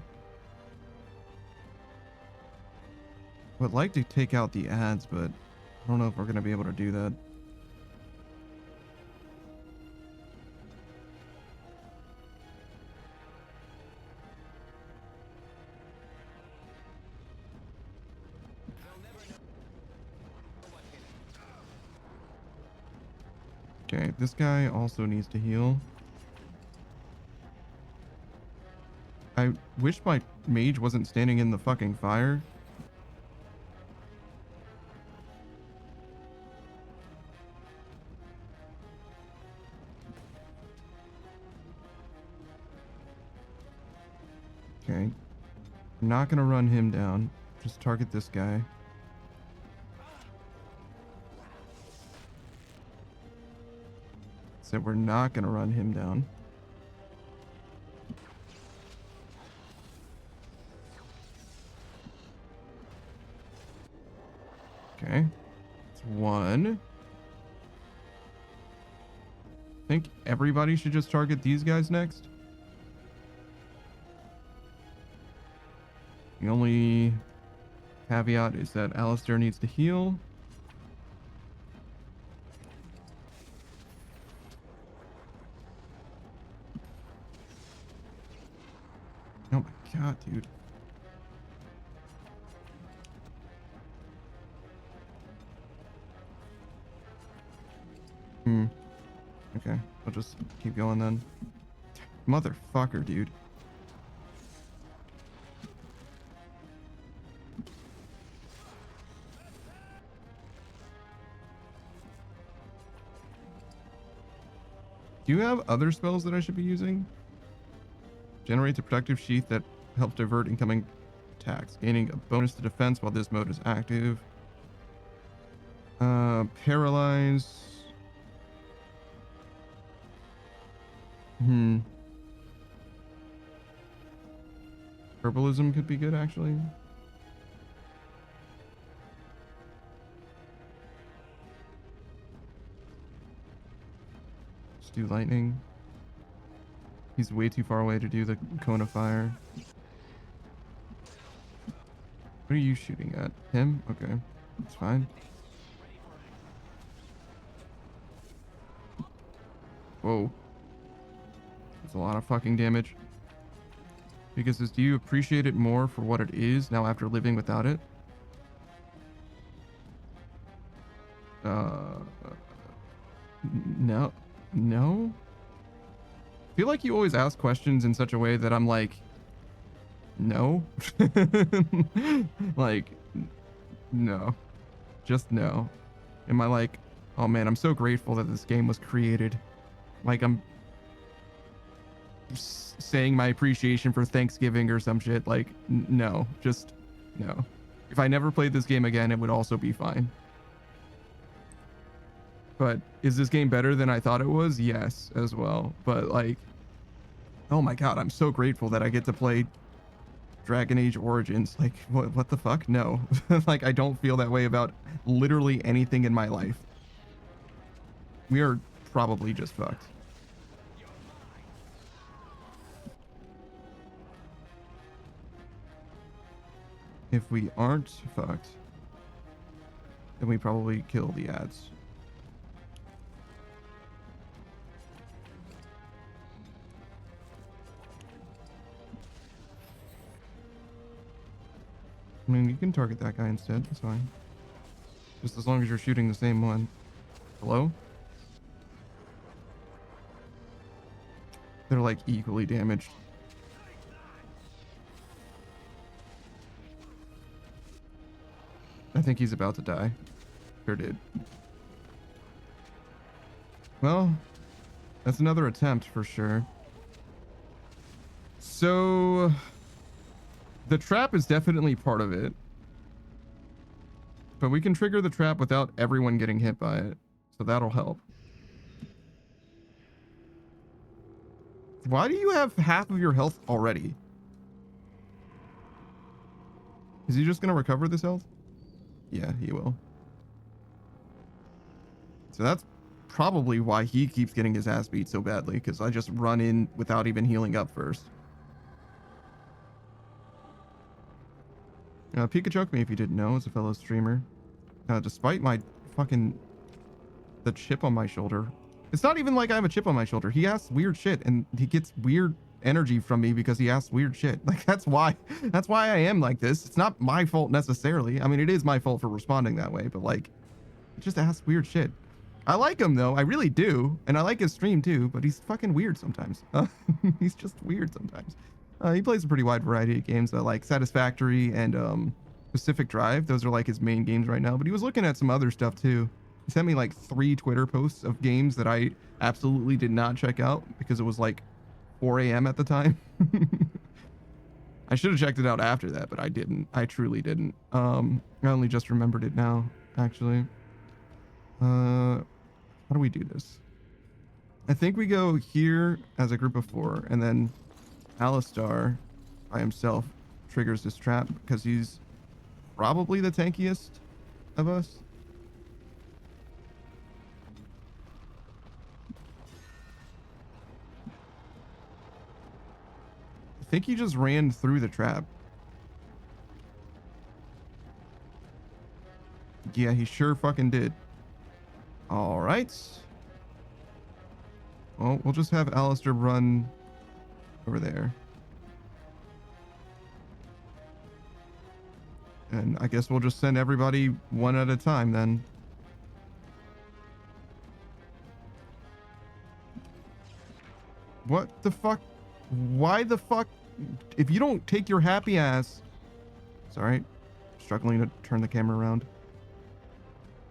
Would like to take out the ads, but I don't know if we're gonna be able to do that. Okay, this guy also needs to heal. I wish my mage wasn't standing in the fucking fire. Okay. I'm not gonna run him down. Just target this guy. So we're not gonna run him down. Okay. It's one. I think everybody should just target these guys next. The only caveat is that Alistair needs to heal. Oh my god, dude. Okay, I'll just keep going then. Motherfucker, dude. Do you have other spells that I should be using? Generates a protective sheath that helps divert incoming attacks, gaining a bonus to defense while this mode is active. Paralyze. Herbalism could be good, actually. Just do lightning. He's way too far away to do the cone of fire. What are you shooting at? Him? Okay. That's fine. Whoa. That's a lot of fucking damage. Because do you appreciate it more for what it is now after living without it? No. No? I feel like you always ask questions in such a way that I'm like, no. Like, no. Just no. Am I like, oh man, I'm so grateful that this game was created. Like I'm saying my appreciation for Thanksgiving or some shit. Like, no, just no. If I never played this game again, it would also be fine. But is this game better than I thought it was? Yes, as well. But like, oh my god, I'm so grateful that I get to play Dragon Age Origins. Like, what the fuck? No. Like, I don't feel that way about literally anything in my life. We are probably just fucked. If we aren't fucked, then we probably kill the ads. I mean, you can target that guy instead. It's fine. Just as long as you're shooting the same one. Hello? They're like equally damaged. I think he's about to die. Sure did. Well, that's another attempt for sure. So the trap is definitely part of it. But we can trigger the trap without everyone getting hit by it. So that'll help. Why do you have half of your health already? Is he just going to recover this health? Yeah, he will. So that's probably why he keeps getting his ass beat so badly, because I just run in without even healing up first. Pika choked me if you didn't know, as a fellow streamer. Despite my fucking... the chip on my shoulder. It's not even like I have a chip on my shoulder. He asks weird shit, and he gets weird energy from me because he asks weird shit. Like, that's why I am like this. It's not my fault necessarily. I mean, it is my fault for responding that way, but like, just asks weird shit. I like him though. I really do. And I like his stream too, but he's fucking weird sometimes. He's just weird sometimes. He plays a pretty wide variety of games, like Satisfactory and Pacific Drive. Those are like his main games right now, but he was looking at some other stuff too. He sent me like 3 Twitter posts of games that I absolutely did not check out because it was like 4 a.m. at the time. I should have checked it out after that, but I didn't. I truly didn't. I only just remembered it now, actually. How do we do this? I think we go here as a group of 4, and then Alistar by himself triggers this trap because he's probably the tankiest of us. I think he just ran through the trap. Yeah, he sure fucking did. All right. Well, we'll just have Alistair run over there. And I guess we'll just send everybody one at a time then. What the fuck? Why the fuck? If you don't take your happy ass... Sorry. Struggling to turn the camera around.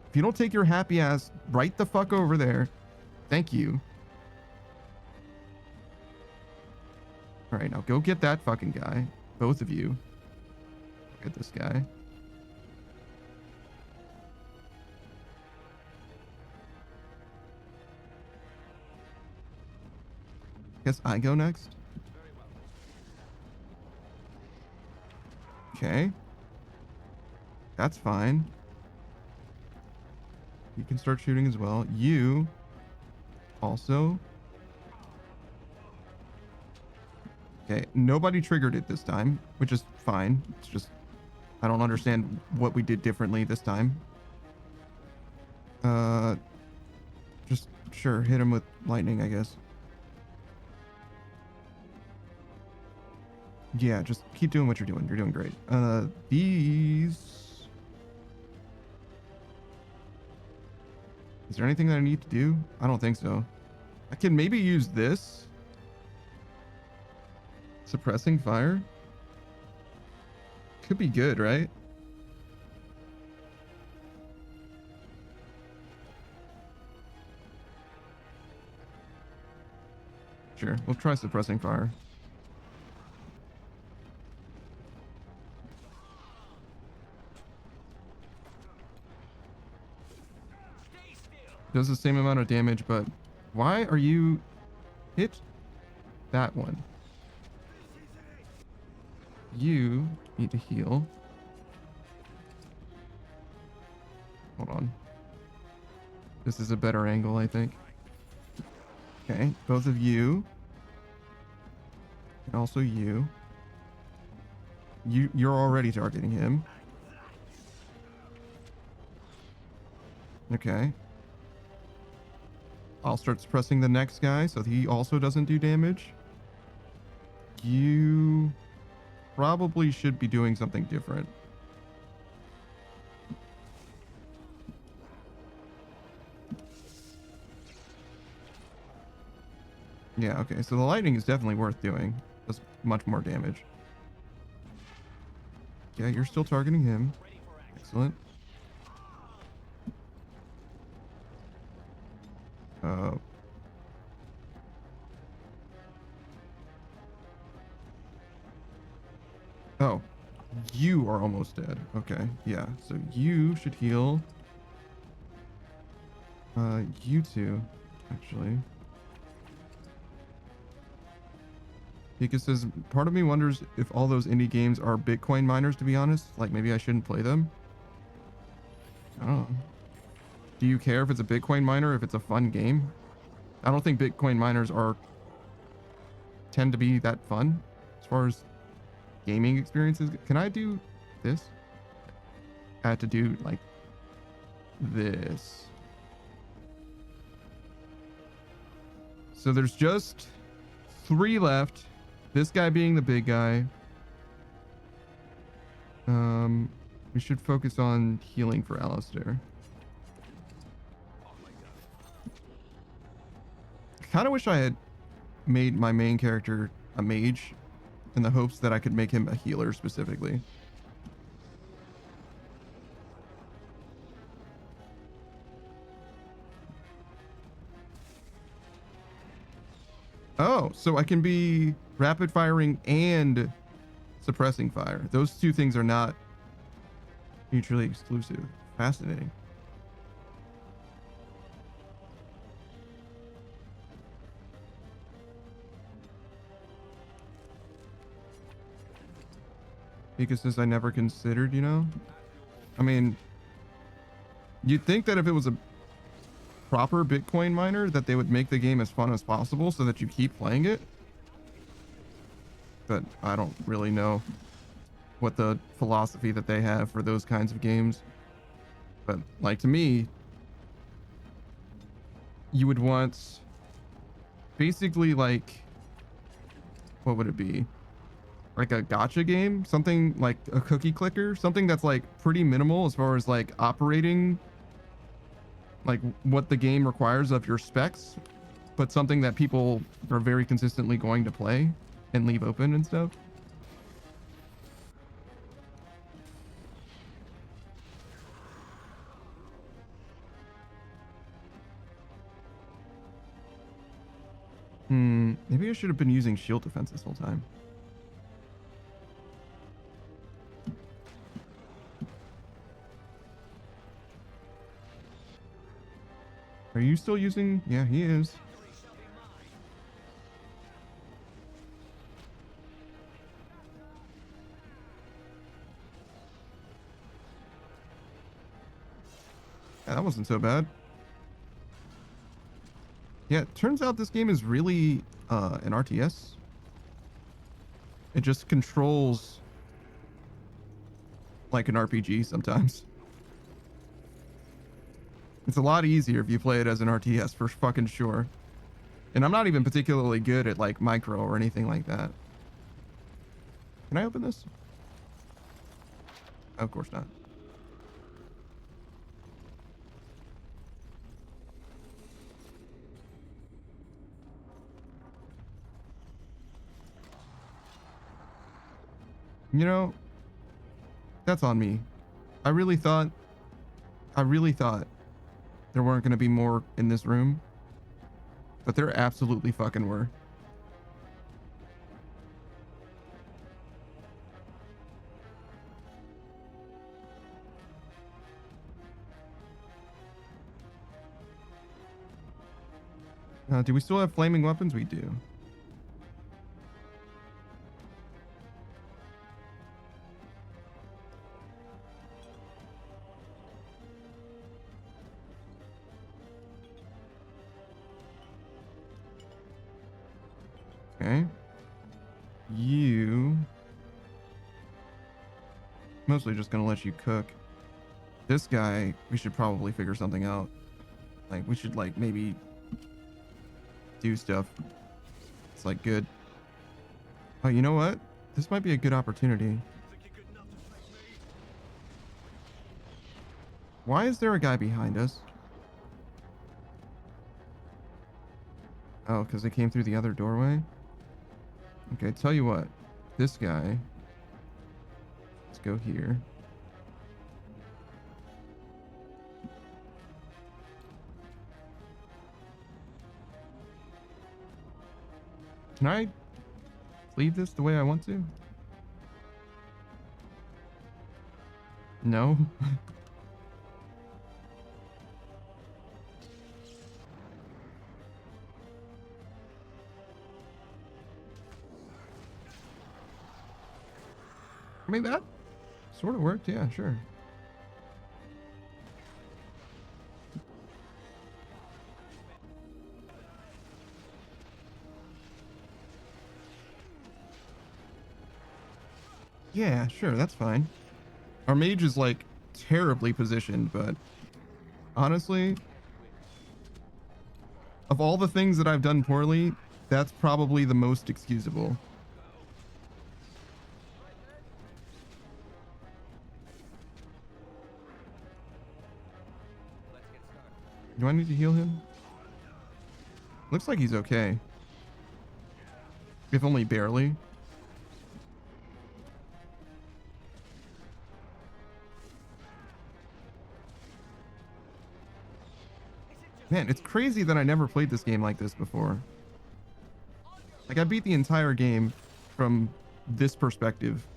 If you don't take your happy ass right the fuck over there, thank you. Alright, now go get that fucking guy. Both of you. Get this guy. Guess I go next. Okay. That's fine. You can start shooting as well. You also. Okay, nobody triggered it this time, which is fine. It's just, I don't understand what we did differently this time. Just, sure, hit him with lightning, I guess. Yeah, just keep doing what you're doing. You're doing great. These... Is there anything that I need to do? I don't think so. I can maybe use this. Suppressing fire? Could be good, right? Sure, we'll try suppressing fire. Does the same amount of damage, but why are you hit that one? You need to heal. Hold on. This is a better angle, I think. Okay, both of you. And also you. You're already targeting him. Okay. I'll start suppressing the next guy so he also doesn't do damage. You probably should be doing something different. Yeah, okay, so the lightning is definitely worth doing. Does much more damage. Yeah, you're still targeting him. Excellent. Oh, you are almost dead. Okay, yeah, so you should heal. You two, actually. Pika says, part of me wonders if all those indie games are Bitcoin miners, to be honest. Like, maybe I shouldn't play them. I don't know. Do you care if it's a Bitcoin miner, if it's a fun game? I don't think Bitcoin miners tend to be that fun as far as gaming experiences. Can I do this? I had to do like this. So there's just 3 left. This guy being the big guy. We should focus on healing for Alistair. I kind of wish I had made my main character a mage in the hopes that I could make him a healer specifically. Oh, so I can be rapid firing and suppressing fire. Those two things are not mutually exclusive. Fascinating. Because since I never considered, you know? I mean, you'd think that if it was a proper Bitcoin miner that they would make the game as fun as possible so that you keep playing it. But I don't really know what the philosophy that they have for those kinds of games. But like to me, you would want basically like, what would it be? Like a gacha game, something like a cookie clicker, something that's like pretty minimal as far as like operating, like what the game requires of your specs, but something that people are very consistently going to play and leave open and stuff. Maybe I should have been using shield defense this whole time. Are you still using? Yeah, he is. Yeah, that wasn't so bad. Yeah, it turns out this game is really an RTS. It just controls like an RPG sometimes. It's a lot easier if you play it as an RTS for fucking sure. And I'm not even particularly good at like micro or anything like that. Can I open this? Of course not. You know, that's on me. I really thought there weren't going to be more in this room, but there absolutely fucking were. Do we still have flaming weapons? We do. Okay. You... Mostly just gonna let you cook. This guy, we should probably figure something out. Like, we should, like, maybe do stuff. It's, like, good. Oh, you know what? This might be a good opportunity. Why is there a guy behind us? Oh, because they came through the other doorway? Okay, tell you what. This guy. Let's go here. Can I leave this the way I want to? No? I mean, that sort of worked. Yeah, sure. Yeah, sure, that's fine. Our mage is, like, terribly positioned, but honestly, of all the things that I've done poorly, that's probably the most excusable. Do I need to heal him? Looks like he's okay. If only barely. Man, it's crazy that I never played this game like this before. Like, I beat the entire game from this perspective.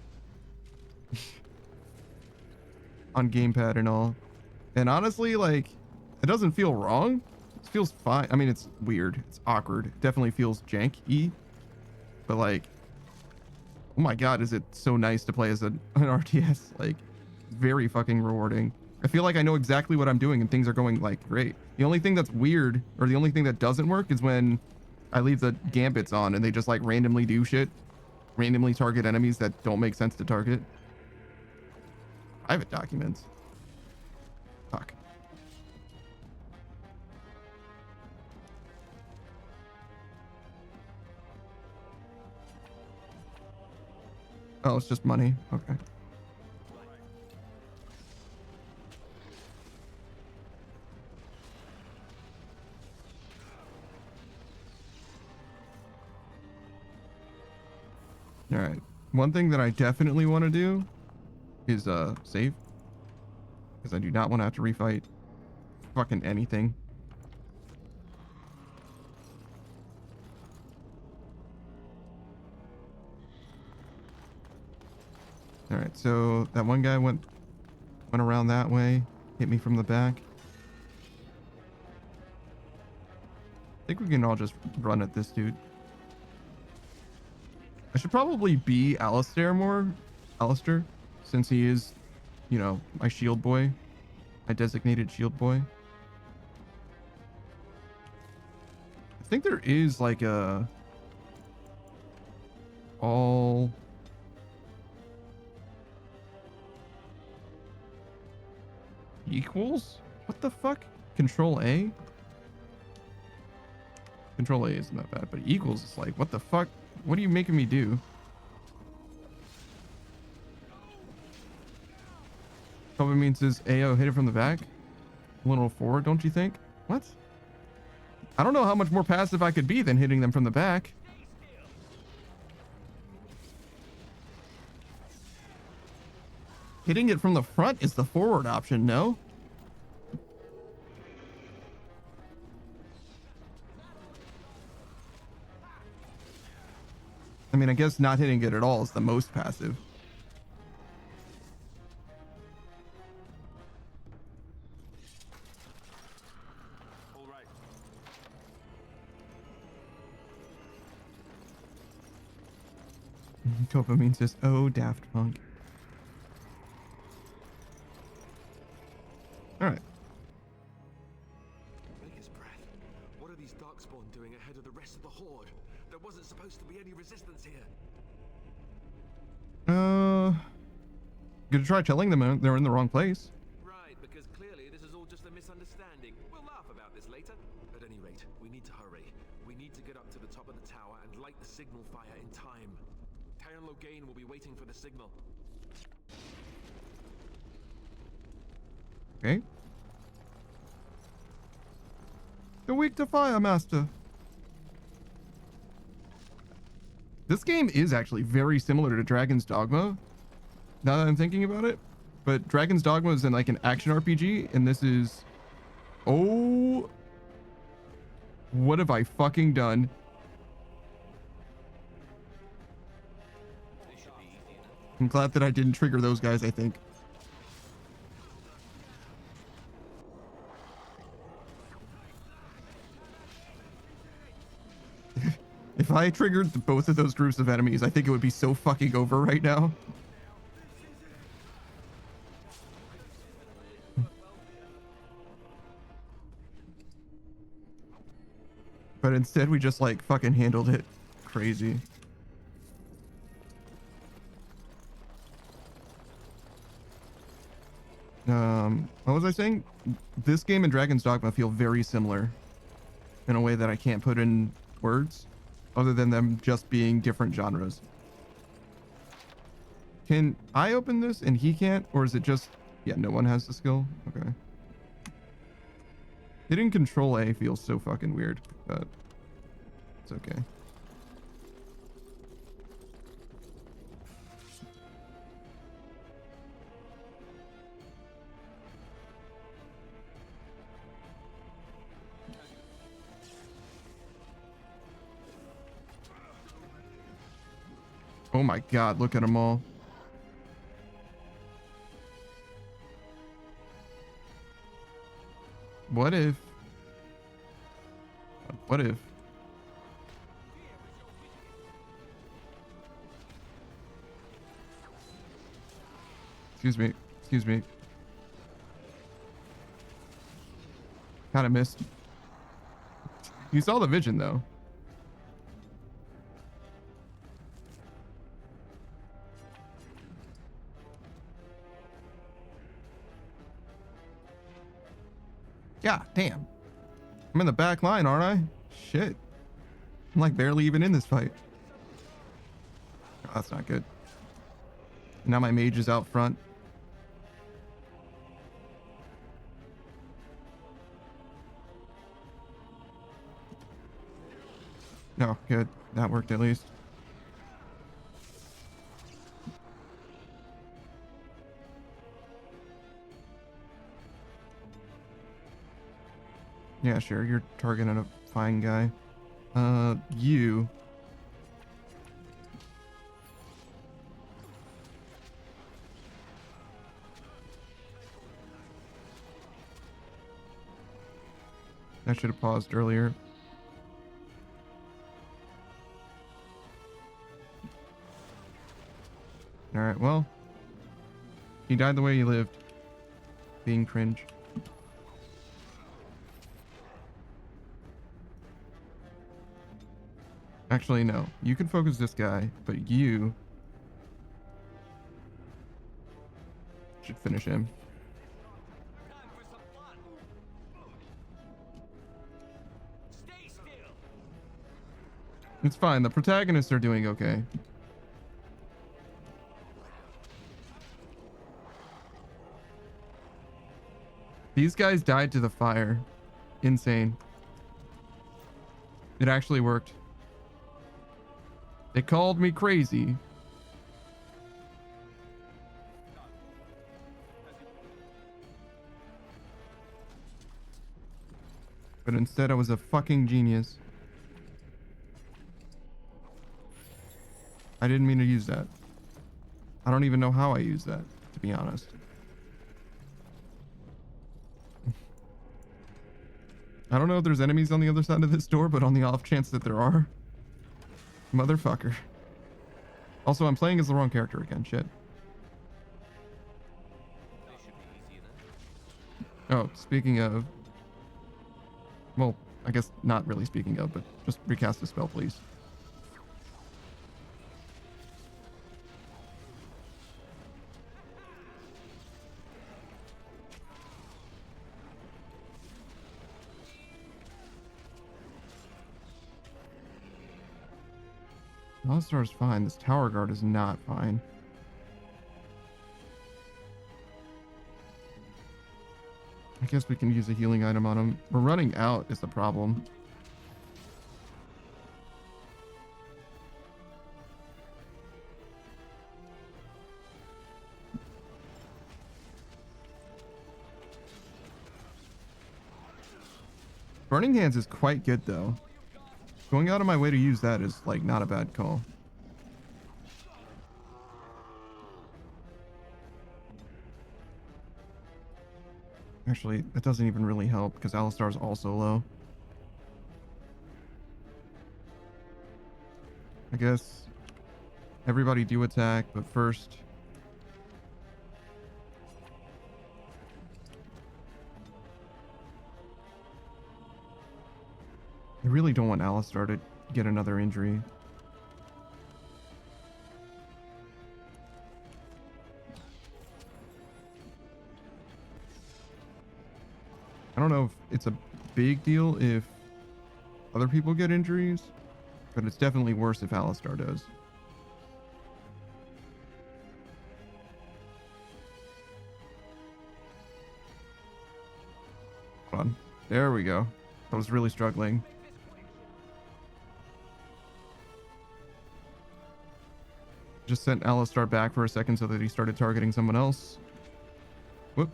On gamepad and all. And honestly, like, it doesn't feel wrong. It feels fine. I mean, it's weird. It's awkward. It definitely feels janky. But, like, oh my god, is it so nice to play as an RTS. Like, very fucking rewarding. I feel like I know exactly what I'm doing and things are going, like, great. The only thing that's weird, or the only thing that doesn't work, is when I leave the gambits on and they just, like, randomly do shit. Randomly target enemies that don't make sense to target. Private documents. Fuck. Oh, it's just money. Okay. All right. One thing that I definitely want to do is save, because I do not want to have to refight fucking anything. All right, so that one guy went around that way, hit me from the back. I think we can all just run at this dude. I should probably be Alistair more. Alistair, since he is, you know, my shield boy. My designated shield boy. I think there is like a... all... equals? What the fuck? Control A? Control A isn't that bad, but equals is like, what the fuck? What are you making me do? Probably means is AO hit it from the back? A little forward, don't you think? What? I don't know how much more passive I could be than hitting them from the back. Hitting it from the front is the forward option, no? I mean, I guess not hitting it at all is the most passive. Dopamine says, oh, Daft Punk. Alright. Take his breath. What are these darkspawn doing ahead of the rest of the horde? There wasn't supposed to be any resistance here. Gonna try telling them they're in the wrong place. Right, because clearly this is all just a misunderstanding. We'll laugh about this later. At any rate, we need to hurry. We need to get up to the top of the tower and light the signal fire in time. Taron Logain will be waiting for the signal. Okay. You're weak to fire, Master. This game is actually very similar to Dragon's Dogma, now that I'm thinking about it. But Dragon's Dogma is in like an action RPG, and this is... Oh... What have I fucking done? I'm glad that I didn't trigger those guys, I think. If I triggered both of those groups of enemies, I think it would be so fucking over right now. But instead we just like fucking handled it crazy. What was I saying? This game and Dragon's Dogma feel very similar in a way that I can't put in words, other than them just being different genres. Can I open this and he can't? Or is it just... Yeah, no one has the skill? Okay. Hitting Control A feels so fucking weird, but it's okay. Oh my god, look at them all. What if? What if? Excuse me. Excuse me. Kind of missed. You saw the vision though. God damn. I'm in the back line, aren't I? Shit. I'm like barely even in this fight. Oh, that's not good. Now my mage is out front. No, good. That worked at least. Yeah, sure. You're targeting a fine guy. You. I should have paused earlier. Alright, well. He died the way he lived. Being cringe. Actually, no. You can focus this guy, but you should finish him. It's fine. The protagonists are doing okay. These guys died to the fire. Insane. It actually worked. They called me crazy. But instead I was a fucking genius. I didn't mean to use that. I don't even know how I used that, to be honest. I don't know if there's enemies on the other side of this door, but on the off chance that there are, motherfucker. Also, I'm playing as the wrong character again. Shit. Oh, speaking of... Well, I guess not really speaking of, but just recast the spell, please. Alistar's fine. This tower guard is not fine. I guess we can use a healing item on him. We're running out is the problem. Burning Hands is quite good though. Going out of my way to use that is like not a bad call. Actually, that doesn't even really help because Alistar's also low. I guess everybody do attack, but first... I really don't want Alistar to get another injury. I don't know if it's a big deal if other people get injuries, but it's definitely worse if Alistar does. Hold on. There we go. I was really struggling. Just sent Alistar back for a second so that he started targeting someone else. Whoop.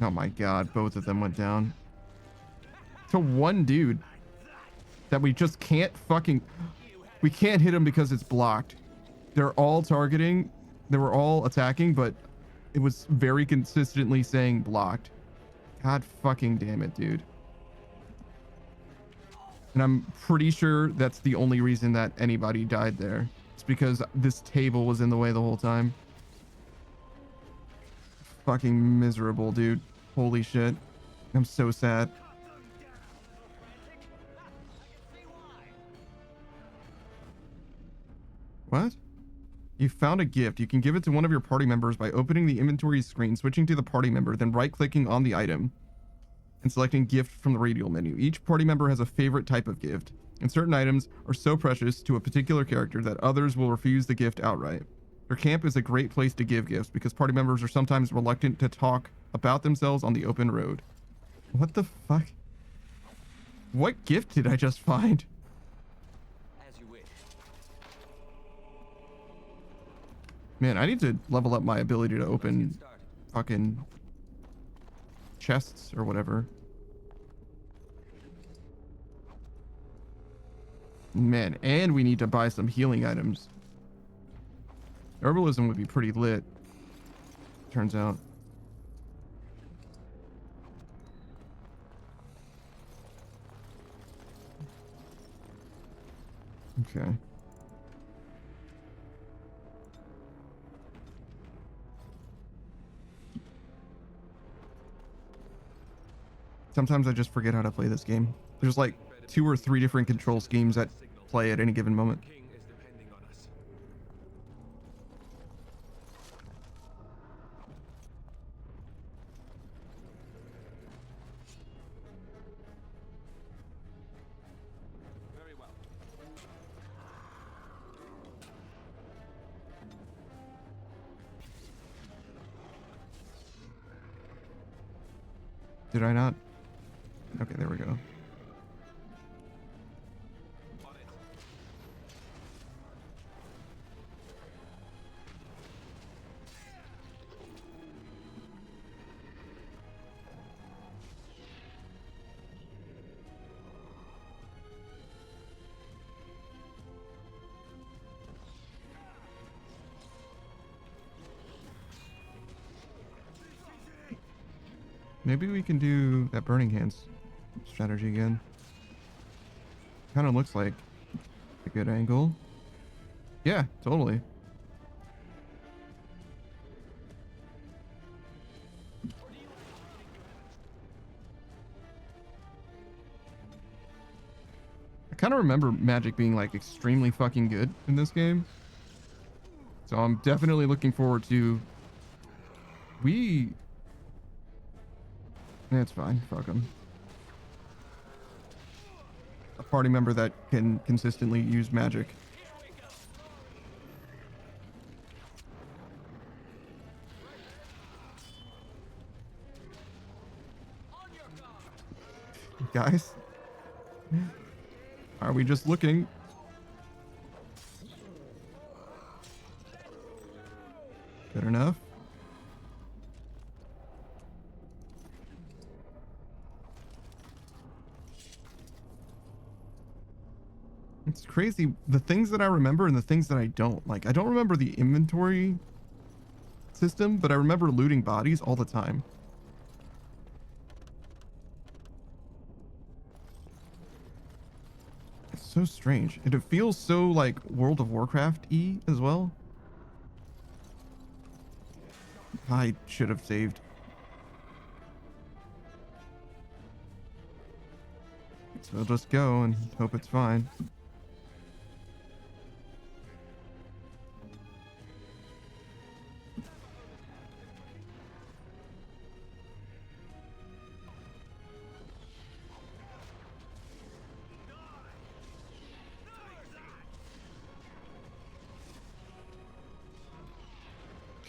Oh my god, both of them went down. To one dude that we just can't fucking... We can't hit him because it's blocked. They're all targeting. They were all attacking, but it was very consistently saying blocked. God fucking damn it, dude. And I'm pretty sure that's the only reason that anybody died there. It's because this table was in the way the whole time. Fucking miserable, dude. Holy shit. I'm so sad. What? You found a gift. You can give it to one of your party members by opening the inventory screen, switching to the party member, then right-clicking on the item and selecting gift from the radial menu. Each party member has a favorite type of gift, and certain items are so precious to a particular character that others will refuse the gift outright. Your camp is a great place to give gifts because party members are sometimes reluctant to talk about themselves on the open road. What the fuck? What gift did I just find? As you wish. Man, I need to level up my ability to open fucking chests or whatever. Man, and we need to buy some healing items. Herbalism would be pretty lit, turns out. Okay. Sometimes I just forget how to play this game. There's like 2 or 3 different control schemes that play at any given moment. Very well. Did I not? Okay, there we go. Maybe we can do that burning hands strategy again. Kind of looks like a good angle. Yeah, totally. I kind of remember magic being like extremely fucking good in this game. So I'm definitely looking forward to... That's fine. Fuck them. A party member that can consistently use magic. Guys? Are we just looking? Good enough. It's crazy. The things that I remember and the things that I don't. Like, I don't remember the inventory system, but I remember looting bodies all the time. It's so strange. And it feels so, like, World of Warcraft-y as well. I should have saved. So I'll just go and hope it's fine.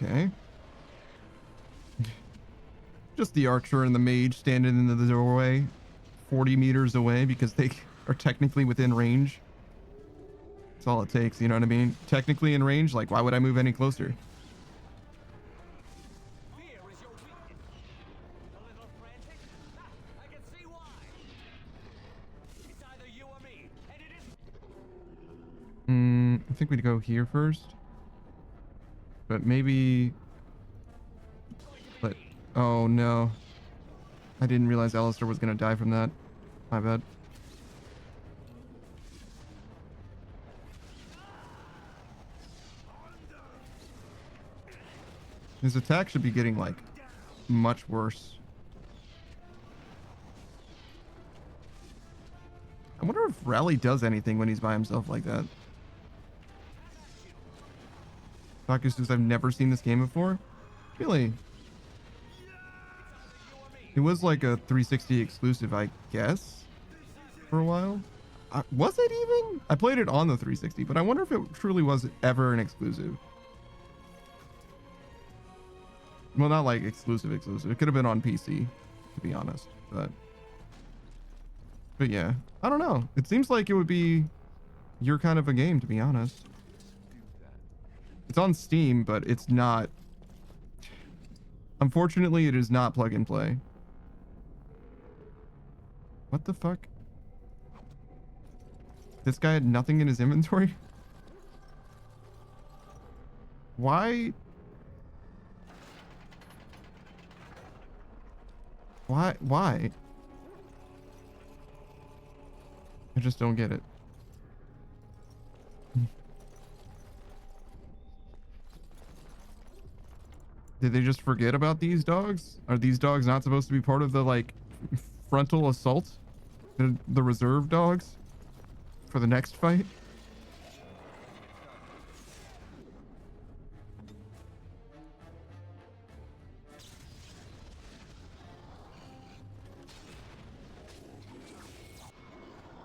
Okay. Just the archer and the mage standing in the doorway 40 meters away because they are technically within range. That's all it takes, you know what I mean? Technically in range, like, why would I move any closer? I think we'd go here first. But maybe... Oh no. I didn't realize Alistair was gonna die from that. My bad. His attack should be getting, like, much worse. I wonder if Rally does anything when he's by himself like that. Because I've never seen this game before. Really? It was like a 360 exclusive, I guess, for a while. Was it even? I played it on the 360, but I wonder if it truly was ever an exclusive. Well, not like exclusive. It could have been on PC, to be honest. But yeah, I don't know. It seems like it would be your kind of a game, to be honest. It's on Steam, but it's not. Unfortunately, it is not plug and play. What the fuck? This guy had nothing in his inventory? Why? Why? I just don't get it. Did they just forget about these dogs? Are these dogs not supposed to be part of the, like, frontal assault? The reserve dogs? For the next fight?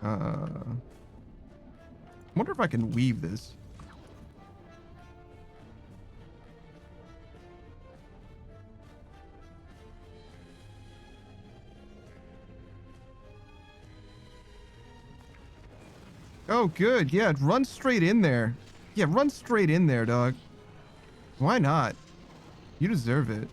I wonder if I can weave this. Oh, good. Yeah, run straight in there. Yeah, run straight in there, dog. Why not? You deserve it.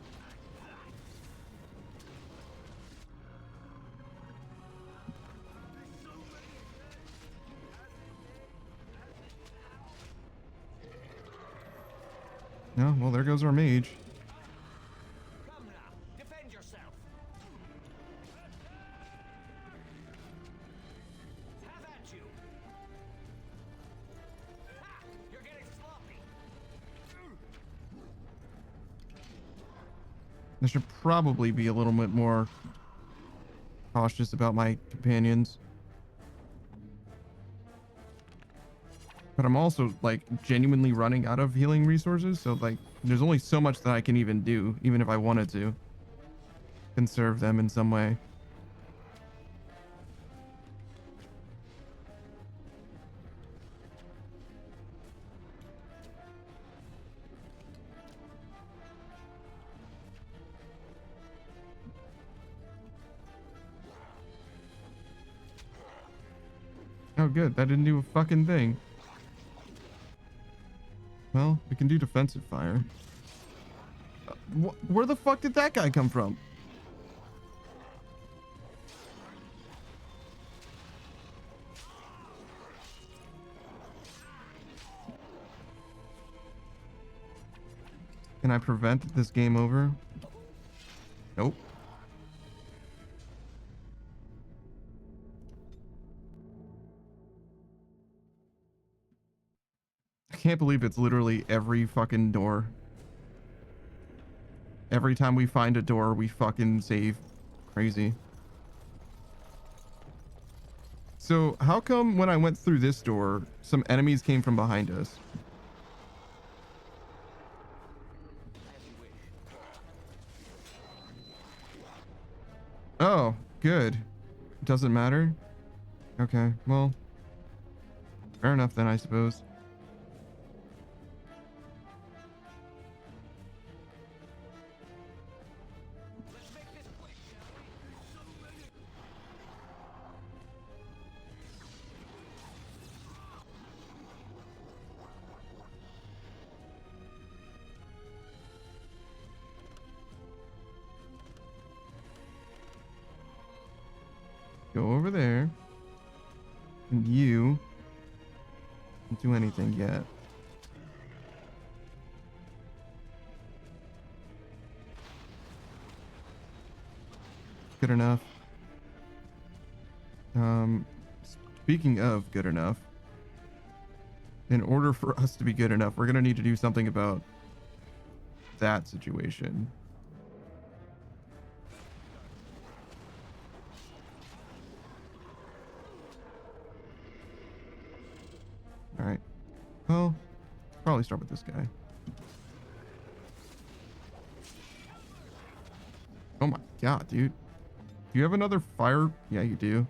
No, well, there goes our mage. I should probably be a little bit more cautious about my companions. But I'm also, like, genuinely running out of healing resources, so, like, there's only so much that I can even do, even if I wanted to conserve them in some way. Oh, good. That didn't do a fucking thing. Well, we can do defensive fire. Where the fuck did that guy come from? Can I prevent this game over? Nope. I can't believe it's literally every fucking door. Every time we find a door, we fucking save. Crazy. So, how come when I went through this door, some enemies came from behind us? Oh, good. Doesn't matter? Okay, well. Fair enough then, I suppose. Go over there. And you don't do anything yet. Good enough. Speaking of good enough, in order for us to be good enough, we're gonna need to do something about that situation. Alright. Well, probably start with this guy. Oh my god, dude. Do you have another fire? Yeah, you do.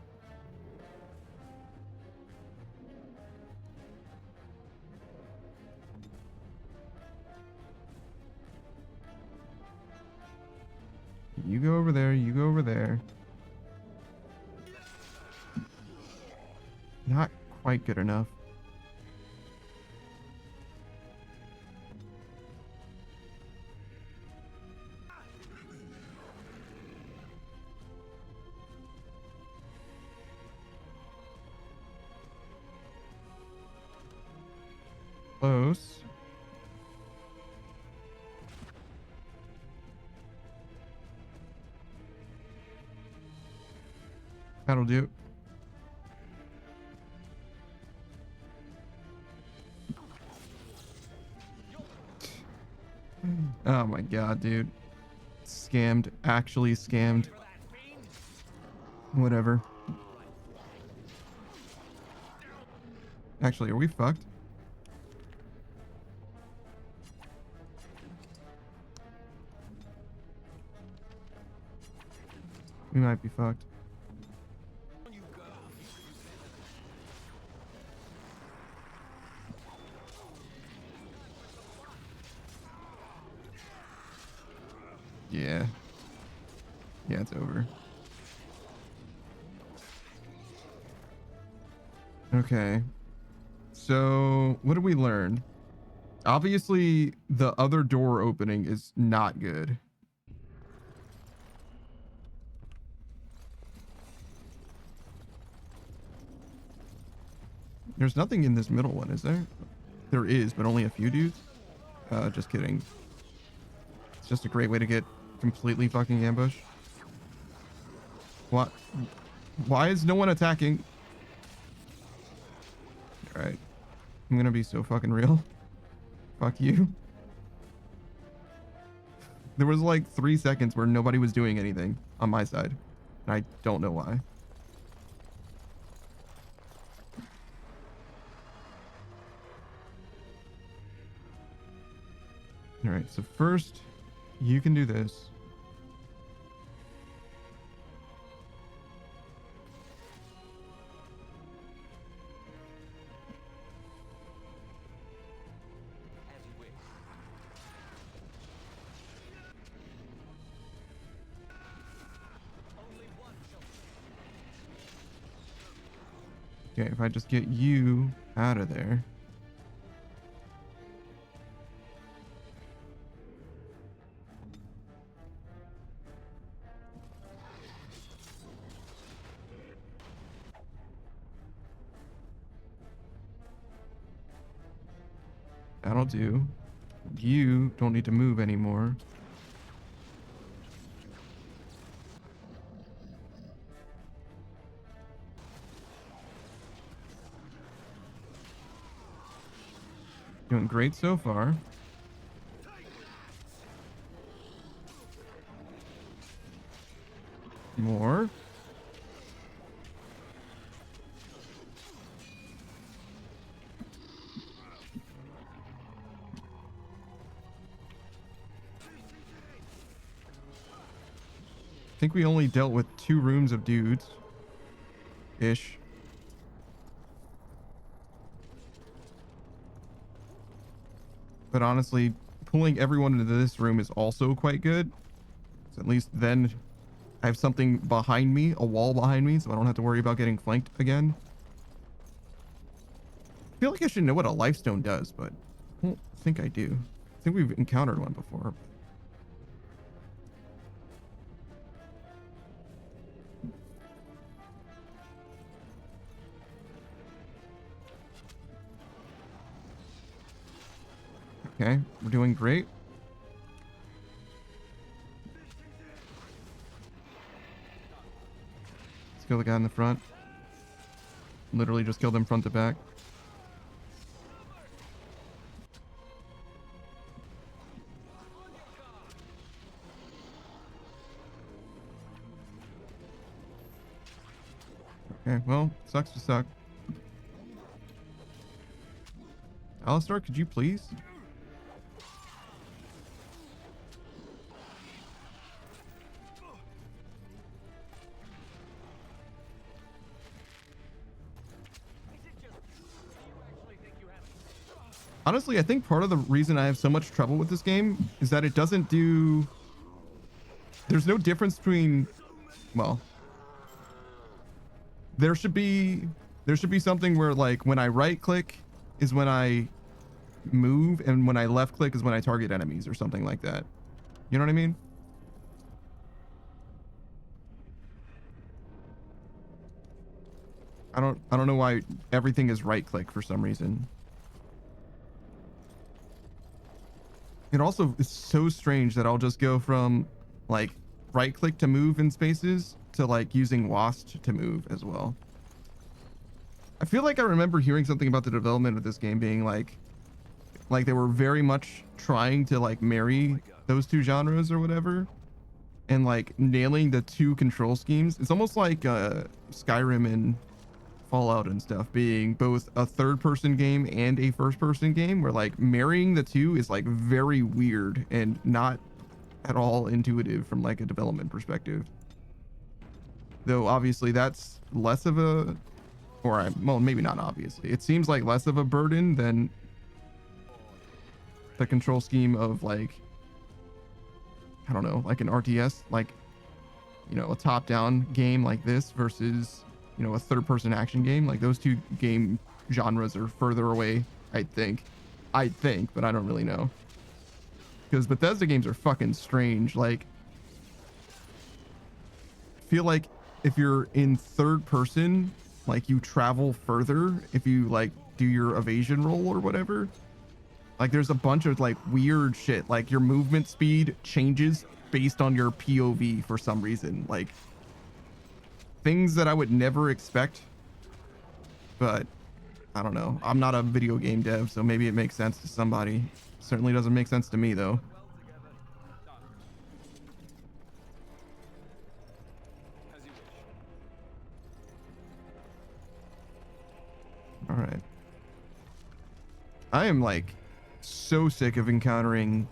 You go over there, you go over there. Not quite good enough. Close. That'll do. Oh my god, dude. Scammed. Actually scammed. Whatever. Actually, are we fucked? We might be fucked. Yeah. Yeah, it's over. Okay. So, what did we learn? Obviously, the other door opening is not good. There's nothing in this middle one, is there? There is, but only a few dudes? Just kidding. It's just a great way to get completely fucking ambushed. What? Why is no one attacking? Alright. I'm gonna be so fucking real. Fuck you. There was like 3 seconds where nobody was doing anything on my side. And I don't know why. All right, so first you can do this. Okay, if I just get you out of there. That'll do. You don't need to move anymore. Doing great so far. More. I think we only dealt with 2 rooms of dudes. Ish. But honestly, pulling everyone into this room is also quite good. So at least then I have something behind me, a wall behind me, so I don't have to worry about getting flanked again. I feel like I should know what a lifestone does, but I don't think I do. I think we've encountered one before. Okay, we're doing great. Let's kill the guy in the front. Literally just killed him front to back. Okay, well, sucks to suck. Alistar, could you please? Honestly, I think part of the reason I have so much trouble with this game is that it doesn't do... There's no difference between... Well... There should be something where, like, when I right click is when I move, and when I left click is when I target enemies or something like that. You know what I mean? I don't know why everything is right click for some reason. It also is so strange that I'll just go from like right click to move in spaces to like using WASD to move as well. I feel like I remember hearing something about the development of this game being like they were very much trying to like marry those 2 genres or whatever, and like nailing the 2 control schemes. It's almost like Skyrim and Fallout and stuff being both a 3rd-person game and a 1st-person game, where like marrying the 2 is like very weird and not at all intuitive from like a development perspective. Though obviously that's less of a, well, maybe not obviously. It seems like less of a burden than the control scheme of like, I don't know, like an RTS, like, you know, a top-down game like this versus, you know, a 3rd-person action game. Like those 2 game genres are further away, I think, but I don't really know. Because Bethesda games are fucking strange. Like, I feel like if you're in 3rd person, like you travel further if you like do your evasion roll or whatever. Like there's a bunch of like weird shit, like your movement speed changes based on your POV for some reason, like things that I would never expect. But I don't know, I'm not a video game dev, so maybe it makes sense to somebody. Certainly doesn't make sense to me though. All right. I am like so sick of encountering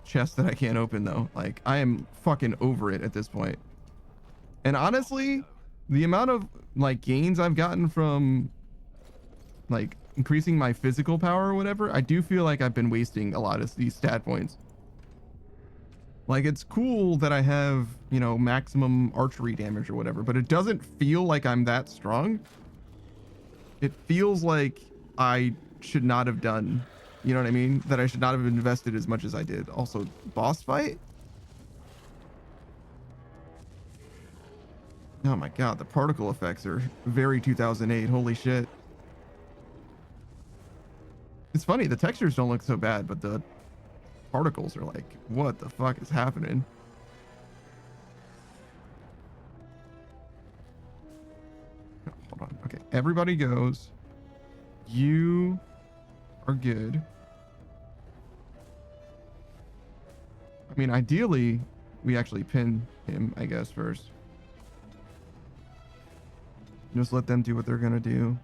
chests that I can't open though. Like I am fucking over it at this point. And honestly, the amount of like gains I've gotten from like increasing my physical power or whatever, I do feel like I've been wasting a lot of these stat points. Like it's cool that I have, you know, maximum archery damage or whatever, but it doesn't feel like I'm that strong. It feels like I should not have done, you know what I mean? That I should not have invested as much as I did. Also, boss fight? Oh my god, the particle effects are very 2008. Holy shit. It's funny, the textures don't look so bad, but the particles are like, what the fuck is happening? Oh, hold on. Okay, everybody goes. You are good. I mean, ideally, we actually pin him, I guess, first. Just let them do what they're gonna do.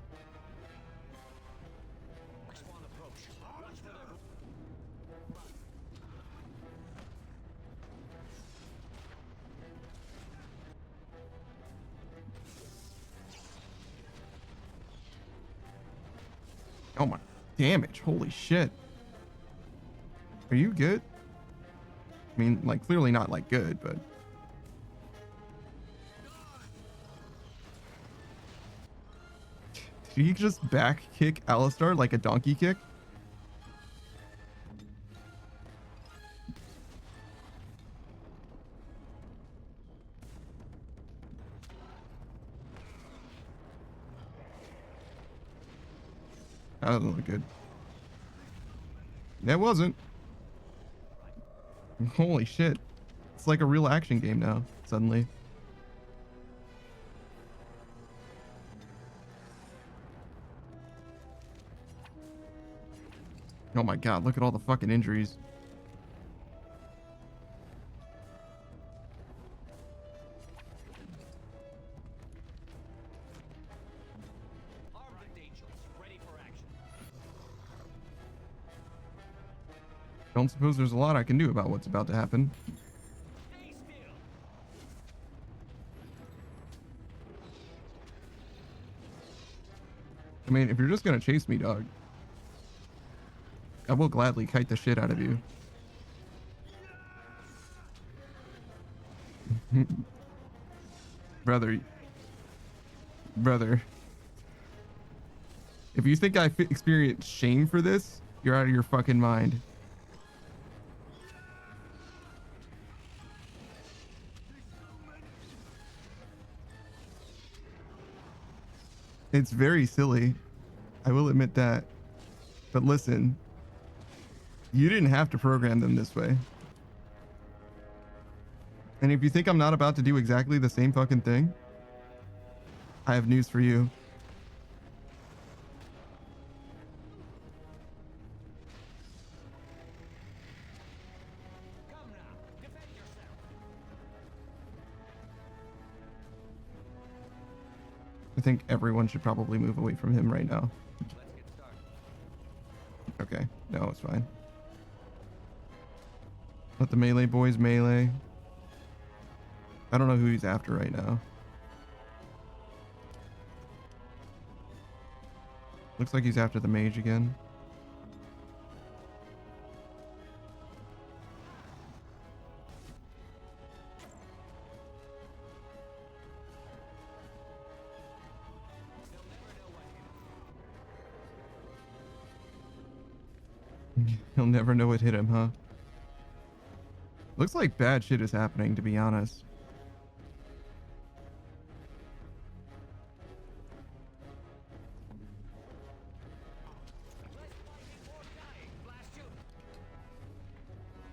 Oh my damage. Holy shit. Are you good? I mean, like, clearly not, like, good, but... Did he just back kick Alistar like a donkey kick? That doesn't look good. That wasn't. Holy shit. It's like a real action game now, suddenly. Oh my god, look at all the fucking injuries. Don't suppose there's a lot I can do about what's about to happen. I mean, if you're just gonna chase me, dog, I will gladly kite the shit out of you. Brother. If you think I experience shame for this, you're out of your fucking mind. It's very silly. I will admit that. But listen, you didn't have to program them this way. And if you think I'm not about to do exactly the same fucking thing, I have news for you. I think everyone should probably move away from him right now. Okay, no, it's fine. Let the melee boys melee. I don't know who he's after right now. Looks like he's after the mage again. He'll never know what hit him, huh? Looks like bad shit is happening, to be honest.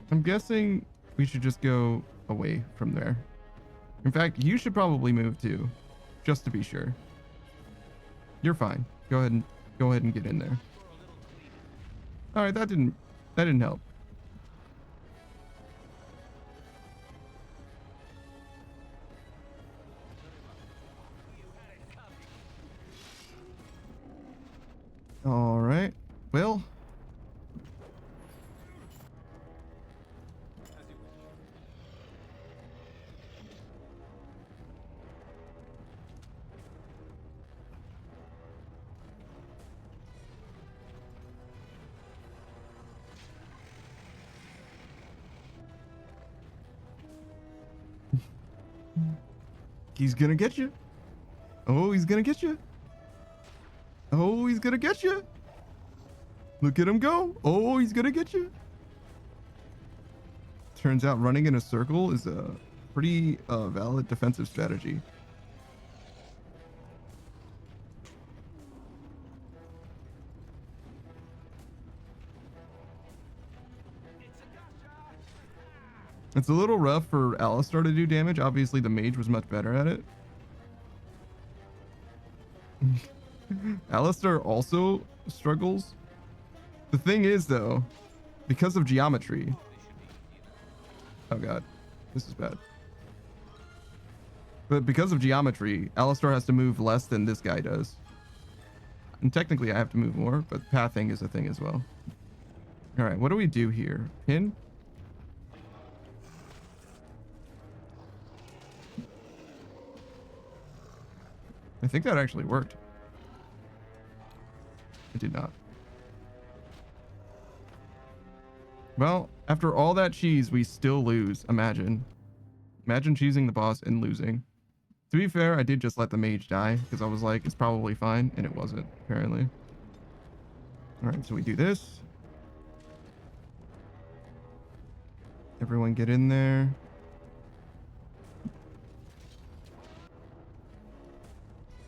I'm guessing we should just go away from there. In fact, you should probably move too, just to be sure. You're fine. Go ahead and get in there. All right, that didn't help. He's gonna get you. Oh, he's gonna get you. Oh, he's gonna get you. Look at him go. Oh, he's gonna get you. Turns out running in a circle is a pretty valid defensive strategy. It's a little rough for Alistar to do damage. Obviously, the mage was much better at it. Alistar also struggles. The thing is, though, because of geometry... Oh god, this is bad. But because of geometry, Alistar has to move less than this guy does. And technically I have to move more, but pathing is a thing as well. Alright, what do we do here? Pin? I think that actually worked. It did not. Well, after all that cheese, we still lose. Imagine. Imagine cheesing the boss and losing. To be fair, I did just let the mage die because I was like, it's probably fine, and it wasn't, apparently. Alright, so we do this. Everyone get in there.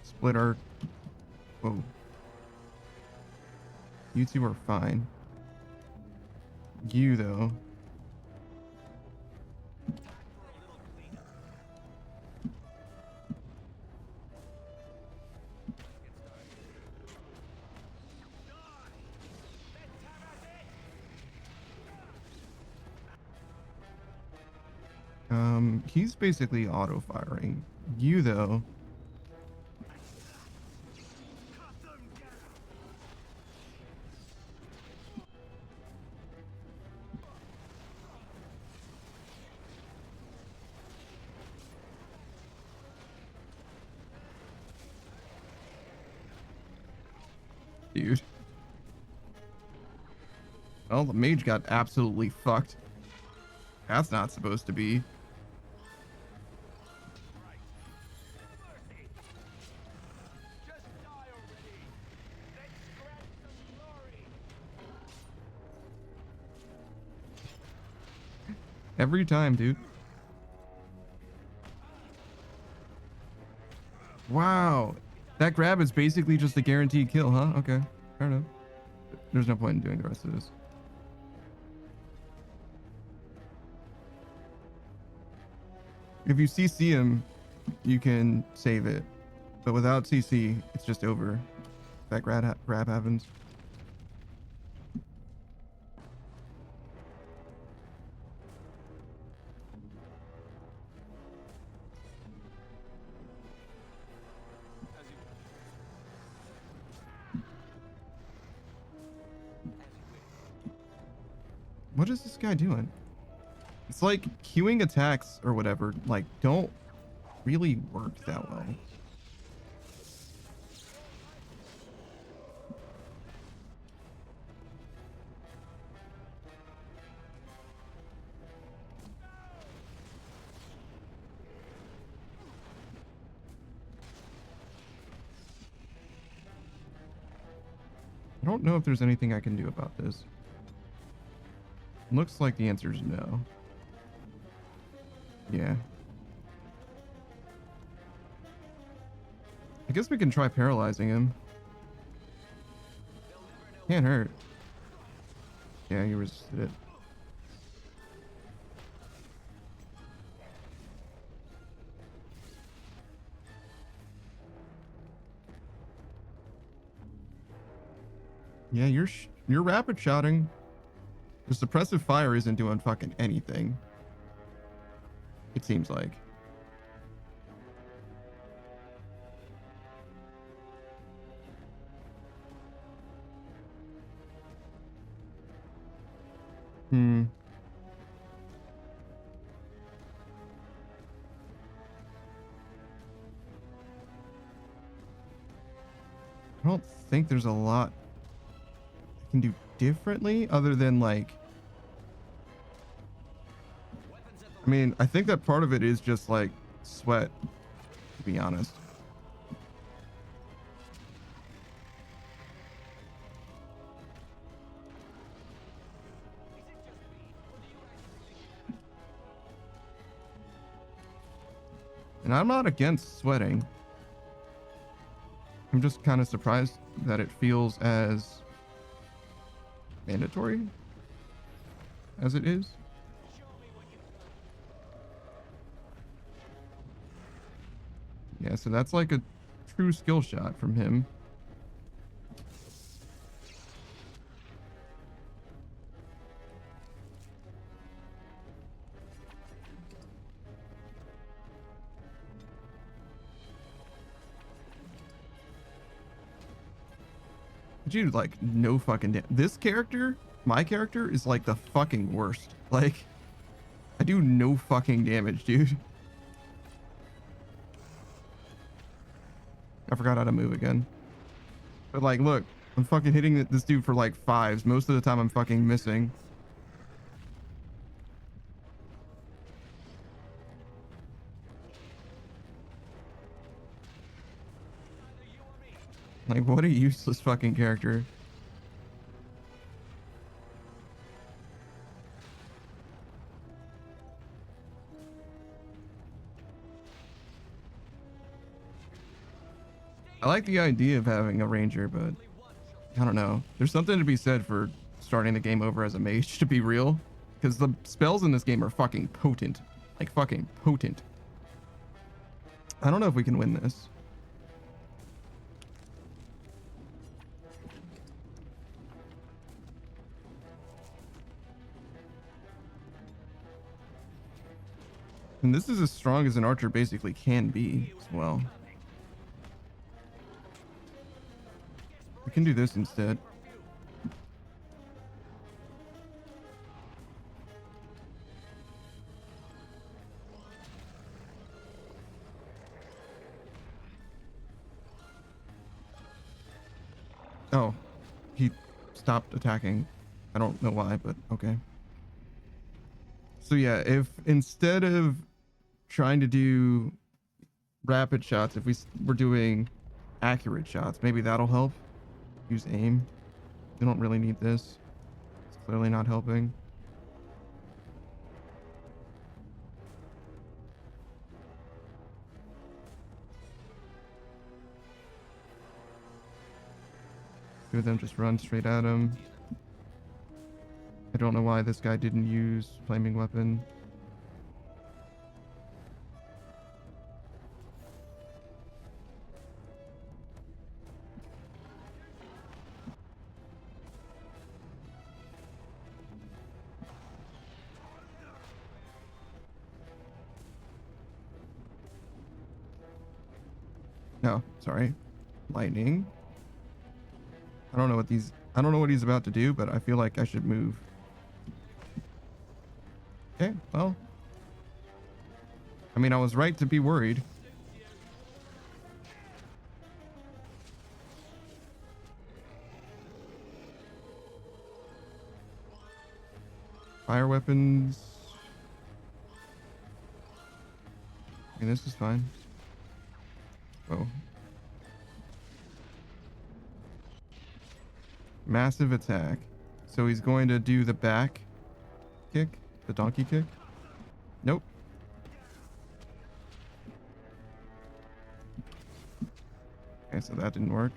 Split our... Whoa. You two are fine. You, though. He's basically auto-firing. You, though. Dude. Well, the mage got absolutely fucked. That's not supposed to be. Every time, dude. Wow. That grab is basically just a guaranteed kill, huh? Okay. Fair enough. There's no point in doing the rest of this. If you CC him, you can save it. But without CC, it's just over. That grab happens. What is this guy doing? It's like queuing attacks or whatever, like, don't really work that well. I don't know if there's anything I can do about this. Looks like the answer is no. Yeah. I guess we can try paralyzing him. Can't hurt. Yeah, he resisted it. Yeah, you're rapid shouting. The suppressive fire isn't doing fucking anything. It seems like. I don't think there's a lot I can do differently other than like, I mean, I think that part of it is just like sweat. to be honest. And I'm not against sweating. I'm just kind of surprised that it feels as mandatory as it is. Yeah, so that's like a true skill shot from him. Dude, like, no fucking this character, my character, is like the fucking worst. Like, I do no fucking damage, dude. I forgot how to move again. But like, look, I'm fucking hitting this dude for like 5s. Most of the time I'm fucking missing. Like, what a useless fucking character. I like the idea of having a ranger, but I don't know. There's something to be said for starting the game over as a mage, to be real. Because the spells in this game are fucking potent. Like, fucking potent. I don't know if we can win this. And this is as strong as an archer basically can be as well. We can do this instead. Oh, he stopped attacking. I don't know why, but okay. So yeah, if instead of trying to do rapid shots, if we're doing accurate shots, maybe that'll help. Use aim. We don't really need this. It's clearly not helping. Two of them just run straight at him. I don't know why this guy didn't use flaming weapon. No, sorry. Lightning. I don't know what he's about to do, but I feel like I should move. Okay, well. I mean, I was right to be worried. Fire weapons. I mean, this is fine. Oh. Massive attack. So he's going to do the back kick, the donkey kick. Nope. Okay, so that didn't work.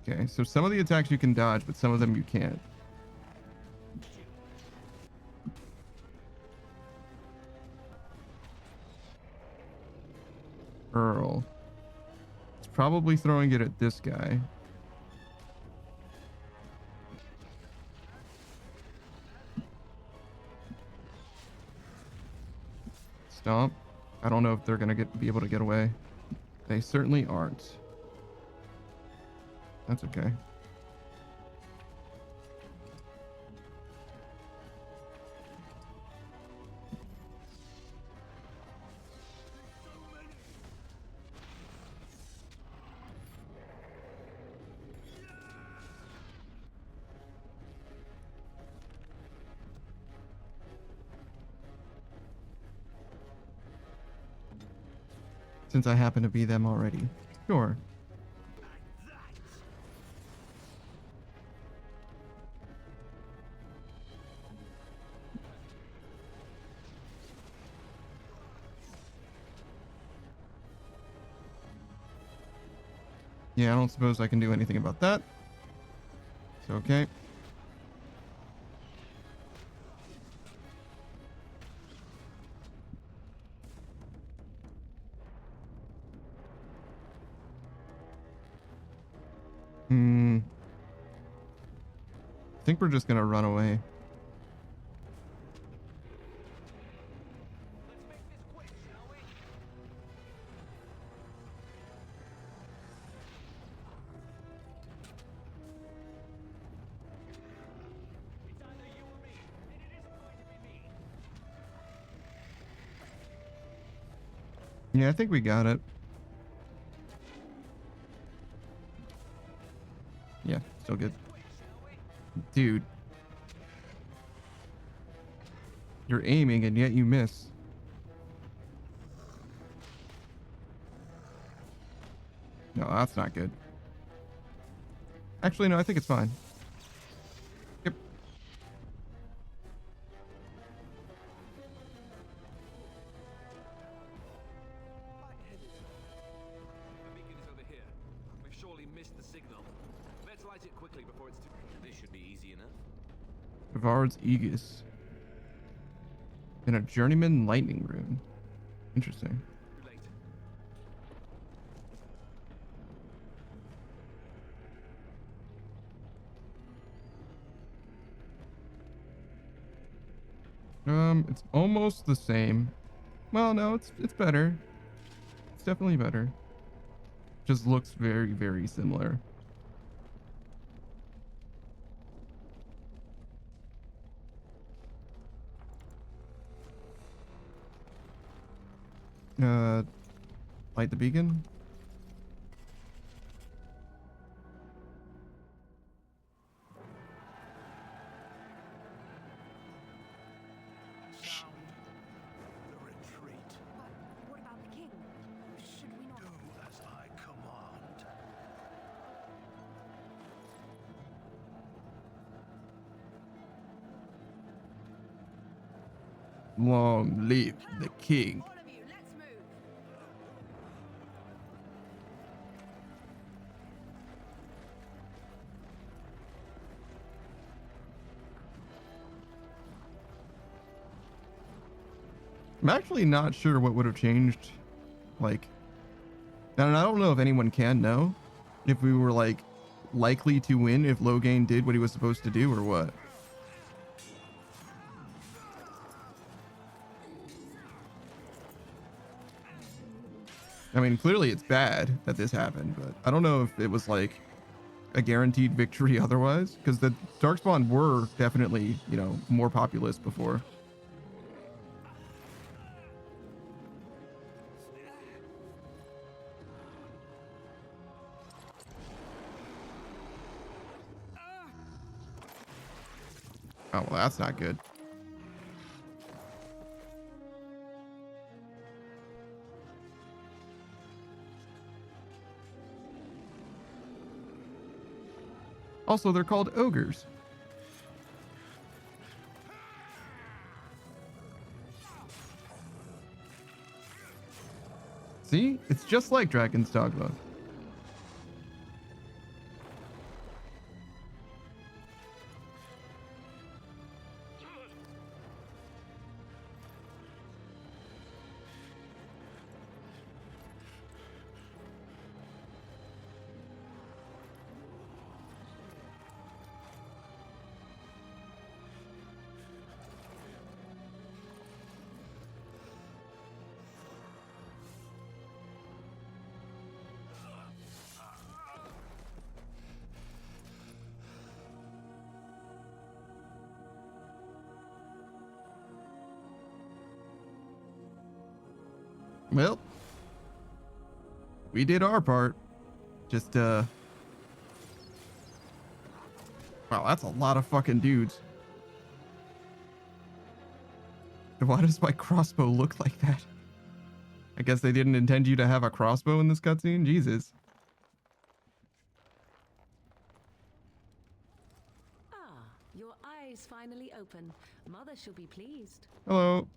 Okay, so some of the attacks you can dodge, but some of them you can't. Earl. It's probably throwing it at this guy. Stomp. I don't know if they're gonna be able to get away. They certainly aren't. That's okay. Since I happen to be them already. Sure. Yeah, I don't suppose I can do anything about that. It's okay. I think we're just gonna run away. Yeah, I think we got it. Yeah, still good. Dude. You're aiming and yet you miss. No, that's not good. Actually, no, I think it's fine. Yep. The beacon is over here. We've surely missed the signal. Let's light it quickly before it's too... This should be easy enough. Bavard's Aegis. In a journeyman lightning rune. Interesting. It's almost the same. Well, no, it's better. It's definitely better. Just looks very, very similar. Light the beacon. Sound the retreat. But what about the king? Should we not... Do as I command. Long live the king. All of you, let's move. I'm actually not sure what would have changed. Like, and I don't know if anyone can know if we were like likely to win if Logain did what he was supposed to do or what. I mean, clearly it's bad that this happened, but I don't know if it was like a guaranteed victory otherwise, because the Darkspawn were definitely, you know, more populous before. Oh, well, that's not good. Also, they're called ogres. See? It's just like Dragon's Dogma. Well, we did our part. Just, wow, that's a lot of fucking dudes. Why does my crossbow look like that? I guess they didn't intend you to have a crossbow in this cutscene. Jesus. Ah, your eyes finally open. Mother shall be pleased. Hello.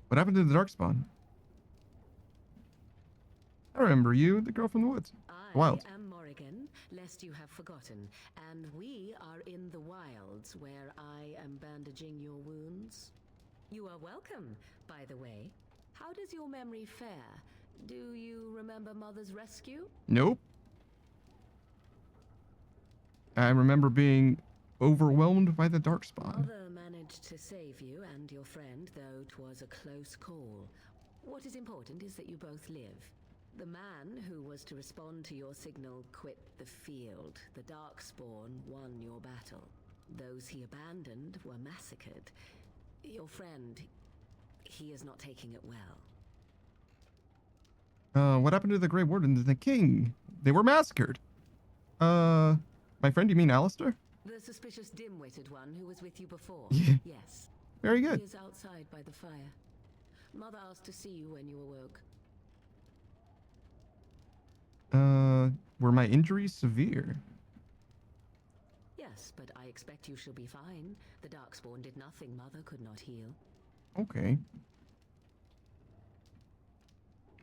What happened to the Darkspawn? I remember you, the girl from the woods. Wild. I am Morrigan, lest you have forgotten, and we are in the wilds where I am bandaging your wounds. You are welcome, by the way. How does your memory fare? Do you remember Mother's rescue? Nope. I remember being overwhelmed by the Darkspawn. Mother managed to save you and your friend, though 'twas a close call. What is important is that you both live. The man who was to respond to your signal quit the field. The Darkspawn won your battle. Those he abandoned were massacred. Your friend, he is not taking it well. What happened to the Grey Wardens and the King? They were massacred. My friend, you mean Alistair? The suspicious dim-witted one who was with you before? Yeah. Yes. Very good. He is outside by the fire. Mother asked to see you when you awoke. Were my injuries severe? Yes, but I expect you shall be fine. The Darkspawn did nothing Mother could not heal. Okay.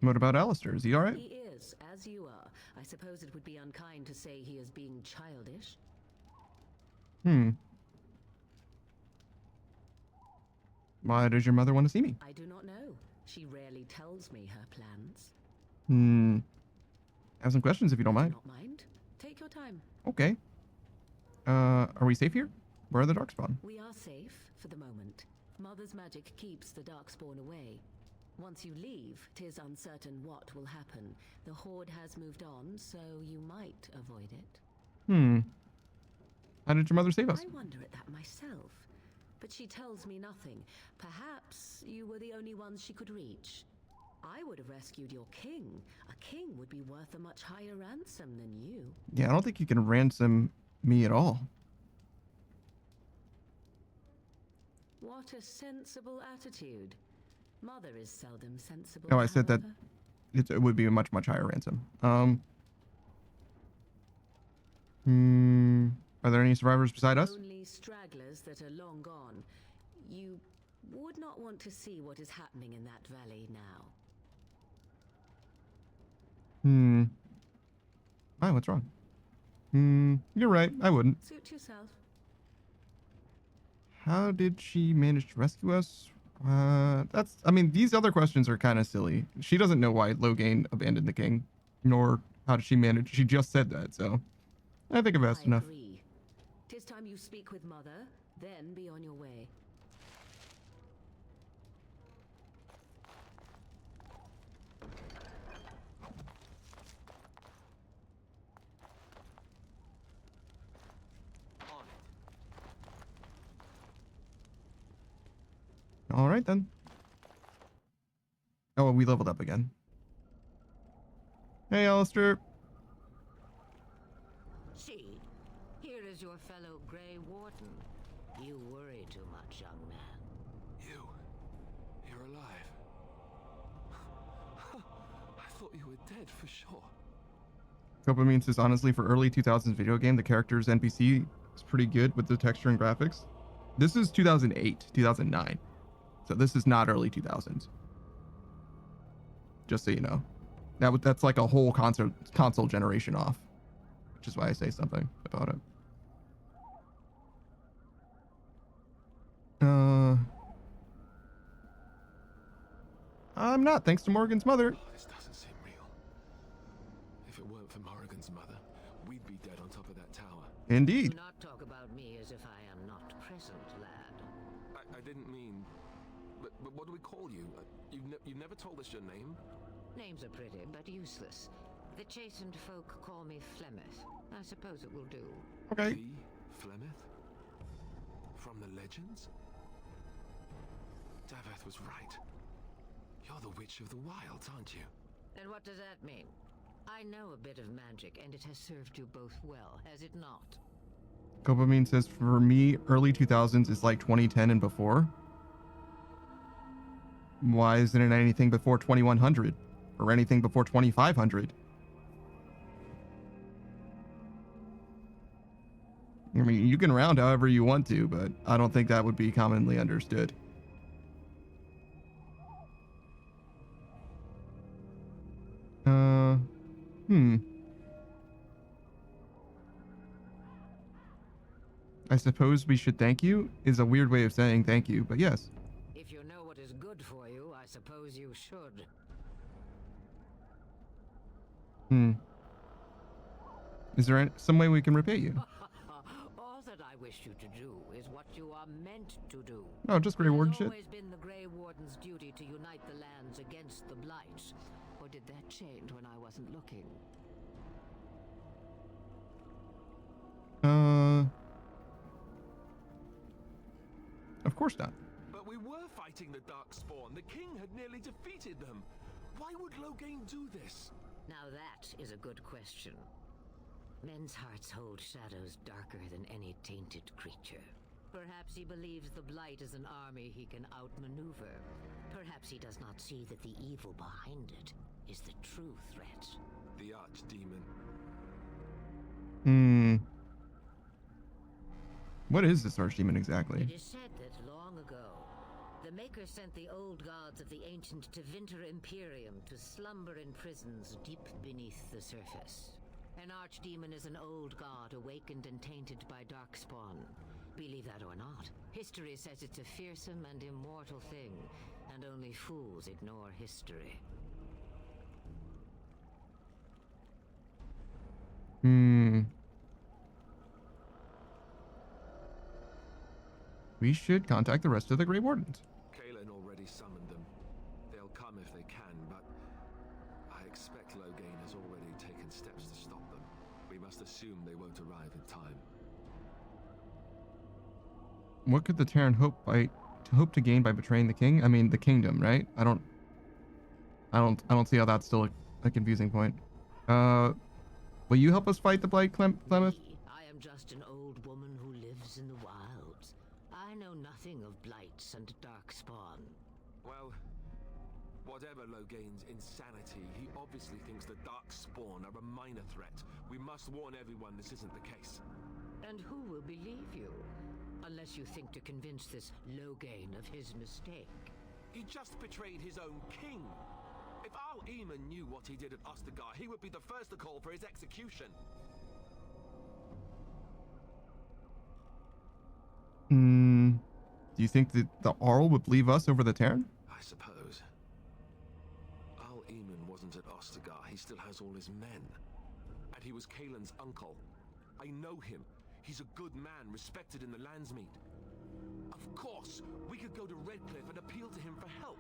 What about Alistair? Is he alright? He is, as you are. I suppose it would be unkind to say he is being childish. Why does your mother want to see me? I do not know. She rarely tells me her plans. I have some questions if you don't mind. Not mind. Take your time. Okay. Are we safe here? Where are the Darkspawn? We are safe for the moment. Mother's magic keeps the Darkspawn away. Once you leave, 'tis uncertain what will happen. The Horde has moved on, so you might avoid it. How did your mother save us? I wonder at that myself. But she tells me nothing. Perhaps you were the only ones she could reach. I would have rescued your king. A king would be worth a much higher ransom than you. Yeah, I don't think you can ransom me at all. What a sensible attitude. Mother is seldom sensible. Oh, I said that however. it would be a much, much higher ransom. Are there any survivors beside us? Only stragglers that are long gone. You would not want to see what is happening in that valley now. Why? What's wrong? You're right. I wouldn't. Suit yourself. How did she manage to rescue us? I mean, these other questions are kind of silly. She doesn't know why Loghain abandoned the king, nor how did she manage. She just said that, so I think I've asked enough. Agree. 'Tis time you speak with Mother, then be on your way. All right, then. Oh, we leveled up again. Hey, Alistair. See, here is your fellow Grey Warden. You worry too much, young man. You're alive. I thought you were dead for sure. Dopamine says, honestly, for early 2000s video game, the characters NPC is pretty good with the texture and graphics. This is 2008, 2009. So this is not early 2000s. Just so you know. That's like a whole console generation off. Which is why I say something about it. I'm not, thanks to Morgan's mother. Oh, this doesn't seem real. If it weren't for Morrigan's mother, we'd be dead on top of that tower. Indeed. Do not talk about me as if I am not present, lad. I didn't mean... But what do we call you? You've never told us your name? Names are pretty, but useless. The chastened folk call me Flemeth. I suppose it will do. Okay. The Flemeth? From the legends? Daveth was right. You're the Witch of the Wilds, aren't you? And what does that mean? I know a bit of magic, and it has served you both well, has it not? Dopamine says, for me, early 2000s is like 2010 and before. Why isn't it anything before 2100 or anything before 2500? I mean, you can round however you want to, but I don't think that would be commonly understood. I suppose we should thank you is a weird way of saying thank you, but yes. If you know what is good for you, I suppose you should. Is there some way we can repay you? All that I wish you to do is what you are meant to do. Oh, just Grey Warden It shit? has always been the Grey Warden's duty to unite the lands against the Blight. Or did that change when I wasn't looking? Of course not. But we were fighting the Darkspawn. The king had nearly defeated them. Why would Loghain do this? Now that is a good question. Men's hearts hold shadows darker than any tainted creature. Perhaps he believes the Blight is an army he can outmaneuver. Perhaps he does not see that the evil behind it is the true threat. The Archdemon. What is this Archdemon exactly? It is said that long ago, the Maker sent the old gods of the ancient Tevinter Imperium to slumber in prisons deep beneath the surface. An Archdemon is an old god awakened and tainted by Darkspawn. Believe that or not, history says it's a fearsome and immortal thing, and only fools ignore history. We should contact the rest of the Grey Wardens. Kaelin already summoned them. They'll come if they can, but I expect Loghain has already taken steps to stop them. We must assume they won't arrive in time. What could the Terran hope to gain by betraying the king? I mean, the kingdom, right? I don't see how that's still a confusing point. Will you help us fight the Blight, Clemeth? I am just an old woman who lives in the wilds. I know nothing of blights and darkspawn. Well, whatever Loghain's insanity, he obviously thinks the Darkspawn are a minor threat. We must warn everyone this isn't the case. And who will believe you? Unless you think to convince this Loghain of his mistake. He just betrayed his own king. If Al-Eamon knew what he did at Ostagar, he would be the first to call for his execution. Do you think that the Arl would believe us over the Terran? I suppose. Al-Eamon wasn't at Ostagar. He still has all his men. And he was Kaelin's uncle. I know him. He's a good man, respected in the Landsmeet. Of course, we could go to Redcliffe and appeal to him for help.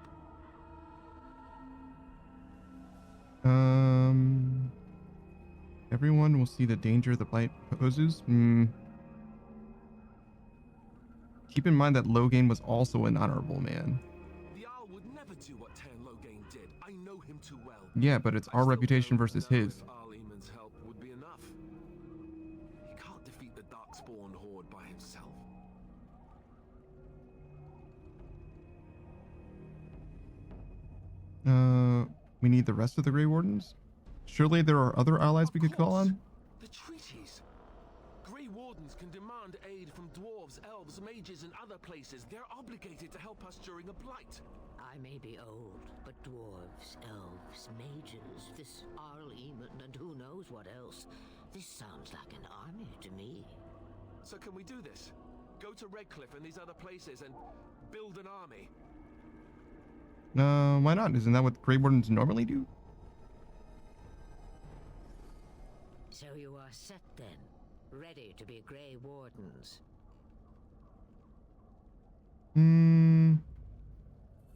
Everyone will see the danger the Blight poses. Keep in mind that Loghain was also an honorable man. The Owl would never do what Terran Loghain did. I know him too well. Yeah, but it's our reputation versus his. Al-Eamon's help would be enough. He can't defeat the Darkspawn horde by himself. We need the rest of the Grey Wardens? Surely there are other allies we could call on? The treaties. Grey Wardens can demand aid from dwarves, elves, mages, and other places. They're obligated to help us during a blight. I may be old, but dwarves, elves, mages, this Al-Eamon, and who knows what else. This sounds like an army to me. So can we do this? Go to Redcliffe and these other places and build an army? Why not? Isn't that what Grey Wardens normally do? So you are set then, ready to be Grey Wardens.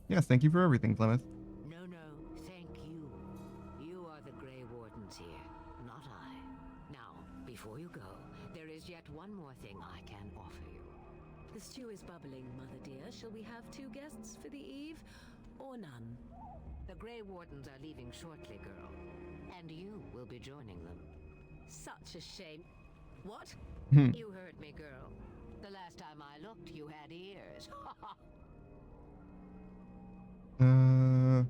Yes, thank you for everything, Clemeth. No, thank you. You are the Grey Wardens here, not I. Now, before you go, there is yet one more thing I can offer you. The stew is bubbling, Mother dear. Shall we have 2 guests for the eve, or none? The Grey Wardens are leaving shortly, girl. And you will be joining them. Such a shame. What? You heard me, girl. The last time I looked, you had ears. I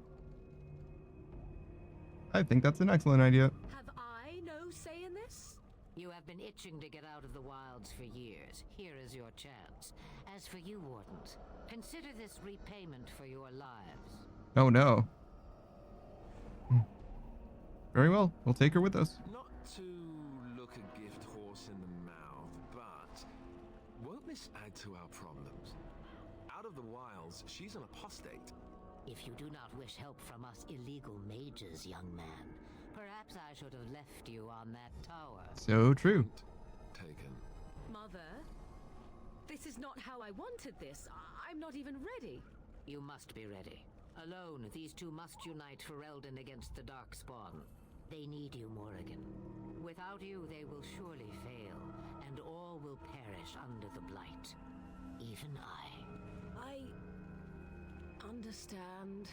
think that's an excellent idea. Have I no say in this? You have been itching to get out of the wilds for years. Here is your chance. As for you, Wardens, consider this repayment for your lives. Oh no. Very well. We'll take her with us. Not to look a gift horse in the mouth, but won't this add to our problems? Out of the wilds, she's an apostate. If you do not wish help from us illegal mages, young man, perhaps I should have left you on that tower. So true. Taken. Mother, this is not how I wanted this. I'm not even ready. You must be ready. Alone, these two must unite for Eldon against the Darkspawn. They need you, Morrigan. Without you, they will surely fail, and all will perish under the blight. Even I understand.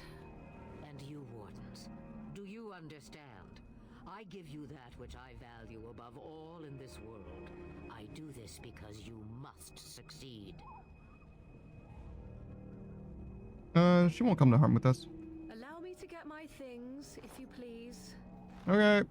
And you, Wardens, do you understand? I give you that which I value above all in this world. I do this because you must succeed. She won't come to harm with us. Allow me to get my things, if you please. Okay.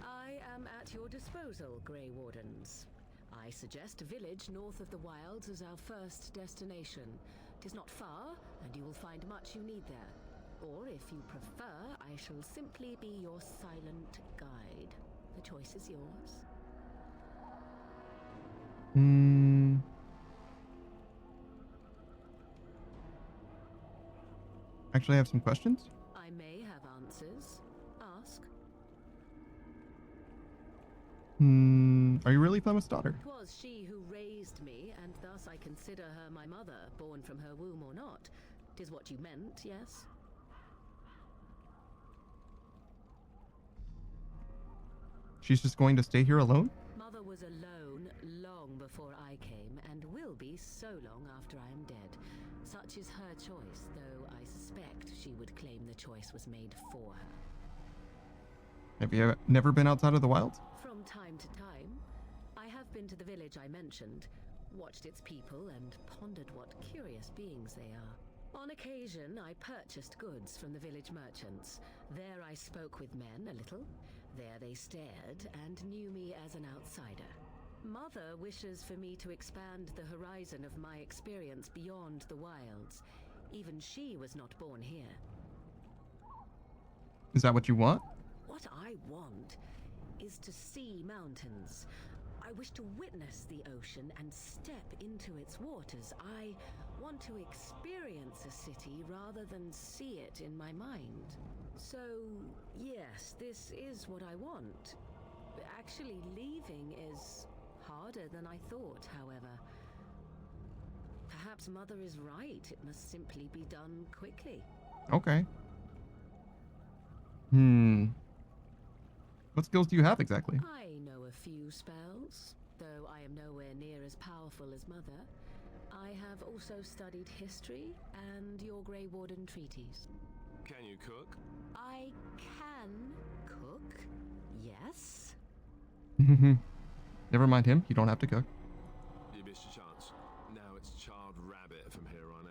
I am at your disposal, Grey Wardens. I suggest a village north of the wilds as our first destination. It is not far, and you will find much you need there. Or, if you prefer, I shall simply be your silent guide. The choice is yours. Actually, I have some questions. I may have answers. Ask. Are you really Clement's daughter? 'Twas she who raised me, and thus I consider her my mother, born from her womb or not. 'Tis what you meant, yes? She's just going to stay here alone? Mother was alone long before I came, and will be so long after I am dead. Such is her choice, though I suspect she would claim the choice was made for her. Have you never been outside of the wilds? From time to time, I have been to the village I mentioned, watched its people, and pondered what curious beings they are. On occasion, I purchased goods from the village merchants. There I spoke with men a little. There they stared and knew me as an outsider. Mother wishes for me to expand the horizon of my experience beyond the wilds. Even she was not born here. Is that what you want? What I want is to see mountains. I wish to witness the ocean and step into its waters. I want to experience a city rather than see it in my mind. So, yes, this is what I want. Actually, leaving is harder than I thought, however. Perhaps Mother is right. It must simply be done quickly. Okay. What skills do you have exactly? I know a few spells, though I am nowhere near as powerful as Mother. I have also studied history and your Grey Warden treaties. Can you cook? I can cook, yes. Never mind him. You don't have to cook. You missed your chance. Now it's charred rabbit from here on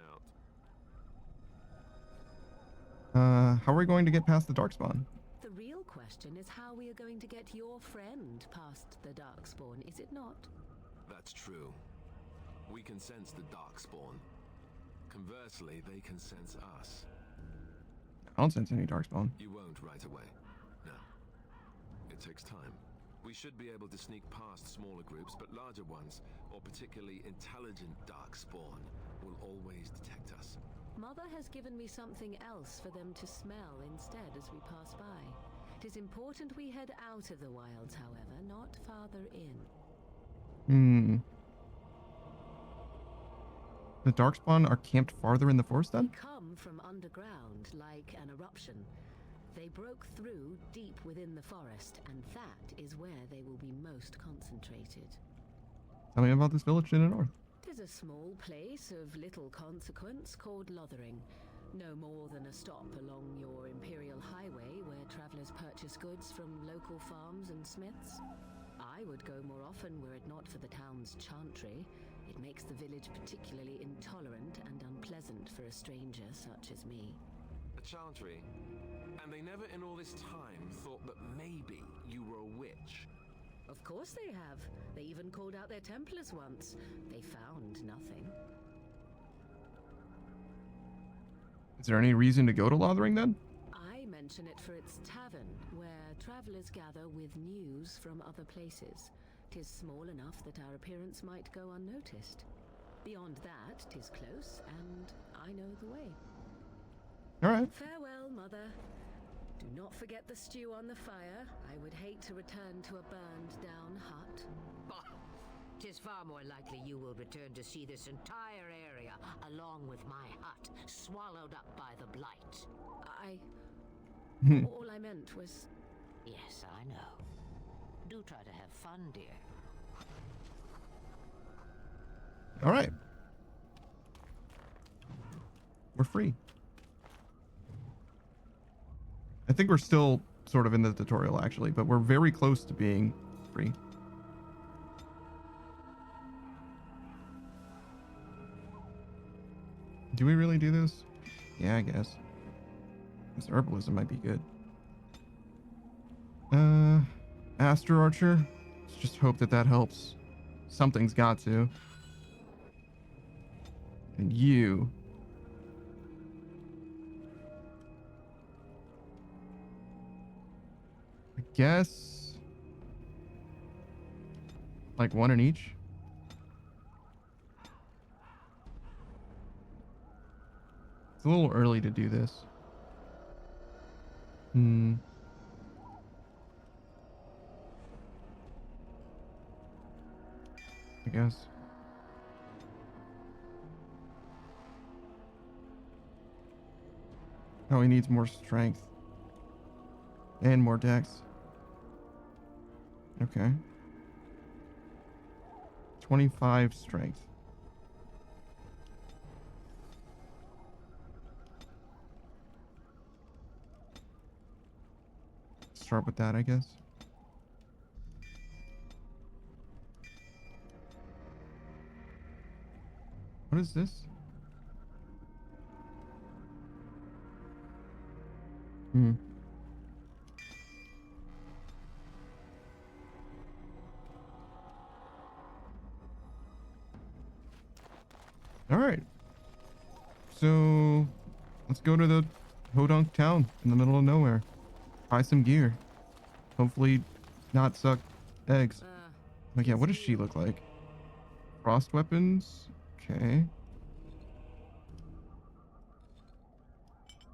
out. How are we going to get past the Darkspawn? The real question is how we are going to get your friend past the Darkspawn, is it not? That's true. We can sense the Darkspawn. Conversely, they can sense us. I don't sense any Darkspawn. You won't right away. No. It takes time. We should be able to sneak past smaller groups, but larger ones, or particularly intelligent Darkspawn, will always detect us. Mother has given me something else for them to smell instead as we pass by. It is important we head out of the wilds, however, not farther in. The Darkspawn are camped farther in the forest then? They come from underground, like an eruption. They broke through deep within the forest, and that is where they will be most concentrated. Tell me about this village to the north. It is a small place of little consequence called Lothering. No more than a stop along your Imperial Highway where travelers purchase goods from local farms and smiths. I would go more often were it not for the town's chantry. It makes the village particularly intolerant and unpleasant for a stranger such as me. A Chantry. And they never in all this time thought that maybe you were a witch. Of course they have. They even called out their Templars once. They found nothing. Is there any reason to go to Lothering then? I mention it for its tavern, where travelers gather with news from other places. 'Tis small enough that our appearance might go unnoticed. Beyond that, 'tis close, and I know the way. All right. Farewell, Mother. Do not forget the stew on the fire. I would hate to return to a burned-down hut. Bah! 'Tis far more likely you will return to see this entire area, along with my hut, swallowed up by the blight. All I meant was... Yes, I know. Do try to have fun, dear. All right. We're free. I think we're still sort of in the tutorial, actually, but we're very close to being free. Do we really do this? Yeah, I guess. This herbalism might be good. Astro Archer. Let's just hope that that helps. Something's got to. And you. I guess. Like one in each. It's a little early to do this. I guess. Oh, he needs more strength. And more dex. Okay. 25 strength. Start with that, I guess. What is this? All right. So let's go to the Hodunk town in the middle of nowhere. Buy some gear. Hopefully not suck eggs. Like, yeah, what does she look like? Frost weapons? Okay.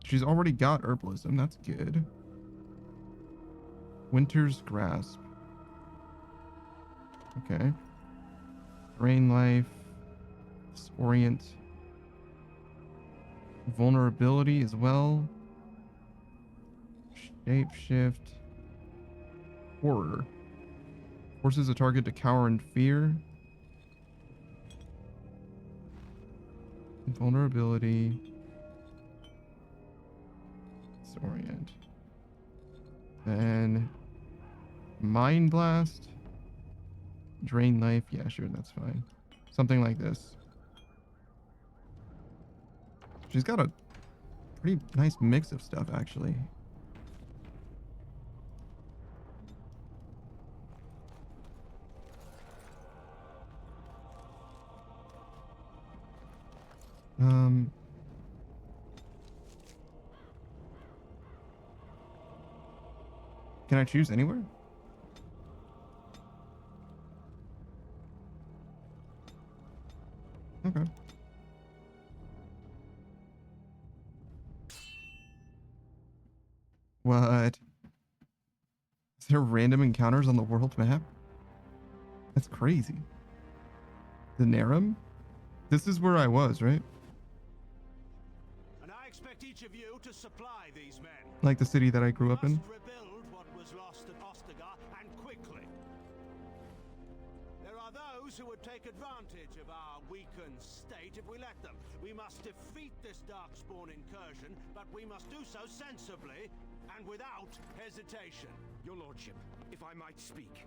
She's already got herbalism. That's good. Winter's Grasp. Okay. Rain Life. Disorient. Vulnerability as well. Shapeshift. Horror. Forces a target to cower in fear. Vulnerability. Disorient. Then Mind Blast. Drain Knife. Yeah, sure, that's fine. Something like this. She's got a pretty nice mix of stuff, actually. Can I choose anywhere? Okay. What? Is there random encounters on the world map? That's crazy. The Narum? This is where I was, right? And I expect each of you to supply these men. Like the city that I grew up in? Rebuild what was lost at Ostagar, and quickly. There are those who would take advantage of our weakened state if we let them. We must defeat this Darkspawn incursion, but we must do so sensibly and without hesitation. Your lordship, if I might speak.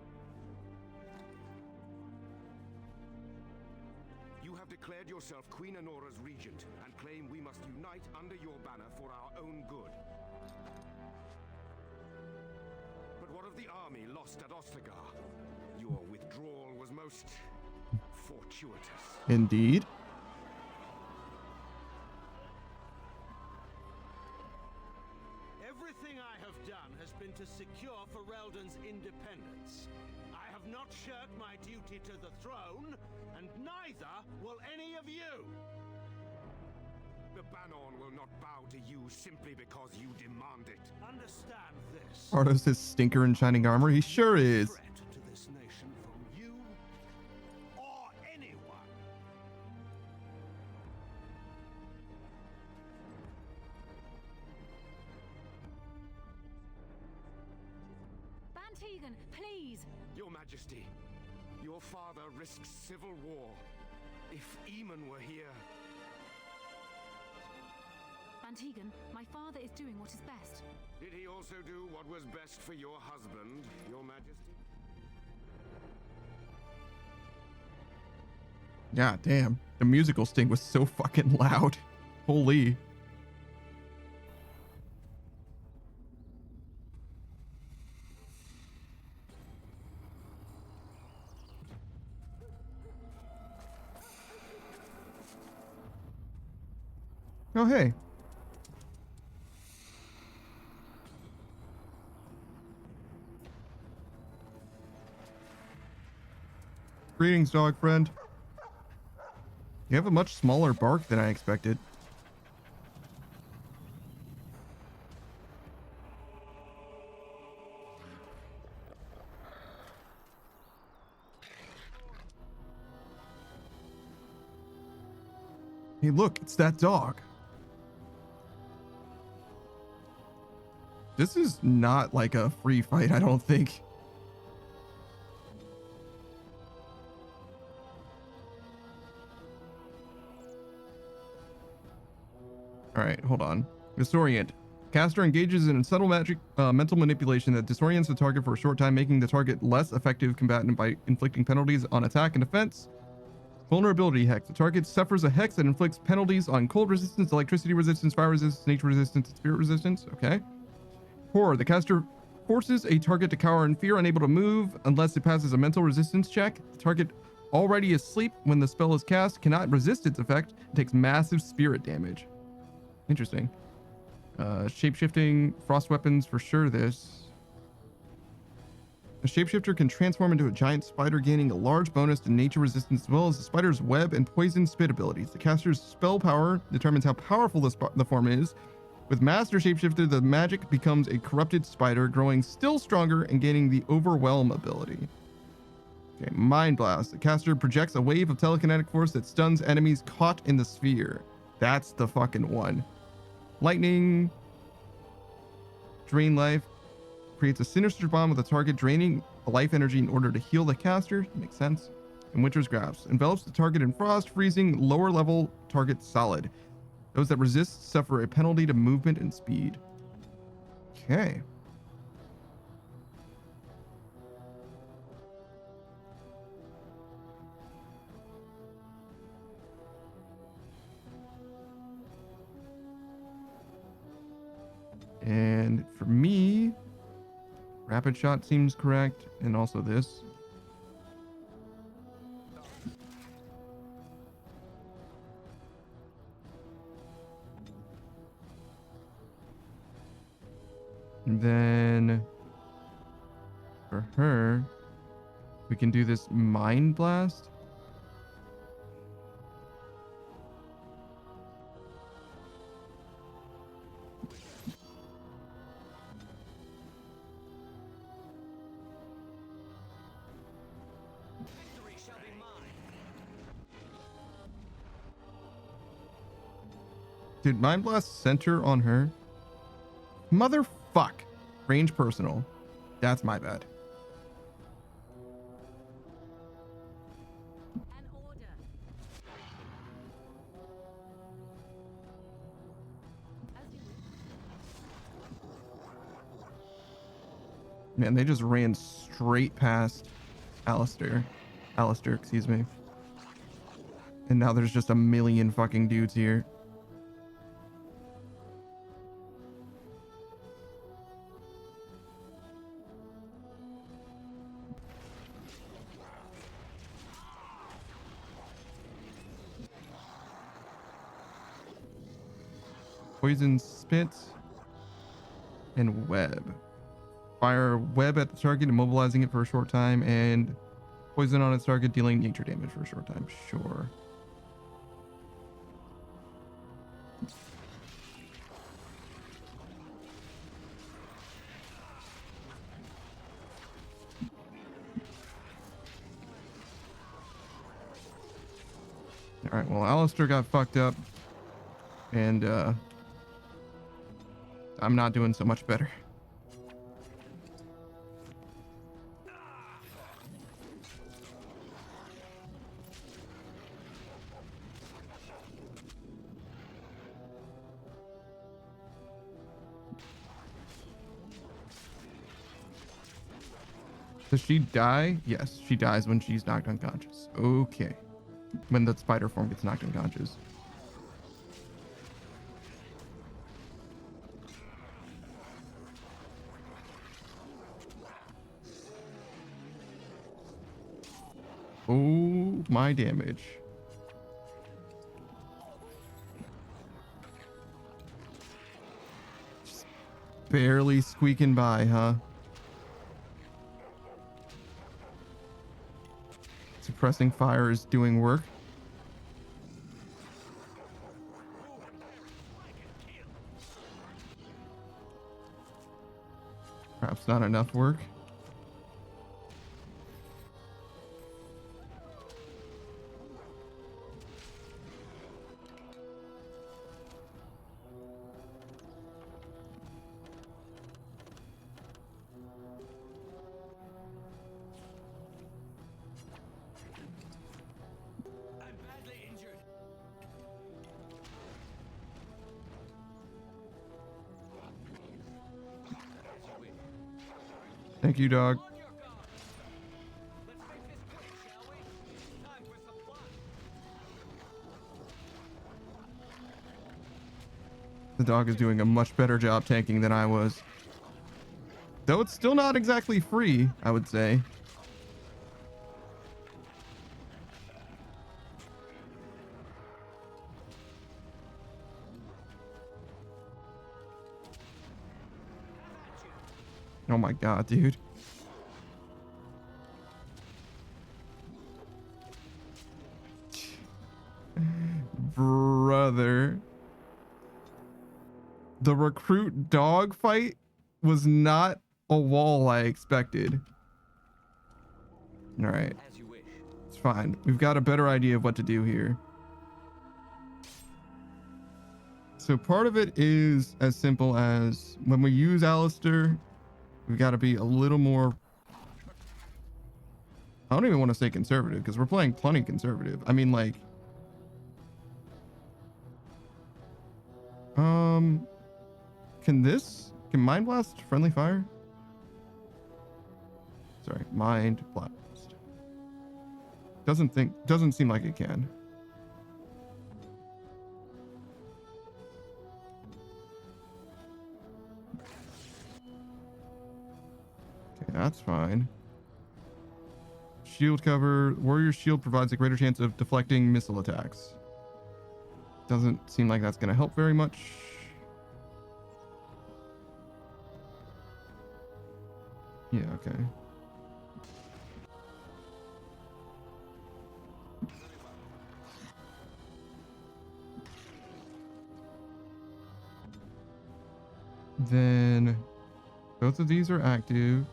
You have declared yourself Queen Anora's regent and claim we must unite under your banner for our own good. But what of the army lost at Ostagar? Your withdrawal was most fortuitous. Indeed. Everything I have done has been to secure Ferelden's independence. I have not shirked my duty to the throne, and neither will any of you. The Banon will not bow to you simply because you demand it. Understand this. Ardo's his stinker in shining armor. He sure is. Threat to this nation from you or anyone. Bantegan, please! Your Majesty, your father risks civil war. If Eamon were here... Bantegan, my father is doing what is best. Did he also do what was best for your husband, your Majesty? Yeah, damn. The musical sting was so fucking loud. Holy. Oh, hey. Greetings, dog friend. You have a much smaller bark than I expected. Hey, look, it's that dog. This is not like a free fight, I don't think. All right, hold on. Disorient. Caster engages in subtle magic mental manipulation that disorients the target for a short time, making the target less effective combatant by inflicting penalties on attack and defense. Vulnerability hex. The target suffers a hex that inflicts penalties on cold resistance, electricity resistance, fire resistance, nature resistance, and spirit resistance. Okay. Horror. The caster forces a target to cower in fear, unable to move unless it passes a mental resistance check. The target already asleep when the spell is cast cannot resist its effect and takes massive spirit damage. Interesting. Shapeshifting, frost weapons for sure this. A shapeshifter can transform into a giant spider, gaining a large bonus to nature resistance as well as the spider's web and poison spit abilities. The caster's spell power determines how powerful the form is. With Master Shapeshifter, the magic becomes a corrupted spider, growing still stronger and gaining the Overwhelm ability. Okay, Mind Blast. The caster projects a wave of telekinetic force that stuns enemies caught in the sphere. That's the fucking one. Lightning. Drain life. Creates a sinister bomb with a target, draining life energy in order to heal the caster. Makes sense. And Winter's Grasp. Envelops the target in frost, freezing lower level target solid. Those that resist suffer a penalty to movement and speed. Okay. And for me, rapid shot seems correct, and also this. And then for her, we can do this Mind Blast. Dude, Mind Blast center on her. Motherfuck. Range personal. That's my bad. Man, they just ran straight past Alistair, excuse me. And now there's just a million fucking dudes here. Poison spit and web. Fire web at the target, immobilizing it for a short time, and poison on its target, dealing nature damage for a short time. Sure. All right, well, Alistair got fucked up, and I'm not doing so much better. Does she die? Yes, she dies when she's knocked unconscious. Okay. When the spider form gets knocked unconscious. Oh, my damage. Just barely squeaking by, huh? Suppressing fire is doing work. Perhaps not enough work. Thank you, dog. The dog is doing a much better job tanking than I was. Though it's still not exactly free, I would say. Oh my god, dude. Brother. The recruit dog fight was not a wall I expected. Alright. It's fine. We've got a better idea of what to do here. So part of it is as simple as when we use Alistair, we've got to be a little more... I don't even want to say conservative because we're playing plenty conservative. I mean, like... Can Mind Blast friendly fire? Sorry, Mind Blast. Doesn't seem like it can. Okay, that's fine. Shield cover. Warrior's shield provides a greater chance of deflecting missile attacks. Doesn't seem like that's going to help very much. Yeah, okay. Then both of these are active.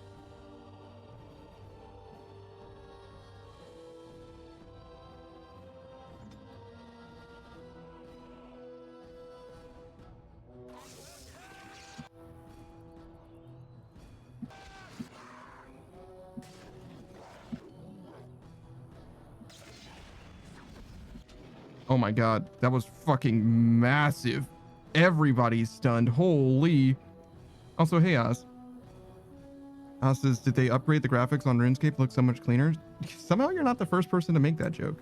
Oh my god, that was fucking massive. Everybody's stunned. Holy. Also, hey, Oz. Oz says, did they upgrade the graphics on RuneScape? Look so much cleaner. Somehow you're not the first person to make that joke.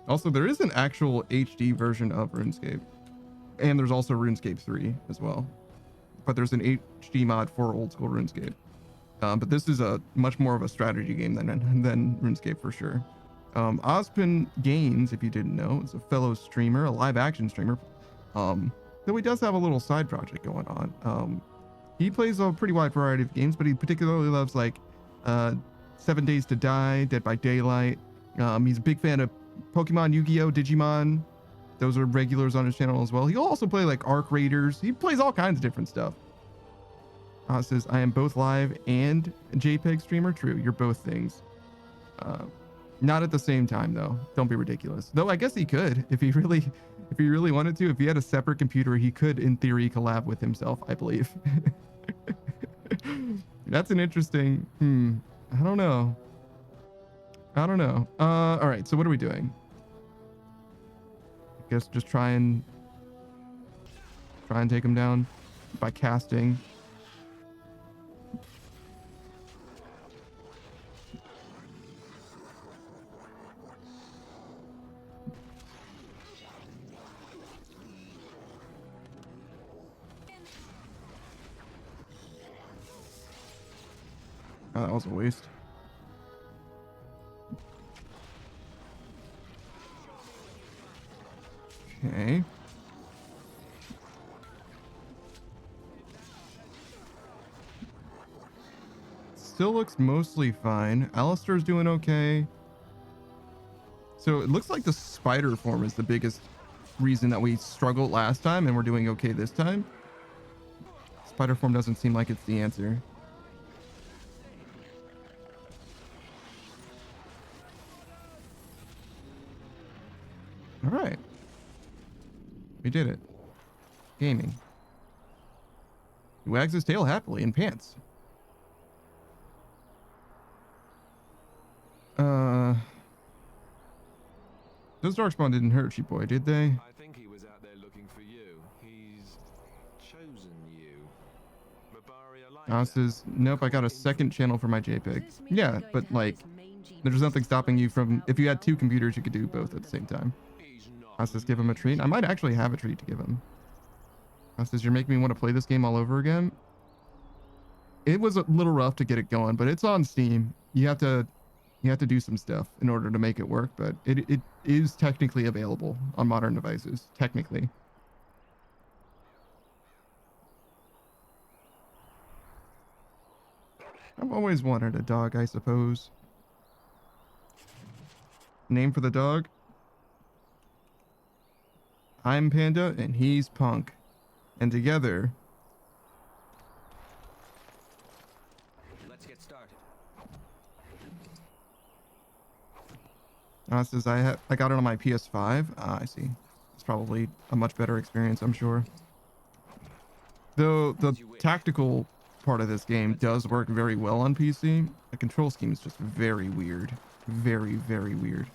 Also, there is an actual HD version of RuneScape, and there's also RuneScape 3 as well. But there's an HD mod for old school RuneScape. But this is a much more of a strategy game than RuneScape for sure. Ozpin Gaines, if you didn't know, is a fellow streamer, a live action streamer. Though he does have a little side project going on. He plays a pretty wide variety of games, but he particularly loves like 7 Days to Die, Dead by Daylight. He's a big fan of Pokemon, Yu-Gi-Oh, Digimon. Those are regulars on his channel as well. He'll also play like Arc Raiders. He plays all kinds of different stuff. Says, I am both live and a JPEG streamer. True, you're both things. Not at the same time though. Don't be ridiculous. Though I guess he could if he really wanted to. If he had a separate computer, he could in theory collab with himself, I believe. That's an interesting, I don't know. All right, so what are we doing? I guess just try and take him down by casting. Oh, that was a waste. Okay. Still looks mostly fine. Alistair's doing okay. So it looks like the spider form is the biggest reason that we struggled last time and we're doing okay this time. Spider form doesn't seem like it's the answer. All right. We did it. Gaming. He wags his tail happily in pants. Those Darkspawn didn't hurt you, boy, did they? I think he was out there looking for you. He's chosen you. Says, nope, I got a second channel for my JPEG. Yeah, but like, there's nothing stopping you from, if you had two computers, you could do both at the same time. Says, give him a treat. I might actually have a treat to give him. Says, you're making me want to play this game all over again. It was a little rough to get it going, but it's on Steam. You have to do some stuff in order to make it work, but it is technically available on modern devices, technically. I've always wanted a dog, I suppose. Name for the dog? I'm Panda and he's Punk. And together... Let's get started. Says I got it on my PS5. I see. It's probably a much better experience, I'm sure. Though the tactical part of this game does work very well on PC, the control scheme is just very weird. Very, very weird.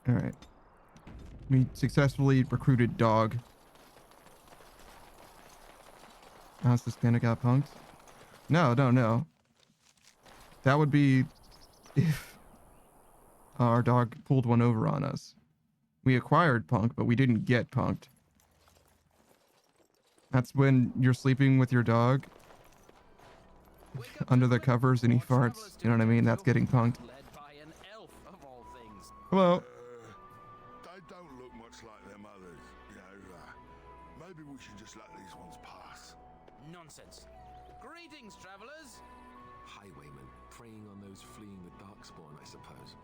All right. We successfully recruited dog. How's this panda got punked? No. That would be if our dog pulled one over on us. We acquired Punk, but we didn't get punked. That's when you're sleeping with your dog under the covers and he farts. You know what I mean? That's getting punked. Hello. They don't look much like them others. You know, maybe we should just let these ones pass. Nonsense. Greetings, travelers. Highwaymen, preying on those fleeing the Darkspawn, I suppose.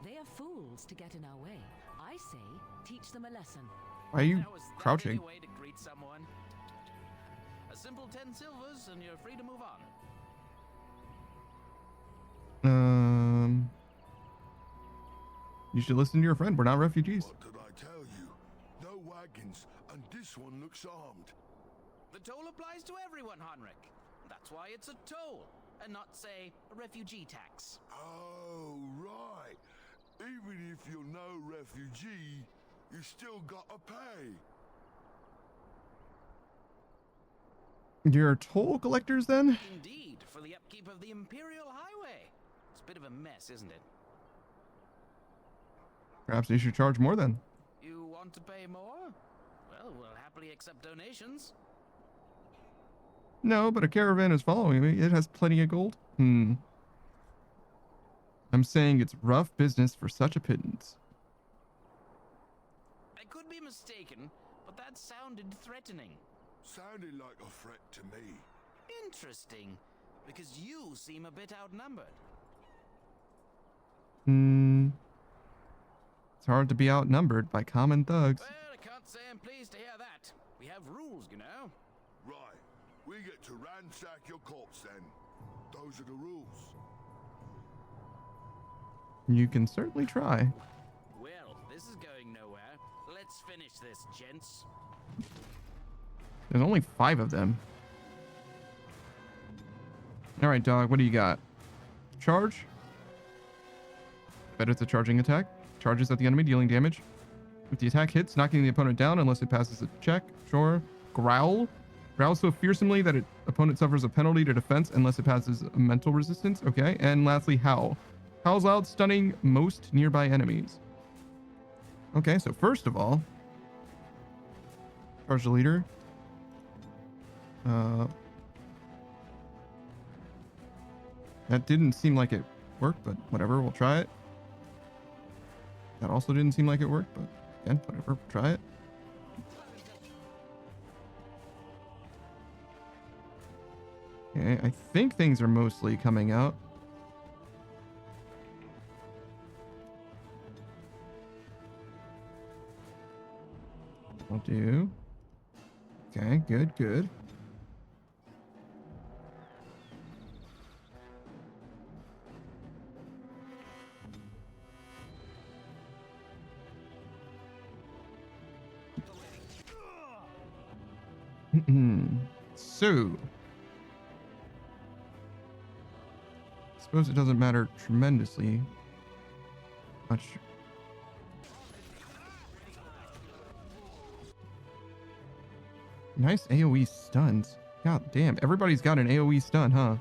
They are fools to get in our way. I say, teach them a lesson. Why are you crouching? Way to greet someone. A simple 10 silvers and you're free to move on. You should listen to your friend. We're not refugees. What did I tell you? No wagons, and this one looks armed. The toll applies to everyone, Heinrich. That's why it's a toll, and not, say, a refugee tax. Oh, right. Even if you're no refugee, you still gotta pay. You're toll collectors then? Indeed, for the upkeep of the Imperial Highway. It's a bit of a mess, isn't it? Perhaps you should charge more then. You want to pay more? Well, we'll happily accept donations. No, but a caravan is following me. It has plenty of gold. I'm saying it's rough business for such a pittance. I could be mistaken, but that sounded threatening. Sounded like a threat to me. Interesting, because you seem a bit outnumbered. It's hard to be outnumbered by common thugs. Well, I can't say I'm pleased to hear that. We have rules, you know. Right. We get to ransack your corpse then. Those are the rules. You can certainly try. Well, this is going nowhere. Let's finish this, gents. There's only 5 of them. All right, dog, what do you got? Charge. Bet it's a charging attack. Charges at the enemy, dealing damage. If the attack hits, knocking the opponent down unless it passes a check. Sure. Growl. Growls so fearsomely that opponent suffers a penalty to defense unless it passes a mental resistance. Okay. And lastly, howl. Howls loud, stunning most nearby enemies. Okay, so first of all, charge the leader. That didn't seem like it worked, but whatever, we'll try it. That also didn't seem like it worked, but again, whatever, we'll try it. Okay, I think things are mostly coming out. I'll do. Okay, good, good. So, I suppose it doesn't matter tremendously much. Nice AoE stuns. God damn, everybody's got an AoE stun, huh?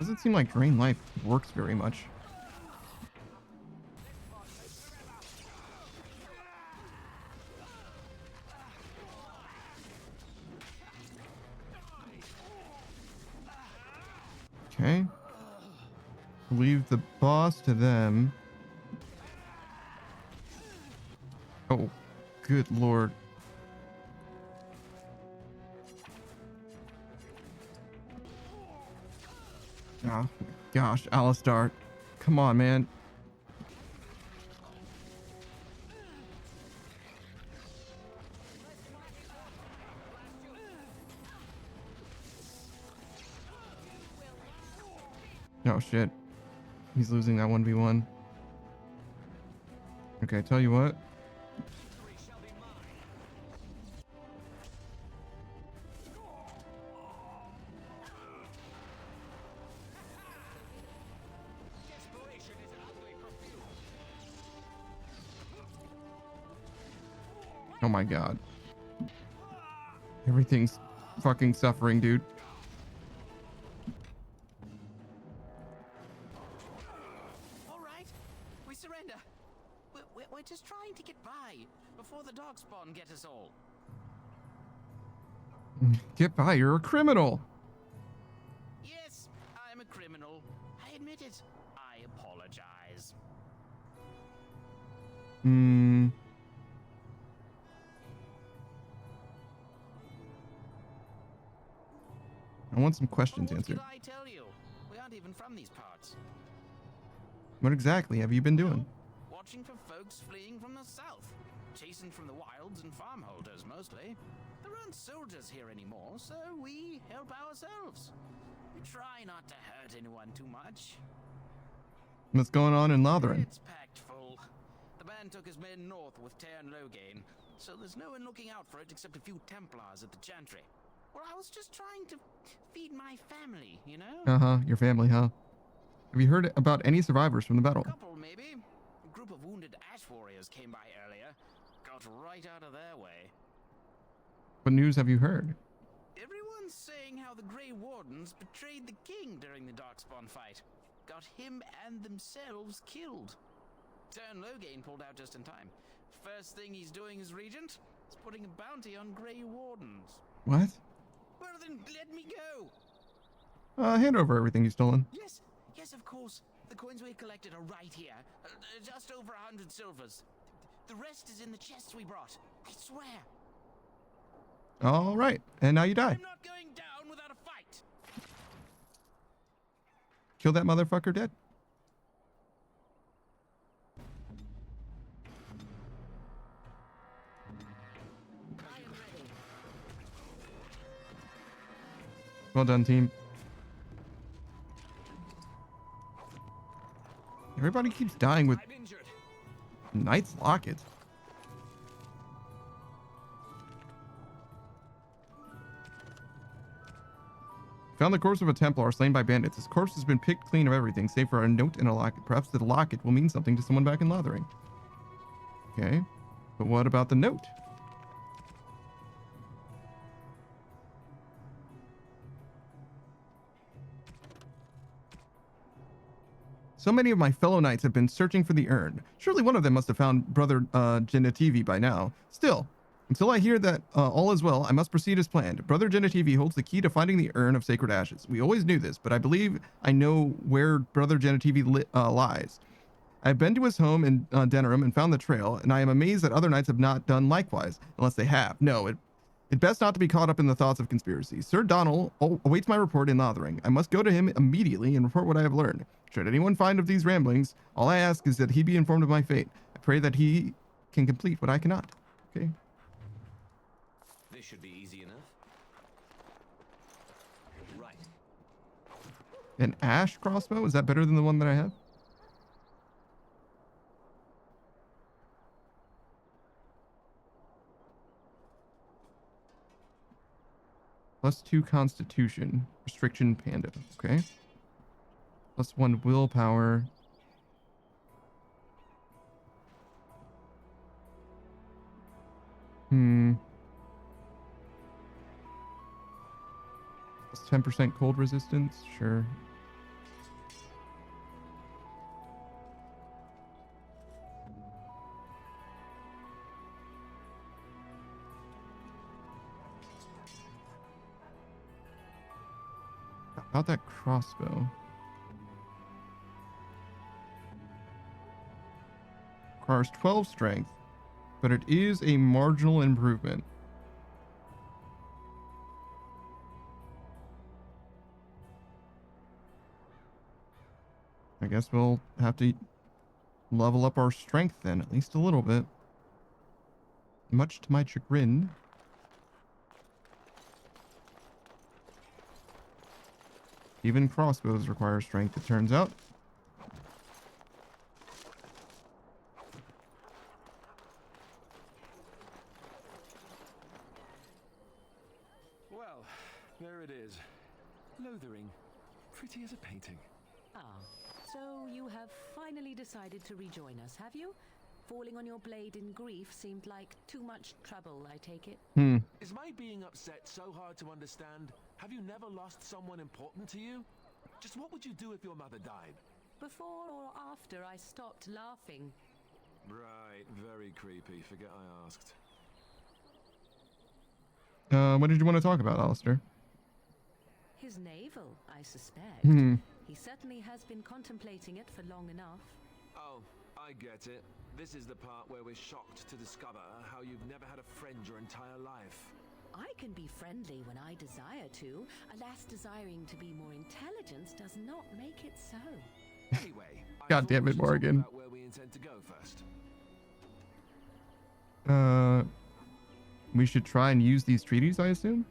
Doesn't seem like Drain Life works very much. Okay. Leave the boss to them. Oh, good lord. Oh, gosh, Alistar. Come on, man. Oh, shit. He's losing that 1v1. Okay, tell you what. Oh my god. Everything's fucking suffering, dude. All right, we surrender. We're just trying to get by before the Darkspawn get us all. Get by, you're a criminal. Yes, I'm a criminal. I admit it. I apologize. I want some questions answered. What did I tell you? We aren't even from these parts. What exactly have you been doing? Watching for folks fleeing from the south. Chasing from the wilds and farmholders, mostly. There aren't soldiers here anymore, so we help ourselves. We try not to hurt anyone too much. What's going on in Lothering? It's packed full. The band took his men north with Teyrn Loghain, so there's no one looking out for it except a few Templars at the Chantry. Well, I was just trying to feed my family, you know? Your family, huh? Have you heard about any survivors from the battle? A couple, maybe. A group of wounded ash warriors came by earlier. Got right out of their way. What news have you heard? Everyone's saying how the Grey Wardens betrayed the king during the Darkspawn fight. Got him and themselves killed. Teyrn Loghain pulled out just in time. First thing he's doing as regent is putting a bounty on Grey Wardens. What? Well then, let me go! Hand over everything you've stolen. Yes, yes, of course. The coins we collected are right here. Just over 100 silvers. The rest is in the chests we brought. I swear. All right, and now you die. I'm not going down without a fight. Kill that motherfucker dead. Well done, team. Everybody keeps dying with Knight's Locket. Found the corpse of a Templar slain by bandits. His corpse has been picked clean of everything, save for a note and a locket. Perhaps the locket will mean something to someone back in Lothering. Okay, but what about the note? So many of my fellow knights have been searching for the urn. Surely one of them must have found Brother Genetivi by now. Still, until I hear that all is well, I must proceed as planned. Brother Genetivi holds the key to finding the urn of sacred ashes. We always knew this, but I believe I know where Brother Genetivi lies. I've been to his home in Denerim and found the trail, and I am amazed that other knights have not done likewise, unless they have. No, it best not to be caught up in the thoughts of conspiracy. Sir Donald awaits my report in Lothering. I must go to him immediately and report what I have learned. Should anyone find of these ramblings, all I ask is that he be informed of my fate. I pray that he can complete what I cannot. Okay. This should be easy enough. Right. An ash crossbow? Is that better than the one that I have? +2 constitution. Restriction panda. Okay. +1 willpower. +10% cold resistance. Sure. About that crossbow. Requires 12 strength, but it is a marginal improvement. I guess we'll have to level up our strength then, at least a little bit. Much to my chagrin. Even crossbows require strength, it turns out. Well, there it is. Lothering. Pretty as a painting. Ah, so you have finally decided to rejoin us, have you? Falling on your blade in grief seemed like too much trouble, I take it. Is my being upset so hard to understand? Have you never lost someone important to you? Just what would you do if your mother died? Before or after I stopped laughing? Right, very creepy. Forget I asked. What did you want to talk about, Alistair? His navel, I suspect. He certainly has been contemplating it for long enough. Oh, I get it. This is the part where we're shocked to discover how you've never had a friend your entire life. I can be friendly when I desire to. Alas, desiring to be more intelligent does not make it so. Anyway, God damn it, Morgan. Where we intend to go first. We should try and use these treaties, I assume?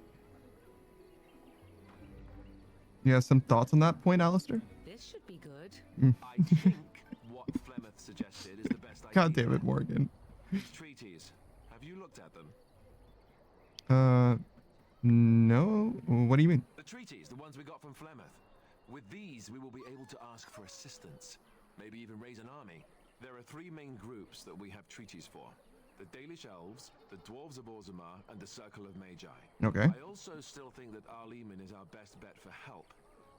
You have some thoughts on that point, Alistair? This This should be good. I think what Flemeth suggested is the best idea. God damn it, Morgan. These treaties. Have you looked at them? No. What do you mean? The treaties, the ones we got from Flemeth. With these, we will be able to ask for assistance. Maybe even raise an army. There are three main groups that we have treaties for. The Dalish Elves, the Dwarves of Orzammar, and the Circle of Magi. Okay. I also still think that Arleman is our best bet for help.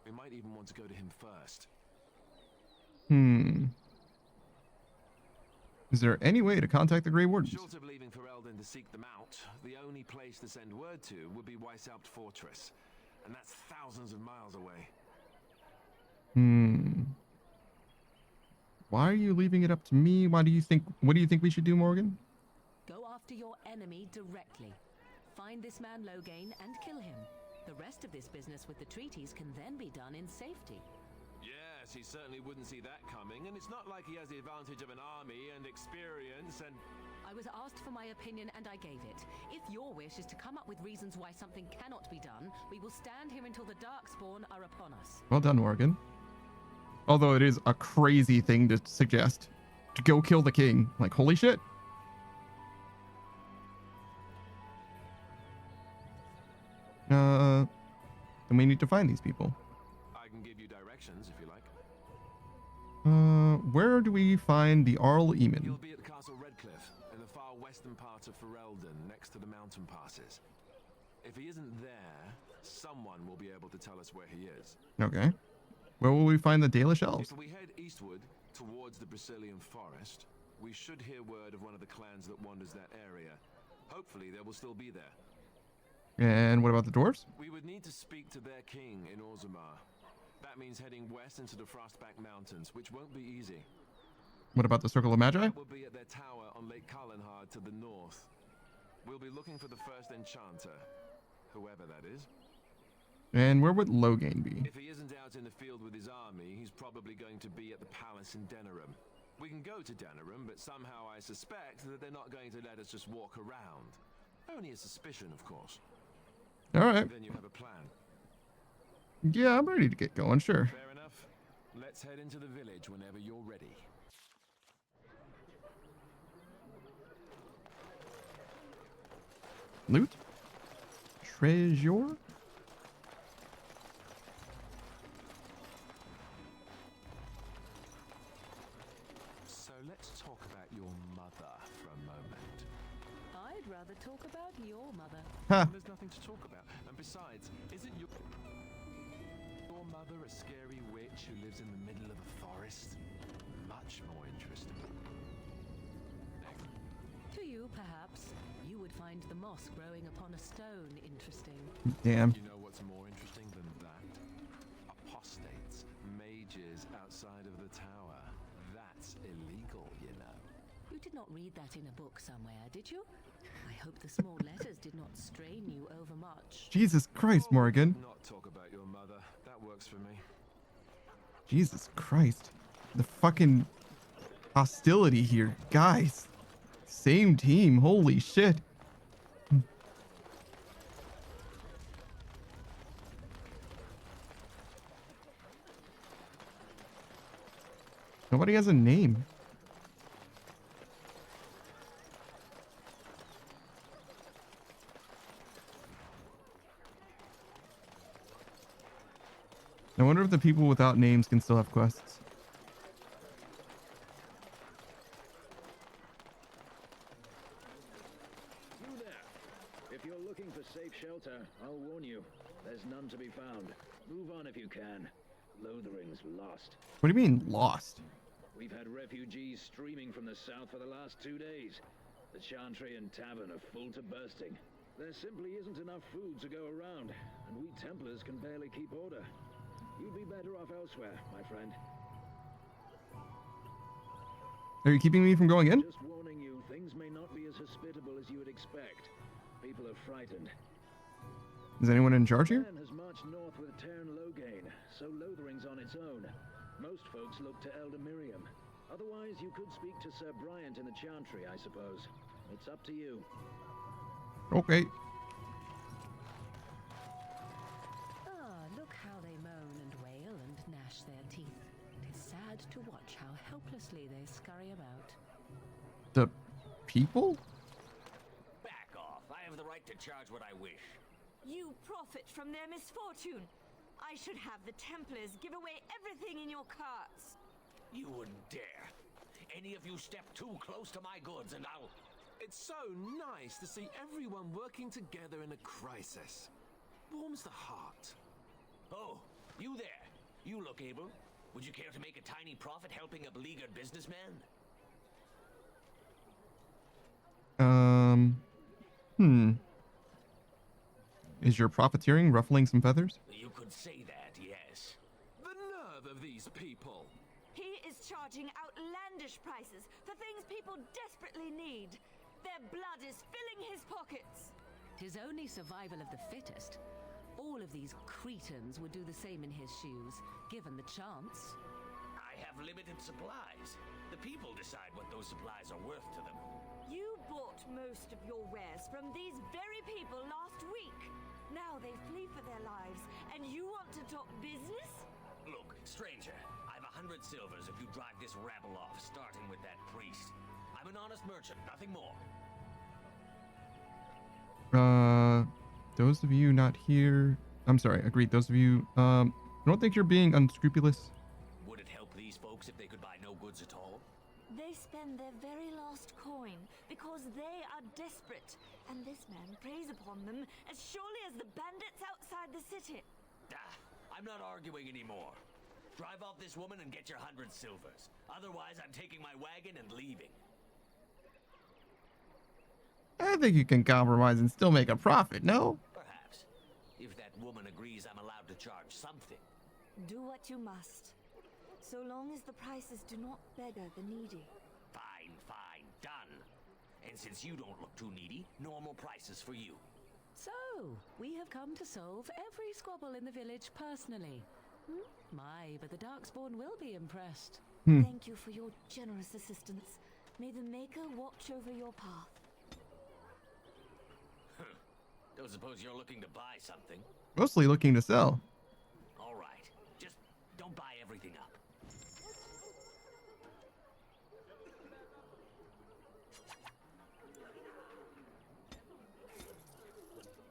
We might even want to go to him first. Is there any way to contact the Grey Wardens? Short of leaving Ferelden to seek them out, the only place to send word to would be Weishaupt Fortress. And that's thousands of miles away. Why are you leaving it up to me? What do you think we should do, Morgan? Go after your enemy directly. Find this man Loghain and kill him. The rest of this business with the treaties can then be done in safety. Yes, he certainly wouldn't see that coming, and it's not like he has the advantage of an army and experience and... I was asked for my opinion and I gave it. If your wish is to come up with reasons why something cannot be done, we will stand here until the Darkspawn are upon us. Well done, Morgan. Although it is a crazy thing to suggest. To go kill the king. Like, holy shit. Then we need to find these people. I can give you directions if you like. Where do we find the Arl Eamon? He'll be at Castle Redcliffe, in the far western part of Ferelden, next to the mountain passes. If he isn't there, someone will be able to tell us where he is. Okay. Where will we find the Dalish Elves? If we head eastward, towards the Brazilian forest, we should hear word of one of the clans that wanders that area. Hopefully they will still be there. And what about the dwarves? We would need to speak to their king in Orzammar. That means heading west into the Frostback Mountains, which won't be easy. What about the Circle of Magi? That will be at their tower on Lake Carlenhard to the north. We'll be looking for the first enchanter, whoever that is. And where would Loghain be? If he isn't out in the field with his army, he's probably going to be at the palace in Denerim. We can go to Denerim, but somehow I suspect that they're not going to let us just walk around. Only a suspicion, of course. All right. Then you have a plan. Yeah, I'm ready to get going, sure. Fair enough. Let's head into the village whenever you're ready. Loot? Treasure? So let's talk about your mother for a moment. I'd rather talk about your mother. There's nothing to talk about. And besides, isn't your mother a scary witch who lives in the middle of a forest? Much more interesting. To you, perhaps. You would find the moss growing upon a stone interesting. Damn. You know what's more interesting than that? Apostates, mages outside of the tower. That's illegal, you know. You did not read that in a book somewhere, did you? I hope the small letters did not strain you overmuch. Jesus Christ, Morgan. Not talk about your mother. That works for me. Jesus Christ. The fucking hostility here. Guys. Same team. Holy shit. Nobody has a name. I wonder if the people without names can still have quests. You there. If you're looking for safe shelter, I'll warn you. There's none to be found. Move on if you can. Lothering's lost. What do you mean, lost? We've had refugees streaming from the south for the last 2 days. The Chantry and Tavern are full to bursting. There simply isn't enough food to go around, and we Templars can barely keep order. You'd be better off elsewhere, my friend. Are you keeping me from going in? Just warning you, things may not be as hospitable as you would expect. People are frightened. Is anyone in charge here? Man has marched north with Tern Loghain, so Lothering's on its own. Most folks look to Elder Miriam. Otherwise, you could speak to Sir Bryant in the Chantry, I suppose. It's up to you. Okay. Ah, look how they moan and wail and gnash their teeth sad to watch how helplessly they scurry about. The people? Back off. I have the right to charge what I wish. You profit from their misfortune. I should have the Templars give away everything in your carts. You wouldn't dare. Any of you step too close to my goods and I'll... It's so nice to see everyone working together in a crisis. Warms the heart. Oh, you there. You look able. Would you care to make a tiny profit helping a beleaguered businessman? Is your profiteering ruffling some feathers? You could say that, yes. The nerve of these people. He is charging outlandish prices for things people desperately need. Their blood is filling his pockets. 'Tis only survival of the fittest. All of these cretins would do the same in his shoes, given the chance. I have limited supplies. The people decide what those supplies are worth to them. You bought most of your wares from these very people last week. Now they flee for their lives, and you want to talk business? Look, stranger, I've 100 silvers if you drive this rabble off, starting with that priest. I'm an honest merchant, nothing more. Those of you not here... I'm sorry, agreed. Those of you, I don't think you're being unscrupulous. Would it help these folks if they could buy no goods at all? They spend their very last coin because they are desperate, and this man preys upon them as surely as the bandits outside the city. I'm not arguing anymore. Drive off this woman and get your 100 silvers. Otherwise, I'm taking my wagon and leaving. I think you can compromise and still make a profit, no? Perhaps. If that woman agrees I'm allowed to charge something. Do what you must, so long as the prices do not beggar the needy. Fine, fine, done. And since you don't look too needy, normal prices for you. So, we have come to solve every squabble in the village personally. My, but the Darkspawn will be impressed. Thank you for your generous assistance. May the Maker watch over your path. Don't suppose you're looking to buy something? Mostly looking to sell. All right. Just don't buy everything up.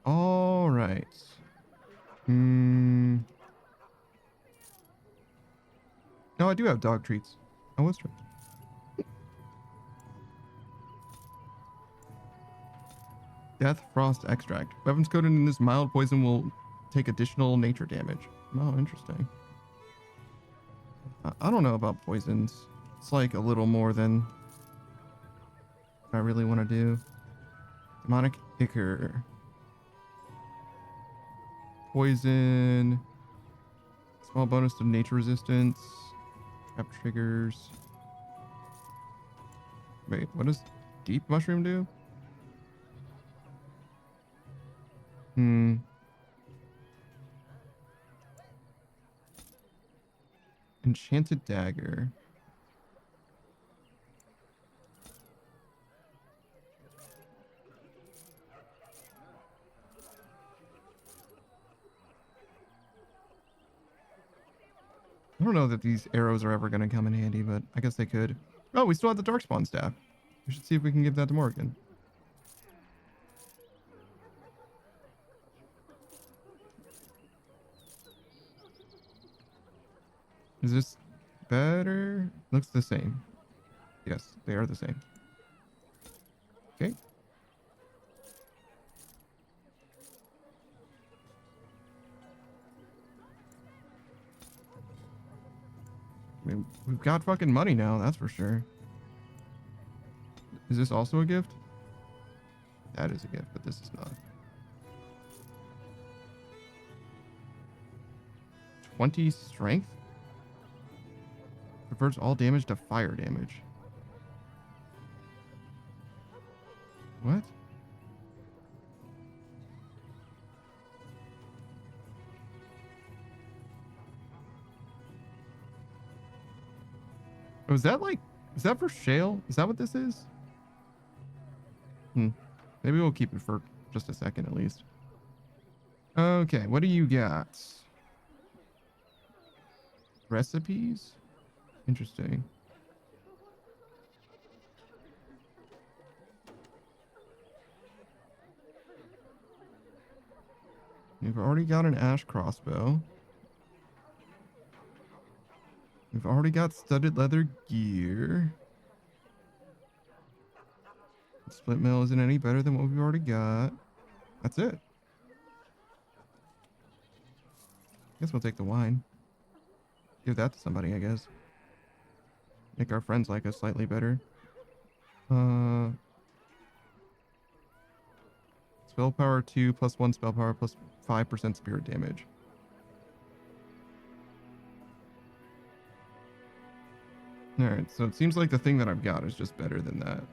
All right. No, I do have dog treats. I was trying. Death Frost Extract. Weapons coated in this mild poison will take additional nature damage. Oh, interesting. I don't know about poisons. It's like a little more than I really want to do. Demonic Ichor. Poison. Small bonus to nature resistance. Trap triggers. Wait, what does Deep Mushroom do? Enchanted Dagger. I don't know that these arrows are ever going to come in handy, but I guess they could. Oh, we still have the Darkspawn staff. We should see if we can give that to Morgan. Is this better? Looks the same. Yes, they are the same. Okay. I mean, we've got fucking money now, that's for sure. Is this also a gift? That is a gift, but this is not. 20 strength? Reverts all damage to fire damage. What? Oh, is that like, is that for shale? Is that what this is? Maybe we'll keep it for just a second at least. Okay, what do you got? Recipes? Interesting. We've already got an ash crossbow. We've already got studded leather gear. Split mill isn't any better than what we've already got. That's it. Guess we'll take the wine. Give that to somebody, I guess. Make our friends like us slightly better. Spell power 2 plus 1 spell power plus 5% spirit damage. Alright, so it seems like the thing that I've got is just better than that.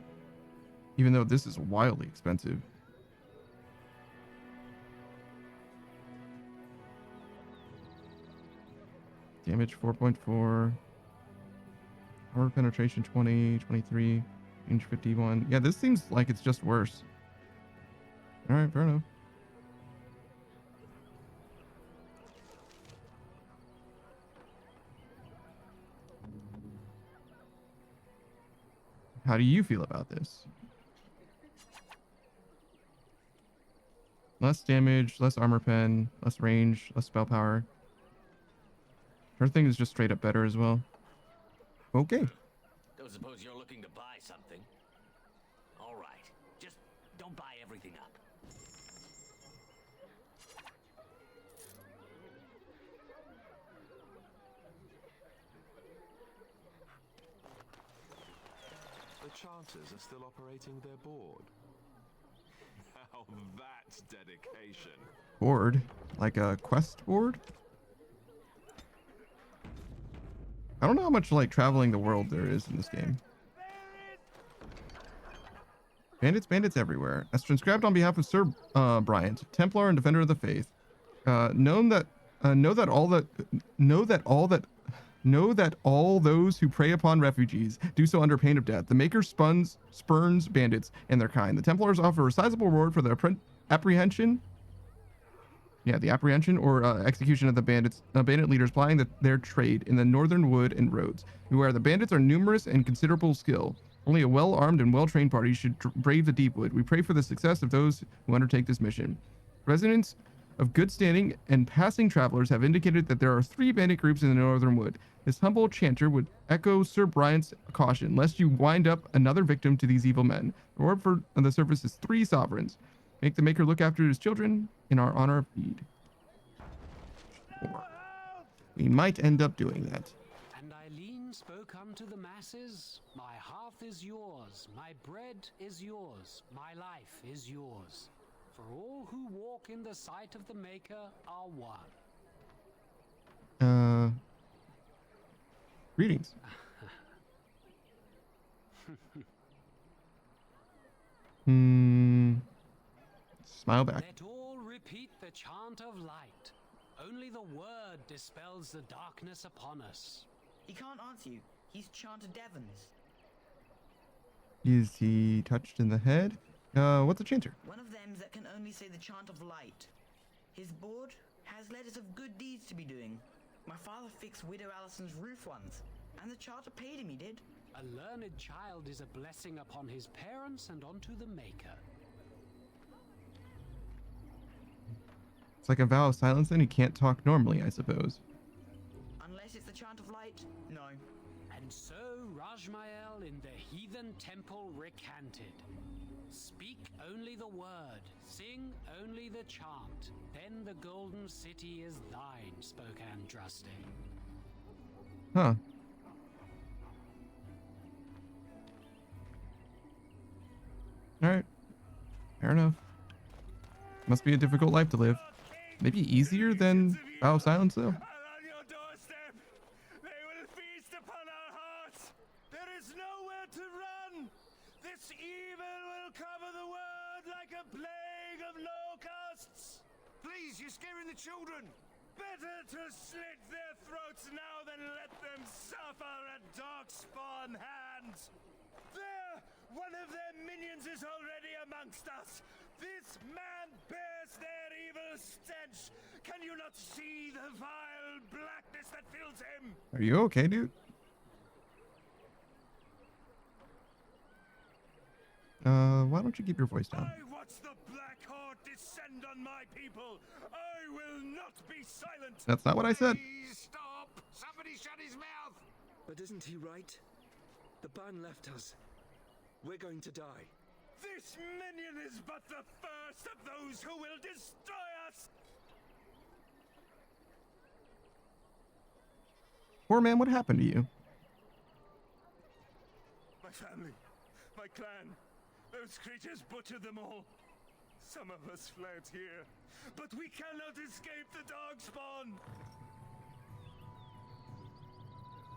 Even though this is wildly expensive. Damage 4.4. Armor penetration 20, 23, range 51. Yeah, this seems like it's just worse. Alright, fair enough. How do you feel about this? Less damage, less armor pen, less range, less spell power. Her thing is just straight up better as well. Okay. Don't suppose you're looking to buy something? All right. Just don't buy everything up. The Chanters are still operating their board. Now that's dedication. Board? Like a quest board? I don't know how much like traveling the world there is in this game. Bandits everywhere. As transcribed on behalf of Sir Bryant, Templar and Defender of the Faith, know that all those who prey upon refugees do so under pain of death. The Maker spurns bandits and their kind. The Templars offer a sizable reward for the apprehension. Yeah, the apprehension or execution of the bandit leaders plying their trade in the northern wood and roads. Beware, the bandits are numerous and considerable skill. Only a well-armed and well-trained party should brave the deep wood. We pray for the success of those who undertake this mission. Residents of good standing and passing travelers have indicated that there are 3 bandit groups in the northern wood. This humble chanter would echo Sir Bryant's caution, lest you wind up another victim to these evil men. The reward for the service is 3 sovereigns. Make the Maker look after his children in our honor of deed. Sure. We might end up doing that. And Eileen spoke unto the masses, my hearth is yours, my bread is yours, my life is yours. For all who walk in the sight of the Maker are one. Greetings. Smile back. Let all repeat the chant of light. Only the word dispels the darkness upon us. He can't answer you. He's chanted Devons. Is he touched in the head? What's a chanter? One of them that can only say the chant of light. His board has letters of good deeds to be doing. My father fixed Widow Allison's roof once, and the charter paid him, he did. A learned child is a blessing upon his parents and onto the Maker. It's like a vow of silence, then he can't talk normally, I suppose. Unless it's the chant of light, no. And so Rajmael in the heathen temple recanted. Speak only the word, sing only the chant, then the golden city is thine, spoke Andraste. Huh. Alright. Fair enough. Must be a difficult life to live. Maybe easier than Vow of Silence, though. There is nowhere to run. This evil will cover the world like a plague of locusts. Please, you're scaring the children. Better to slit their throats now than let them suffer at Darkspawn hands. There, one of their minions is already amongst us. This man bears their evil stench. Can you not see the vile blackness that fills him? Are you okay, dude? Why don't you keep your voice down? I watch the Black Horde descend on my people. I will not be silent. That's not what I said. Please stop! Somebody shut his mouth! But isn't he right? The ban left us. We're going to die. This minion is but the first of those who will destroy us. Poor man, what happened to you? My family, my clan, those creatures butchered them all. Some of us fled here, but we cannot escape the Darkspawn.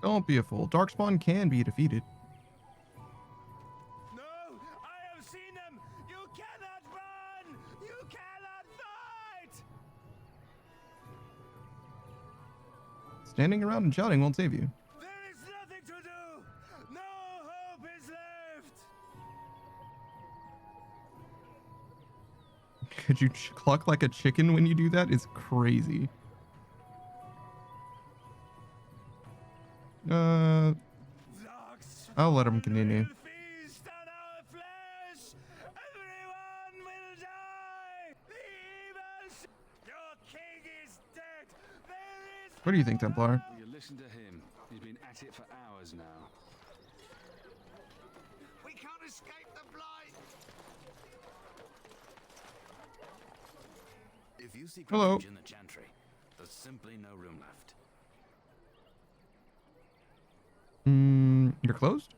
Don't be a fool. Darkspawn can be defeated. No, I have seen them. You cannot run. You cannot fight. Standing around and shouting won't save you. There is nothing to do. No hope is left. Could you cluck like a chicken when you do that? It's crazy. I'll let him continue. What do you think, Templar? You listen to him. He's been at it for hours now. We can't escape the blight! If you seek Hello. refuge in the Chantry, there's simply no room left. You're closed?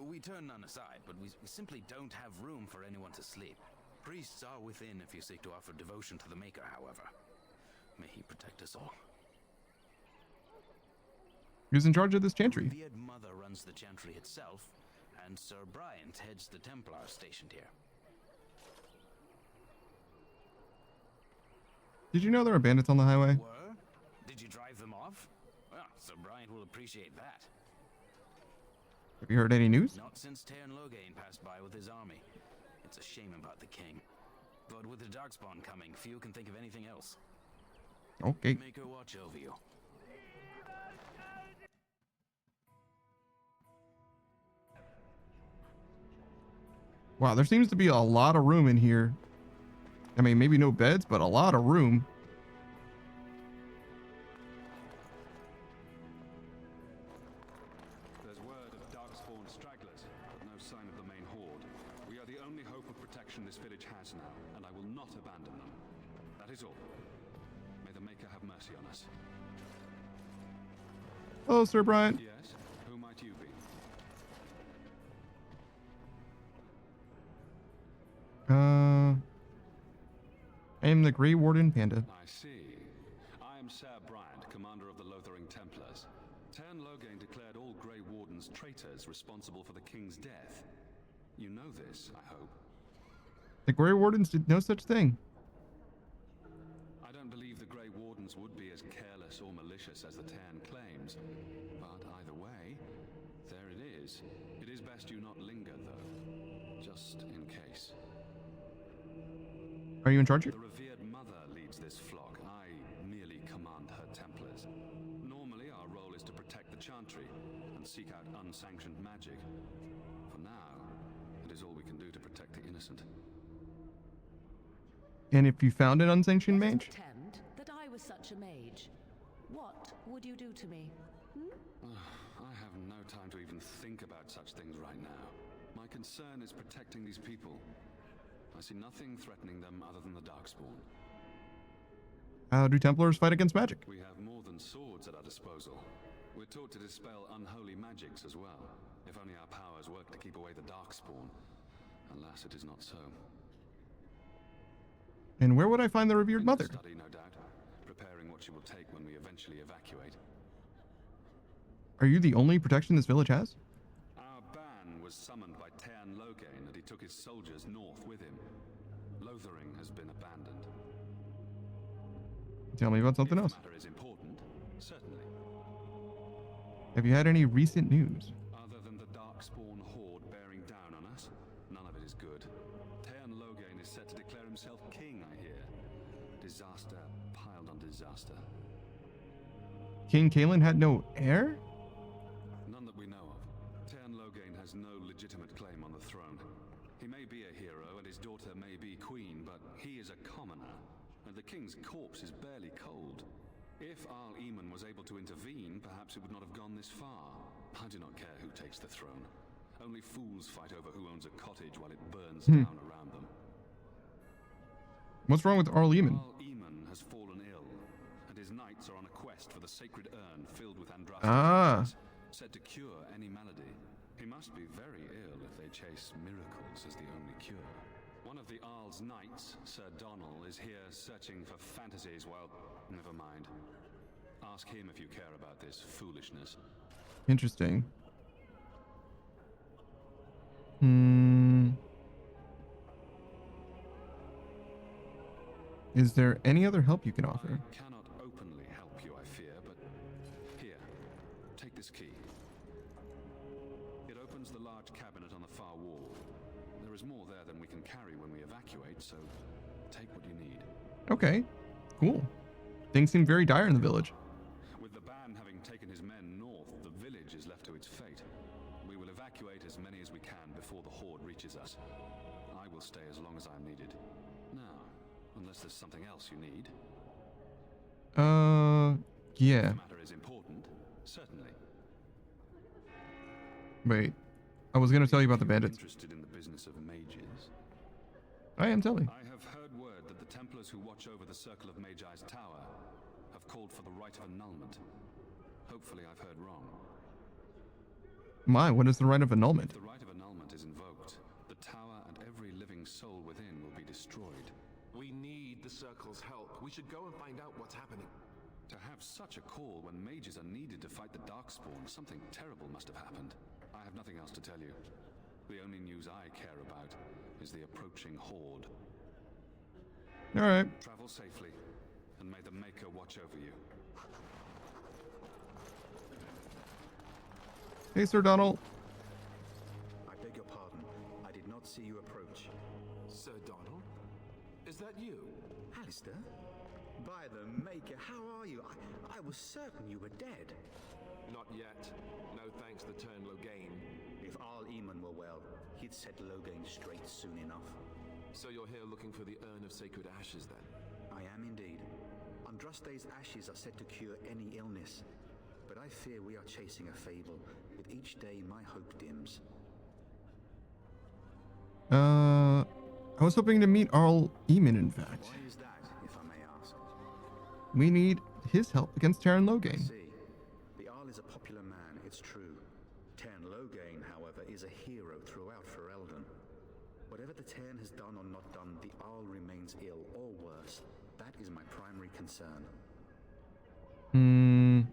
We turn none aside, but we simply don't have room for anyone to sleep. Priests are within if you seek to offer devotion to the Maker, however. May he protect us all. Who's in charge of this chantry? The revered Mother runs the Chantry itself, and Sir Bryant heads the Templars stationed here. Did you know there are bandits on the highway? Were? Did you drive them off? Well, Sir Bryant will appreciate that. Have you heard any news? Not since Tairn Loghain passed by with his army. It's a shame about the king. But with the Darkspawn coming, few can think of anything else. Okay. Make her watch over you. Wow, there seems to be a lot of room in here. I mean, maybe no beds, but a lot of room. There's word of Darkspawn stragglers, but no sign of the main horde. We are the only hope of protection this village has now, and I will not abandon them. That is all. May the Maker have mercy on us. Hello, Sir Bryant. Yes? Who might you be? I am the Grey Warden Panda. I see. I am Sir Bryant, commander of the Lothering Templars. Tairn Loghain declared all Grey Wardens traitors responsible for the king's death. You know this, I hope. The Grey Wardens did no such thing. I don't believe the Grey Wardens would be as careless or malicious as the Tairn claims. But either way, there it is. It is best you not linger, though. Just in case. Are you in charge here? The revered Mother leads this flock. I merely command her Templars. Normally, our role is to protect the Chantry and seek out unsanctioned magic. For now, it is all we can do to protect the innocent. And if you found an unsanctioned mage? Pretend that I was such a mage. What would you do to me? I have no time to even think about such things right now. My concern is protecting these people. I see nothing threatening them other than the Darkspawn. How do Templars fight against magic? We have more than swords at our disposal. We're taught to dispel unholy magics as well. If only our powers work to keep away the Darkspawn. Alas, it is not so. And where would I find the revered Mother? Study, no doubt. Preparing what she will take when we eventually evacuate. Are you the only protection this village has? Our ban was summoned by Tairn Loghain, and he took his soldiers north with him. Lothering has been abandoned. Tell me about something else. If the matter is important, certainly. Have you had any recent news? Other than the Darkspawn horde bearing down on us, none of it is good. Tairn Loghain is set to declare himself king, I hear. Disaster piled on disaster. King Kalen had no heir? None that we know of. Tairn Loghain has no legitimate claim on the throne. He may be a and the king's corpse is barely cold. If Arl Eamon was able to intervene, perhaps it would not have gone this far. I do not care who takes the throne. Only fools fight over who owns a cottage while it burns down around them. What's wrong with Arl Eamon? Arl Eamon has fallen ill, and his knights are on a quest for the sacred urn filled with Andraste's ashes, said to cure any malady. He must be very ill if they chase miracles as the only cure. One of the Arl's knights, Sir Donal, is here searching for fantasies while... Never mind. Ask him if you care about this foolishness. Interesting. Is there any other help you can offer? I cannot openly help you, I fear, but here, take this key. It opens the large cabinet on the far wall. There is more there than we can carry when we evacuate, so take what you need. Okay, cool. Things seem very dire in the village. With the ban having taken his men north, the village is left to its fate. We will evacuate as many as we can before the horde reaches us. I will stay as long as I am needed. Now, unless there's something else you need. Yeah. The matter is important, certainly. Wait, I was gonna tell you about the bandits. Interested in the business of mages? I am telling. I have heard word that the Templars who watch over the Circle of Magi's tower have called for the rite of annulment. Hopefully I've heard wrong. My, what is the rite of annulment? If the rite of annulment is invoked, the tower and every living soul within will be destroyed. We need the Circle's help. We should go and find out what's happening. To have such a call when mages are needed to fight the Darkspawn, something terrible must have happened. I have nothing else to tell you. The only news I care about is the approaching horde. Alright. Travel safely, and may the Maker watch over you. Hey, Sir Donald. I beg your pardon. I did not see you approach. Sir Donald? Is that you? Alistair? By the Maker, how are you? I was certain you were dead. Not yet. No thanks to turn Loghain. If Arl Eamon were well, he'd set Loghain straight soon enough. So you're here looking for the Urn of Sacred Ashes, then? I am indeed. Andraste's ashes are said to cure any illness. But I fear we are chasing a fable. With each day, my hope dims. I was hoping to meet Arl Eamon, in fact. Why is that, if I may ask? We need his help against Terran Loghain. I see. The Arl is a popular man, it's true. Terran Loghain, however, is a hero throughout Ferelden. Whatever the Terran has done or not done, the Arl remains ill, or worse. That is my primary concern. Do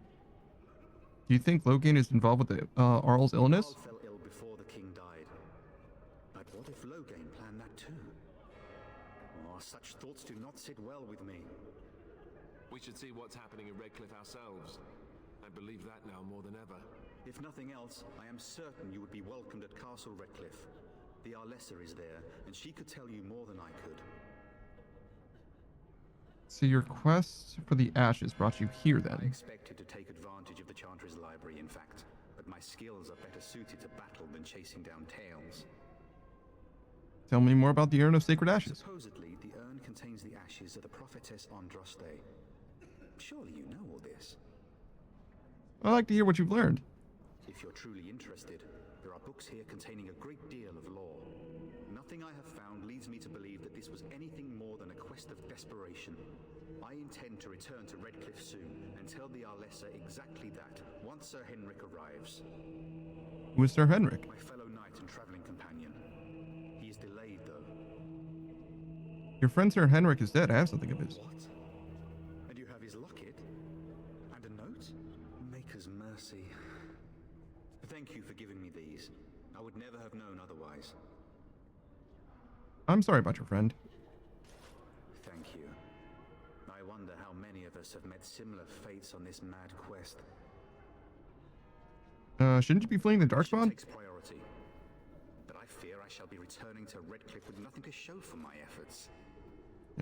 you think Loghain is involved with the Arl's illness? Arl fell ill before the king died. But what if Loghain planned that too? Oh, such thoughts do not sit well with me. We should see what's happening in Redcliffe ourselves. I believe that now more than ever. If nothing else, I am certain you would be welcomed at Castle Redcliffe. The Arlessa is there, and she could tell you more than I could. So your quest for the ashes brought you here, then? I expected to take advantage of the Chantry's library, in fact. But my skills are better suited to battle than chasing down tales. Tell me more about the Urn of Sacred Ashes. Supposedly, the urn contains the ashes of the prophetess Andraste. Surely you know all this. I'd like to hear what you've learned. If you're truly interested, there are books here containing a great deal of lore. Nothing I have found leads me to believe that this was anything more than a quest of desperation. I intend to return to Redcliffe soon and tell the Arlessa exactly that once Sir Henrik arrives. Who is Sir Henrik? My fellow knight and traveling companion. He is delayed, though. Your friend Sir Henrik is dead. I have something of his. What? And you have his locket? And a note? Maker's mercy. Thank you for giving me these. I would never have known otherwise. I'm sorry about your friend. Thank you. I wonder how many of us have met similar fates on this mad quest. Shouldn't you be fleeing the Darkspawn? Takes priority. But I fear I shall be returning to Redcliffe with nothing to show for my efforts.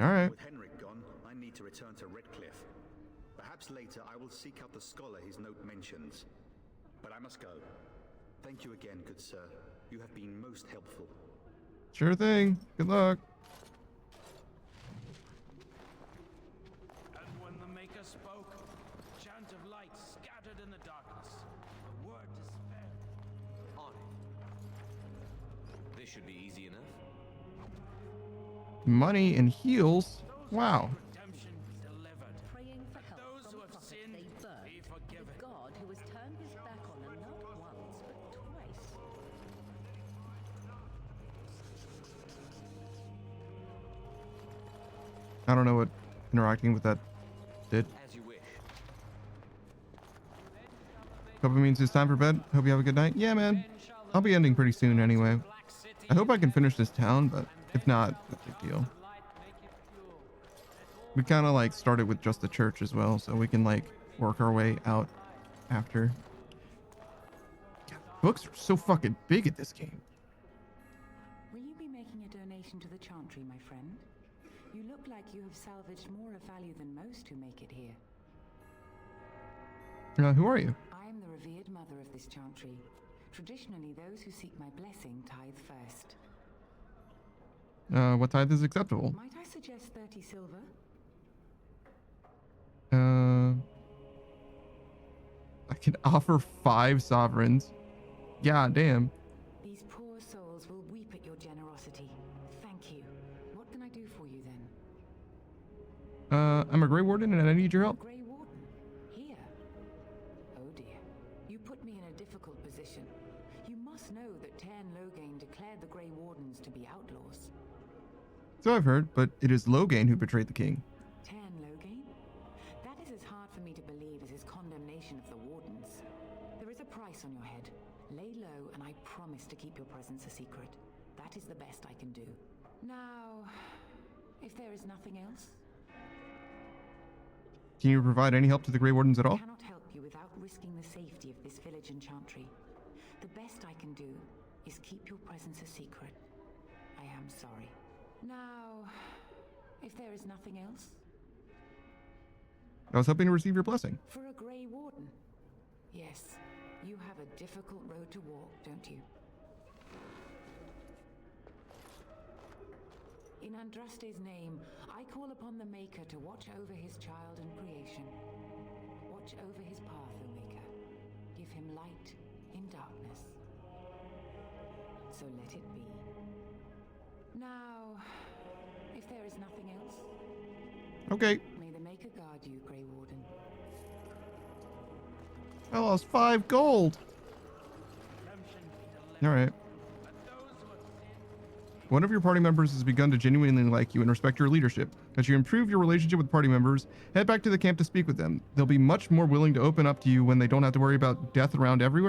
Alright. With Henrik gone, I need to return to Redcliffe. Perhaps later I will seek out the scholar his note mentions. But I must go. Thank you again, good sir. You have been most helpful. Sure thing. Good luck. on it. This should be easy enough. Money and heals. Wow. Praying for help from a prophet they burned. The God who has turned his back on them not once, but twice. I don't know what interacting with that did. As you wish. Hope it means it's time for bed. Hope you have a good night. Yeah, man. I'll be ending pretty soon anyway. I hope I can finish this town, but if not, no big deal. We kind of like started with just the church as well, so we can like work our way out after. God, books are so fucking big at this game. Will you be making a donation to the Chantry, my friend? You look like you have salvaged more of value than most who make it here. Who are you? I am the revered mother of this Chantry. Traditionally, those who seek my blessing tithe first. What tithe is acceptable? Might I suggest 30 silver? I can offer 5 sovereigns. Yeah, damn. These poor souls will weep at your generosity. Thank you. What can I do for you then? I'm a Grey Warden and I need your help. Grey Warden? Here? Oh dear. You put me in a difficult position. You must know that Tairn Loghain declared the Grey Wardens to be outlaws. So I've heard, but it is Loghain who betrayed the king. Tairn Loghain? That is as hard for me to believe as his condemnation of the Wardens. There is a price on your head. Lay low, and I promise to keep your presence a secret. That is the best I can do. Now, if there is nothing else... Can you provide any help to the Grey Wardens at all? I cannot help you without risking the safety of this village and Chantry. The best I can do is keep your presence a secret. I am sorry. Now, if there is nothing else... I was hoping to receive your blessing. For a Grey Warden? Yes. You have a difficult road to walk, don't you? In Andraste's name, I call upon the Maker to watch over his child and creation. Watch over his path, O Maker. Give him light in darkness. So let it be. Now, if there is nothing else... Okay. May the Maker guard you, Grey Warden. I lost 5 gold. Alright. One of your party members has begun to genuinely like you and respect your leadership. As you improve your relationship with party members, head back to the camp to speak with them. They'll be much more willing to open up to you when they don't have to worry about death around every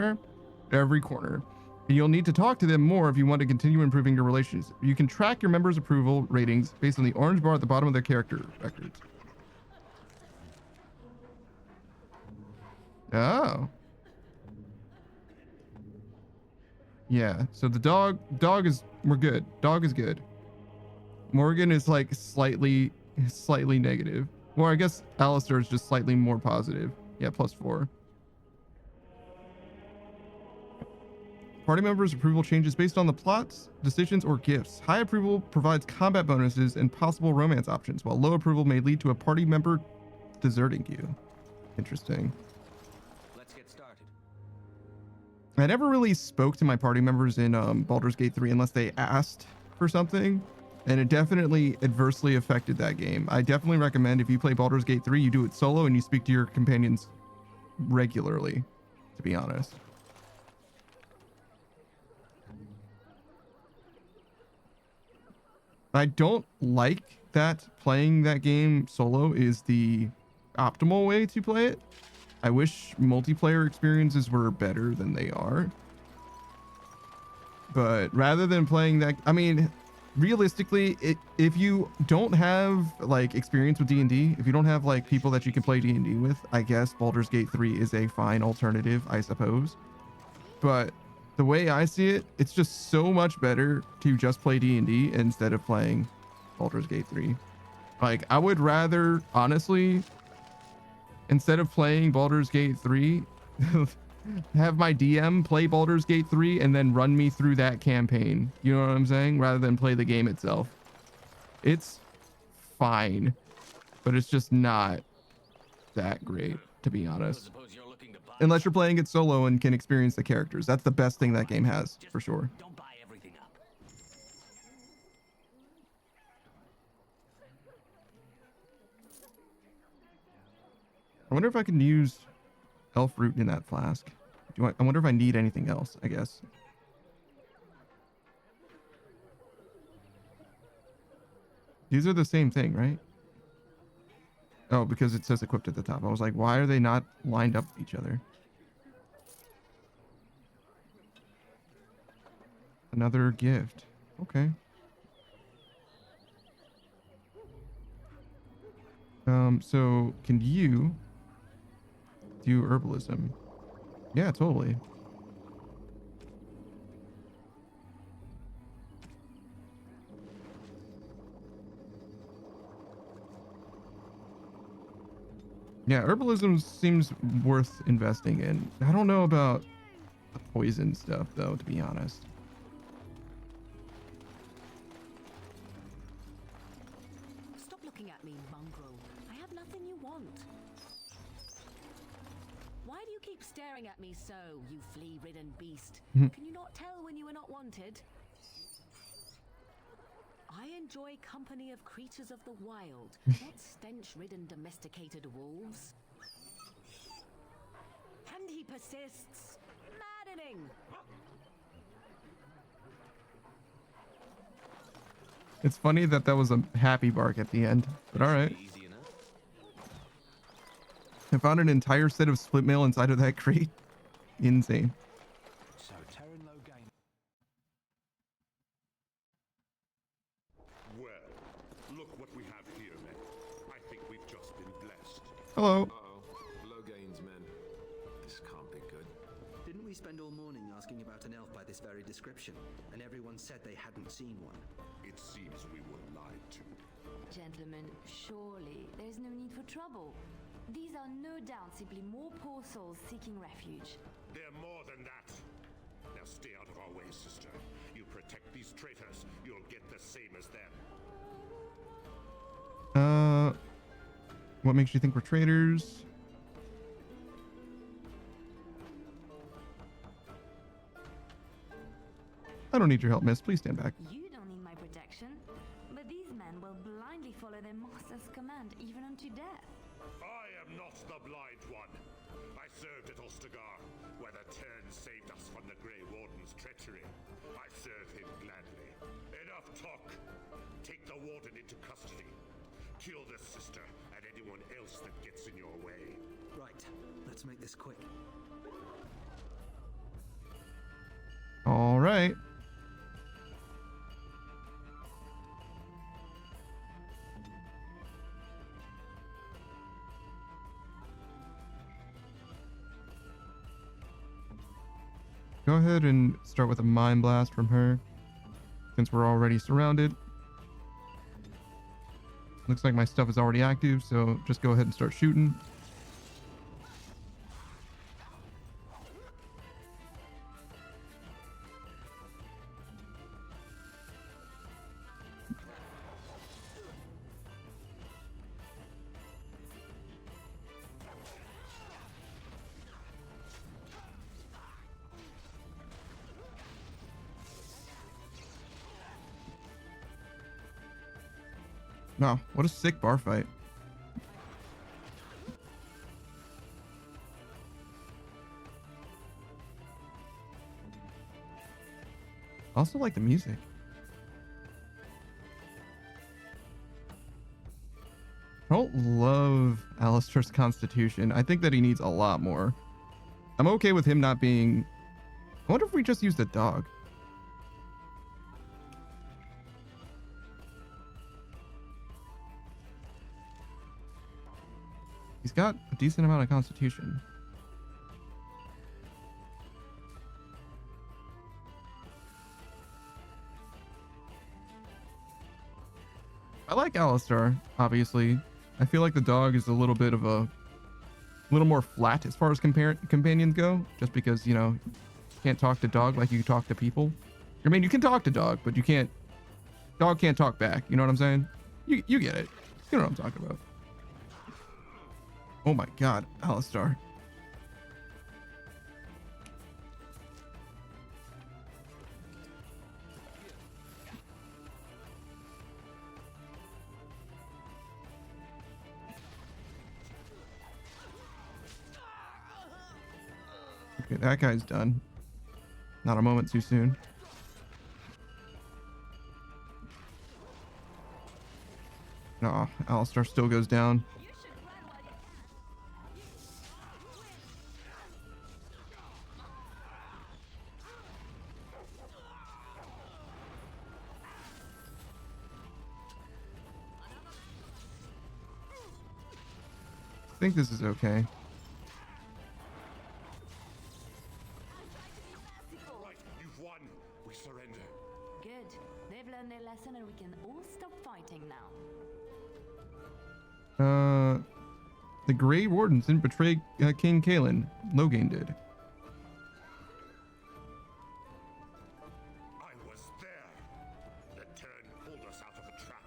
corner. And you'll need to talk to them more if you want to continue improving your relations. You can track your members' approval ratings based on the orange bar at the bottom of their character records. Oh. Yeah, so the dog is, we're good. Dog is good. Morgan is like slightly negative. Well, I guess Alistair is just slightly more positive. Yeah, +4. Party members' approval changes based on the plots, decisions, or gifts. High approval provides combat bonuses and possible romance options, while low approval may lead to a party member deserting you. Interesting. Let's get started. I never really spoke to my party members in Baldur's Gate 3 unless they asked for something, and it definitely adversely affected that game. I definitely recommend if you play Baldur's Gate 3, you do it solo and you speak to your companions regularly, to be honest. I don't like that playing that game solo is the optimal way to play it. I wish multiplayer experiences were better than they are. But rather than playing that, I mean, realistically, if you don't have like experience with D&D, if you don't have like people that you can play D&D with, I guess Baldur's Gate 3 is a fine alternative, I suppose. But the way I see it, it's just so much better to just play D&D instead of playing Baldur's Gate 3. Like, I would rather, honestly, instead of playing Baldur's Gate 3, have my DM play Baldur's Gate 3 and then run me through that campaign. You know what I'm saying? Rather than play the game itself. It's fine, but it's just not that great, to be honest. Suppose you're looking to buy unless you're playing it solo and can experience the characters. That's the best thing that game has, for sure. Don't buy everything up. I wonder if I can use elf root in that flask. I wonder if I need anything else, I guess. These are the same thing, right? Oh, because it says equipped at the top. I was like, why are they not lined up with each other? Another gift. Okay. So can you do herbalism? Yeah, totally. Yeah, herbalism seems worth investing in. I don't know about the poison stuff, though, to be honest. Stop looking at me, mongrel. I have nothing you want. Why do you keep staring at me so, you flea-ridden beast? Can you not tell when you are not wanted? I enjoy company of creatures of the wild, not stench-ridden domesticated wolves. And he persists. Maddening! It's funny that that was a happy bark at the end, but all right. I found an entire set of split mail inside of that crate. Insane. So, Terran Loghain. Well, look what we have here, men. I think we've just been blessed. Hello. Uh-oh. Loghain's men. This can't be good. Didn't we spend all morning asking about an elf by this very description, and everyone said they hadn't seen one? It seems we were lied to. Gentlemen, surely there's no need for trouble. These are no doubt simply more poor souls seeking refuge. They're more than that. Now stay out of our way, sister. You protect these traitors, you'll get the same as them. What makes you think we're traitors? I don't need your help, miss. Please stand back. You don't need my protection, but these men will blindly follow their master's command even unto death. I am not the blind one. I served at Ostagar, where the Terns saved us from the Grey Warden's treachery. I serve him gladly. Enough talk. Take the Warden into custody. Kill the sister and anyone else that gets in your way. Right. Let's make this quick. All right. Go ahead and start with a mind blast from her, since we're already surrounded. Looks like my stuff is already active, so just go ahead and start shooting. Wow, what a sick bar fight. I also like the music. I don't love Alistair's constitution. I think that he needs a lot more. I'm okay with him not being... I wonder if we just used a dog. He's got a decent amount of constitution. I like Alistair, obviously. I feel like the dog is a little bit of a little more flat as far as companions go, just because, you know, you can't talk to dog like you talk to people. I mean, you can talk to dog, but you can't... Dog can't talk back, you know what I'm saying? You get it. You know what I'm talking about. Oh my god, Alistair. Okay, that guy's done. Not a moment too soon. No, Alistar still goes down. I think this is okay. Right, you've won. We surrender. Good. They've learned their lesson and we can all stop fighting now. The Grey Wardens didn't betray King Kalen. Logain did. I was there. The Terran pulled us out of the trap.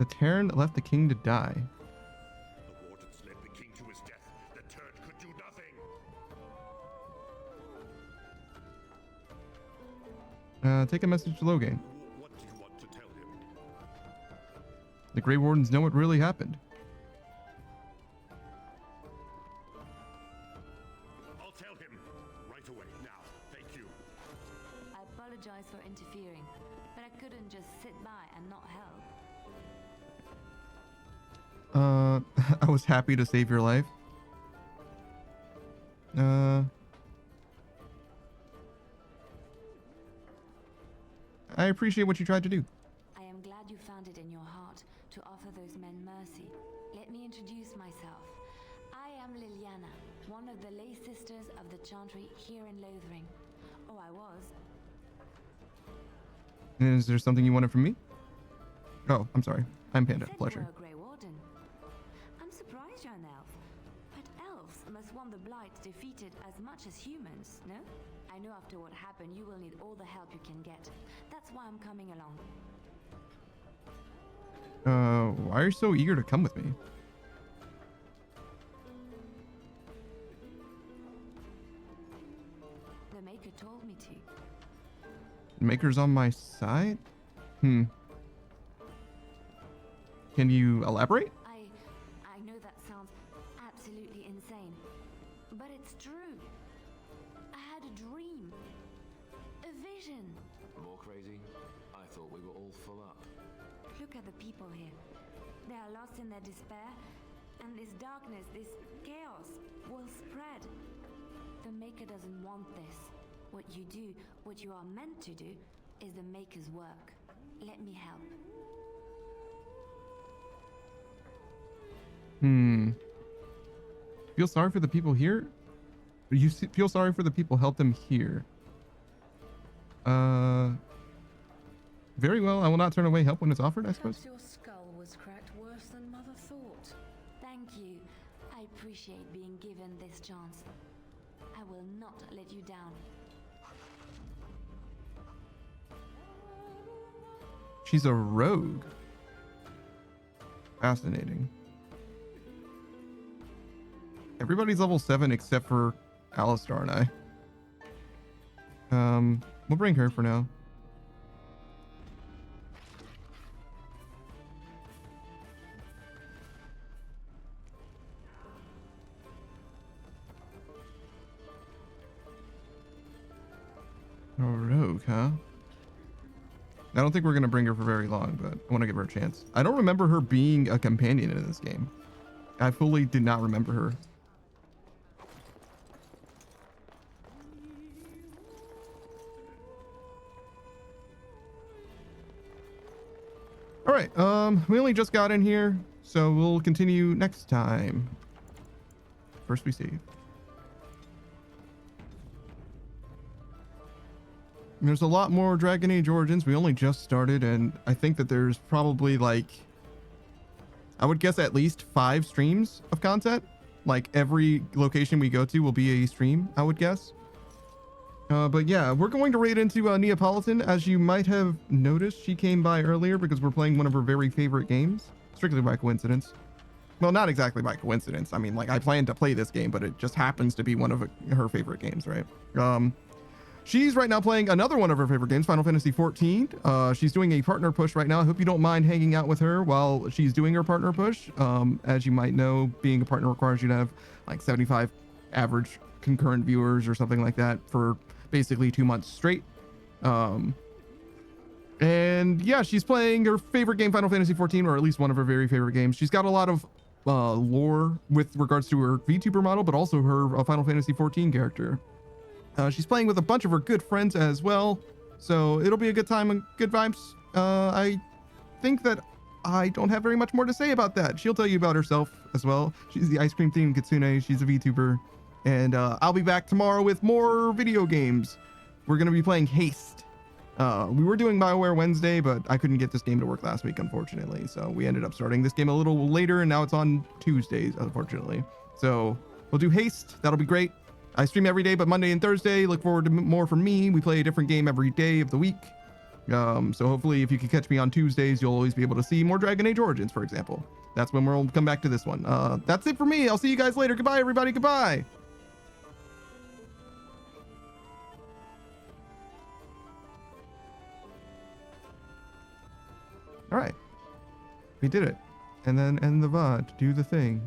The Terran left the king to die. The Wardens led the king to his death. The Terran could do nothing. Take a message to Logain. What do you want to tell him? The Grey Wardens know what really happened. I'll tell him right away. Now, thank you. I apologize for interfering, but I couldn't just sit by and not help. I was happy to save your life. I appreciate what you tried to do. I am glad you found it in your heart to offer those men mercy. Let me introduce myself. I am Liliana, one of the lay sisters of the Chantry here in Lothering. Oh, I was. Is there something you wanted from me? Oh, I'm sorry. I'm Panda. Pleasure. You were a Grey Warden. I'm surprised you're an elf. But elves must want the Blight defeated as much as humans, no? I know after what happened, you will need all the help you can get. That's why I'm coming along. Why are you so eager to come with me? The Maker told me to. Maker's on my side? Can you elaborate? I know that sounds absolutely insane, but it's true. I had a dream. A vision. More crazy? I thought we were all full up. Look at the people here. They are lost in their despair, and this darkness, this chaos, will spread. The Maker doesn't want this. What you do, what you are meant to do, is the Maker's work. Let me help. Feel sorry for the people here? You feel sorry for the people, help them here. Very well. I will not turn away help when it's offered, I suppose. Perhaps your skull was cracked worse than Mother thought. Thank you. I appreciate being given this chance. I will not let you down. She's a rogue. Fascinating. Everybody's level 7 except for Alistar and I. We'll bring her for now. A rogue, huh? I don't think we're going to bring her for very long, but I want to give her a chance. I don't remember her being a companion in this game. I fully did not remember her. All right, we only just got in here, so we'll continue next time. First we save. There's a lot more Dragon Age Origins. We only just started, and I think that there's probably like, I would guess at least 5 streams of content. Like every location we go to will be a stream, I would guess. But yeah, we're going to raid into Neapolitan. As you might have noticed, she came by earlier because we're playing one of her very favorite games, strictly by coincidence. Well, not exactly by coincidence. I mean, like I planned to play this game, but it just happens to be one of her favorite games, right? She's right now playing another one of her favorite games, Final Fantasy XIV. She's doing a partner push right now. I hope you don't mind hanging out with her while she's doing her partner push. As you might know, being a partner requires you to have like 75 average concurrent viewers or something like that for basically 2 months straight. And yeah, she's playing her favorite game, Final Fantasy 14, or at least one of her very favorite games. She's got a lot of lore with regards to her VTuber model, but also her Final Fantasy 14 character. She's playing with a bunch of her good friends as well, so it'll be a good time and good vibes. I think that I don't have very much more to say about that. She'll tell you about herself as well. She's the ice cream themed Kitsune. She's a VTuber. And I'll be back tomorrow with more video games. We're going to be playing Haste. We were doing BioWare Wednesday, but I couldn't get this game to work last week, unfortunately. So we ended up starting this game a little later, and now it's on Tuesdays, unfortunately. So we'll do Haste. That'll be great. I stream every day, but Monday and Thursday. Look forward to more from me. We play a different game every day of the week. So hopefully if you can catch me on Tuesdays, you'll always be able to see more Dragon Age Origins, for example. That's when we'll come back to this one. That's it for me. I'll see you guys later. Goodbye, everybody. Goodbye. All right. We did it. And then end the VOD. Do the thing.